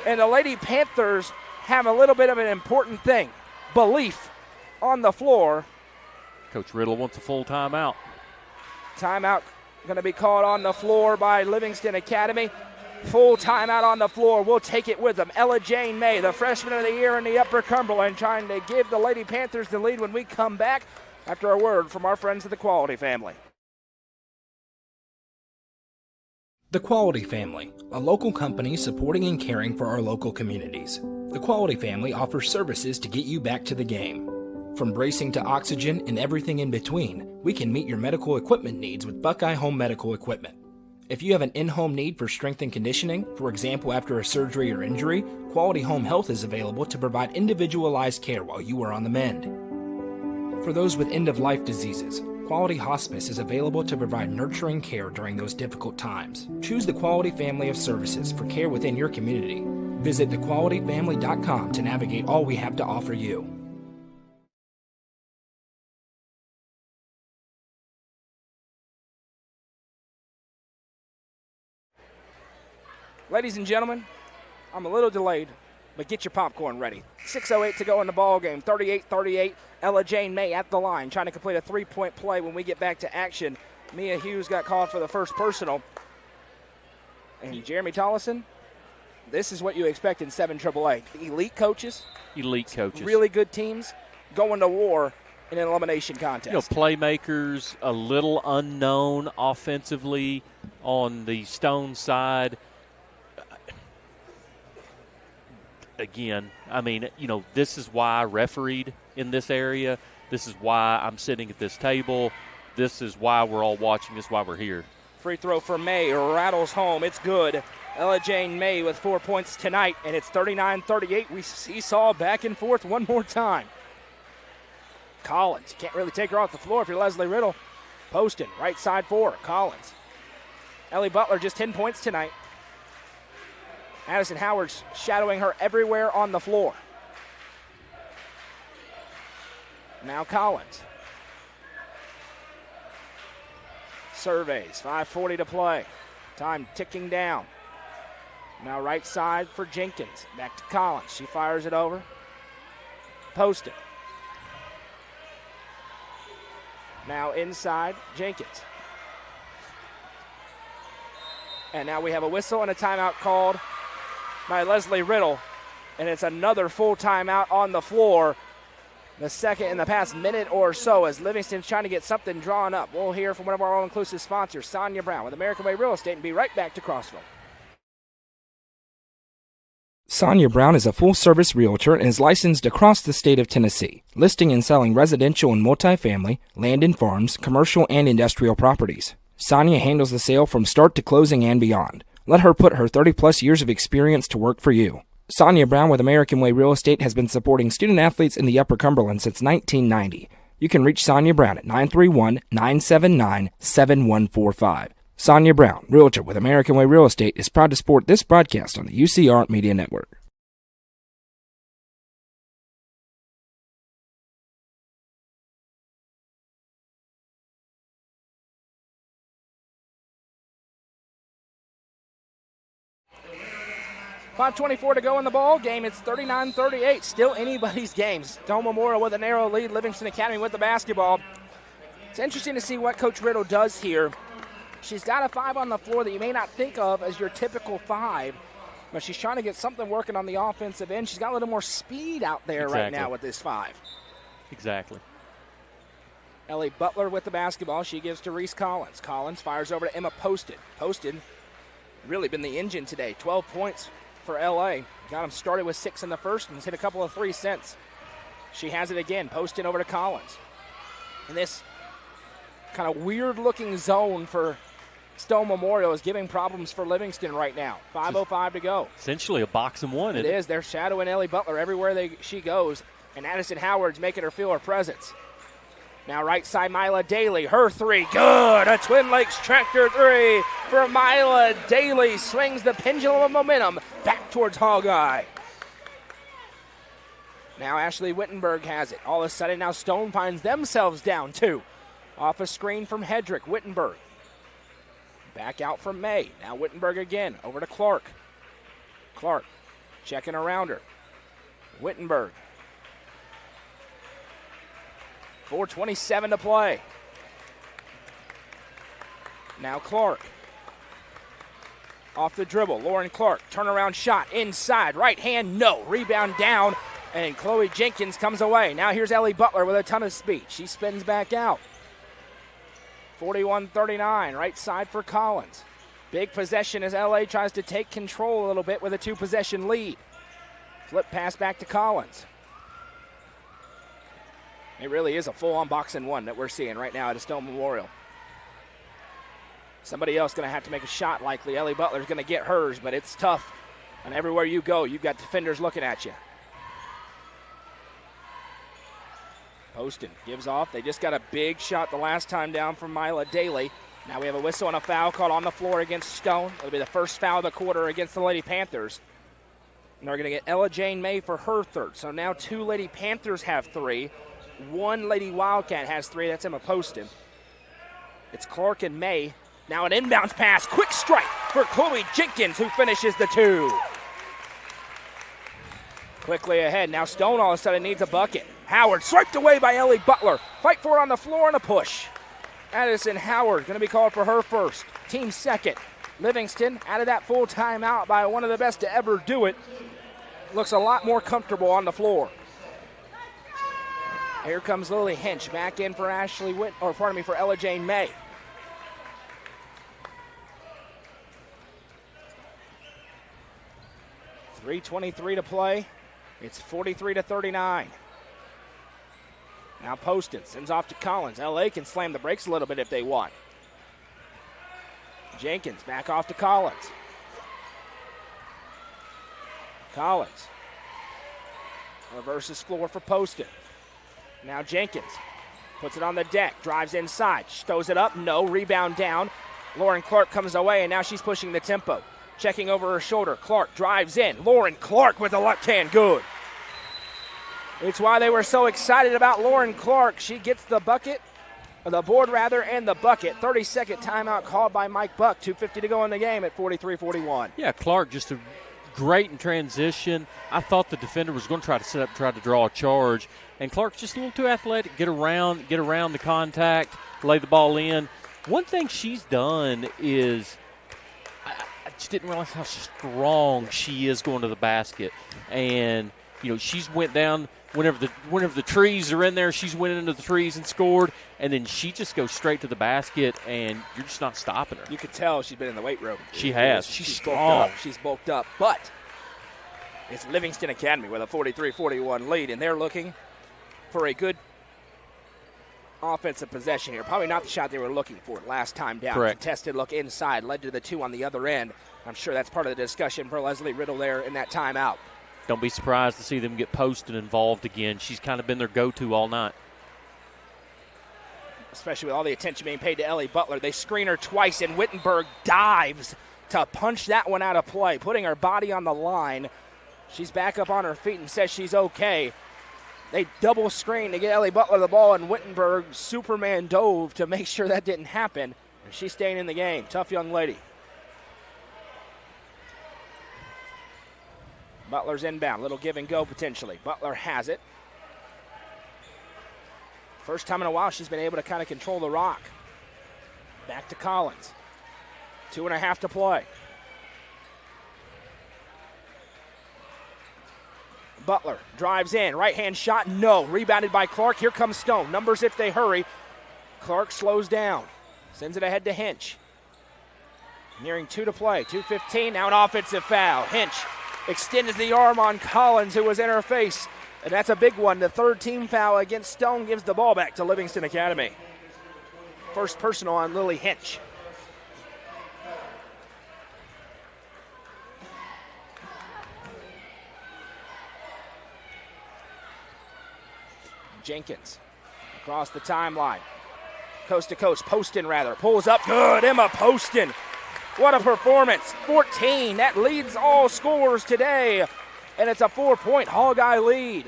and the Lady Panthers have a little bit of an important thing. Belief on the floor. Coach Riddle wants a full timeout. Timeout going to be called on the floor by Livingston Academy. Full timeout on the floor. We'll take it with them. Ella Jane May, the freshman of the year in the Upper Cumberland, trying to give the Lady Panthers the lead when we come back after a word from our friends at the Quality Family. The Quality Family, a local company supporting and caring for our local communities. The Quality Family offers services to get you back to the game. From bracing to oxygen and everything in between, we can meet your medical equipment needs with Buckeye Home Medical Equipment. If you have an in-home need for strength and conditioning, for example after a surgery or injury, Quality Home Health is available to provide individualized care while you are on the mend. For those with end-of-life diseases, Quality Hospice is available to provide nurturing care during those difficult times. Choose the Quality Family of Services for care within your community. Visit thequalityfamily.com to navigate all we have to offer you. Ladies and gentlemen, I'm a little delayed, but get your popcorn ready. 6:08 to go in the ball game. 38-38. Ella Jane May at the line, trying to complete a 3-point play when we get back to action. Mia Hughes got called for the first personal. And Jeremy Tollison, this is what you expect in 7 AAA. Elite coaches. Really good teams going to war in an elimination contest. You know, playmakers, a little unknown offensively on the Stone side. Again, I mean, you know, this is why I refereed in this area. This is why I'm sitting at this table. this is why we're all watching. This is why we're here. Free throw for May rattles home. It's good. Ella Jane May with 4 points tonight, and it's 39-38. We seesaw back and forth one more time. Collins, you can't really take her off the floor if you're Leslie Riddle. Poston, right side for her. Collins. Ellie Butler just 10 points tonight. Addison Howard's shadowing her everywhere on the floor. Now Collins. Surveys, 5:40 to play. Time ticking down. Now right side for Jenkins. Back to Collins. She fires it over. Poston. Now inside, Jenkins. And now we have a whistle and a timeout called by Leslie Riddle. And it's another full timeout on the floor. The second in the past minute or so as Livingston's trying to get something drawn up. We'll hear from one of our all-inclusive sponsors, Sonia Brown with American Way Real Estate, and be right back to Crossville. Sonia Brown is a full-service realtor and is licensed across the state of Tennessee, listing and selling residential and multifamily, land and farms, commercial and industrial properties. Sonia handles the sale from start to closing and beyond. Let her put her 30-plus years of experience to work for you. Sonia Brown with American Way Real Estate has been supporting student-athletes in the Upper Cumberland since 1990. You can reach Sonia Brown at 931-979-7145. Sonia Brown, realtor with American Way Real Estate, is proud to support this broadcast on the UCR Media Network. .5:24 to go in the ball game. It's 39-38. Still anybody's game. Stone Memorial with a narrow lead. Livingston Academy with the basketball. It's interesting to see what Coach Riddle does here. She's got a 5 on the floor that you may not think of as your typical 5, but she's trying to get something working on the offensive end. She's got a little more speed out there right now with this 5. Exactly. Ellie Butler with the basketball. She gives to Reese Collins. Collins fires over to Emma Poston. Poston really been the engine today. 12 points for L.A. Got them started with 6 in the first and has hit a couple of 3 since. She has it again. Poston over to Collins. And this kind of weird-looking zone for Stone Memorial is giving problems for Livingston right now. 5:05 to go. Essentially a box and one. It is. They're shadowing Ellie Butler everywhere she goes, and Addison Howard's making her feel her presence. Now right side, Mila Daly. Her 3, good. A Twin Lakes tractor 3 for Mila Daly. Swings the pendulum of momentum back towards Hawkeye. Now Ashley Wittenberg has it. All of a sudden now Stone finds themselves down 2. Off a screen from Hedrick. Wittenberg. Back out from May. Now Wittenberg again. Over to Clark. Clark checking around her. Wittenberg. 4:27 to play. Now Clark. Off the dribble. Lauren Clark. Turnaround shot. Inside. Right hand. No. Rebound down. And Chloe Jenkins comes away. Now here's Ellie Butler with a ton of speed. She spins back out. 41-39. Right side for Collins. Big possession as LA tries to take control a little bit with a 2-possession lead. Flip pass back to Collins. It really is a full-on box and one that we're seeing right now at Stone Memorial. Somebody else going to have to make a shot likely. Ellie Butler's going to get hers, but it's tough. And everywhere you go, you've got defenders looking at you. Poston gives off. They just got a big shot the last time down from Mila Daly. Now we have a whistle and a foul called on the floor against Stone. It'll be the first foul of the quarter against the Lady Panthers. And they're going to get Ella Jane May for her 3rd. So now 2 Lady Panthers have 3. 1 Lady Wildcat has 3. That's Emma Poston. It's Clark and May. Now an inbounds pass. Quick strike for Chloe Jenkins, who finishes the 2. Quickly ahead. Now Stone all of a sudden needs a bucket. Howard swiped away by Ellie Butler. Fight for it on the floor and a push. Addison Howard going to be called for her 1st. Team 2nd. Livingston out of that full timeout by one of the best to ever do it. Looks a lot more comfortable on the floor. Here comes Lily Hinch back in for for Ella Jane May. .323 to play. It's 43-39. Now Poston sends off to Collins. LA can slam the brakes a little bit if they want. Jenkins back off to Collins. Collins reverses floor for Poston. Now Jenkins puts it on the deck, drives inside, throws it up, no, rebound down. Lauren Clark comes away, and now she's pushing the tempo. Checking over her shoulder, Clark drives in. Lauren Clark with the left hand, good. It's why they were so excited about Lauren Clark. She gets the bucket, or the board rather, and the bucket. 30-second timeout called by Mike Buck. 2:50 to go in the game at 43-41. Yeah, Clark just a great in transition. I thought the defender was going to try to set up, try to draw a charge, and Clark's just a little too athletic. Get around the contact, lay the ball in. One thing she's done is I just didn't realize how strong she is going to the basket, and she's went down. Whenever the trees are in there, she's went into the trees and scored, and then she just goes straight to the basket, and you're just not stopping her. You could tell she's been in the weight room. She has. She's strong. She's bulked up. But it's Livingston Academy with a 43-41 lead, and they're looking for a good offensive possession here. Probably not the shot they were looking for last time down. Correct. Contested look inside, led to the 2 on the other end. I'm sure that's part of the discussion for Leslie Riddle there in that timeout. Don't be surprised to see them get Poston involved again. She's kind of been their go-to all night. Especially with all the attention being paid to Ellie Butler. They screen her twice, and Wittenberg dives to punch that one out of play, putting her body on the line. She's back up on her feet and says she's okay. They double screen to get Ellie Butler the ball, and Wittenberg Superman dove to make sure that didn't happen. And she's staying in the game. Tough young lady. Butler's inbound. Little give and go potentially. Butler has it. First time in a while she's been able to kind of control the rock. Back to Collins. 2.5 to play. Butler drives in. Right-hand shot, no. Rebounded by Clark. Here comes Stone. Numbers if they hurry. Clark slows down. Sends it ahead to Hinch. Nearing 2 to play. 2:15. Now an offensive foul. Hinch extends the arm on Collins, who was in her face. And that's a big one. The third team foul against Stone gives the ball back to Livingston Academy. First personal on Lily Hinch. Jenkins across the timeline. Coast to coast. Poston, rather. Pulls up. Good. Emma Poston. What a performance. 14. That leads all scorers today. And it's a 4-point Hawkeye lead.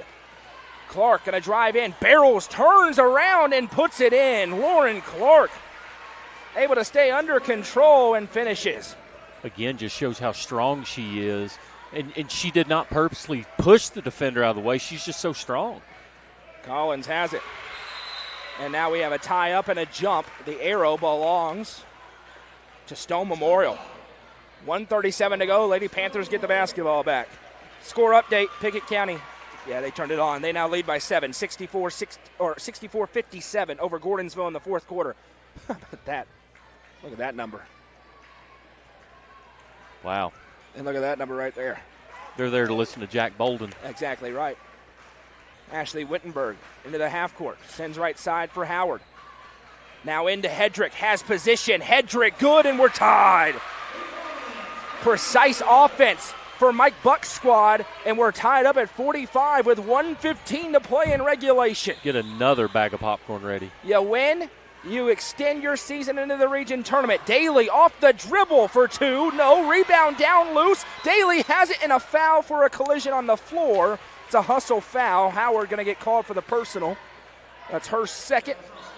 Clark going to drive in. Barrels, turns around and puts it in. Lauren Clark able to stay under control and finishes. Again, just shows how strong she is. And she did not purposely push the defender out of the way. She's just so strong. Collins has it. And now we have a tie up and a jump. The arrow belongs to Stone Memorial. 1:37 to go. Lady Panthers get the basketball back. Score update, Pickett County. Yeah, they turned it on. They now lead by 7, 64-57 over Gordonsville in the fourth quarter. How about that? Look at that number. Wow. And look at that number right there. They're there to listen to Jack Bolden. Exactly right. Ashley Wittenberg into the half court. Sends right side for Howard. Now into Hedrick. Has position. Hedrick good, and we're tied. Precise offense for Mike Buck's squad, and we're tied up at 45 with 1:15 to play in regulation. Get another bag of popcorn ready. You win, you extend your season into the region tournament. Daly off the dribble for 2. No, rebound down loose. Daly has it, in a foul for a collision on the floor. It's a hustle foul. Howard going to get called for the personal. That's her second,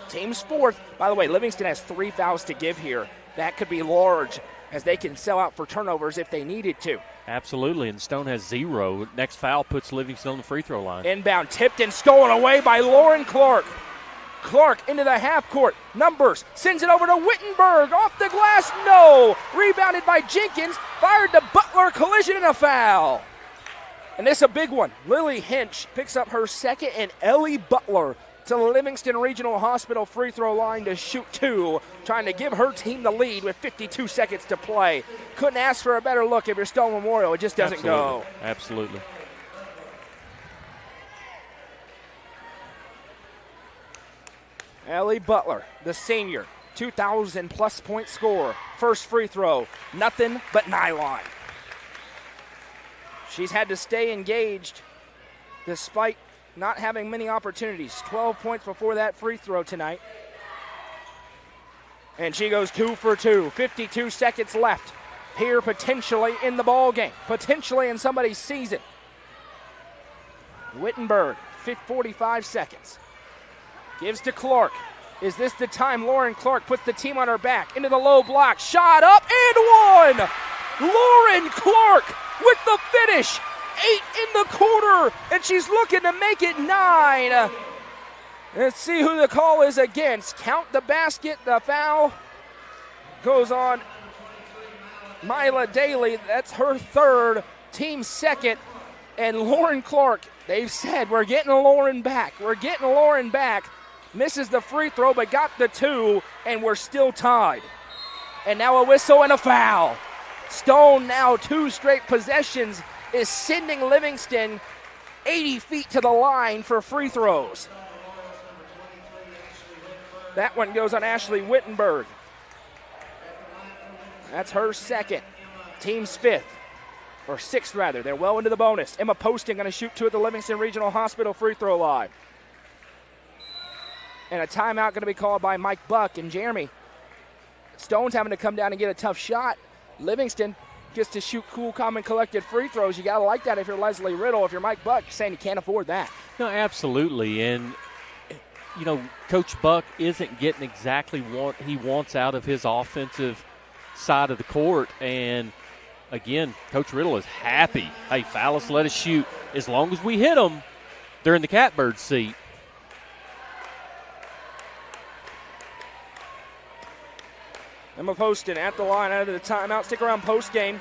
team's fourth. By the way, Livingston has 3 fouls to give here. That could be large, as they can sell out for turnovers if they needed to. Absolutely, and Stone has 0. Next foul puts Livingston on the free throw line. Inbound tipped and stolen away by Lauren Clark. Clark into the half court. Numbers sends it over to Wittenberg. Off the glass, no. Rebounded by Jenkins. Fired to Butler. Collision and a foul. And this is a big one. Lily Hinch picks up her second, and Ellie Butler to the Livingston Regional Hospital free throw line to shoot 2, trying to give her team the lead with 52 seconds to play. Couldn't ask for a better look if you're Stone Memorial. It just doesn't go. Absolutely. Ellie Butler, the senior, 2,000-plus point scorer. First free throw, nothing but nylon. She's had to stay engaged despite not having many opportunities. 12 points before that free throw tonight. And she goes 2 for 2. 52 seconds left here potentially in the ball game, potentially in somebody's season. Wittenberg, 45 seconds. Gives to Clark. Is this the time Lauren Clark puts the team on her back? Into the low block. Shot up and one! Lauren Clark with the finish. 8 in the quarter, and she's looking to make it 9. Let's see who the call is against. Count the basket. The foul goes on Mila Daly. That's her third, team second. And Lauren Clark, they've said, we're getting Lauren back. We're getting Lauren back. Misses the free throw, but got the 2, and we're still tied. And now a whistle and a foul. Stone now 2 straight possessions is sending Livingston 80 feet to the line for free throws. That one goes on Ashley Wittenberg. That's her second. Team's 5th, or 6th rather. They're well into the bonus. Emma Poston going to shoot 2 at the Livingston Regional Hospital free throw line. And a timeout going to be called by Mike Buck and Jeremy. Stone's having to come down and get a tough shot. Livingston gets to shoot cool, calm, and collected free throws. You got to like that if you're Leslie Riddle. If you're Mike Buck, you're saying you can't afford that. No, absolutely. And, you know, Coach Buck isn't getting exactly what he wants out of his offensive side of the court. And, again, Coach Riddle is happy. Hey, foul us, let us shoot. As long as we hit them, they're in the catbird seat. Emma Poston at the line out of the timeout. Stick around post game.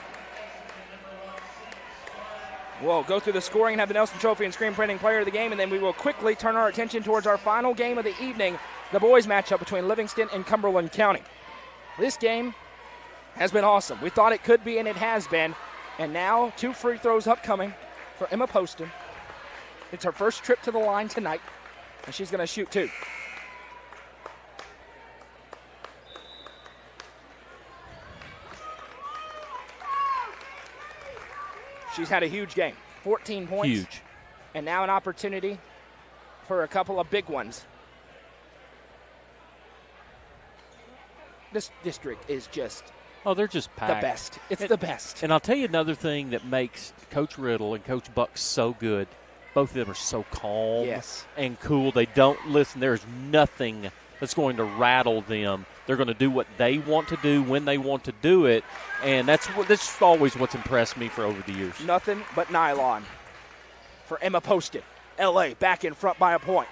We'll go through the scoring and have the Nelson Trophy and screen printing player of the game, and then we will quickly turn our attention towards our final game of the evening, the boys matchup between Livingston and Cumberland County. This game has been awesome. We thought it could be, and it has been. And now 2 free throws upcoming for Emma Poston. It's her first trip to the line tonight, and she's going to shoot 2. She's had a huge game, 14 points. Huge. And now an opportunity for a couple of big ones. This district is just they're just packed. The best. It's the best. And I'll tell you another thing that makes Coach Riddle and Coach Buck so good. Both of them are so calm and cool. They don't listen. There's nothing that's going to rattle them. They're going to do what they want to do when they want to do it, and that's always what's impressed me for over the years. Nothing but nylon for Emma Poston. L.A. back in front by a point.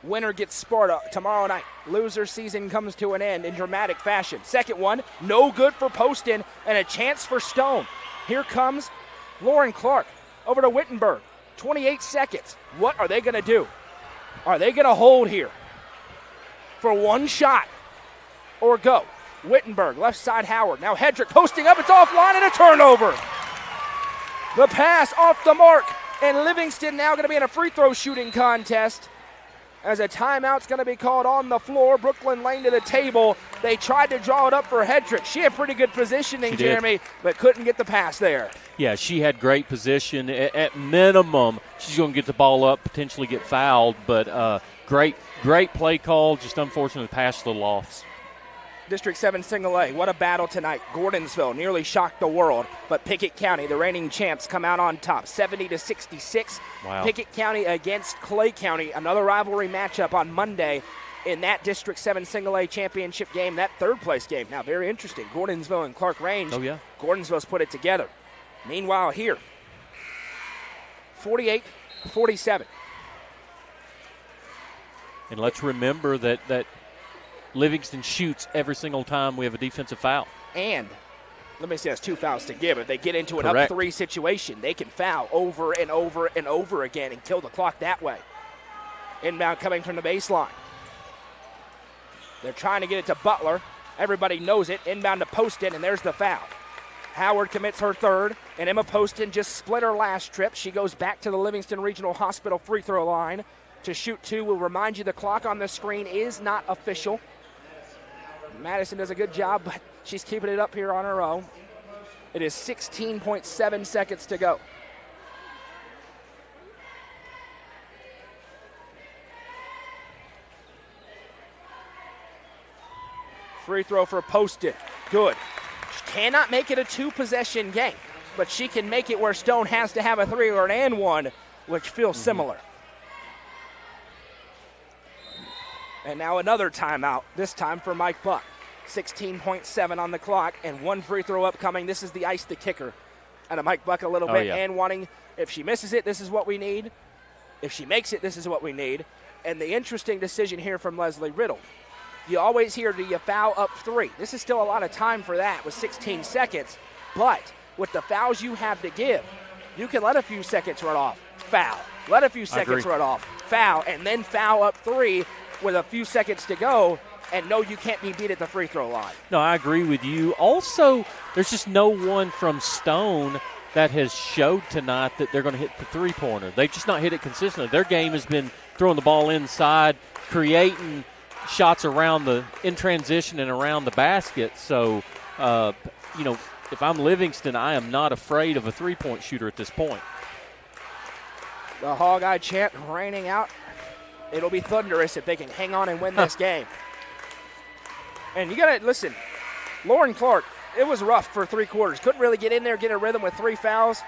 Winner gets Sparta tomorrow night. Loser season comes to an end in dramatic fashion. Second one, no good for Poston, and a chance for Stone. Here comes Lauren Clark over to Wittenberg. 28 seconds. What are they going to do? Are they going to hold here for one shot or go? Wittenberg, left side Howard. Now Hedrick posting up. It's offline and a turnover. The pass off the mark, and Livingston now going to be in a free throw shooting contest as a timeout's going to be called on the floor. Brooklyn Lane to the table. They tried to draw it up for Hedrick. She had pretty good positioning, Jeremy, but couldn't get the pass there. Yeah, she had great position. At minimum, she's going to get the ball up, potentially get fouled, but great play call. Just unfortunately, the pass a little off. District 7 Single A, what a battle tonight. Gordonsville nearly shocked the world, but Pickett County, the reigning champs, come out on top, 70-66. Wow. Pickett County against Clay County, another rivalry matchup on Monday in that District 7 Single A championship game, that third-place game. Now, very interesting. Gordonsville and Clark Range. Oh, yeah. Gordonsville's put it together. Meanwhile, here, 48-47. And let's remember that Livingston shoots every single time we have a defensive foul. And let me say, that's 2 fouls to give. If they get into an up 3 situation, they can foul over and over and over again and kill the clock that way. Inbound coming from the baseline. They're trying to get it to Butler. Everybody knows it. Inbound to Poston, and there's the foul. Howard commits her third, and Emma Poston just split her last trip. She goes back to the Livingston Regional Hospital free throw line. to shoot 2. We'll remind you the clock on the screen is not official. Madison does a good job, but she's keeping it up here on her own. It is 16.7 seconds to go. Free throw for Poston. Good. She cannot make it a 2-possession game, but she can make it where Stone has to have a 3 or an and 1, which feels similar. And now another timeout, this time for Mike Buck. 16.7 on the clock, and 1 free throw upcoming. This is the ice the kicker. And Mike Buck a little bit, and wanting, if she misses it, this is what we need. If she makes it, this is what we need. And the interesting decision here from Leslie Riddle. You always hear, do you foul up 3? This is still a lot of time for that with 16 seconds. But with the fouls you have to give, you can let a few seconds run off, foul. Let a few seconds run off, foul, and then foul up 3 with a few seconds to go, and no, you can't be beat at the free throw line. No, I agree with you. Also, there's just no one from Stone that has showed tonight that they're going to hit the three-pointer. They've just not hit it consistently. Their game has been throwing the ball inside, creating shots in transition and around the basket. So, if I'm Livingston, I am not afraid of a three-point shooter at this point. The Hog-Eye chant raining out. It'll be thunderous if they can hang on and win this game. And you got to listen, Lauren Clark, it was rough for 3 quarters. Couldn't really get in there, get a rhythm with 3 fouls.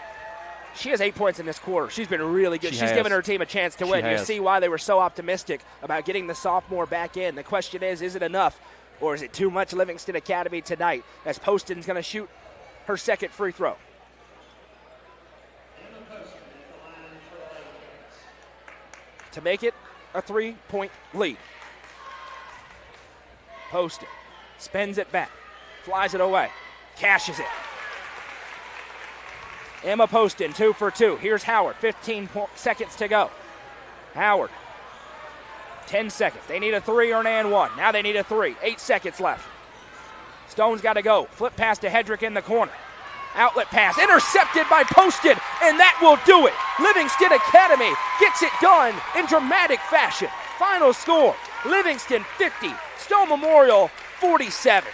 She has 8 points in this quarter. She's been really good. She's given her team a chance to win. You see why they were so optimistic about getting the sophomore back in. The question is it enough, or is it too much Livingston Academy tonight, as Poston's going to shoot her second free throw. To make it a 3-point lead. Poston spins it back, flies it away, cashes it. Emma Poston, 2 for 2. Here's Howard, 15 seconds to go. Howard, 10 seconds. They need a 3 or an and 1. Now they need a 3. 8 seconds left. Stone's got to go. Flip pass to Hedrick in the corner. Outlet pass, intercepted by Poston, and that will do it. Livingston Academy gets it done in dramatic fashion. Final score, Livingston 50, Stone Memorial 47.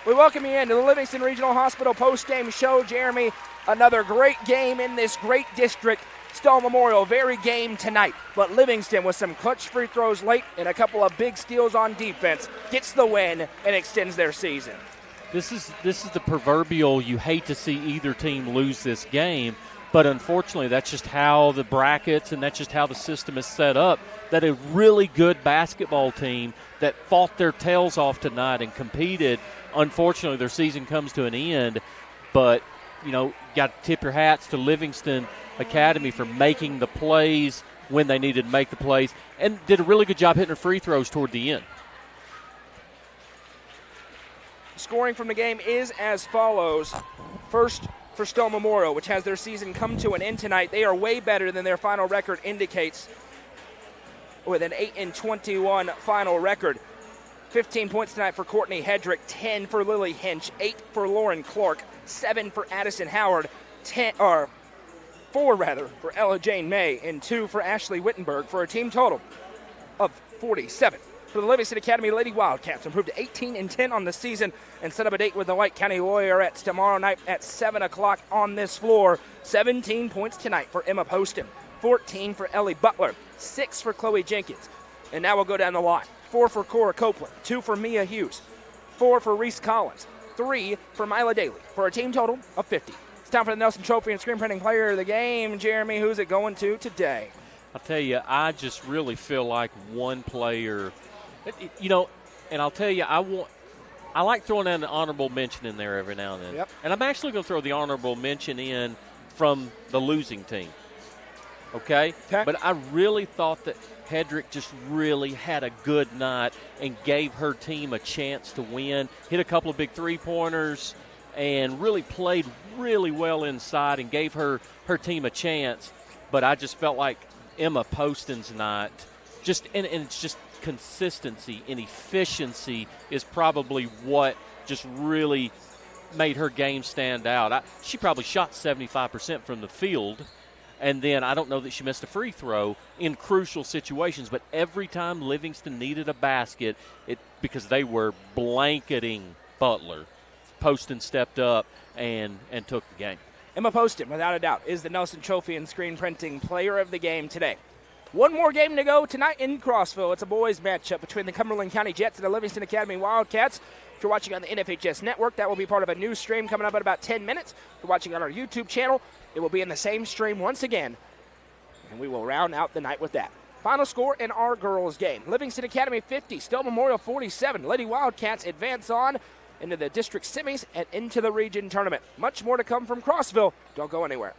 We welcome you into the Livingston Regional Hospital post-game show. Jeremy, another great game in this great district. Stone Memorial, very game tonight. But Livingston, with some clutch free throws late and a couple of big steals on defense, gets the win and extends their season. This is the proverbial, you hate to see either team lose this game, but unfortunately that's just how the brackets and that's just how the system is set up, that a really good basketball team that fought their tails off tonight and competed, unfortunately their season comes to an end. But, got to tip your hats to Livingston Academy for making the plays when they needed to make the plays and did a really good job hitting their free throws toward the end. Scoring from the game is as follows. First for Stone Memorial, which has their season come to an end tonight. They are way better than their final record indicates, with an 8-21 final record. 15 points tonight for Courtney Hedrick, 10 for Lily Hinch, 8 for Lauren Clark, 7 for Addison Howard, 4 for Ella Jane May, and 2 for Ashley Wittenberg, for a team total of 47. For the Livingston Academy Lady Wildcats, improved to 18-10 on the season and set up a date with the White County Loyerettes tomorrow night at 7 o'clock on this floor. 17 points tonight for Emma Poston, 14 for Ellie Butler, 6 for Chloe Jenkins. And now we'll go down the line. 4 for Cora Copeland, 2 for Mia Hughes, 4 for Reese Collins, 3 for Mila Daly, for a team total of 50. It's time for the Nelson Trophy and Screen Printing Player of the Game. Jeremy, who's it going to today? I'll tell you, I just really feel like one player – and I'll tell you, I like throwing an honorable mention in there every now and then. Yep. And I'm actually going to throw the honorable mention in from the losing team. Okay? But I really thought that Hedrick just really had a good night and gave her team a chance to win. Hit a couple of big three-pointers and really played really well inside and gave her team a chance. But I just felt like Emma Poston's night, and it's just consistency and efficiency is probably what just really made her game stand out. She probably shot 75% from the field, And then I don't know that she missed a free throw in crucial situations, but every time Livingston needed a basket, because they were blanketing Butler, Poston stepped up and took the game. Emma Poston, without a doubt, is the Nelson Trophy and Screen Printing Player of the Game today. One more game to go tonight in Crossville. It's a boys matchup between the Cumberland County Jets and the Livingston Academy Wildcats. If you're watching on the NFHS network, that will be part of a new stream coming up in about 10 minutes. If you're watching on our YouTube channel, it will be in the same stream once again, and we will round out the night with that. Final score in our girls' game. Livingston Academy 50, Still Memorial 47. Lady Wildcats advance on into the district semis and into the region tournament. Much more to come from Crossville. Don't go anywhere.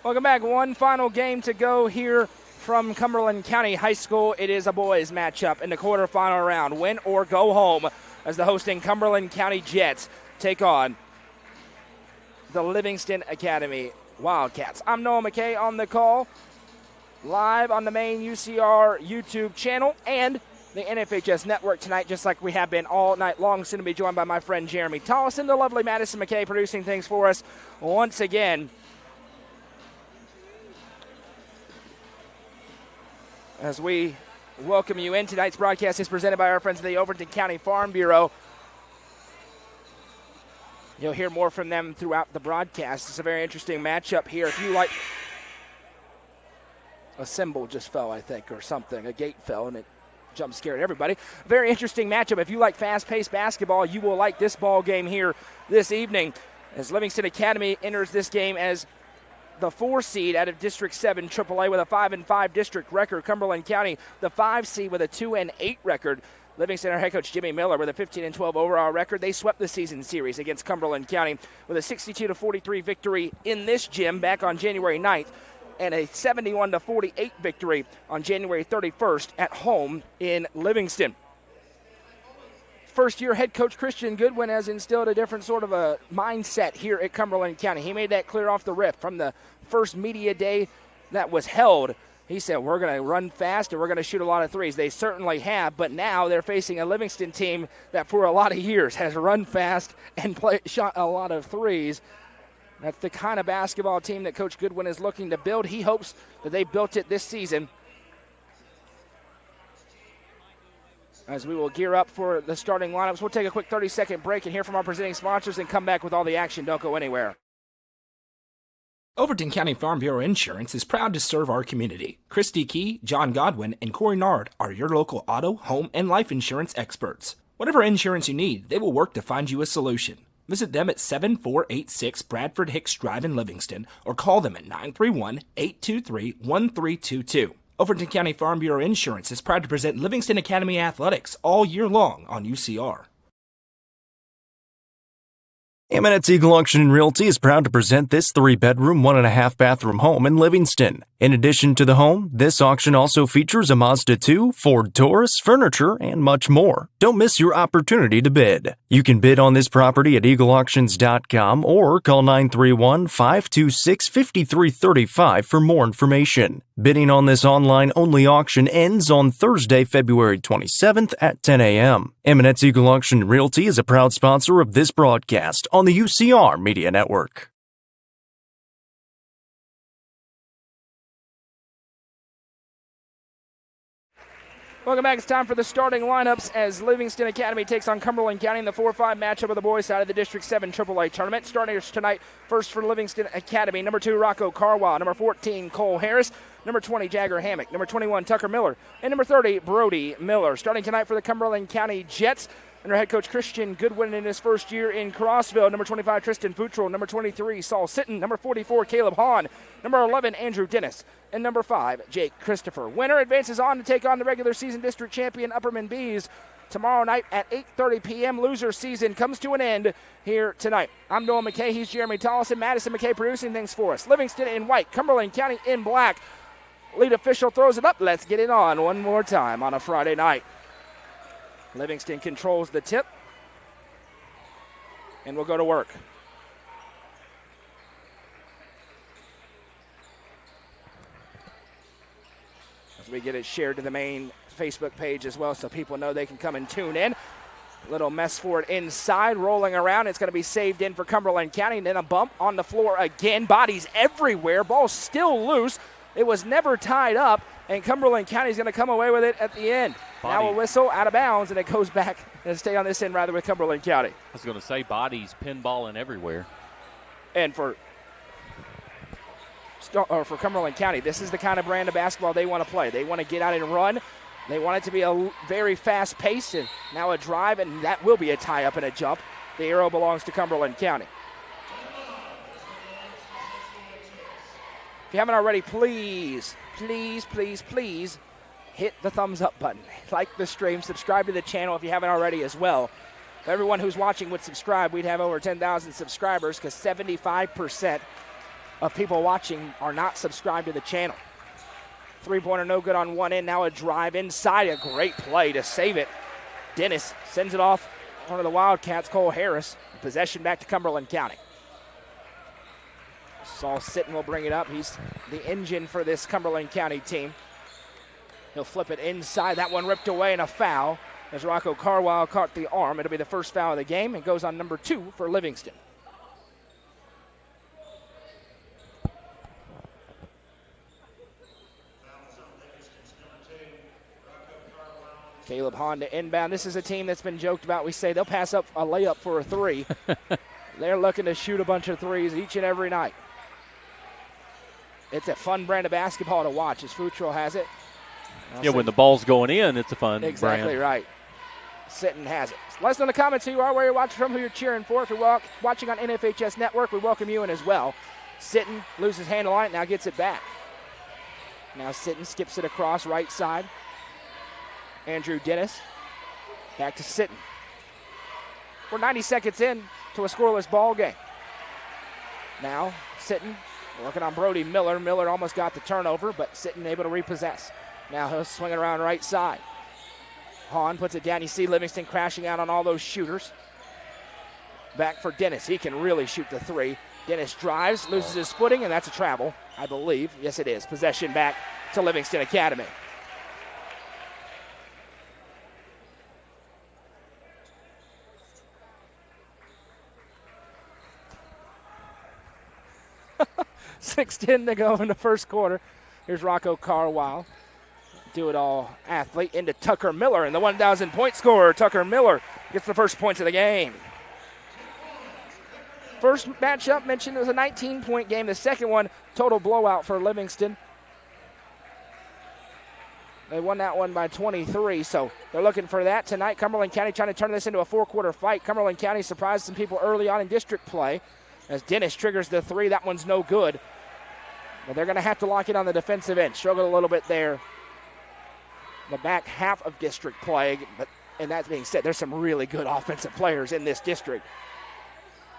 Welcome back. One final game to go here from Cumberland County High School. It is a boys matchup in the quarterfinal round. Win or go home as the hosting Cumberland County Jets take on the Livingston Academy Wildcats. I'm Noah McKay on the call, live on the main UCR YouTube channel and the NFHS network tonight, just like we have been all night long. Soon to be joined by my friend Jeremy Tollison, the lovely Madison McKay producing things for us once again. As we welcome you in, tonight's broadcast is presented by our friends at the Overton County Farm Bureau. You'll hear more from them throughout the broadcast. It's a very interesting matchup here. If you like, a symbol just fell, I think, or something. A gate fell, and it jump scared everybody. Very interesting matchup. If you like fast-paced basketball, you will like this ball game here this evening as Livingston Academy enters this game as the 4 seed out of District 7 AAA with a 5-5 district record. Cumberland County, the 5 seed with a 2-8 record. Livingston, our head coach Jimmy Miller, with a 15-12 overall record. They swept the season series against Cumberland County with a 62-43 victory in this gym back on January 9th and a 71-48 victory on January 31st at home in Livingston. First-year head coach Christian Goodwin has instilled a different sort of a mindset here at Cumberland County. He made that clear off the rip from the first media day that was held. He said, we're going to run fast and we're going to shoot a lot of threes. They certainly have, but now they're facing a Livingston team that for a lot of years has run fast and shot a lot of threes. That's the kind of basketball team that Coach Goodwin is looking to build. He hopes that they built it this season. As we will gear up for the starting lineups, we'll take a quick 30-second break and hear from our presenting sponsors and come back with all the action. Don't go anywhere. Overton County Farm Bureau Insurance is proud to serve our community. Christy Key, John Godwin, and Corey Nard are your local auto, home, and life insurance experts. Whatever insurance you need, they will work to find you a solution. Visit them at 7486 Bradford Hicks Drive in Livingston or call them at 931-823-1322. Overton County Farm Bureau Insurance is proud to present Livingston Academy Athletics all year long on UCR. Eminence Eagle Auction and Realty is proud to present this 3-bedroom, 1.5-bathroom home in Livingston. In addition to the home, this auction also features a Mazda 2, Ford Taurus, furniture, and much more. Don't miss your opportunity to bid. You can bid on this property at eagleauctions.com or call 931-526-5335 for more information. Bidding on this online-only auction ends on Thursday, February 27th at 10 a.m. Eminence Eagle Auction and Realty is a proud sponsor of this broadcast on the UCR Media Network. Welcome back. It's time for the starting lineups as Livingston Academy takes on Cumberland County in the 4-5 matchup of the boys side of the District 7 AAA tournament. Starters tonight, first for Livingston Academy, number 2, Rocco Carwile, number 14, Cole Harris, number 20, Jagger Hammock, number 21, Tucker Miller, and number 30, Brody Miller. Starting tonight for the Cumberland County Jets, under head coach Christian Goodwin in his first year in Crossville, number 25, Tristan Futrell, number 23, Saul Sitton, number 44, Caleb Hahn, number 11, Andrew Dennis, and number 5, Jake Christopher. Winner advances on to take on the regular season district champion Upperman Bees tomorrow night at 8:30 p.m. Loser season comes to an end here tonight. I'm Noah McKay. He's Jeremy Tollison. Madison McKay producing things for us. Livingston in white, Cumberland County in black. Lead official throws it up. Let's get it on one more time on a Friday night. Livingston controls the tip, and we'll go to work. As we get it shared to the main Facebook page as well so people know they can come and tune in. Little mess for it inside, rolling around. It's going to be saved in for Cumberland County, and then a bump on the floor again. Bodies everywhere. Ball still loose. It was never tied up, and Cumberland County is going to come away with it at the end. Now a whistle out of bounds, and it goes back and stay on this end rather with Cumberland County. I was going to say bodies pinballing everywhere. And for Cumberland County, this is the kind of brand of basketball they want to play. They want to get out and run. They want it to be a very fast pace, and now a drive, and that will be a tie-up and a jump. The arrow belongs to Cumberland County. If you haven't already, please hit the thumbs up button. Like the stream, subscribe to the channel if you haven't already as well. If everyone who's watching would subscribe, we'd have over 10,000 subscribers because 75% of people watching are not subscribed to the channel. Three-pointer no good on one end. Now a drive inside. A great play to save it. Dennis sends it off one of the Wildcats, Cole Harris. Possession back to Cumberland County. Saul Sitton will bring it up. He's the engine for this Cumberland County team. He'll flip it inside. That one ripped away and a foul as Rocco Carwile caught the arm. It'll be the first foul of the game and goes on number 2 for Livingston. Caleb Hahn to inbound. This is a team that's been joked about. We say they'll pass up a layup for a 3. They're looking to shoot a bunch of threes each and every night. It's a fun brand of basketball to watch, as Futrell has it. Yeah, when the ball's going in, it's a fun Exactly brand. right. Sitton has it. Let us know in the comments who you are, where you're watching from, who you're cheering for. If you're watching on NFHS Network, we welcome you in as well. Sitton loses handle on it, now gets it back. Now Sitton skips it across right side. Andrew Dennis back to Sitton. We're 90 seconds in to a scoreless ball game. Now Sitton working on Brody Miller. Miller almost got the turnover, but Sitton able to repossess. Now he'll swing it around right side. Hahn puts it down. You see Livingston crashing out on all those shooters. Back for Dennis. He can really shoot the 3. Dennis drives, loses his footing, and that's a travel, I believe. Yes, it is. Possession back to Livingston Academy. .6:10 to go in the first quarter. Here's Rocco Carwile. Do-it-all athlete into Tucker Miller, and the 1,000-point scorer, Tucker Miller, gets the first points of the game. First matchup mentioned was a 19-point game. The second one, total blowout for Livingston. They won that one by 23, so they're looking for that tonight. Cumberland County trying to turn this into a 4-quarter fight. Cumberland County surprised some people early on in district play as Dennis triggers the 3. That one's no good. But they're going to have to lock it on the defensive end. Struggled a little bit there the back half of district play. And that being said, there's some really good offensive players in this district.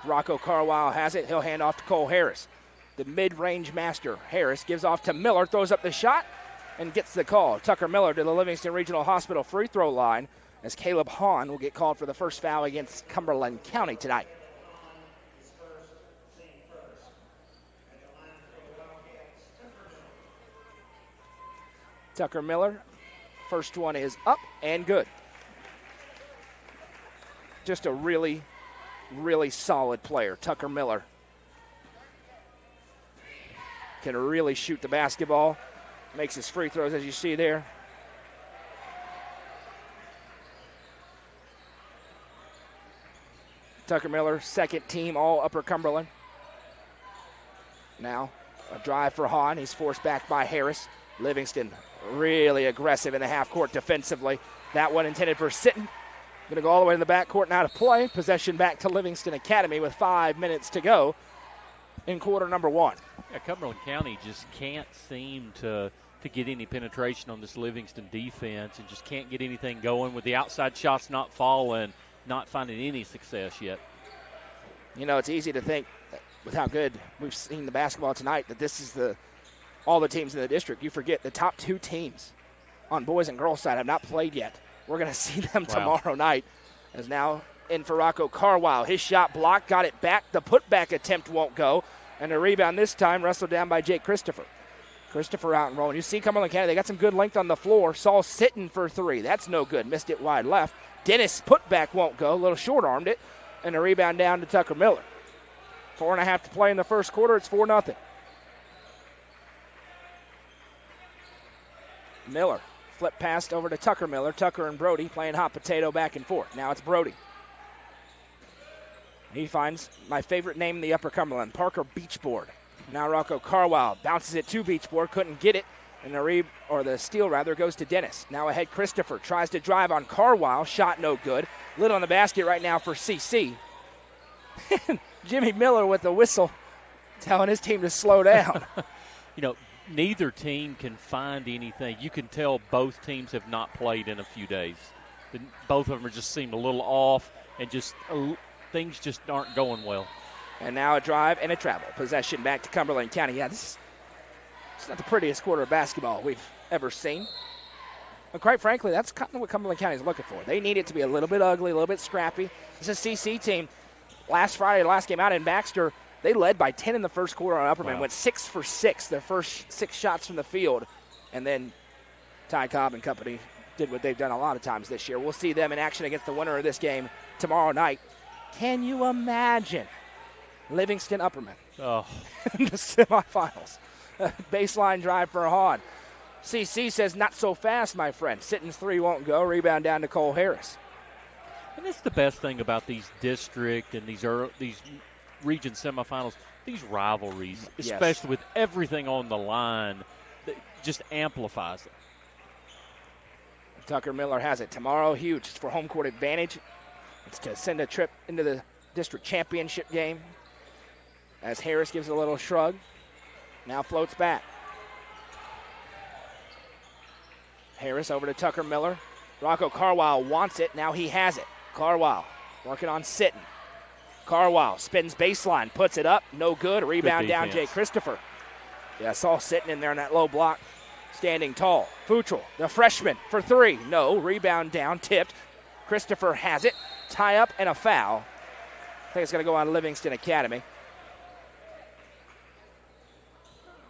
Rocco Carwile has it. He'll hand off to Cole Harris. The mid-range master, Harris, gives off to Miller, throws up the shot, and gets the call. Tucker Miller to the Livingston Regional Hospital free throw line as Caleb Hahn will get called for the first foul against Cumberland County tonight. Tucker Miller, first one is up and good. Just a really, really solid player, Tucker Miller. Can really shoot the basketball. Makes his free throws, as you see there. Tucker Miller, second team, all Upper Cumberland. Now, a drive for Hahn. He's forced back by Harris. Livingston really aggressive in the half court defensively. That one intended for Sitton. Going to go all the way to the backcourt and out of play. Possession back to Livingston Academy with 5 minutes to go in quarter number 1. Yeah, Cumberland County just can't seem to get any penetration on this Livingston defense and just can't get anything going with the outside shots not falling, not finding any success yet. You know, it's easy to think with how good we've seen the basketball tonight that this is all the teams in the district. You forget the top 2 teams on boys and girls side have not played yet. We're going to see them tomorrow night. As now in for Rocco Carwile. His shot blocked, got it back. The putback attempt won't go. And the rebound this time wrestled down by Jake Christopher. Christopher out and rolling. You see Cumberland County, they got some good length on the floor. Saul Sitton for 3. That's no good. Missed it wide left. Dennis putback won't go. A little short-armed it. And the rebound down to Tucker Miller. 4.5 to play in the first quarter. It's 4-0. Miller flip passed over to Tucker Miller. Tucker and Brody playing hot potato back and forth. Now it's Brody. He finds my favorite name in the Upper Cumberland, Parker Beachboard. Now Rocco Carwile bounces it to Beachboard, couldn't get it, and the steal goes to Dennis. Now ahead Christopher tries to drive on Carwile, shot no good. Lid on the basket right now for CC. Jimmy Miller with the whistle telling his team to slow down. You know, neither team can find anything. You can tell both teams have not played in a few days. Both of them just seem a little off and just things just aren't going well. And now a drive and a travel. Possession back to Cumberland County. Yeah, it's not the prettiest quarter of basketball we've ever seen. But quite frankly, that's kind of what Cumberland County is looking for. They need it to be a little bit ugly, a little bit scrappy. This is a CC team. Last Friday, the last game out in Baxter, they led by 10 in the first quarter on Upperman. Wow. Went 6 for 6, their first 6 shots from the field. And then Ty Cobb and company did what they've done a lot of times this year. We'll see them in action against the winner of this game tomorrow night. Can you imagine Livingston Upperman in the semifinals? Baseline drive for Hahn. CC says, not so fast, my friend. Sitton's 3 won't go. Rebound down to Cole Harris. And that's the best thing about these district and these region semifinals, these rivalries, especially with everything on the line, that just amplifies it. Tucker Miller has it. Tomorrow, huge for home court advantage. It's to send a trip into the district championship game. As Harris gives a little shrug. Now floats back. Harris over to Tucker Miller. Rocco Carwile wants it. Now he has it. Carwile working on Sitton. Carwile spins baseline, puts it up. No good. Rebound down Jay Christopher. Yeah, I saw Sitton in there in that low block. Standing tall. Futrell, the freshman, for 3. No. Rebound down, tipped. Christopher has it. Tie up and a foul. I think it's going to go on Livingston Academy.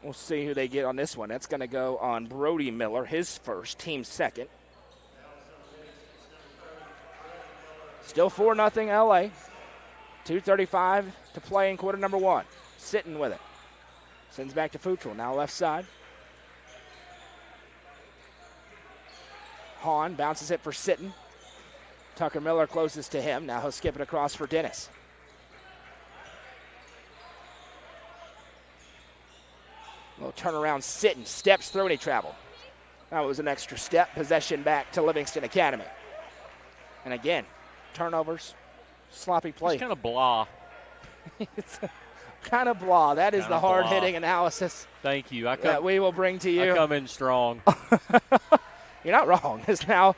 We'll see who they get on this one. That's going to go on Brody Miller, his first, team second. Still 4-0 LA. 2:35 to play in quarter number 1. Sitting with it. Sends back to Futrell, now left side. Hahn bounces it for Sitton. Tucker Miller closest to him. Now he'll skip it across for Dennis. Little turnaround, Sitton steps through and he traveled. That was an extra step. Possession back to Livingston Academy. And again, turnovers, sloppy play. It's kind of blah. It's kind of blah. That is the hard-hitting analysis. Thank you. That we will bring to you. I come in strong. You're not wrong. It's now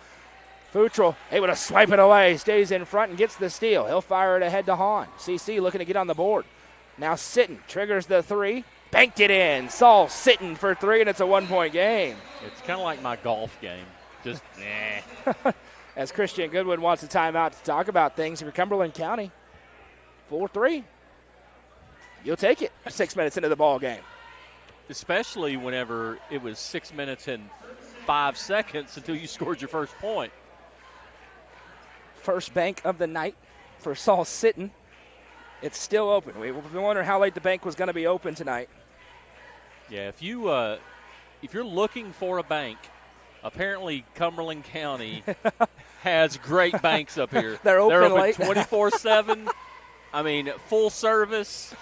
Futrell able to swipe it away. Stays in front and gets the steal. He'll fire it ahead to Hahn. CC looking to get on the board. Now Sitton triggers the 3. Banked it in. Saul Sitton for 3, and it's a 1-point game. It's kind of like my golf game. Just, nah. As Christian Goodwin wants a timeout to talk about things for Cumberland County. 4-3. You'll take it 6 minutes into the ball game. Especially whenever it was 6 minutes and 5 seconds until you scored your first point. First bank of the night for Saul Sitton. It's still open. We wonder how late the bank was going to be open tonight. Yeah, if you're looking for a bank, apparently Cumberland County has great banks up here. They're open late. 24/7. I mean, full service.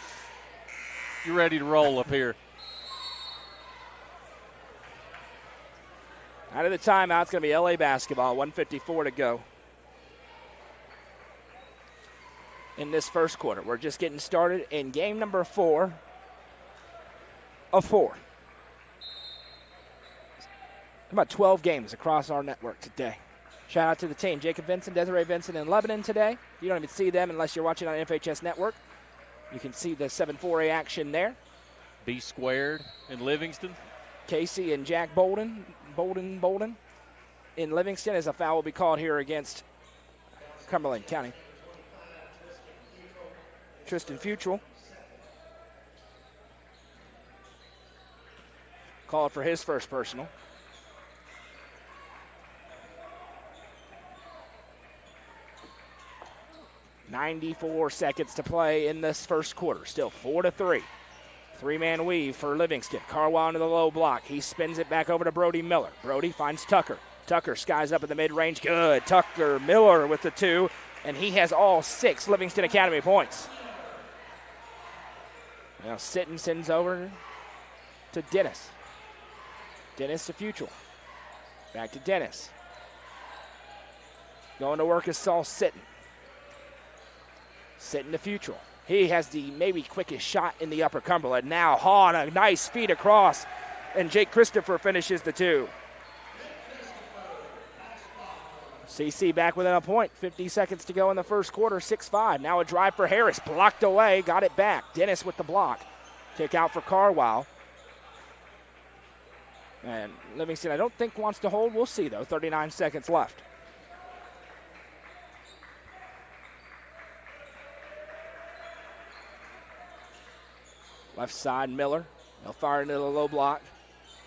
You're ready to roll up here. Out of the timeout, it's going to be LA basketball. 1:54 to go in this first quarter. We're just getting started in game number 4 of 4. About 12 games across our network today. Shout out to the team. Jacob Vincent, Desiree Vincent in Lebanon today. You don't even see them unless you're watching on FHS Network. You can see the 7-4A action there. B squared in Livingston. Casey and Jack Bolden in Livingston, as a foul will be called here against Cumberland County. Tristan Futrell called for his first personal. .94 seconds to play in this first quarter. Still 4-3. 3-man weave for Livingston. Carwile into the low block. He spins it back over to Brody Miller. Brody finds Tucker. Tucker skies up at the mid-range. Good. Tucker Miller with the 2, and he has all 6 Livingston Academy points. Now Sitton sends over to Dennis. Dennis to Futrell. Back to Dennis. Going to work is Saul Sitton. Sitton to Futrell. He has the maybe quickest shot in the Upper Cumberland. Now Hahn, a nice feed across, and Jake Christopher finishes the 2. CC back within a point. 50 seconds to go in the first quarter, 6-5. Now a drive for Harris. Blocked away, got it back. Dennis with the block. Kick out for Carwile. And Livingston, I don't think, wants to hold. We'll see, though. 39 seconds left. Left side, Miller. They'll fire into the low block.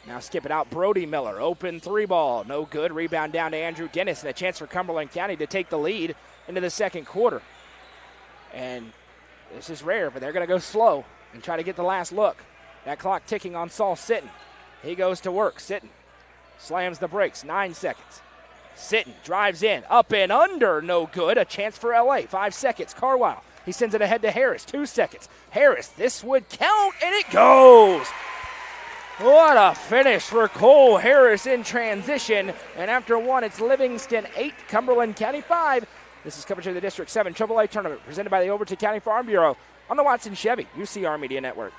Now skip it out, Brody Miller. Open three ball. No good. Rebound down to Andrew Dennis, and a chance for Cumberland County to take the lead into the second quarter. And this is rare, but they're going to go slow and try to get the last look. That clock ticking on Saul Sitton. He goes to work. Sitton slams the brakes. 9 seconds. Sitton drives in. Up and under. No good. A chance for LA. 5 seconds. Carwile. He sends it ahead to Harris. 2 seconds. Harris, this would count, and it goes. What a finish for Cole Harris in transition. And after one, it's Livingston 8, Cumberland County 5. This is coverage of the District 7 AAA Tournament presented by the Overton County Farm Bureau on the Watson Chevy UCR Media Network.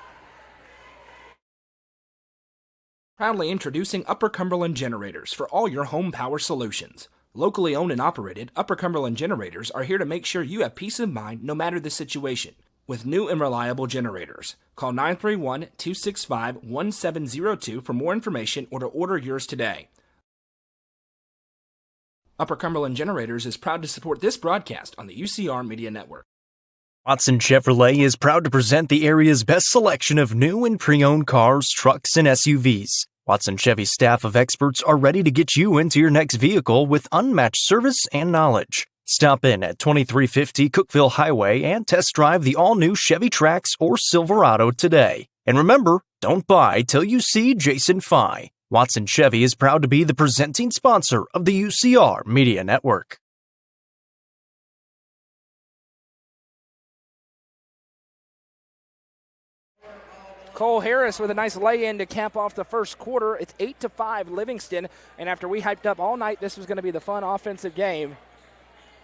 Proudly introducing Upper Cumberland Generators for all your home power solutions. Locally owned and operated, Upper Cumberland Generators are here to make sure you have peace of mind no matter the situation. With new and reliable generators. Call 931-265-1702 for more information or to order yours today. Upper Cumberland Generators is proud to support this broadcast on the UCR Media Network. Watson Chevrolet is proud to present the area's best selection of new and pre-owned cars, trucks, and SUVs. Watson Chevy's staff of experts are ready to get you into your next vehicle with unmatched service and knowledge. Stop in at 2350 Cookeville Highway and test drive the all-new Chevy Trax or Silverado today. And remember, don't buy till you see Jason Fye. Watson Chevy is proud to be the presenting sponsor of the UCR Media Network. Cole Harris with a nice lay-in to cap off the first quarter. It's 8-5 Livingston, and after we hyped up all night this was going to be the fun offensive game,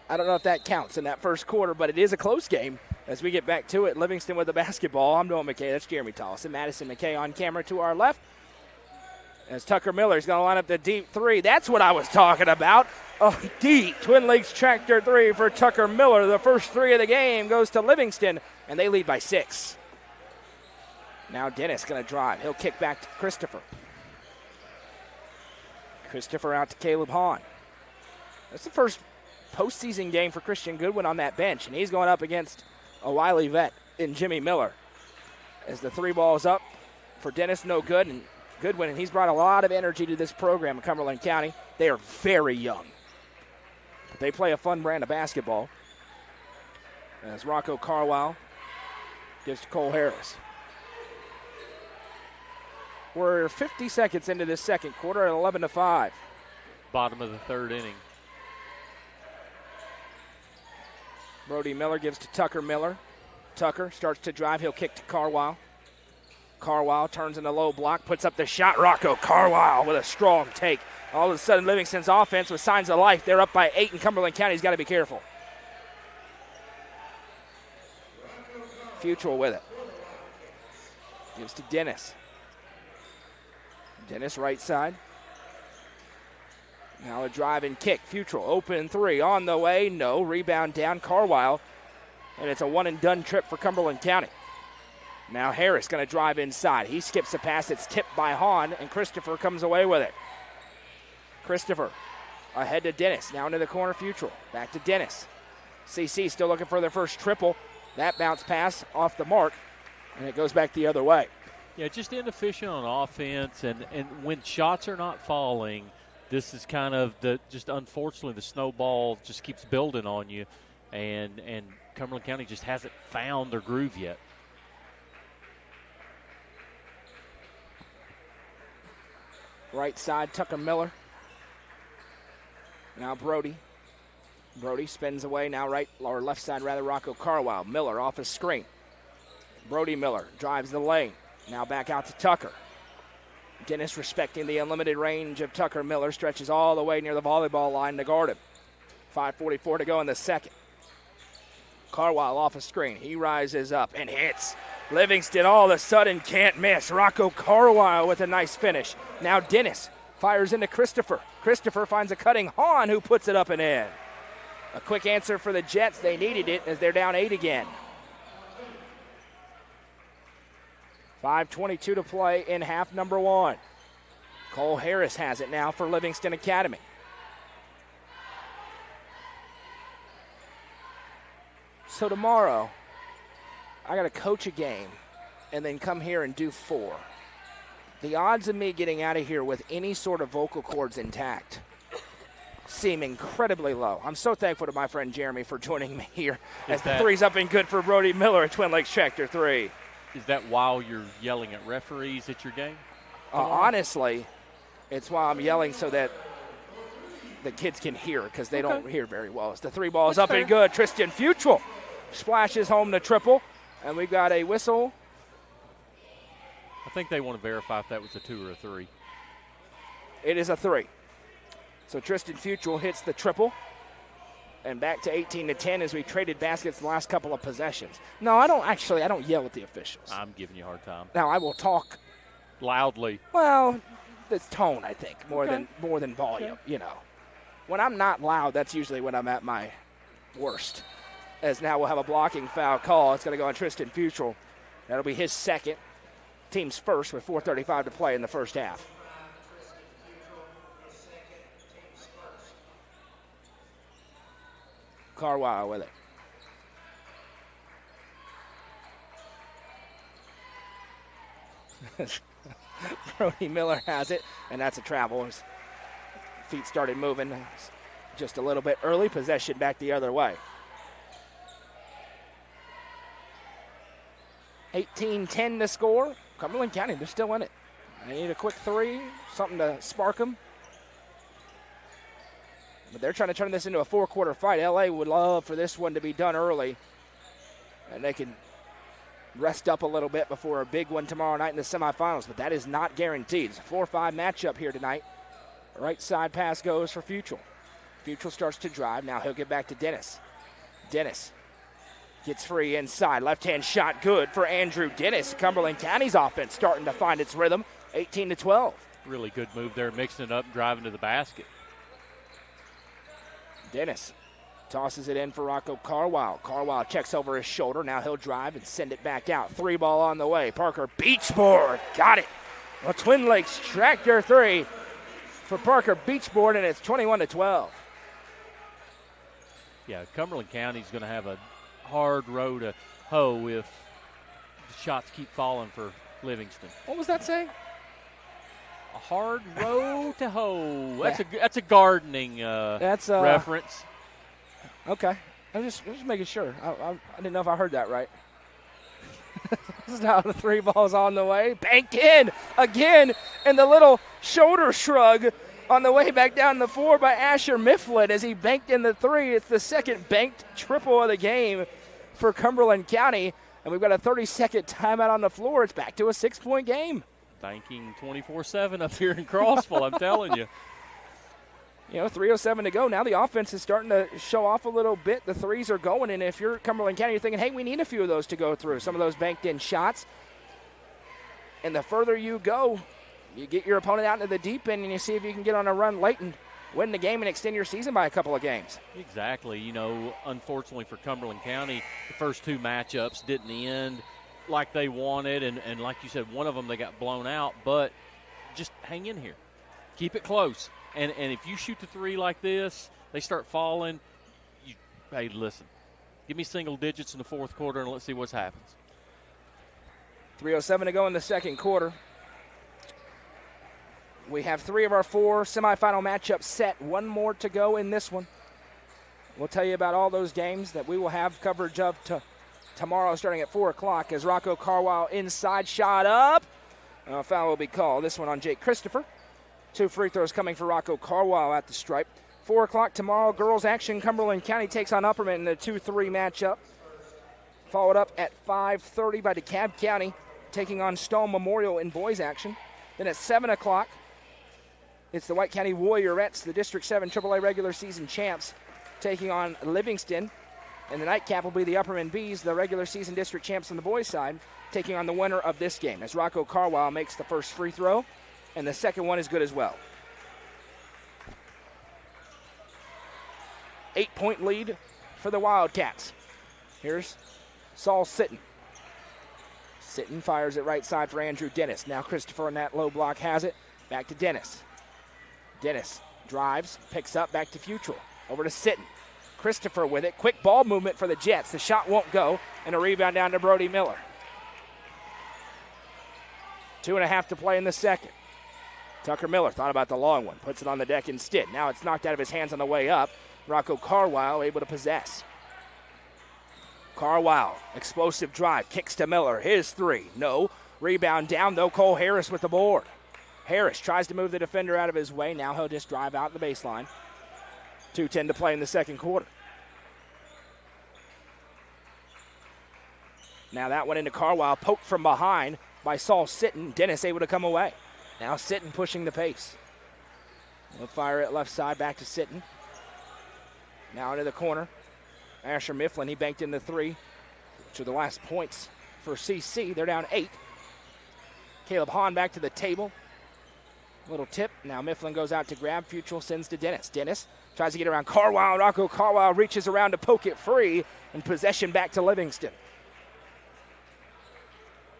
I don't know if that counts in that first quarter, but it is a close game as we get back to it. Livingston with the basketball. I'm Noah McKay. That's Jeremy Tollison. Madison McKay on camera to our left. As Tucker Miller is going to line up the deep three. That's what I was talking about. A deep Twin Lakes tractor three for Tucker Miller. The first three of the game goes to Livingston, and they lead by 6. Now Dennis going to drive. He'll kick back to Christopher. Christopher out to Caleb Hahn. That's the first postseason game for Christian Goodwin on that bench, and he's going up against a wily vet in Jimmy Miller. As the three ball is up for Dennis, no good, and Goodwin, and he's brought a lot of energy to this program in Cumberland County. They are very young, but they play a fun brand of basketball. As Rocco Carwile gives to Cole Harris. We're 50 seconds into this second quarter at 11-5. Bottom of the third inning. Brody Miller gives to Tucker Miller. Tucker starts to drive. He'll kick to Carwile. Carwile turns in the low block, puts up the shot. Rocco Carwile with a strong take. All of a sudden, Livingston's offense with signs of life. They're up by 8, and Cumberland County's got to be careful. Futrell with it. Gives to Dennis. Dennis right side. Now a drive and kick. Futrell open three on the way. No. Rebound down Carwile. And it's a one-and-done trip for Cumberland County. Now Harris going to drive inside. He skips a pass. It's tipped by Hahn, and Christopher comes away with it. Christopher ahead to Dennis. Now into the corner, Futrell. Back to Dennis. CC still looking for their first triple. That bounce pass off the mark, and it goes back the other way. Yeah, just inefficient on offense, and when shots are not falling, this is kind of just unfortunately the snowball just keeps building on you, and Cumberland County just hasn't found their groove yet. Right side, Tucker Miller. Now Brody. Brody spins away now right, or left side rather, Rocco Carwile. Miller off his screen. Brody Miller drives the lane. Now back out to Tucker. Dennis, respecting the unlimited range of Tucker Miller, stretches all the way near the volleyball line to guard him. 5:44 to go in the second. Carwile off a screen. He rises up and hits. Livingston all of a sudden can't miss. Rocco Carwile with a nice finish. Now Dennis Fires into Christopher. Christopher finds a cutting Hahn, who puts it up and in. A quick answer for the Jets. They needed it as they're down 8 again. 5:22 to play in half number 1. Cole Harris has it now for Livingston Academy. So tomorrow, I got to coach a game and then come here and do 4. The odds of me getting out of here with any sort of vocal cords intact seem incredibly low. I'm so thankful to my friend Jeremy for joining me here as the three's up and good for Brody Miller at Twin Lakes Tractor 3. Is that while you're yelling at referees at your game? Honestly, it's why I'm yelling so that the kids can hear, because they don't hear very well. As the 3 ball is up and good. Tristan Futrell splashes home the triple, and we've got a whistle. I think they want to verify if that was a 2 or a 3. It is a 3. So Tristan Futrell hits the triple, and back to 18-10 as we traded baskets the last couple of possessions. No, I don't yell at the officials. I'm giving you a hard time. Now, I will talk loudly. Well, it's tone, I think, more than volume, you know. When I'm not loud, that's usually when I'm at my worst. As now we'll have a blocking foul call. It's going to go on Tristan Futrell. That'll be his second. Team's first with 4:35 to play in the first half. Carwile with it. Brody Miller has it, and that's a travel. His feet started moving just a little bit early. Possession back the other way. 18-10 to score. Cumberland County, they're still in it. They need a quick 3, something to spark them. But they're trying to turn this into a 4-quarter fight. LA would love for this one to be done early, and they can rest up a little bit before a big one tomorrow night in the semifinals, but that is not guaranteed. It's a 4-5 matchup here tonight. Right side pass goes for Futrell. Futrell starts to drive. Now he'll get back to Dennis. Dennis gets free inside. Left-hand shot good for Andrew Dennis. Cumberland County's offense starting to find its rhythm. 18-12. Really good move there, mixing it up, driving to the basket. Dennis tosses it in for Rocco Carwile. Carwile checks over his shoulder. Now he'll drive and send it back out. 3 ball on the way. Parker Beachboard. Got it. A Twin Lakes Tractor 3 for Parker Beachboard, and it's 21-12. Yeah, Cumberland County's going to have a hard row to hoe if the shots keep falling for Livingston. What was that say? A hard row to hoe. That's a gardening reference. Okay. I'm just making sure. I didn't know if I heard that right. This is now the 3 balls on the way. Banked in again, and the little shoulder shrug on the way back down the 4 by Asher Mifflin as he banked in the 3. It's the second banked triple of the game for Cumberland County, and we've got a 30-second timeout on the floor. It's back to a 6-point game. Thanking 24/7 up here in Crossville, I'm telling you. 3:07 to go. Now the offense is starting to show off a little bit. The 3s are going, and if you're Cumberland County, you're thinking, hey, we need a few of those to go through, some of those banked-in shots. And the further you go, you get your opponent out into the deep end, and you see if you can get on a run late and win the game and extend your season by a couple of games. Exactly. Unfortunately for Cumberland County, the first 2 matchups didn't end like they wanted, and like you said, one of them they got blown out, but just hang in here. Keep it close. And if you shoot the 3 like this, they start falling, hey, listen, give me single digits in the 4th quarter and let's see what happens. 3:07 to go in the second quarter. We have 3 of our 4 semifinal matchups set. 1 more to go in this one. We'll tell you about all those games that we will have coverage of tomorrow starting at 4 o'clock as Rocco Carwile inside shot up. A foul will be called. This one on Jake Christopher. 2 free throws coming for Rocco Carwile at the stripe. 4 o'clock tomorrow, girls action. Cumberland County takes on Upperman in a 2-3 matchup. Followed up at 5:30 by DeKalb County taking on Stone Memorial in boys action. Then at 7 o'clock, it's the White County Warriorettes, the District 7 AAA regular season champs, taking on Livingston. And the nightcap will be the Upperman Bees, the regular season district champs on the boys' side, taking on the winner of this game as Rocco Carwile makes the first free throw, and the second one is good as well. 8-point lead for the Wildcats. Here's Saul Sitton. Sitton fires it right side for Andrew Dennis. Now Christopher in that low block has it. Back to Dennis. Dennis drives, picks up, back to Futrell. Over to Sitton. Christopher with it. Quick ball movement for the Jets. The shot won't go, and a rebound down to Brody Miller. 2.5 to play in the second. Tucker Miller thought about the long one. Puts it on the deck instead. Now it's knocked out of his hands on the way up. Rocco Carwile able to possess. Carwile, explosive drive, kicks to Miller. His three, no. Rebound down, though. Cole Harris with the board. Harris tries to move the defender out of his way. Now he'll just drive out the baseline. 2:10 to play in the second quarter. Now that one into Carwile, poked from behind by Saul Sitton. Dennis able to come away. Now Sitton pushing the pace. He'll fire it left side, back to Sitton. Now into the corner. Asher Mifflin, he banked in the three, which are the last points for CC. They're down 8. Caleb Hahn back to the table. Little tip. Now Mifflin goes out to grab. Futrell sends to Dennis. Dennis tries to get around Carwile. Rocco Carwile reaches around to poke it free, and possession back to Livingston.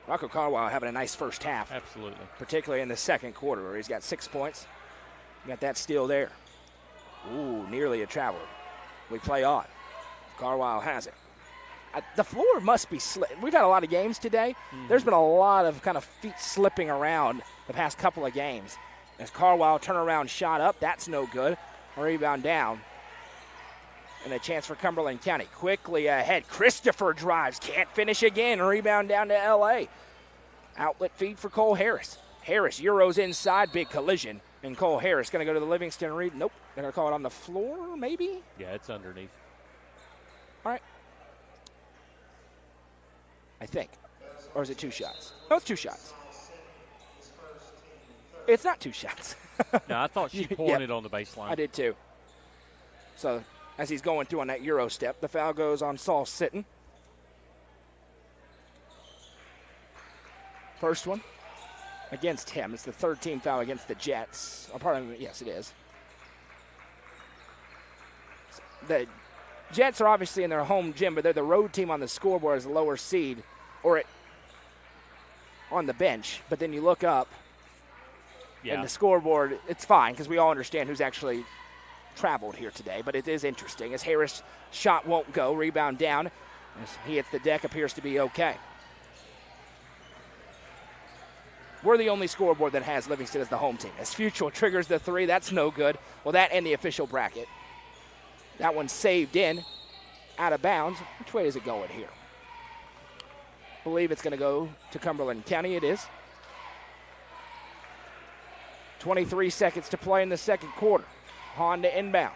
Rocco Carwile having a nice first half. Absolutely. Particularly in the second quarter where he's got 6 points. Got that steal there. Ooh, nearly a travel. We play on. Carwile has it. The floor must be We've had a lot of games today. Mm-hmm. There's been a lot of kind of feet slipping around the past couple of games. As Carwile turnaround shot up, that's no good. A rebound down. And a chance for Cumberland County. Quickly ahead. Christopher drives. Can't finish again. A rebound down to L.A. Outlet feed for Cole Harris. Harris Euros inside. Big collision. And Cole Harris going to go to the Livingston read. Nope. They're going to call it on the floor, maybe? Yeah, it's underneath. All right. I think. Or is it 2 shots? No, it's 2 shots. It's not 2 shots. No, I thought she pointed on the baseline. I did too. So as he's going through on that Euro step, the foul goes on Saul Sitton. First one against him. It's the third team foul against the Jets. Yes, it is. The Jets are obviously in their home gym, but they're the road team on the scoreboard as a lower seed on the bench. But then you look up, and the scoreboard, it's fine because we all understand who's actually traveled here today. But it is interesting as Harris' shot won't go. Rebound down. As he hits the deck, appears to be okay. We're the only scoreboard that has Livingston as the home team. As Futrell triggers the three, that's no good. Well, that and the official bracket. That one saved in, out of bounds. Which way is it going here? I believe it's going to go to Cumberland County. It is. 23 seconds to play in the second quarter. Hahn to inbound.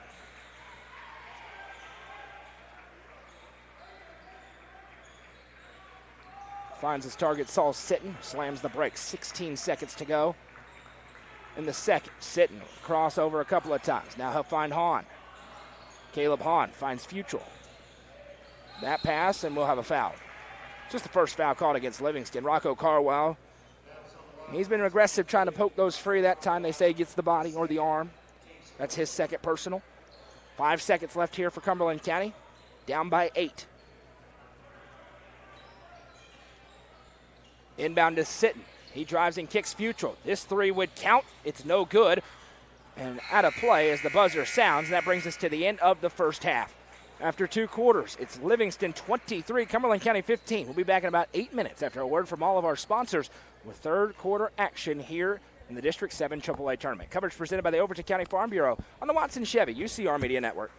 Finds his target, Saul Sitton. Slams the break. 16 seconds to go in the second. Sitton crossover a couple of times. Now he'll find Hahn. Caleb Hahn finds Futrell. That pass, and we'll have a foul. Just the first foul called against Livingston. Rocco Carwile, he's been aggressive trying to poke those free. That time they say he gets the body or the arm. That's his second personal. 5 seconds left here for Cumberland County. Down by 8. Inbound to Sitton. He drives and kicks Futrell. This three would count. It's no good. And out of play as the buzzer sounds. And that brings us to the end of the first half. After 2 quarters, it's Livingston 23, Cumberland County 15. We'll be back in about 8 minutes after a word from all of our sponsors with third quarter action here in the District 7 AAA Tournament. Coverage presented by the Overton County Farm Bureau on the Watson Chevy UCR Media Network.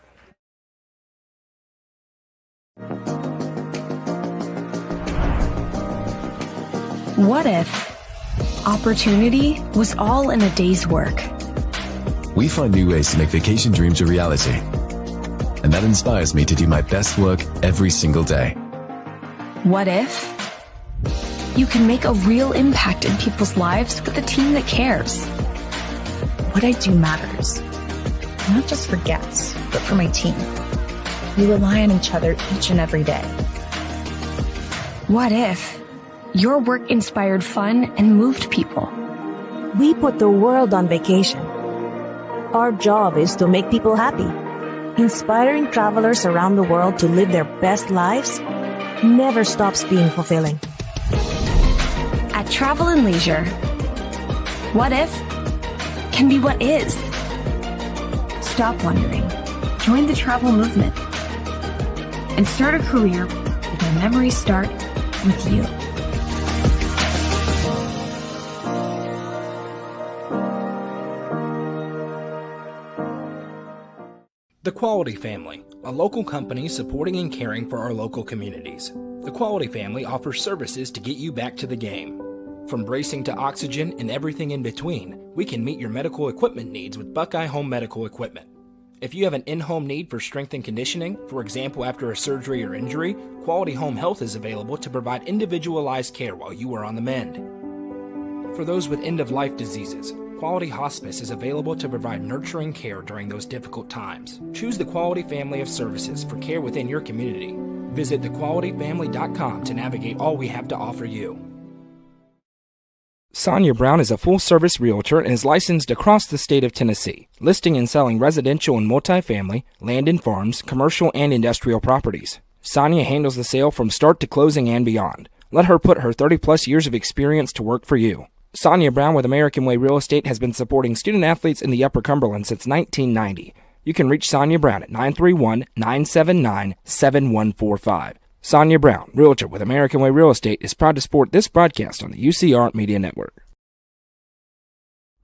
What if opportunity was all in a day's work? We find new ways to make vacation dreams a reality. And that inspires me to do my best work every single day. What if you can make a real impact in people's lives with a team that cares? What I do matters, not just for guests, but for my team. We rely on each other each and every day. What if your work inspired fun and moved people? We put the world on vacation. Our job is to make people happy. Inspiring travelers around the world to live their best lives never stops being fulfilling. At Travel and Leisure, what if can be what is. Stop wondering. Join the travel movement. And start a career where memories start with you. The Quality Family, a local company supporting and caring for our local communities. The Quality Family offers services to get you back to the game. From bracing to oxygen and everything in between, we can meet your medical equipment needs with Buckeye Home Medical Equipment. If you have an in-home need for strength and conditioning, for example after a surgery or injury, Quality Home Health is available to provide individualized care while you are on the mend. For those with end-of-life diseases, Quality Hospice is available to provide nurturing care during those difficult times. Choose the Quality family of services for care within your community. Visit thequalityfamily.com to navigate all we have to offer you. Sonia Brown is a full-service realtor and is licensed across the state of Tennessee, listing and selling residential and multifamily, land and farms, commercial and industrial properties. Sonia handles the sale from start to closing and beyond. Let her put her 30-plus years of experience to work for you. Sonia Brown with American Way Real Estate has been supporting student-athletes in the Upper Cumberland since 1990. You can reach Sonia Brown at 931-979-7145. Sonia Brown, Realtor with American Way Real Estate, is proud to support this broadcast on the UCR Media Network.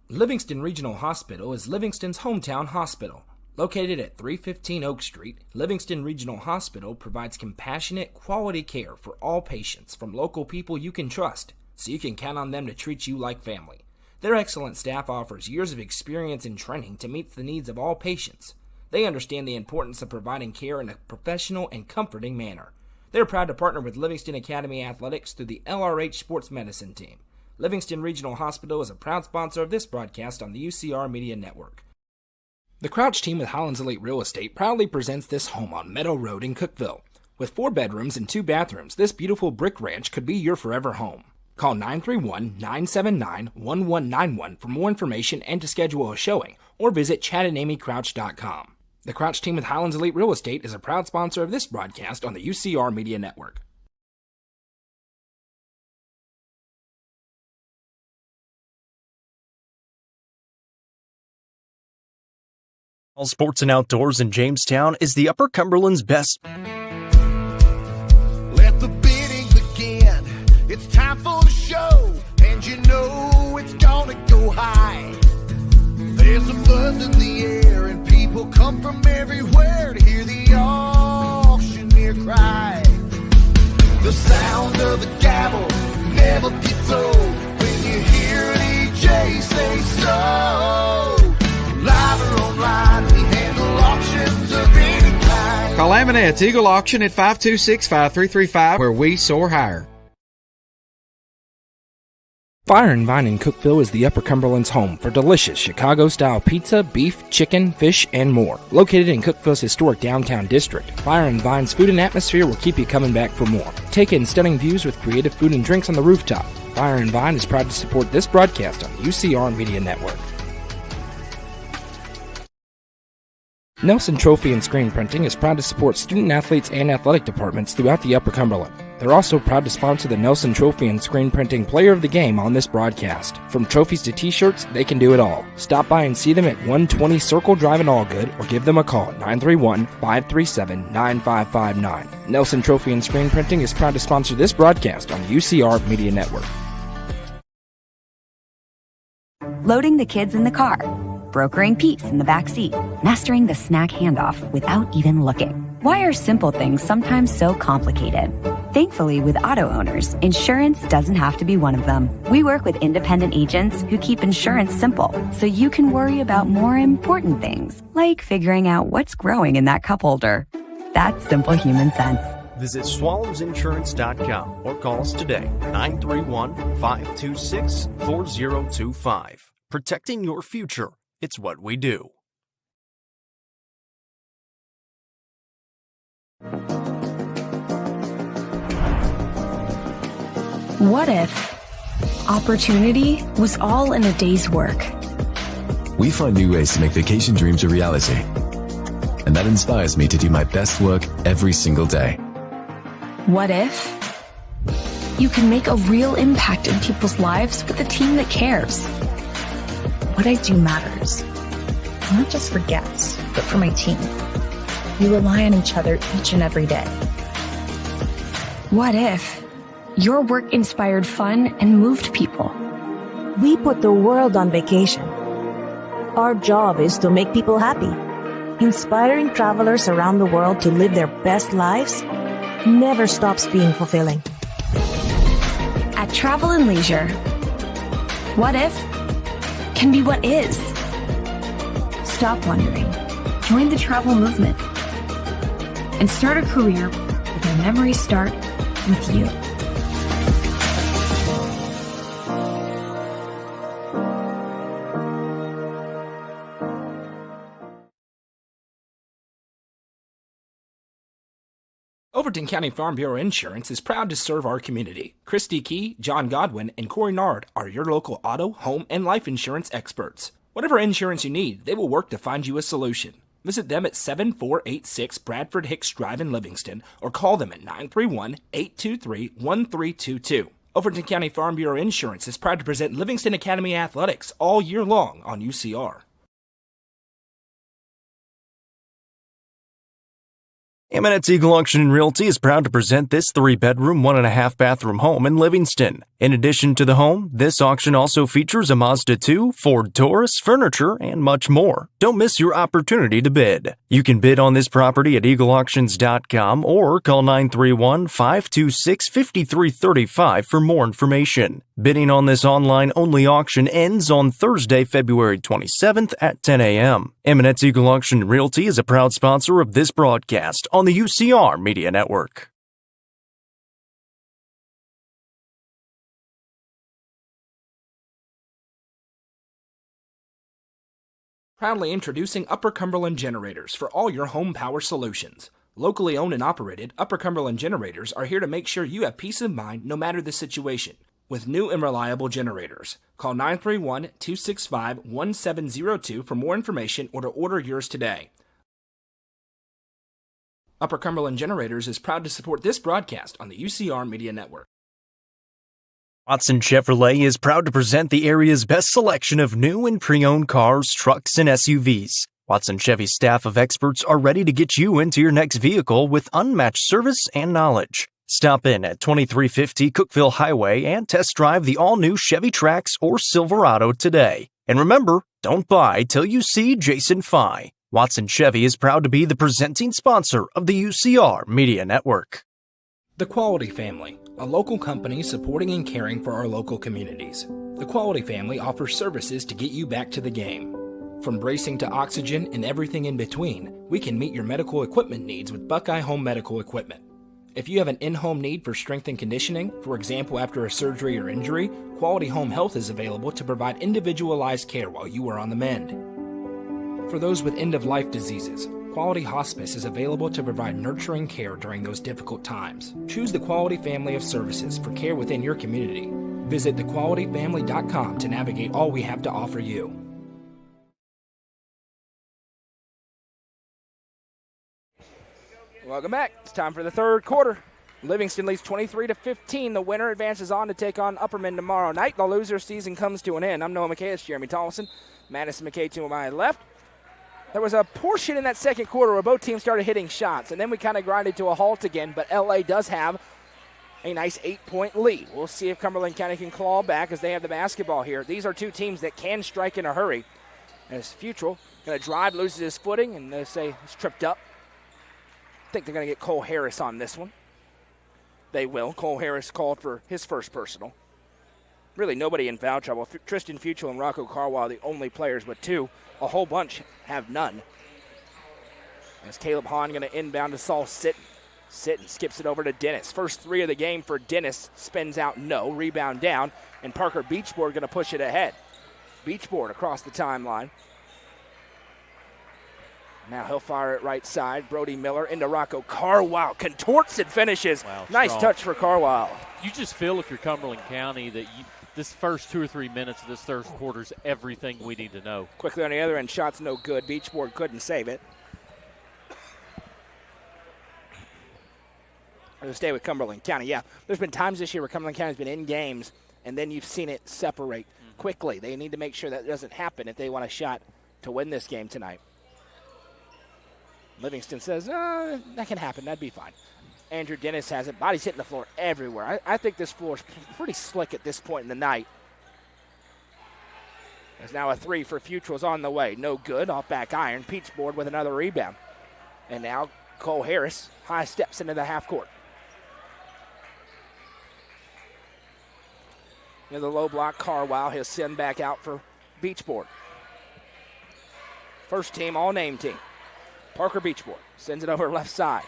Livingston Regional Hospital is Livingston's hometown hospital. Located at 315 Oak Street, Livingston Regional Hospital provides compassionate, quality care for all patients from local people you can trust, so you can count on them to treat you like family. Their excellent staff offers years of experience and training to meet the needs of all patients. They understand the importance of providing care in a professional and comforting manner. They're proud to partner with Livingston Academy Athletics through the LRH Sports Medicine Team. Livingston Regional Hospital is a proud sponsor of this broadcast on the UCR Media Network. The Crouch team with Highlands Elite Real Estate proudly presents this home on Meadow Road in Cookeville. With 4 bedrooms and 2 bathrooms, this beautiful brick ranch could be your forever home. Call 931-979-1191 for more information and to schedule a showing, or visit ChadandAmyCrouch.com. The Crouch team with Highlands Elite Real Estate is a proud sponsor of this broadcast on the UCR Media Network. All sports and outdoors in Jamestown is the Upper Cumberland's best. Let the bidding begin. It's time for the show, and you know it's gonna go high. There's a buzz in the air, and people come from everywhere to hear the auctioneer cry. The sound of the gavel never gets old when you hear an EJ say so. Live or online, we handle auctions of any kind. Call Amanette's Eagle Auction at 526-5335, where we soar higher. Fire and Vine in Cookeville is the Upper Cumberland's home for delicious Chicago-style pizza, beef, chicken, fish, and more. Located in Cookeville's historic downtown district, Fire and Vine's food and atmosphere will keep you coming back for more. Take in stunning views with creative food and drinks on the rooftop. Fire and Vine is proud to support this broadcast on the UCR Media Network. Nelson Trophy and Screen Printing is proud to support student-athletes and athletic departments throughout the Upper Cumberland. They're also proud to sponsor the Nelson Trophy and Screen Printing Player of the Game on this broadcast. From trophies to t-shirts, they can do it all. Stop by and see them at 120 Circle Drive in Allgood, or give them a call at 931-537-9559. Nelson Trophy and Screen Printing is proud to sponsor this broadcast on the UCR Media Network. Loading the kids in the car, brokering peace in the back seat, mastering the snack handoff without even looking. Why are simple things sometimes so complicated? Thankfully, with auto owners, insurance doesn't have to be one of them. We work with independent agents who keep insurance simple, so you can worry about more important things, like figuring out what's growing in that cup holder. That's simple human sense. Visit swallowsinsurance.com or call us today, 931-526-4025. Protecting your future. It's what we do. What if opportunity was all in a day's work? We find new ways to make vacation dreams a reality. And And that inspires me to do my best work every single day. What if you can make a real impact in people's lives with a team that cares? What I do matters, not just for guests, but for my team. We rely on each other each and every day. What if your work inspired fun and moved people? We put the world on vacation. Our job is to make people happy. Inspiring travelers around the world to live their best lives never stops being fulfilling. At Travel and Leisure, what if can be what is. Stop wondering. Join the travel movement and start a career where memories start with you. Overton County Farm Bureau Insurance is proud to serve our community. Christy Key, John Godwin, and Corey Nard are your local auto, home, and life insurance experts. Whatever insurance you need, they will work to find you a solution. Visit them at 7486 Bradford Hicks Drive in Livingston or call them at 931-823-1322. Overton County Farm Bureau Insurance is proud to present Livingston Academy Athletics all year long on UCR. Eminence Eagle Auction and Realty is proud to present this 3-bedroom, 1.5-bathroom home in Livingston. In addition to the home, this auction also features a Mazda 2, Ford Taurus, furniture, and much more. Don't miss your opportunity to bid. You can bid on this property at eagleauctions.com or call 931-526-5335 for more information. Bidding on this online-only auction ends on Thursday, February 27th at 10 a.m. Eminence Eagle Auction and Realty is a proud sponsor of this broadcast on the UCR Media Network. Proudly introducing Upper Cumberland Generators for all your home power solutions. Locally owned and operated, Upper Cumberland Generators are here to make sure you have peace of mind no matter the situation. With new and reliable generators. Call 931-265-1702 for more information or to order yours today. Upper Cumberland Generators is proud to support this broadcast on the UCR Media Network. Watson Chevrolet is proud to present the area's best selection of new and pre-owned cars, trucks, and SUVs. Watson Chevy's staff of experts are ready to get you into your next vehicle with unmatched service and knowledge. Stop in at 2350 Cookeville Highway and test drive the all-new Chevy Trax or Silverado today. And remember, don't buy till you see Jason Fye. Watson Chevy is proud to be the presenting sponsor of the UCR Media Network. The Quality Family, a local company supporting and caring for our local communities. The Quality Family offers services to get you back to the game. From bracing to oxygen and everything in between, we can meet your medical equipment needs with Buckeye Home Medical Equipment. If you have an in-home need for strength and conditioning, for example after a surgery or injury, Quality Home Health is available to provide individualized care while you are on the mend. For those with end-of-life diseases, Quality Hospice is available to provide nurturing care during those difficult times. Choose the Quality family of services for care within your community. Visit thequalityfamily.com to navigate all we have to offer you. Welcome back. It's time for the third quarter. Livingston leads 23-15. The winner advances on to take on Upperman tomorrow night. The loser season comes to an end. I'm Noah McKay. It's Jeremy Tollison. Madison McKay to my left. There was a portion in that second quarter where both teams started hitting shots, and then we kind of grinded to a halt again, but LA does have a nice 8-point lead. We'll see if Cumberland County can claw back as they have the basketball here. These are two teams that can strike in a hurry. As Futrell going to drive, loses his footing, and they say he's tripped up. I think they're going to get Cole Harris on this one. They will. Cole Harris called for his first personal. Really nobody in foul trouble. Tristan Futrell and Rocco Carwile, the only players, but two. A whole bunch have none. As Caleb Hahn going to inbound to Saul Sitton. Sitton skips it over to Dennis. First three of the game for Dennis. Spins out, no. Rebound down. And Parker Beachboard going to push it ahead. Beachboard across the timeline. Now he'll fire it right side. Brody Miller into Rocco Carwile. Contorts and finishes. Wow, nice touch for Carwile. You just feel if you're Cumberland County that this first 2 or 3 minutes of this third quarter is everything we need to know. Quickly on the other end, shots no good. Beachboard couldn't save it. to stay with Cumberland County. Yeah, there's been times this year where Cumberland County's been in games, and then you've seen it separate quickly. They need to make sure that doesn't happen if they want a shot to win this game tonight. Livingston says, that can happen. That'd be fine. Andrew Dennis has it. Body's hitting the floor everywhere. I think this floor is pretty slick at this point in the night. There's now a three for Futrell's on the way. No good. Off back iron. Peach board with another rebound. And now Cole Harris high steps into the half court. Near the low block, Carwile. He'll send back out for Beachboard. First team, all-name team. Parker Beachboard sends it over left side.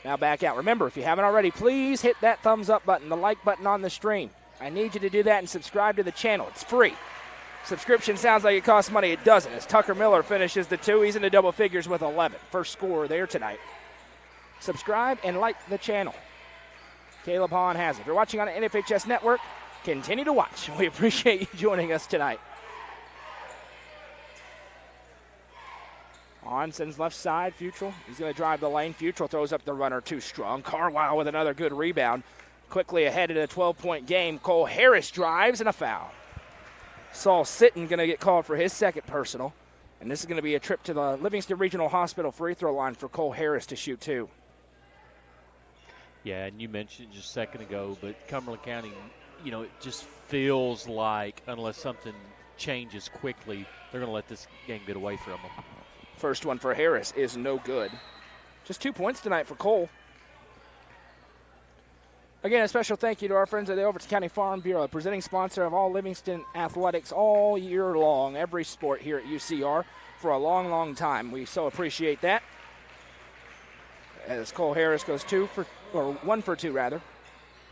Now back out. Remember, if you haven't already, please hit that thumbs up button, the like button on the stream. I need you to do that and subscribe to the channel. It's free. Subscription sounds like it costs money. It doesn't. As Tucker Miller finishes the two, he's into double figures with 11. First scorer there tonight. Subscribe and like the channel. Caleb Hahn has it. If you're watching on the NFHS Network, continue to watch. We appreciate you joining us tonight. On sends left side. Futrell. He's going to drive the lane. Futrell throws up the runner too strong. Carwile with another good rebound. Quickly ahead in a 12-point game. Cole Harris drives and a foul. Saul Sitton going to get called for his second personal. And this is going to be a trip to the Livingston Regional Hospital free throw line for Cole Harris to shoot two. Yeah, and you mentioned just a second ago, but Cumberland County, it just feels like unless something changes quickly, they're going to let this game get away from them. First one for Harris is no good. Just 2 points tonight for Cole. Again, a special thank you to our friends at the Overton County Farm Bureau, a presenting sponsor of all Livingston athletics all year long, every sport here at UCR for a long, long time. We so appreciate that. As Cole Harris goes 1 for 2 rather.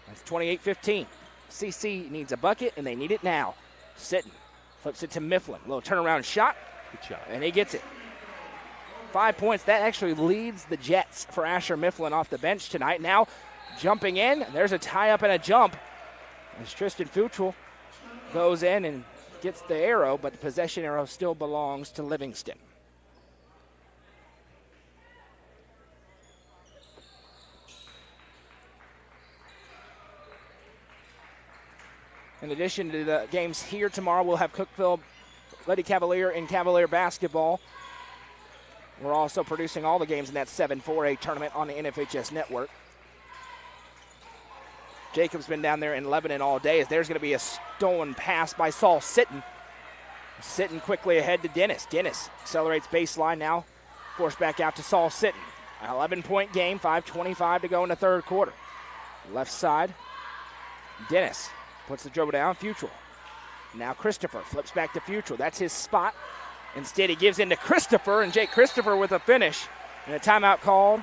That's 28-15. CC needs a bucket, and they need it now. Sitton flips it to Mifflin. Little turnaround shot. Good shot. And he gets it. 5 points. That actually leads the Jets for Asher Mifflin off the bench tonight. Now jumping in. There's a tie-up and a jump. As Tristan Futrell goes in and gets the arrow, but the possession arrow still belongs to Livingston. In addition to the games here tomorrow, we'll have Cookeville Lady Cavalier and Cavalier basketball. We're also producing all the games in that 7-4A tournament on the NFHS Network. Jacob's been down there in Lebanon all day as there's going to be a stolen pass by Saul Sitton. Sitton quickly ahead to Dennis. Dennis accelerates baseline now. Forced back out to Saul Sitton. An 11-point game, 5:25 to go in the third quarter. Left side, Dennis puts the dribble down. Futrell. Now Christopher flips back to Futrell. That's his spot. Instead, he gives in to Christopher, and Jake Christopher with a finish. And a timeout called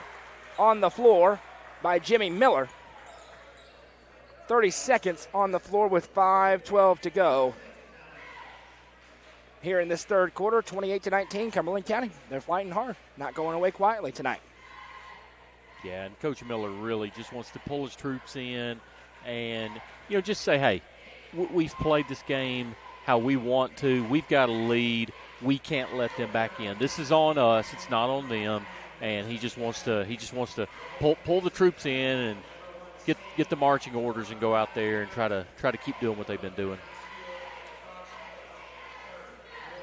on the floor by Jimmy Miller. 30 seconds on the floor with 5:12 to go. Here in this third quarter, 28-19, Cumberland County. They're fighting hard, not going away quietly tonight. Yeah, and Coach Miller really just wants to pull his troops in and, just say, hey, we've played this game how we want to. We've got a lead. We can't let them back in. This is on us. It's not on them. And he just wants to pull the troops in and get the marching orders and go out there and try to keep doing what they've been doing.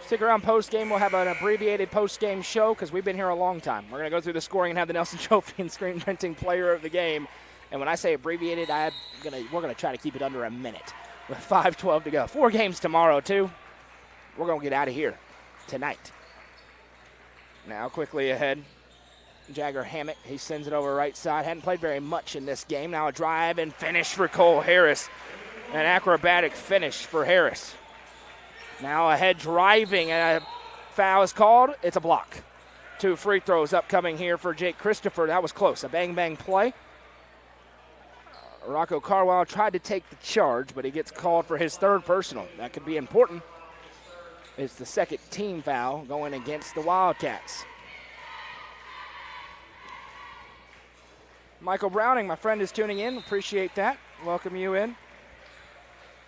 Stick around post-game. We'll have an abbreviated post-game show because we've been here a long time. We're going to go through the scoring and have the Nelson Trophy and Screen Printing Player of the Game. And when I say abbreviated, we're going to try to keep it under a minute with 5:12 to go. 4 games tomorrow, too. We're going to get out of here tonight. Now quickly ahead, Jagger Hammett. He sends it over right side. Hadn't played very much in this game. Now a drive and finish for Cole Harris. An acrobatic finish for Harris. Now ahead driving, and a foul is called. It's a block. 2 free throws upcoming here for Jake Christopher. That was close. A bang-bang play. Rocco Carwile tried to take the charge, but he gets called for his third personal. That could be important. It's the second team foul going against the Wildcats. Michael Browning, my friend, is tuning in. Appreciate that. Welcome you in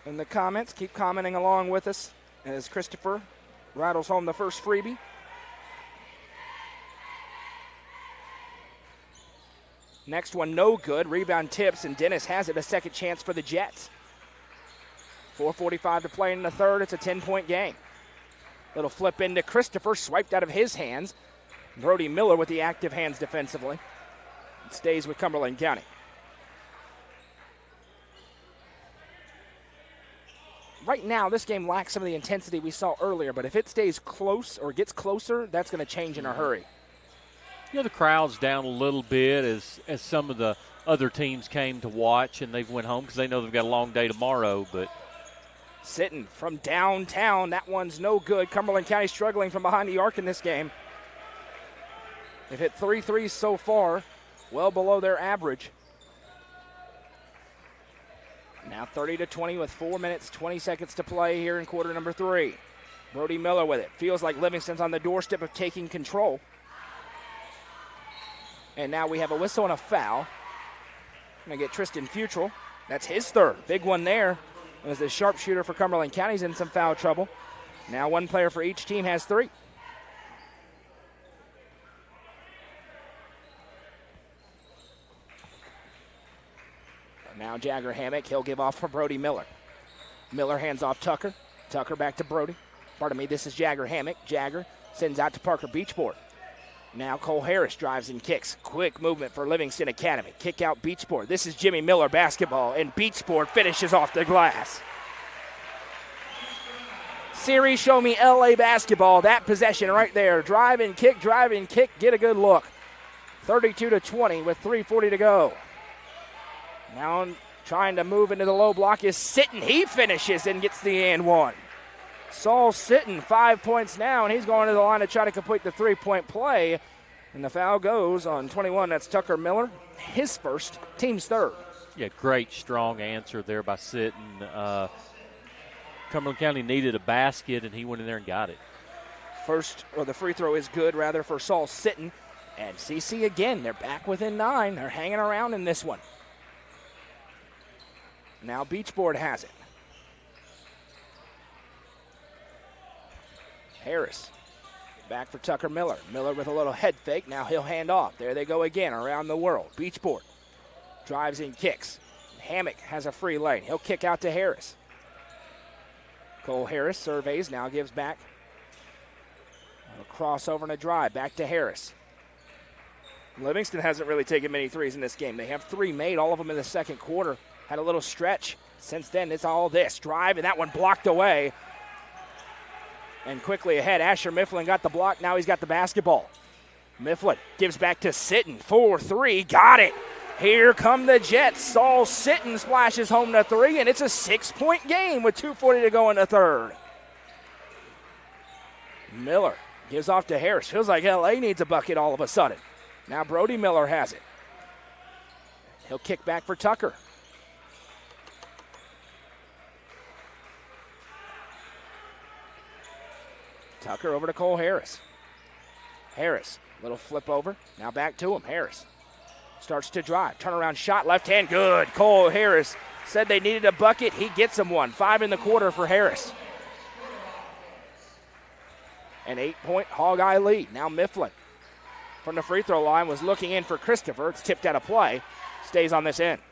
the comments. Keep commenting along with us as Christopher rattles home the first freebie. Next one, no good. Rebound tips, and Dennis has it. A second chance for the Jets. 4:45 to play in the third. It's a 10-point game. Little flip into Christopher, swiped out of his hands. Brody Miller with the active hands defensively. It stays with Cumberland County. Right now, this game lacks some of the intensity we saw earlier, but if it stays close or gets closer, that's going to change in a hurry. You know, the crowd's down a little bit as some of the other teams came to watch, and they've went home because they know they've got a long day tomorrow. But Sitting from downtown, that one's no good. Cumberland County struggling from behind the arc in this game. They've hit 3 threes so far, well below their average. Now 30-20 with 4 minutes, 20 seconds to play here in quarter number 3. Brody Miller with it. Feels like Livingston's on the doorstep of taking control. And now we have a whistle and a foul. Going to get Tristan Futrell. That's his third. Big one there. As the sharpshooter for Cumberland County's in some foul trouble. Now one player for each team has 3. Now Jagger Hammock, he'll give off for Brody Miller. Miller hands off Tucker. Tucker back to Brody. Pardon me, this is Jagger Hammock. Jagger sends out to Parker Beachboard. Now Cole Harris drives and kicks. Quick movement for Livingston Academy. Kick out Beachboard. This is Jimmy Miller basketball, and Beachboard finishes off the glass. Series show me LA basketball. That possession right there. Drive and kick, get a good look. 32-20 with 3:40 to go. Now trying to move into the low block is Sitton. He finishes and gets the and one. Saul Sitton, 5 points now, and he's going to the line to try to complete the 3-point play. And the foul goes on 21. That's Tucker Miller, his first, team's third. Yeah, great, strong answer there by Sitton. Cumberland County needed a basket, and he went in there and got it. The free throw is good, rather, for Saul Sitton. And CC again, they're back within 9. They're hanging around in this one. Now Beachboard has it. Harris back for Tucker Miller. Miller with a little head fake. Now he'll hand off. There they go again around the world. Beachboard drives and kicks. Hammock has a free lane. He'll kick out to Harris. Cole Harris surveys, now gives back. A crossover and a drive. Back to Harris. Livingston hasn't really taken many threes in this game. They have 3 made, all of them in the second quarter. Had a little stretch. Since then, it's all this. Drive, and that one blocked away. And quickly ahead, Asher Mifflin got the block. Now he's got the basketball. Mifflin gives back to Sitton. 4-3. Got it. Here come the Jets. Saul Sitton splashes home to 3, and it's a 6-point game with 2:40 to go in the third. Miller gives off to Harris. Feels like LA needs a bucket all of a sudden. Now Brody Miller has it. He'll kick back for Tucker. Tucker over to Cole Harris. Harris, little flip over. Now back to him. Harris starts to drive. Turnaround shot, left hand, good. Cole Harris said they needed a bucket. He gets them one. 5 in the quarter for Harris. An 8-point Hog-Eye lead. Now Mifflin from the free throw line was looking in for Christopher. It's tipped out of play. Stays on this end.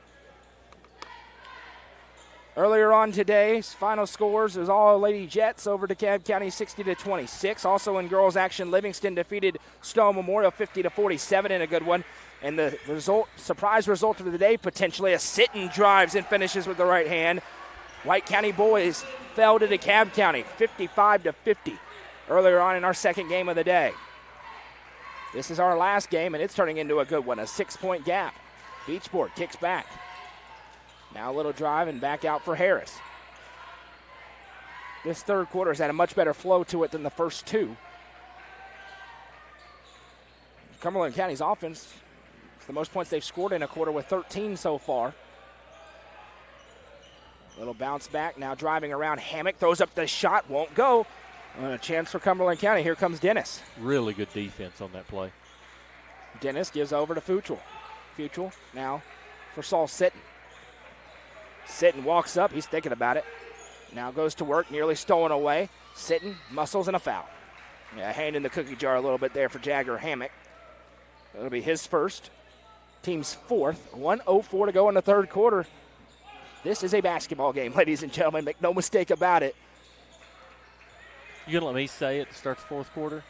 Earlier on today's final scores is all Lady Jets over DeKalb County 60-26. Also in girls action, Livingston defeated Stone Memorial 50-47 in a good one. And the surprise result of the day, potentially a Sitton drives and finishes with the right hand. White County boys fell to DeKalb County 55-50 earlier on in our second game of the day. This is our last game, and it's turning into a good one, a 6-point gap. Beachboard kicks back. Now a little drive and back out for Harris. This third quarter has had a much better flow to it than the first 2. Cumberland County's offense, it's the most points they've scored in a quarter with 13 so far. Little bounce back, now driving around. Hammock throws up the shot, won't go. And a chance for Cumberland County. Here comes Dennis. Really good defense on that play. Dennis gives over to Futrell. Futrell now for Saul Sitton. Sitton walks up. He's thinking about it. Now goes to work, nearly stolen away. Sitton, muscles, and a foul. Yeah, hand in the cookie jar a little bit there for Jagger Hammock. It'll be his first, team's fourth. 1:04 to go in the third quarter. This is a basketball game, ladies and gentlemen. Make no mistake about it. You going to let me say it to start the fourth quarter?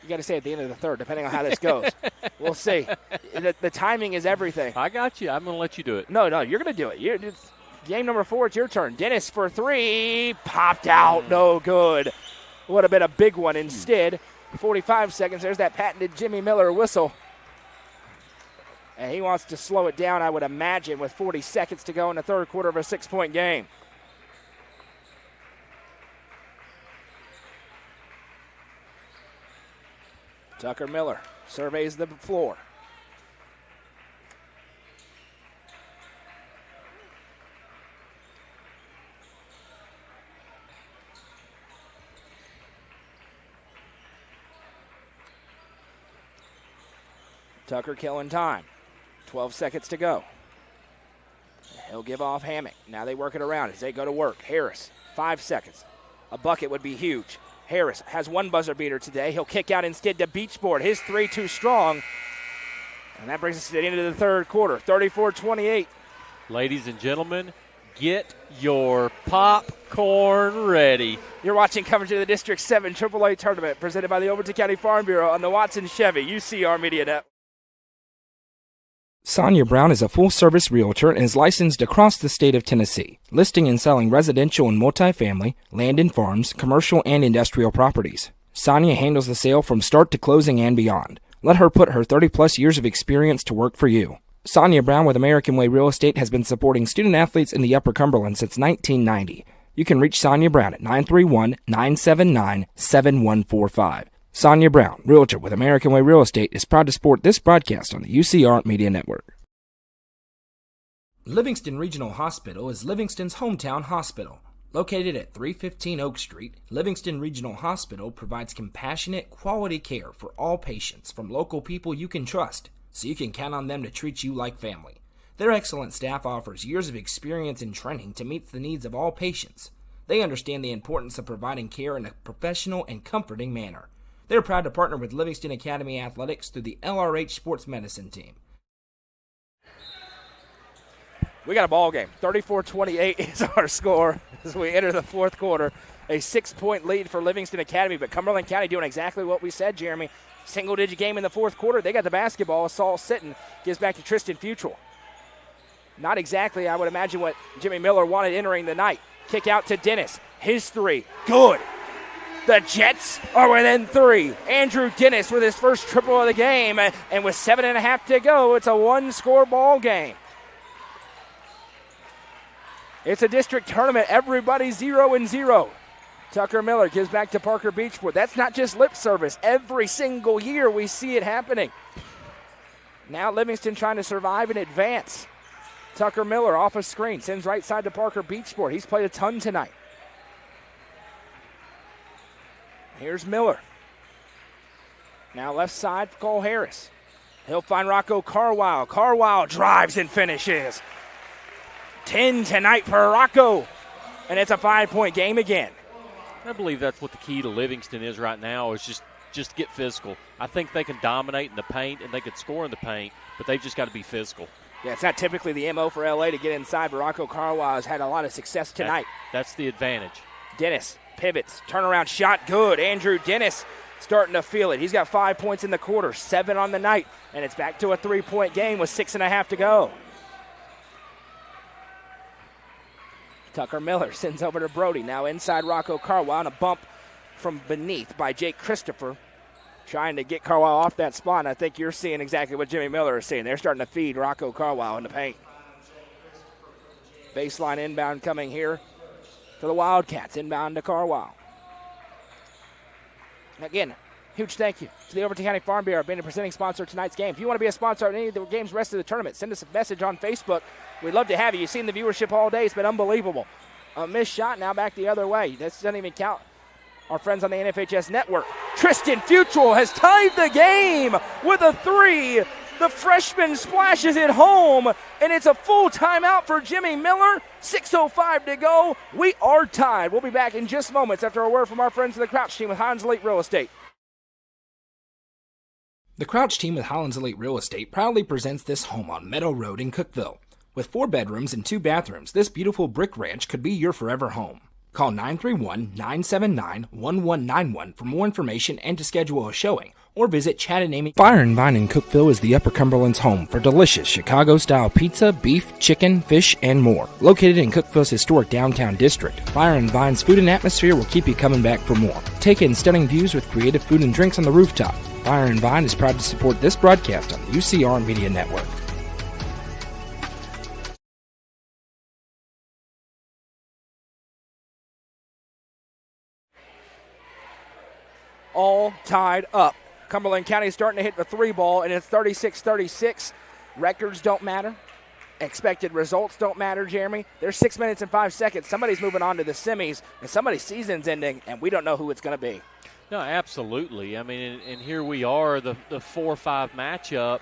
You got to say at the end of the third, depending on how this goes. We'll see. The timing is everything. I got you. I'm going to let you do it. No, you're going to do it. It's game number 4, it's your turn. Dennis for 3. Popped out. No good. Would have been a big one instead. 45 seconds. There's that patented Jimmy Miller whistle. And he wants to slow it down, I would imagine, with 40 seconds to go in the third quarter of a 6-point game. Tucker Miller surveys the floor. Tucker killing time. 12 seconds to go. He'll give off Hammock. Now they work it around as they go to work. Harris, 5 seconds. A bucket would be huge. Harris has one buzzer beater today. He'll kick out instead to Beachboard. His 3 too strong. And that brings us to the end of the third quarter. 34-28. Ladies and gentlemen, get your popcorn ready. You're watching coverage of the District 7 AAA Tournament presented by the Overton County Farm Bureau on the Watson Chevy UCR Media Network. Sonia Brown is a full-service realtor and is licensed across the state of Tennessee, listing and selling residential and multifamily, land and farms, commercial and industrial properties. Sonia handles the sale from start to closing and beyond. Let her put her 30-plus years of experience to work for you. Sonia Brown with American Way Real Estate has been supporting student-athletes in the Upper Cumberland since 1990. You can reach Sonia Brown at 931-979-7145. Sonia Brown, realtor with American Way Real Estate, is proud to support this broadcast on the UCR Media Network. Livingston Regional Hospital is Livingston's hometown hospital. Located at 315 Oak Street, Livingston Regional Hospital provides compassionate, quality care for all patients from local people you can trust, so you can count on them to treat you like family. Their excellent staff offers years of experience and training to meet the needs of all patients. They understand the importance of providing care in a professional and comforting manner. They're proud to partner with Livingston Academy Athletics through the LRH Sports Medicine Team. We got a ball game. 34-28 is our score as we enter the fourth quarter. A 6-point lead for Livingston Academy, but Cumberland County doing exactly what we said, Jeremy. Single-digit game in the fourth quarter. They got the basketball. Saul Sitton gives back to Tristan Futrell. Not exactly, I would imagine, what Jimmy Miller wanted entering the night. Kick out to Dennis. His 3. Good. The Jets are within 3. Andrew Dennis with his first triple of the game, and with 7.5 to go, it's a 1-score ball game. It's a district tournament. Everybody 0-0. Tucker Miller gives back to Parker Beachwood. That's not just lip service. Every single year we see it happening. Now Livingston trying to survive and advance. Tucker Miller off a screen. Sends right side to Parker Beachboard. He's played a ton tonight. Here's Miller. Now left side for Cole Harris. He'll find Rocco Carwile. Carwile drives and finishes. 10 tonight for Rocco. And it's a 5-point game again. I believe that's what the key to Livingston is right now, is just get physical. I think they can dominate in the paint and they could score in the paint, but they've just got to be physical. Yeah, it's not typically the MO for LA to get inside, but Rocco Carwile has had a lot of success tonight. That's the advantage. Dennis pivots, turnaround shot, good. Andrew Dennis starting to feel it. He's got 5 points in the quarter, 7 on the night, and it's back to a 3-point game with 6.5 to go. Tucker Miller sends over to Brody. Now inside Rocco Carwile, and a bump from beneath by Jake Christopher, trying to get Carwile off that spot. And I think you're seeing exactly what Jimmy Miller is seeing. They're starting to feed Rocco Carwile in the paint. Baseline inbound coming here for the Wildcats. Inbound to Carwile. Again, huge thank you to the Overton County Farm Bureau being a presenting sponsor of tonight's game. If you want to be a sponsor of any of the games rest of the tournament, send us a message on Facebook. We'd love to have you. You've seen the viewership all day. It's been unbelievable. A missed shot, now back the other way. This doesn't even count our friends on the NFHS network. Tristan Futrell has tied the game with a 3. The freshman splashes it home, and it's a full timeout for Jimmy Miller. 6:05 to go. We are tied. We'll be back in just moments after a word from our friends of the Crouch team with Hans Elite Real Estate. The Crouch team with Highlands Elite Real Estate proudly presents this home on Meadow Road in Cookeville. With 4 bedrooms and 2 bathrooms, this beautiful brick ranch could be your forever home. Call 931-979-1191 for more information and to schedule a showing, or visit Chad and Amy. Fire and Vine in Cookeville is the Upper Cumberland's home for delicious Chicago-style pizza, beef, chicken, fish, and more. Located in Cookeville's historic downtown district, Fire and Vine's food and atmosphere will keep you coming back for more. Take in stunning views with creative food and drinks on the rooftop. Fire and Vine is proud to support this broadcast on the UCR Media Network. All tied up. Cumberland County starting to hit the 3 ball, and it's 36-36. Records don't matter. Expected results don't matter, Jeremy. There's 6 minutes and 5 seconds. Somebody's moving on to the semis, and somebody's season's ending, and we don't know who it's going to be. No, absolutely. I mean, and here we are, the 4-5 matchup,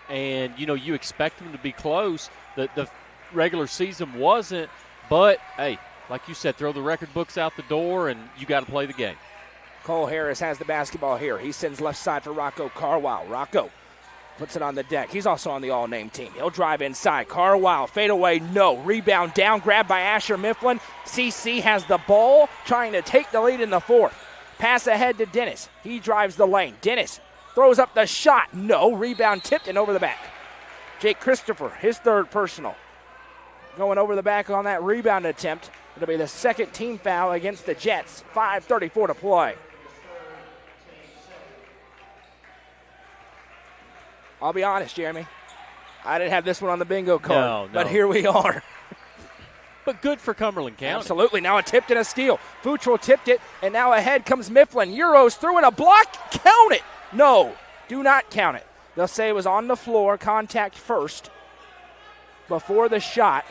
and, you expect them to be close. The regular season wasn't, but, hey, like you said, throw the record books out the door, and you got to play the game. Cole Harris has the basketball here. He sends left side for Rocco Carwile. Rocco puts it on the deck. He's also on the all-name team. He'll drive inside. Carwile, fade away, no. Rebound down, grabbed by Asher Mifflin. CC has the ball, trying to take the lead in the 4th. Pass ahead to Dennis. He drives the lane. Dennis throws up the shot. No. Rebound tipped and over the back. Jake Christopher, his 3rd personal. Going over the back on that rebound attempt. It'll be the 2nd team foul against the Jets. 5:34 to play. I'll be honest, Jeremy. I didn't have this one on the bingo card, but here we are. But good for Cumberland County. Absolutely. Now a tipped and a steal. Futrell tipped it, and now ahead comes Mifflin. Euros through and a block. Count it. No, do not count it. They'll say it was on the floor, contact first, before the shot.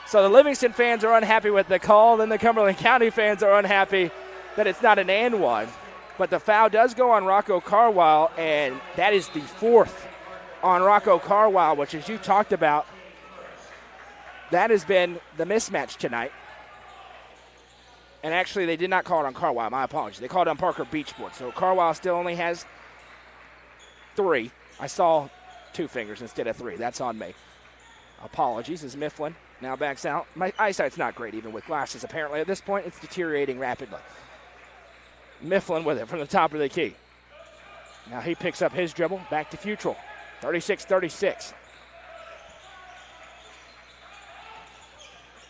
So the Livingston fans are unhappy with the call, then the Cumberland County fans are unhappy that it's not an and one. But the foul does go on Rocco Carwile, and that is the 4th on Rocco Carwile, which, as you talked about, that has been the mismatch tonight. And actually, they did not call it on Carwile. My apologies. They called it on Parker Beachboard. So Carwile still only has 3. I saw 2 fingers instead of 3. That's on me. Apologies as Mifflin now backs out. My eyesight's not great even with glasses. Apparently at this point, it's deteriorating rapidly. Mifflin with it from the top of the key. Now he picks up his dribble. Back to Futrell. 36-36.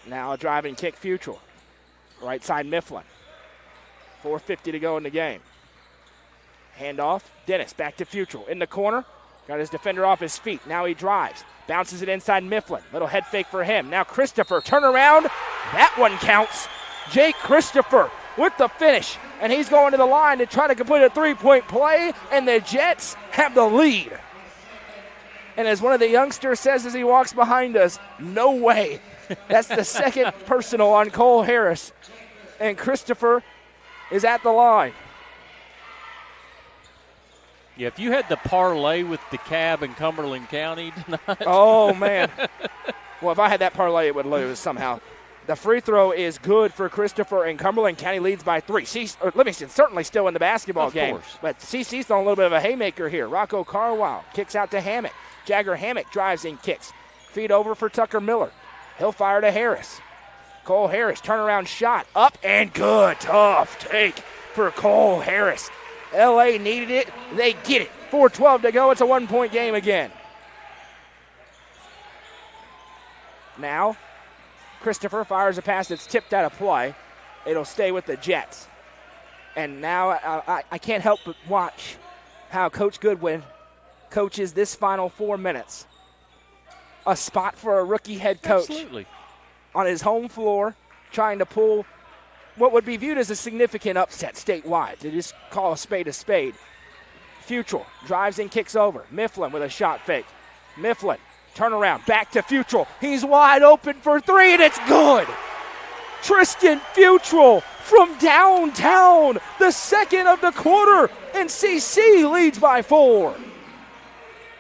Now a driving kick, Futrell. Right side, Mifflin. 4:50 to go in the game. Handoff, Dennis back to Futrell. In the corner, got his defender off his feet. Now he drives. Bounces it inside Mifflin. Little head fake for him. Now Christopher, turn around. That one counts. Jake Christopher with the finish. And he's going to the line to try to complete a 3-point play. And the Jets have the lead. And as one of the youngsters says as he walks behind us, no way. That's the 2nd personal on Cole Harris. And Christopher is at the line. Yeah, if you had the parlay with DeKalb and Cumberland County tonight. Oh, man. Well, if I had that parlay, it would lose somehow. The free throw is good for Christopher, and Cumberland County leads by 3. Livingston certainly still in the basketball game. But CC's throwing a little bit of a haymaker here. Rocco Carwile kicks out to Hammock. Jagger Hammock drives and kicks. Feed over for Tucker Miller. He'll fire to Harris. Cole Harris, turnaround shot. Up and good. Tough take for Cole Harris. L.A. needed it. They get it. 4:12 to go. It's a 1-point game again. Now, Christopher fires a pass that's tipped out of play. It'll stay with the Jets. And now I can't help but watch how Coach Goodwin coaches this final 4 minutes. A spot for a rookie head coach. Absolutely. On his home floor, trying to pull what would be viewed as a significant upset statewide. To just call a spade a spade. Futrell drives and kicks over. Mifflin with a shot fake. Mifflin, turnaround, back to Futrell. He's wide open for 3, and it's good. Tristan Futrell from downtown, the 2nd of the quarter, and CC leads by 4.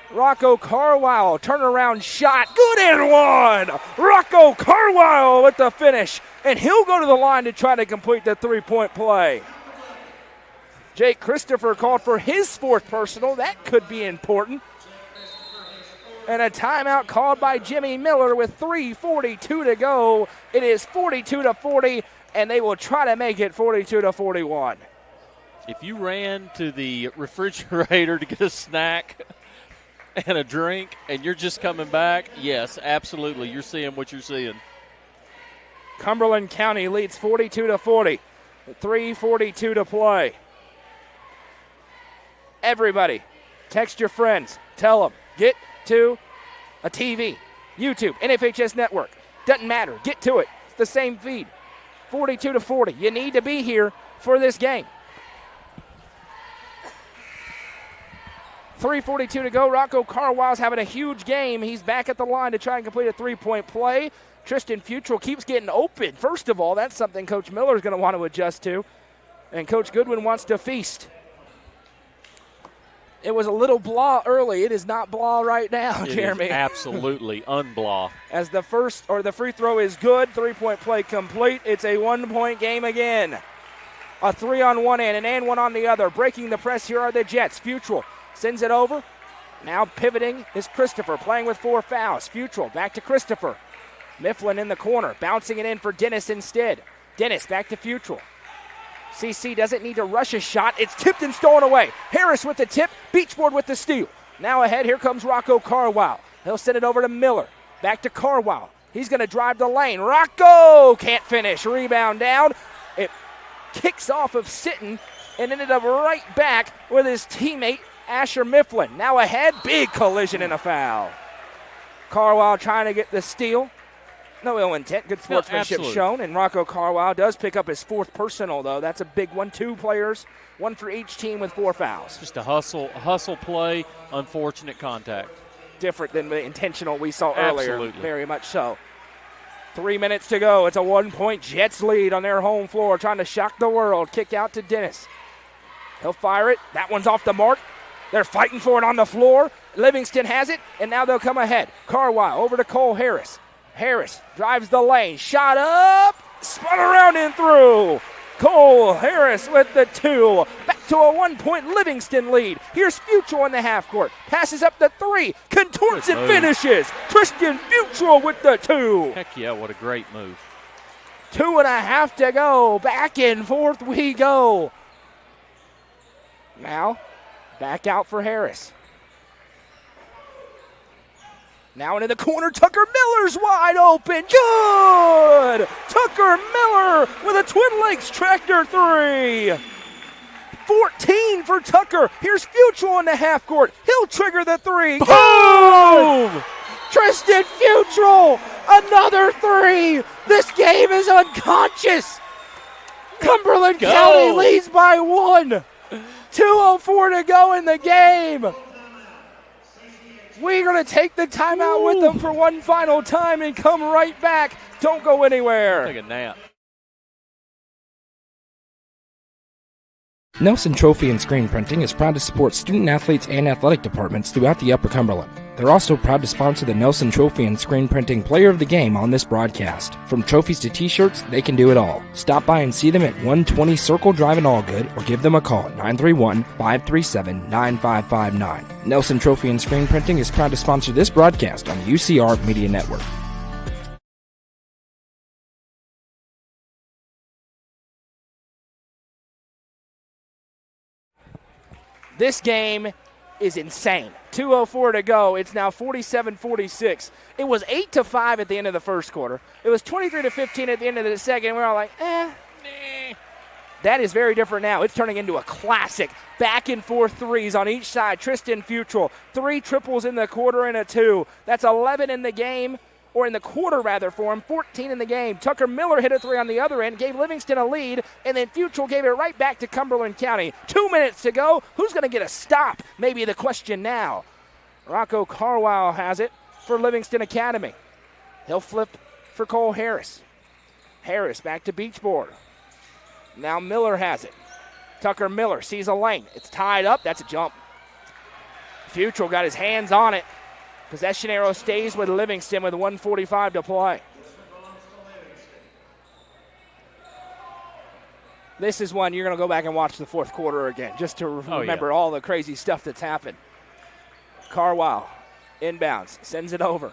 Rocco Carwile, turnaround shot, good and 1. Rocco Carwile with the finish, and he'll go to the line to try to complete the 3-point play. Jake Christopher called for his fourth personal. That could be important. And a timeout called by Jimmy Miller with 3:42 to go. It is 42-40, and they will try to make it 42-41. If you ran to the refrigerator to get a snack and a drink and you're just coming back, yes, absolutely, you're seeing what you're seeing. Cumberland County leads 42-40. 3:42 to play. Everybody, text your friends. Tell them, get to a TV, YouTube, NFHS Network. Doesn't matter. Get to it. It's the same feed. 42-40. You need to be here for this game. 3:42 to go. Rocco Carwild's having a huge game. He's back at the line to try and complete a three-point play. Tristan Futrell keeps getting open. First of all, that's something Coach Miller's going to want to adjust to. And Coach Goodwin wants to feast. It was a little blah early. It is not blah right now, Jeremy. It is absolutely unblah. As the free throw is good, three-point play complete. It's a one-point game again. A three on one end and one on the other. Breaking the press, here are the Jets. Futrell sends it over. Now pivoting is Christopher, playing with 4 fouls. Futrell back to Christopher. Mifflin in the corner, bouncing it in for Dennis instead. Dennis back to Futrell. CC doesn't need to rush a shot. It's tipped and stolen away. Harris with the tip, Beachboard with the steal. Now ahead, here comes Rocco Carwild. He'll send it over to Miller. Back to Carwild. He's going to drive the lane. Rocco can't finish. Rebound down. It kicks off of Sitton and ended up right back with his teammate Asher Mifflin. Now ahead, big collision and a foul. Carwild trying to get the steal. No ill intent, good sportsmanship shown, and Rocco Carwild does pick up his fourth personal, though. That's a big one. 2 players, 1 for each team with 4 fouls. Just a hustle play, unfortunate contact. Different than the intentional we saw earlier. Absolutely. Very much so. 3 minutes to go. It's a 1-point Jets lead on their home floor, trying to shock the world. Kick out to Dennis. He'll fire it. That one's off the mark. They're fighting for it on the floor. Livingston has it, and now they'll come ahead. Carwild over to Cole Harris. Harris drives the lane. Shot up. Spun around and through. Cole Harris with the 2. Back to a 1-point Livingston lead. Here's Futrell in the half court. Passes up the 3. Contorts and finishes. Tristan Futrell with the 2. Heck yeah, what a great move. 2.5 to go. Back and forth we go. Now, back out for Harris. Now into the corner, Tucker Miller's wide open. Good! Tucker Miller with a Twin Lakes tractor 3. 14 for Tucker. Here's Futrell in the half court. He'll trigger the 3. Boom! Tristan Futrell, another 3. This game is unconscious. Cumberland County leads by 1. 2:04 to go in the game. We're going to take the timeout with them for one final time and come right back. Don't go anywhere. Take a nap. Nelson Trophy and Screen Printing is proud to support student athletes and athletic departments throughout the Upper Cumberland. They're also proud to sponsor the Nelson Trophy and Screen Printing Player of the Game on this broadcast. From trophies to t-shirts, they can do it all. Stop by and see them at 120 Circle Drive in Allgood or give them a call at 931-537-9559. Nelson Trophy and Screen Printing is proud to sponsor this broadcast on the UCR Media Network. This game is insane. 2:04 to go. It's now 47-46. It was 8-5 at the end of the first quarter. It was 23-15 at the end of the second. We're all like, That is very different now. It's turning into a classic. Back and forth threes on each side. Tristan Futrell, 3 triples in the quarter and a 2. That's 11 in the game. Or in the quarter, rather, for him, 14 in the game. Tucker Miller hit a 3 on the other end, gave Livingston a lead, and then Futrell gave it right back to Cumberland County. 2 minutes to go. Who's going to get a stop? Maybe the question now. Rocco Carwild has it for Livingston Academy. He'll flip for Cole Harris. Harris back to Beachboard. Now Miller has it. Tucker Miller sees a lane. It's tied up. That's a jump. Futrell got his hands on it. Possession arrow stays with Livingston with 1:45 to play. This is one you're going to go back and watch the fourth quarter again just to remember all the crazy stuff that's happened. Carwile inbounds, sends it over.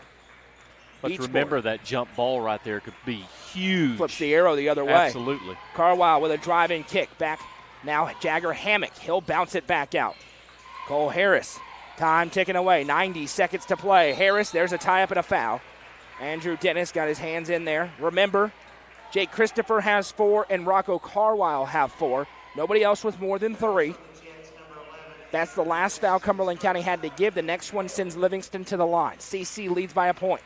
Let's remember that jump ball right there could be huge. Flips the arrow the other way. Absolutely. Carwile with a driving kick. Back now, Jagger Hammock. He'll bounce it back out. Cole Harris. Time ticking away. 90 seconds to play. Harris, there's a tie-up and a foul. Andrew Dennis got his hands in there. Remember, Jake Christopher has 4 and Rocco Carwile have 4. Nobody else with more than 3. That's the last foul Cumberland County had to give. The next one sends Livingston to the line. CC leads by a point.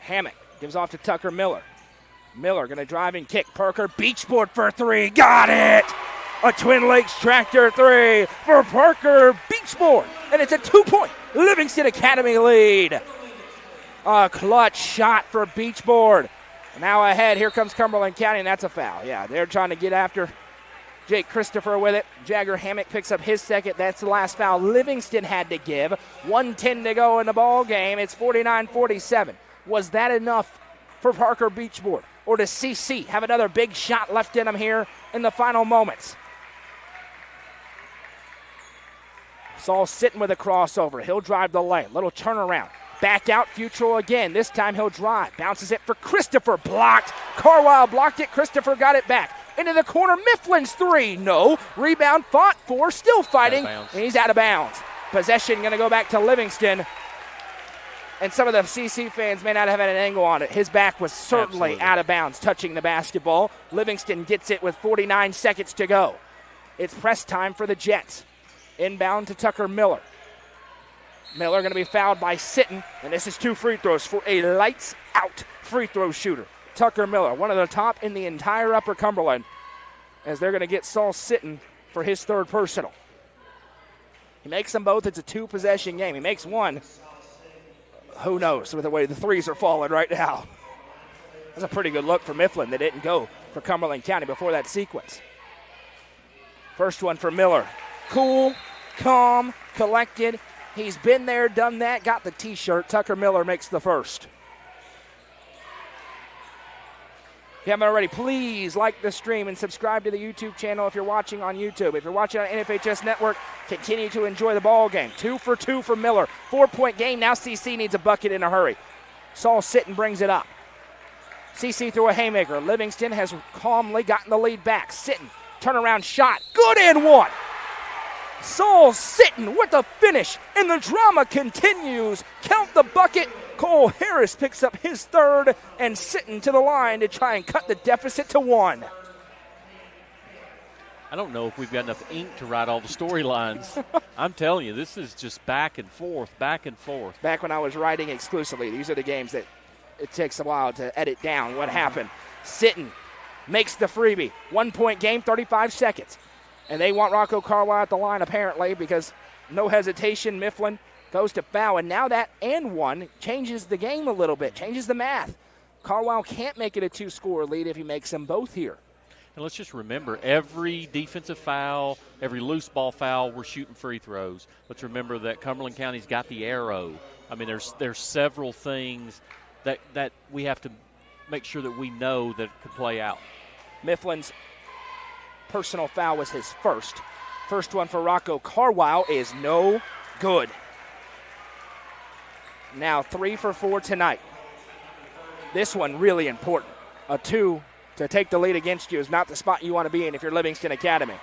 Hammock gives off to Tucker Miller. Miller going to drive and kick. Parker beachboard for 3. Got it! A Twin Lakes Tractor 3 for Parker beachboard. And it's a 2-point Livingston Academy lead. A clutch shot for beachboard. Now ahead, here comes Cumberland County, and that's a foul. Yeah, they're trying to get after Jake Christopher with it. Jagger Hammock picks up his second. That's the last foul Livingston had to give. 1:10 to go in the ball game. It's 49-47. Was that enough for Parker beachboard? Or does CC have another big shot left in him here in the final moments? Saul sitting with a crossover. He'll drive the lane. Little turnaround. Back out, Futrell again. This time he'll drive. Bounces it for Christopher. Blocked. Carwile blocked it. Christopher got it back. Into the corner. Mifflin's 3. No. Rebound fought for. Still fighting. And he's out of bounds. Possession going to go back to Livingston. And some of the CC fans may not have had an angle on it. His back was certainly out of bounds, touching the basketball. Livingston gets it with 49 seconds to go. It's press time for the Jets. Inbound to Tucker Miller. Miller going to be fouled by Sitton, and this is 2 free throws for a lights-out free throw shooter. Tucker Miller, one of the top in the entire Upper Cumberland, as they're going to get Saul Sitton for his 3rd personal. He makes them both. It's a 2-possession game. He makes one. Who knows with the way the threes are falling right now. That's a pretty good look for Mifflin that didn't go for Cumberland County before that sequence. First one for Miller. Cool, calm, collected. He's been there, done that, got the T-shirt. Tucker Miller makes the first. If you haven't already, please like the stream and subscribe to the YouTube channel if you're watching on YouTube. If you're watching on NFHS Network, continue to enjoy the ball game. 2 for 2 for Miller. 4-point game. Now CC needs a bucket in a hurry. Saul Sitton brings it up. CC through a haymaker. Livingston has calmly gotten the lead back. Sitton, turnaround shot. Good and one. Saul Sitton with the finish, and the drama continues. Count the bucket. Cole Harris picks up his 3rd, and Sitton to the line to try and cut the deficit to 1. I don't know if we've got enough ink to write all the storylines. I'm telling you, this is just back and forth, back and forth. Back when I was writing exclusively, these are the games that it takes a while to edit down what happened. Sitton makes the freebie. 1-point game, 35 seconds. And they want Rocco Carwile at the line apparently because no hesitation, Mifflin goes to foul. And now that and one changes the game a little bit, changes the math. Carwile can't make it a 2-score lead if he makes them both here. And let's just remember, every defensive foul, every loose ball foul, we're shooting free throws. Let's remember that Cumberland County's got the arrow. I mean, there's several things that we have to make sure that we know that could play out. Mifflin's personal foul was his first. First one for Rocco Carwile is no good. Now 3 for 4 tonight. This one really important. A 2 to take the lead against you is not the spot you want to be in if you're Livingston Academy.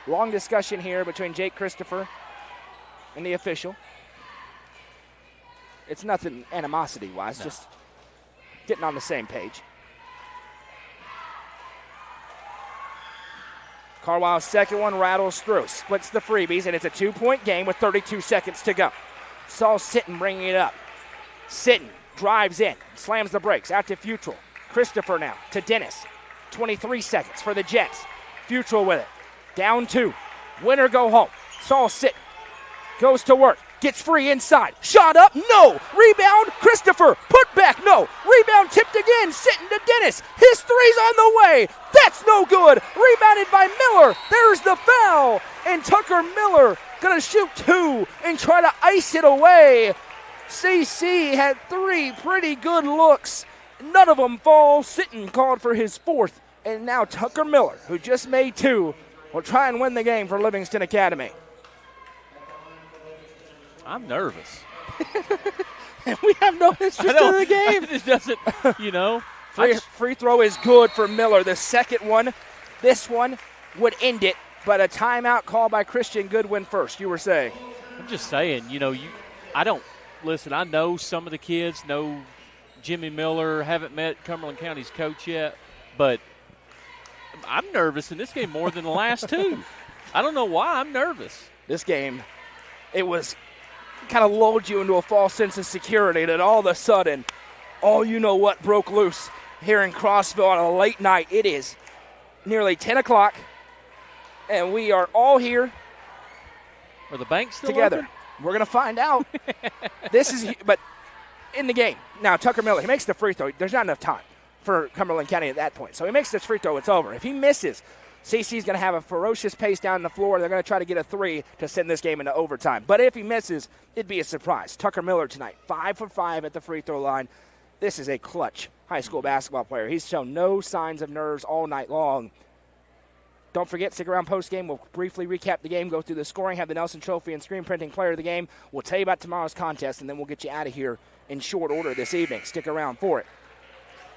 Long discussion here between Jake Christopher and the official. It's nothing animosity-wise, just getting on the same page. Carwile's second one rattles through, splits the freebies, and it's a 2-point game with 32 seconds to go. Saul Sitton bringing it up. Sitton drives in, slams the brakes, out to Futrell. Christopher now to Dennis. 23 seconds for the Jets. Futrell with it. Down 2. Winner go home. Saul Sitton goes to work. Gets free inside. Shot up, no. Rebound, Christopher. Put back, no. Rebound tipped again. Sitton to Dennis. His three's on the way. That's no good. Rebounded by Miller. There's the foul. And Tucker Miller going to shoot 2 and try to ice it away. CC had 3 pretty good looks None of them fall. Sitton called for his fourth. And now Tucker Miller, who just made two, will try and win the game for Livingston Academy. I'm nervous. And we have no interest in the game. It just doesn't, you know. Free throw is good for Miller. The second one, this one would end it, but a timeout call by Christian Goodwin first, you were saying. I'm just saying, you know, I know some of the kids, know Jimmy Miller, haven't met Cumberland County's coach yet, but I'm nervous in this game more than the last two. I don't know why I'm nervous. This game, it was kind of lulled you into a false sense of security that all of a sudden, all you know what broke loose here in Crossville on a late night. It is nearly 10 o'clock, and we are all here. Are the banks still together? Open? We're going to find out. But in the game. Now, Tucker Miller, he makes the free throw. There's not enough time for Cumberland County at that point. So he makes this free throw, it's over. If he misses, CC's going to have a ferocious pace down the floor. They're going to try to get a three to send this game into overtime. But if he misses, it'd be a surprise. Tucker Miller tonight, 5 for 5 at the free throw line. This is a clutch high school basketball player. He's shown no signs of nerves all night long. Don't forget, stick around post-game. We'll briefly recap the game, go through the scoring, have the Nelson Trophy and screen printing player of the game. We'll tell you about tomorrow's contest, and then we'll get you out of here in short order this evening. Stick around for it.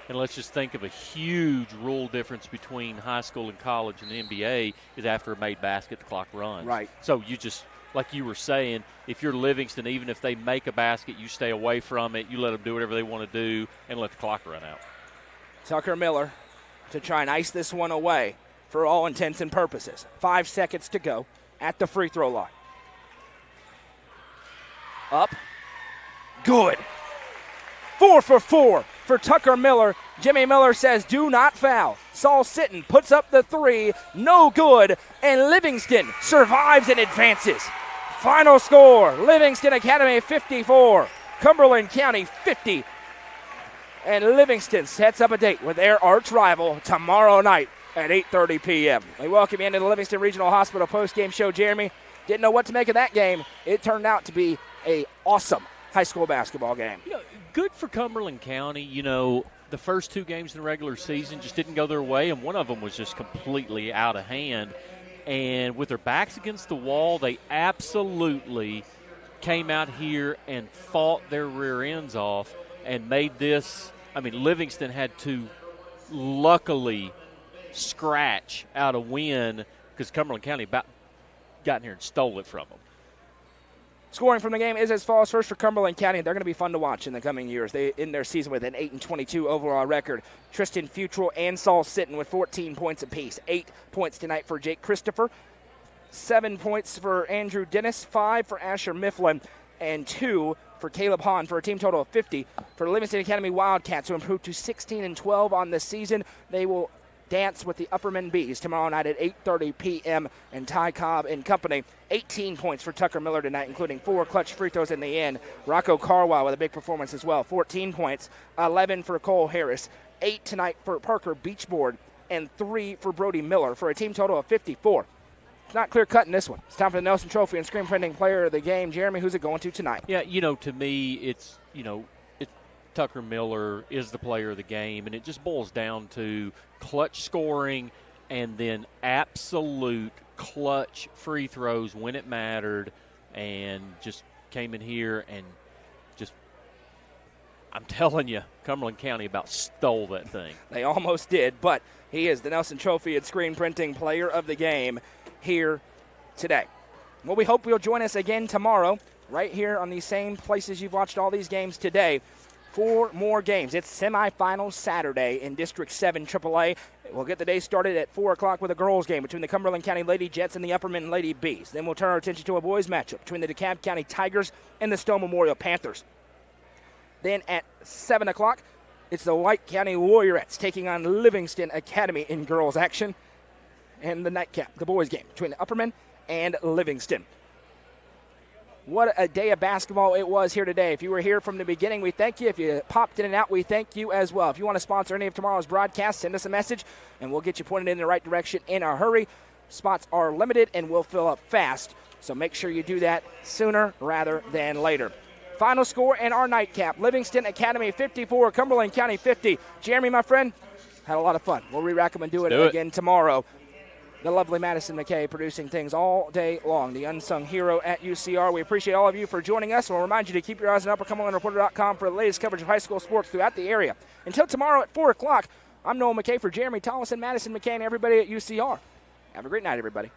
And let's just think of a huge rule difference between high school and college and the NBA is after a made basket, the clock runs. Right. So you just, like you were saying, if you're Livingston, even if they make a basket, you stay away from it. You let them do whatever they want to do and let the clock run out. Tucker Miller to try and ice this one away for all intents and purposes. 5 seconds to go at the free throw line. Up. Good. 4 for 4 for Tucker Miller. Jimmy Miller says do not foul. Saul Sitton puts up the three. No good. And Livingston survives and advances. Final score, Livingston Academy 54, Cumberland County 50. And Livingston sets up a date with their arch rival tomorrow night at 8:30 p.m. We welcome you into the Livingston Regional Hospital post-game show. Jeremy, didn't know what to make of that game. It turned out to be an awesome high school basketball game. You know, good for Cumberland County. You know, the first two games in the regular season just didn't go their way, and one of them was just completely out of hand. And with their backs against the wall, they absolutely came out here and fought their rear ends off and made this. I mean, Livingston had to luckily scratch out a win because Cumberland County about got in here and stole it from them. Scoring from the game is as follows. First for Cumberland County, they're going to be fun to watch in the coming years. They end their season with an 8-22 overall record. Tristan Futrell and Saul Sitton with 14 points apiece. 8 points tonight for Jake Christopher. 7 points for Andrew Dennis. 5 for Asher Mifflin. And 2 for Caleb Hahn for a team total of 50. For Livingston Academy Wildcats, who improved to 16-12 on the season, they will dance with the Upperman Bees tomorrow night at 8:30 p.m. and Ty Cobb and company. 18 points for Tucker Miller tonight, including 4 clutch free throws in the end. Rocco Carwile with a big performance as well. 14 points, 11 for Cole Harris, 8 tonight for Parker Beachboard, and 3 for Brody Miller for a team total of 54. It's not clear-cut in this one. It's time for the Nelson Trophy and screen printing player of the game. Jeremy, who's it going to tonight? Yeah, you know, to me, it's Tucker Miller is the player of the game, and it just boils down to clutch scoring and then absolute clutch free throws when it mattered, and just came in here and just, I'm telling you, Cumberland County about stole that thing. They almost did, but he is the Nelson Trophy and screen printing player of the game here today. Well, we hope you'll join us again tomorrow right here on these same places you've watched all these games today. 4 more games. It's semifinals Saturday in District 7 AAA. We'll get the day started at 4 o'clock with a girls game between the Cumberland County Lady Jets and the Upperman Lady Bees. Then we'll turn our attention to a boys matchup between the DeKalb County Tigers and the Stone Memorial Panthers. Then at 7 o'clock, it's the White County Warriorettes taking on Livingston Academy in girls action. And the nightcap, the boys game between the Upperman and Livingston. What a day of basketball it was here today. If you were here from the beginning, we thank you. If you popped in and out, we thank you as well. If you want to sponsor any of tomorrow's broadcasts, send us a message, and we'll get you pointed in the right direction in a hurry. Spots are limited and will fill up fast, so make sure you do that sooner rather than later. Final score and our nightcap. Livingston Academy 54, Cumberland County 50. Jeremy, my friend, had a lot of fun. We'll re-rack them and do it again tomorrow. The lovely Madison McKay producing things all day long, the unsung hero at UCR. We appreciate all of you for joining us. We'll remind you to keep your eyes on UpperCumberlandReporter.com for the latest coverage of high school sports throughout the area. Until tomorrow at 4 o'clock, I'm Noel McKay for Jeremy Tollison, Madison McKay, and everybody at UCR. Have a great night, everybody.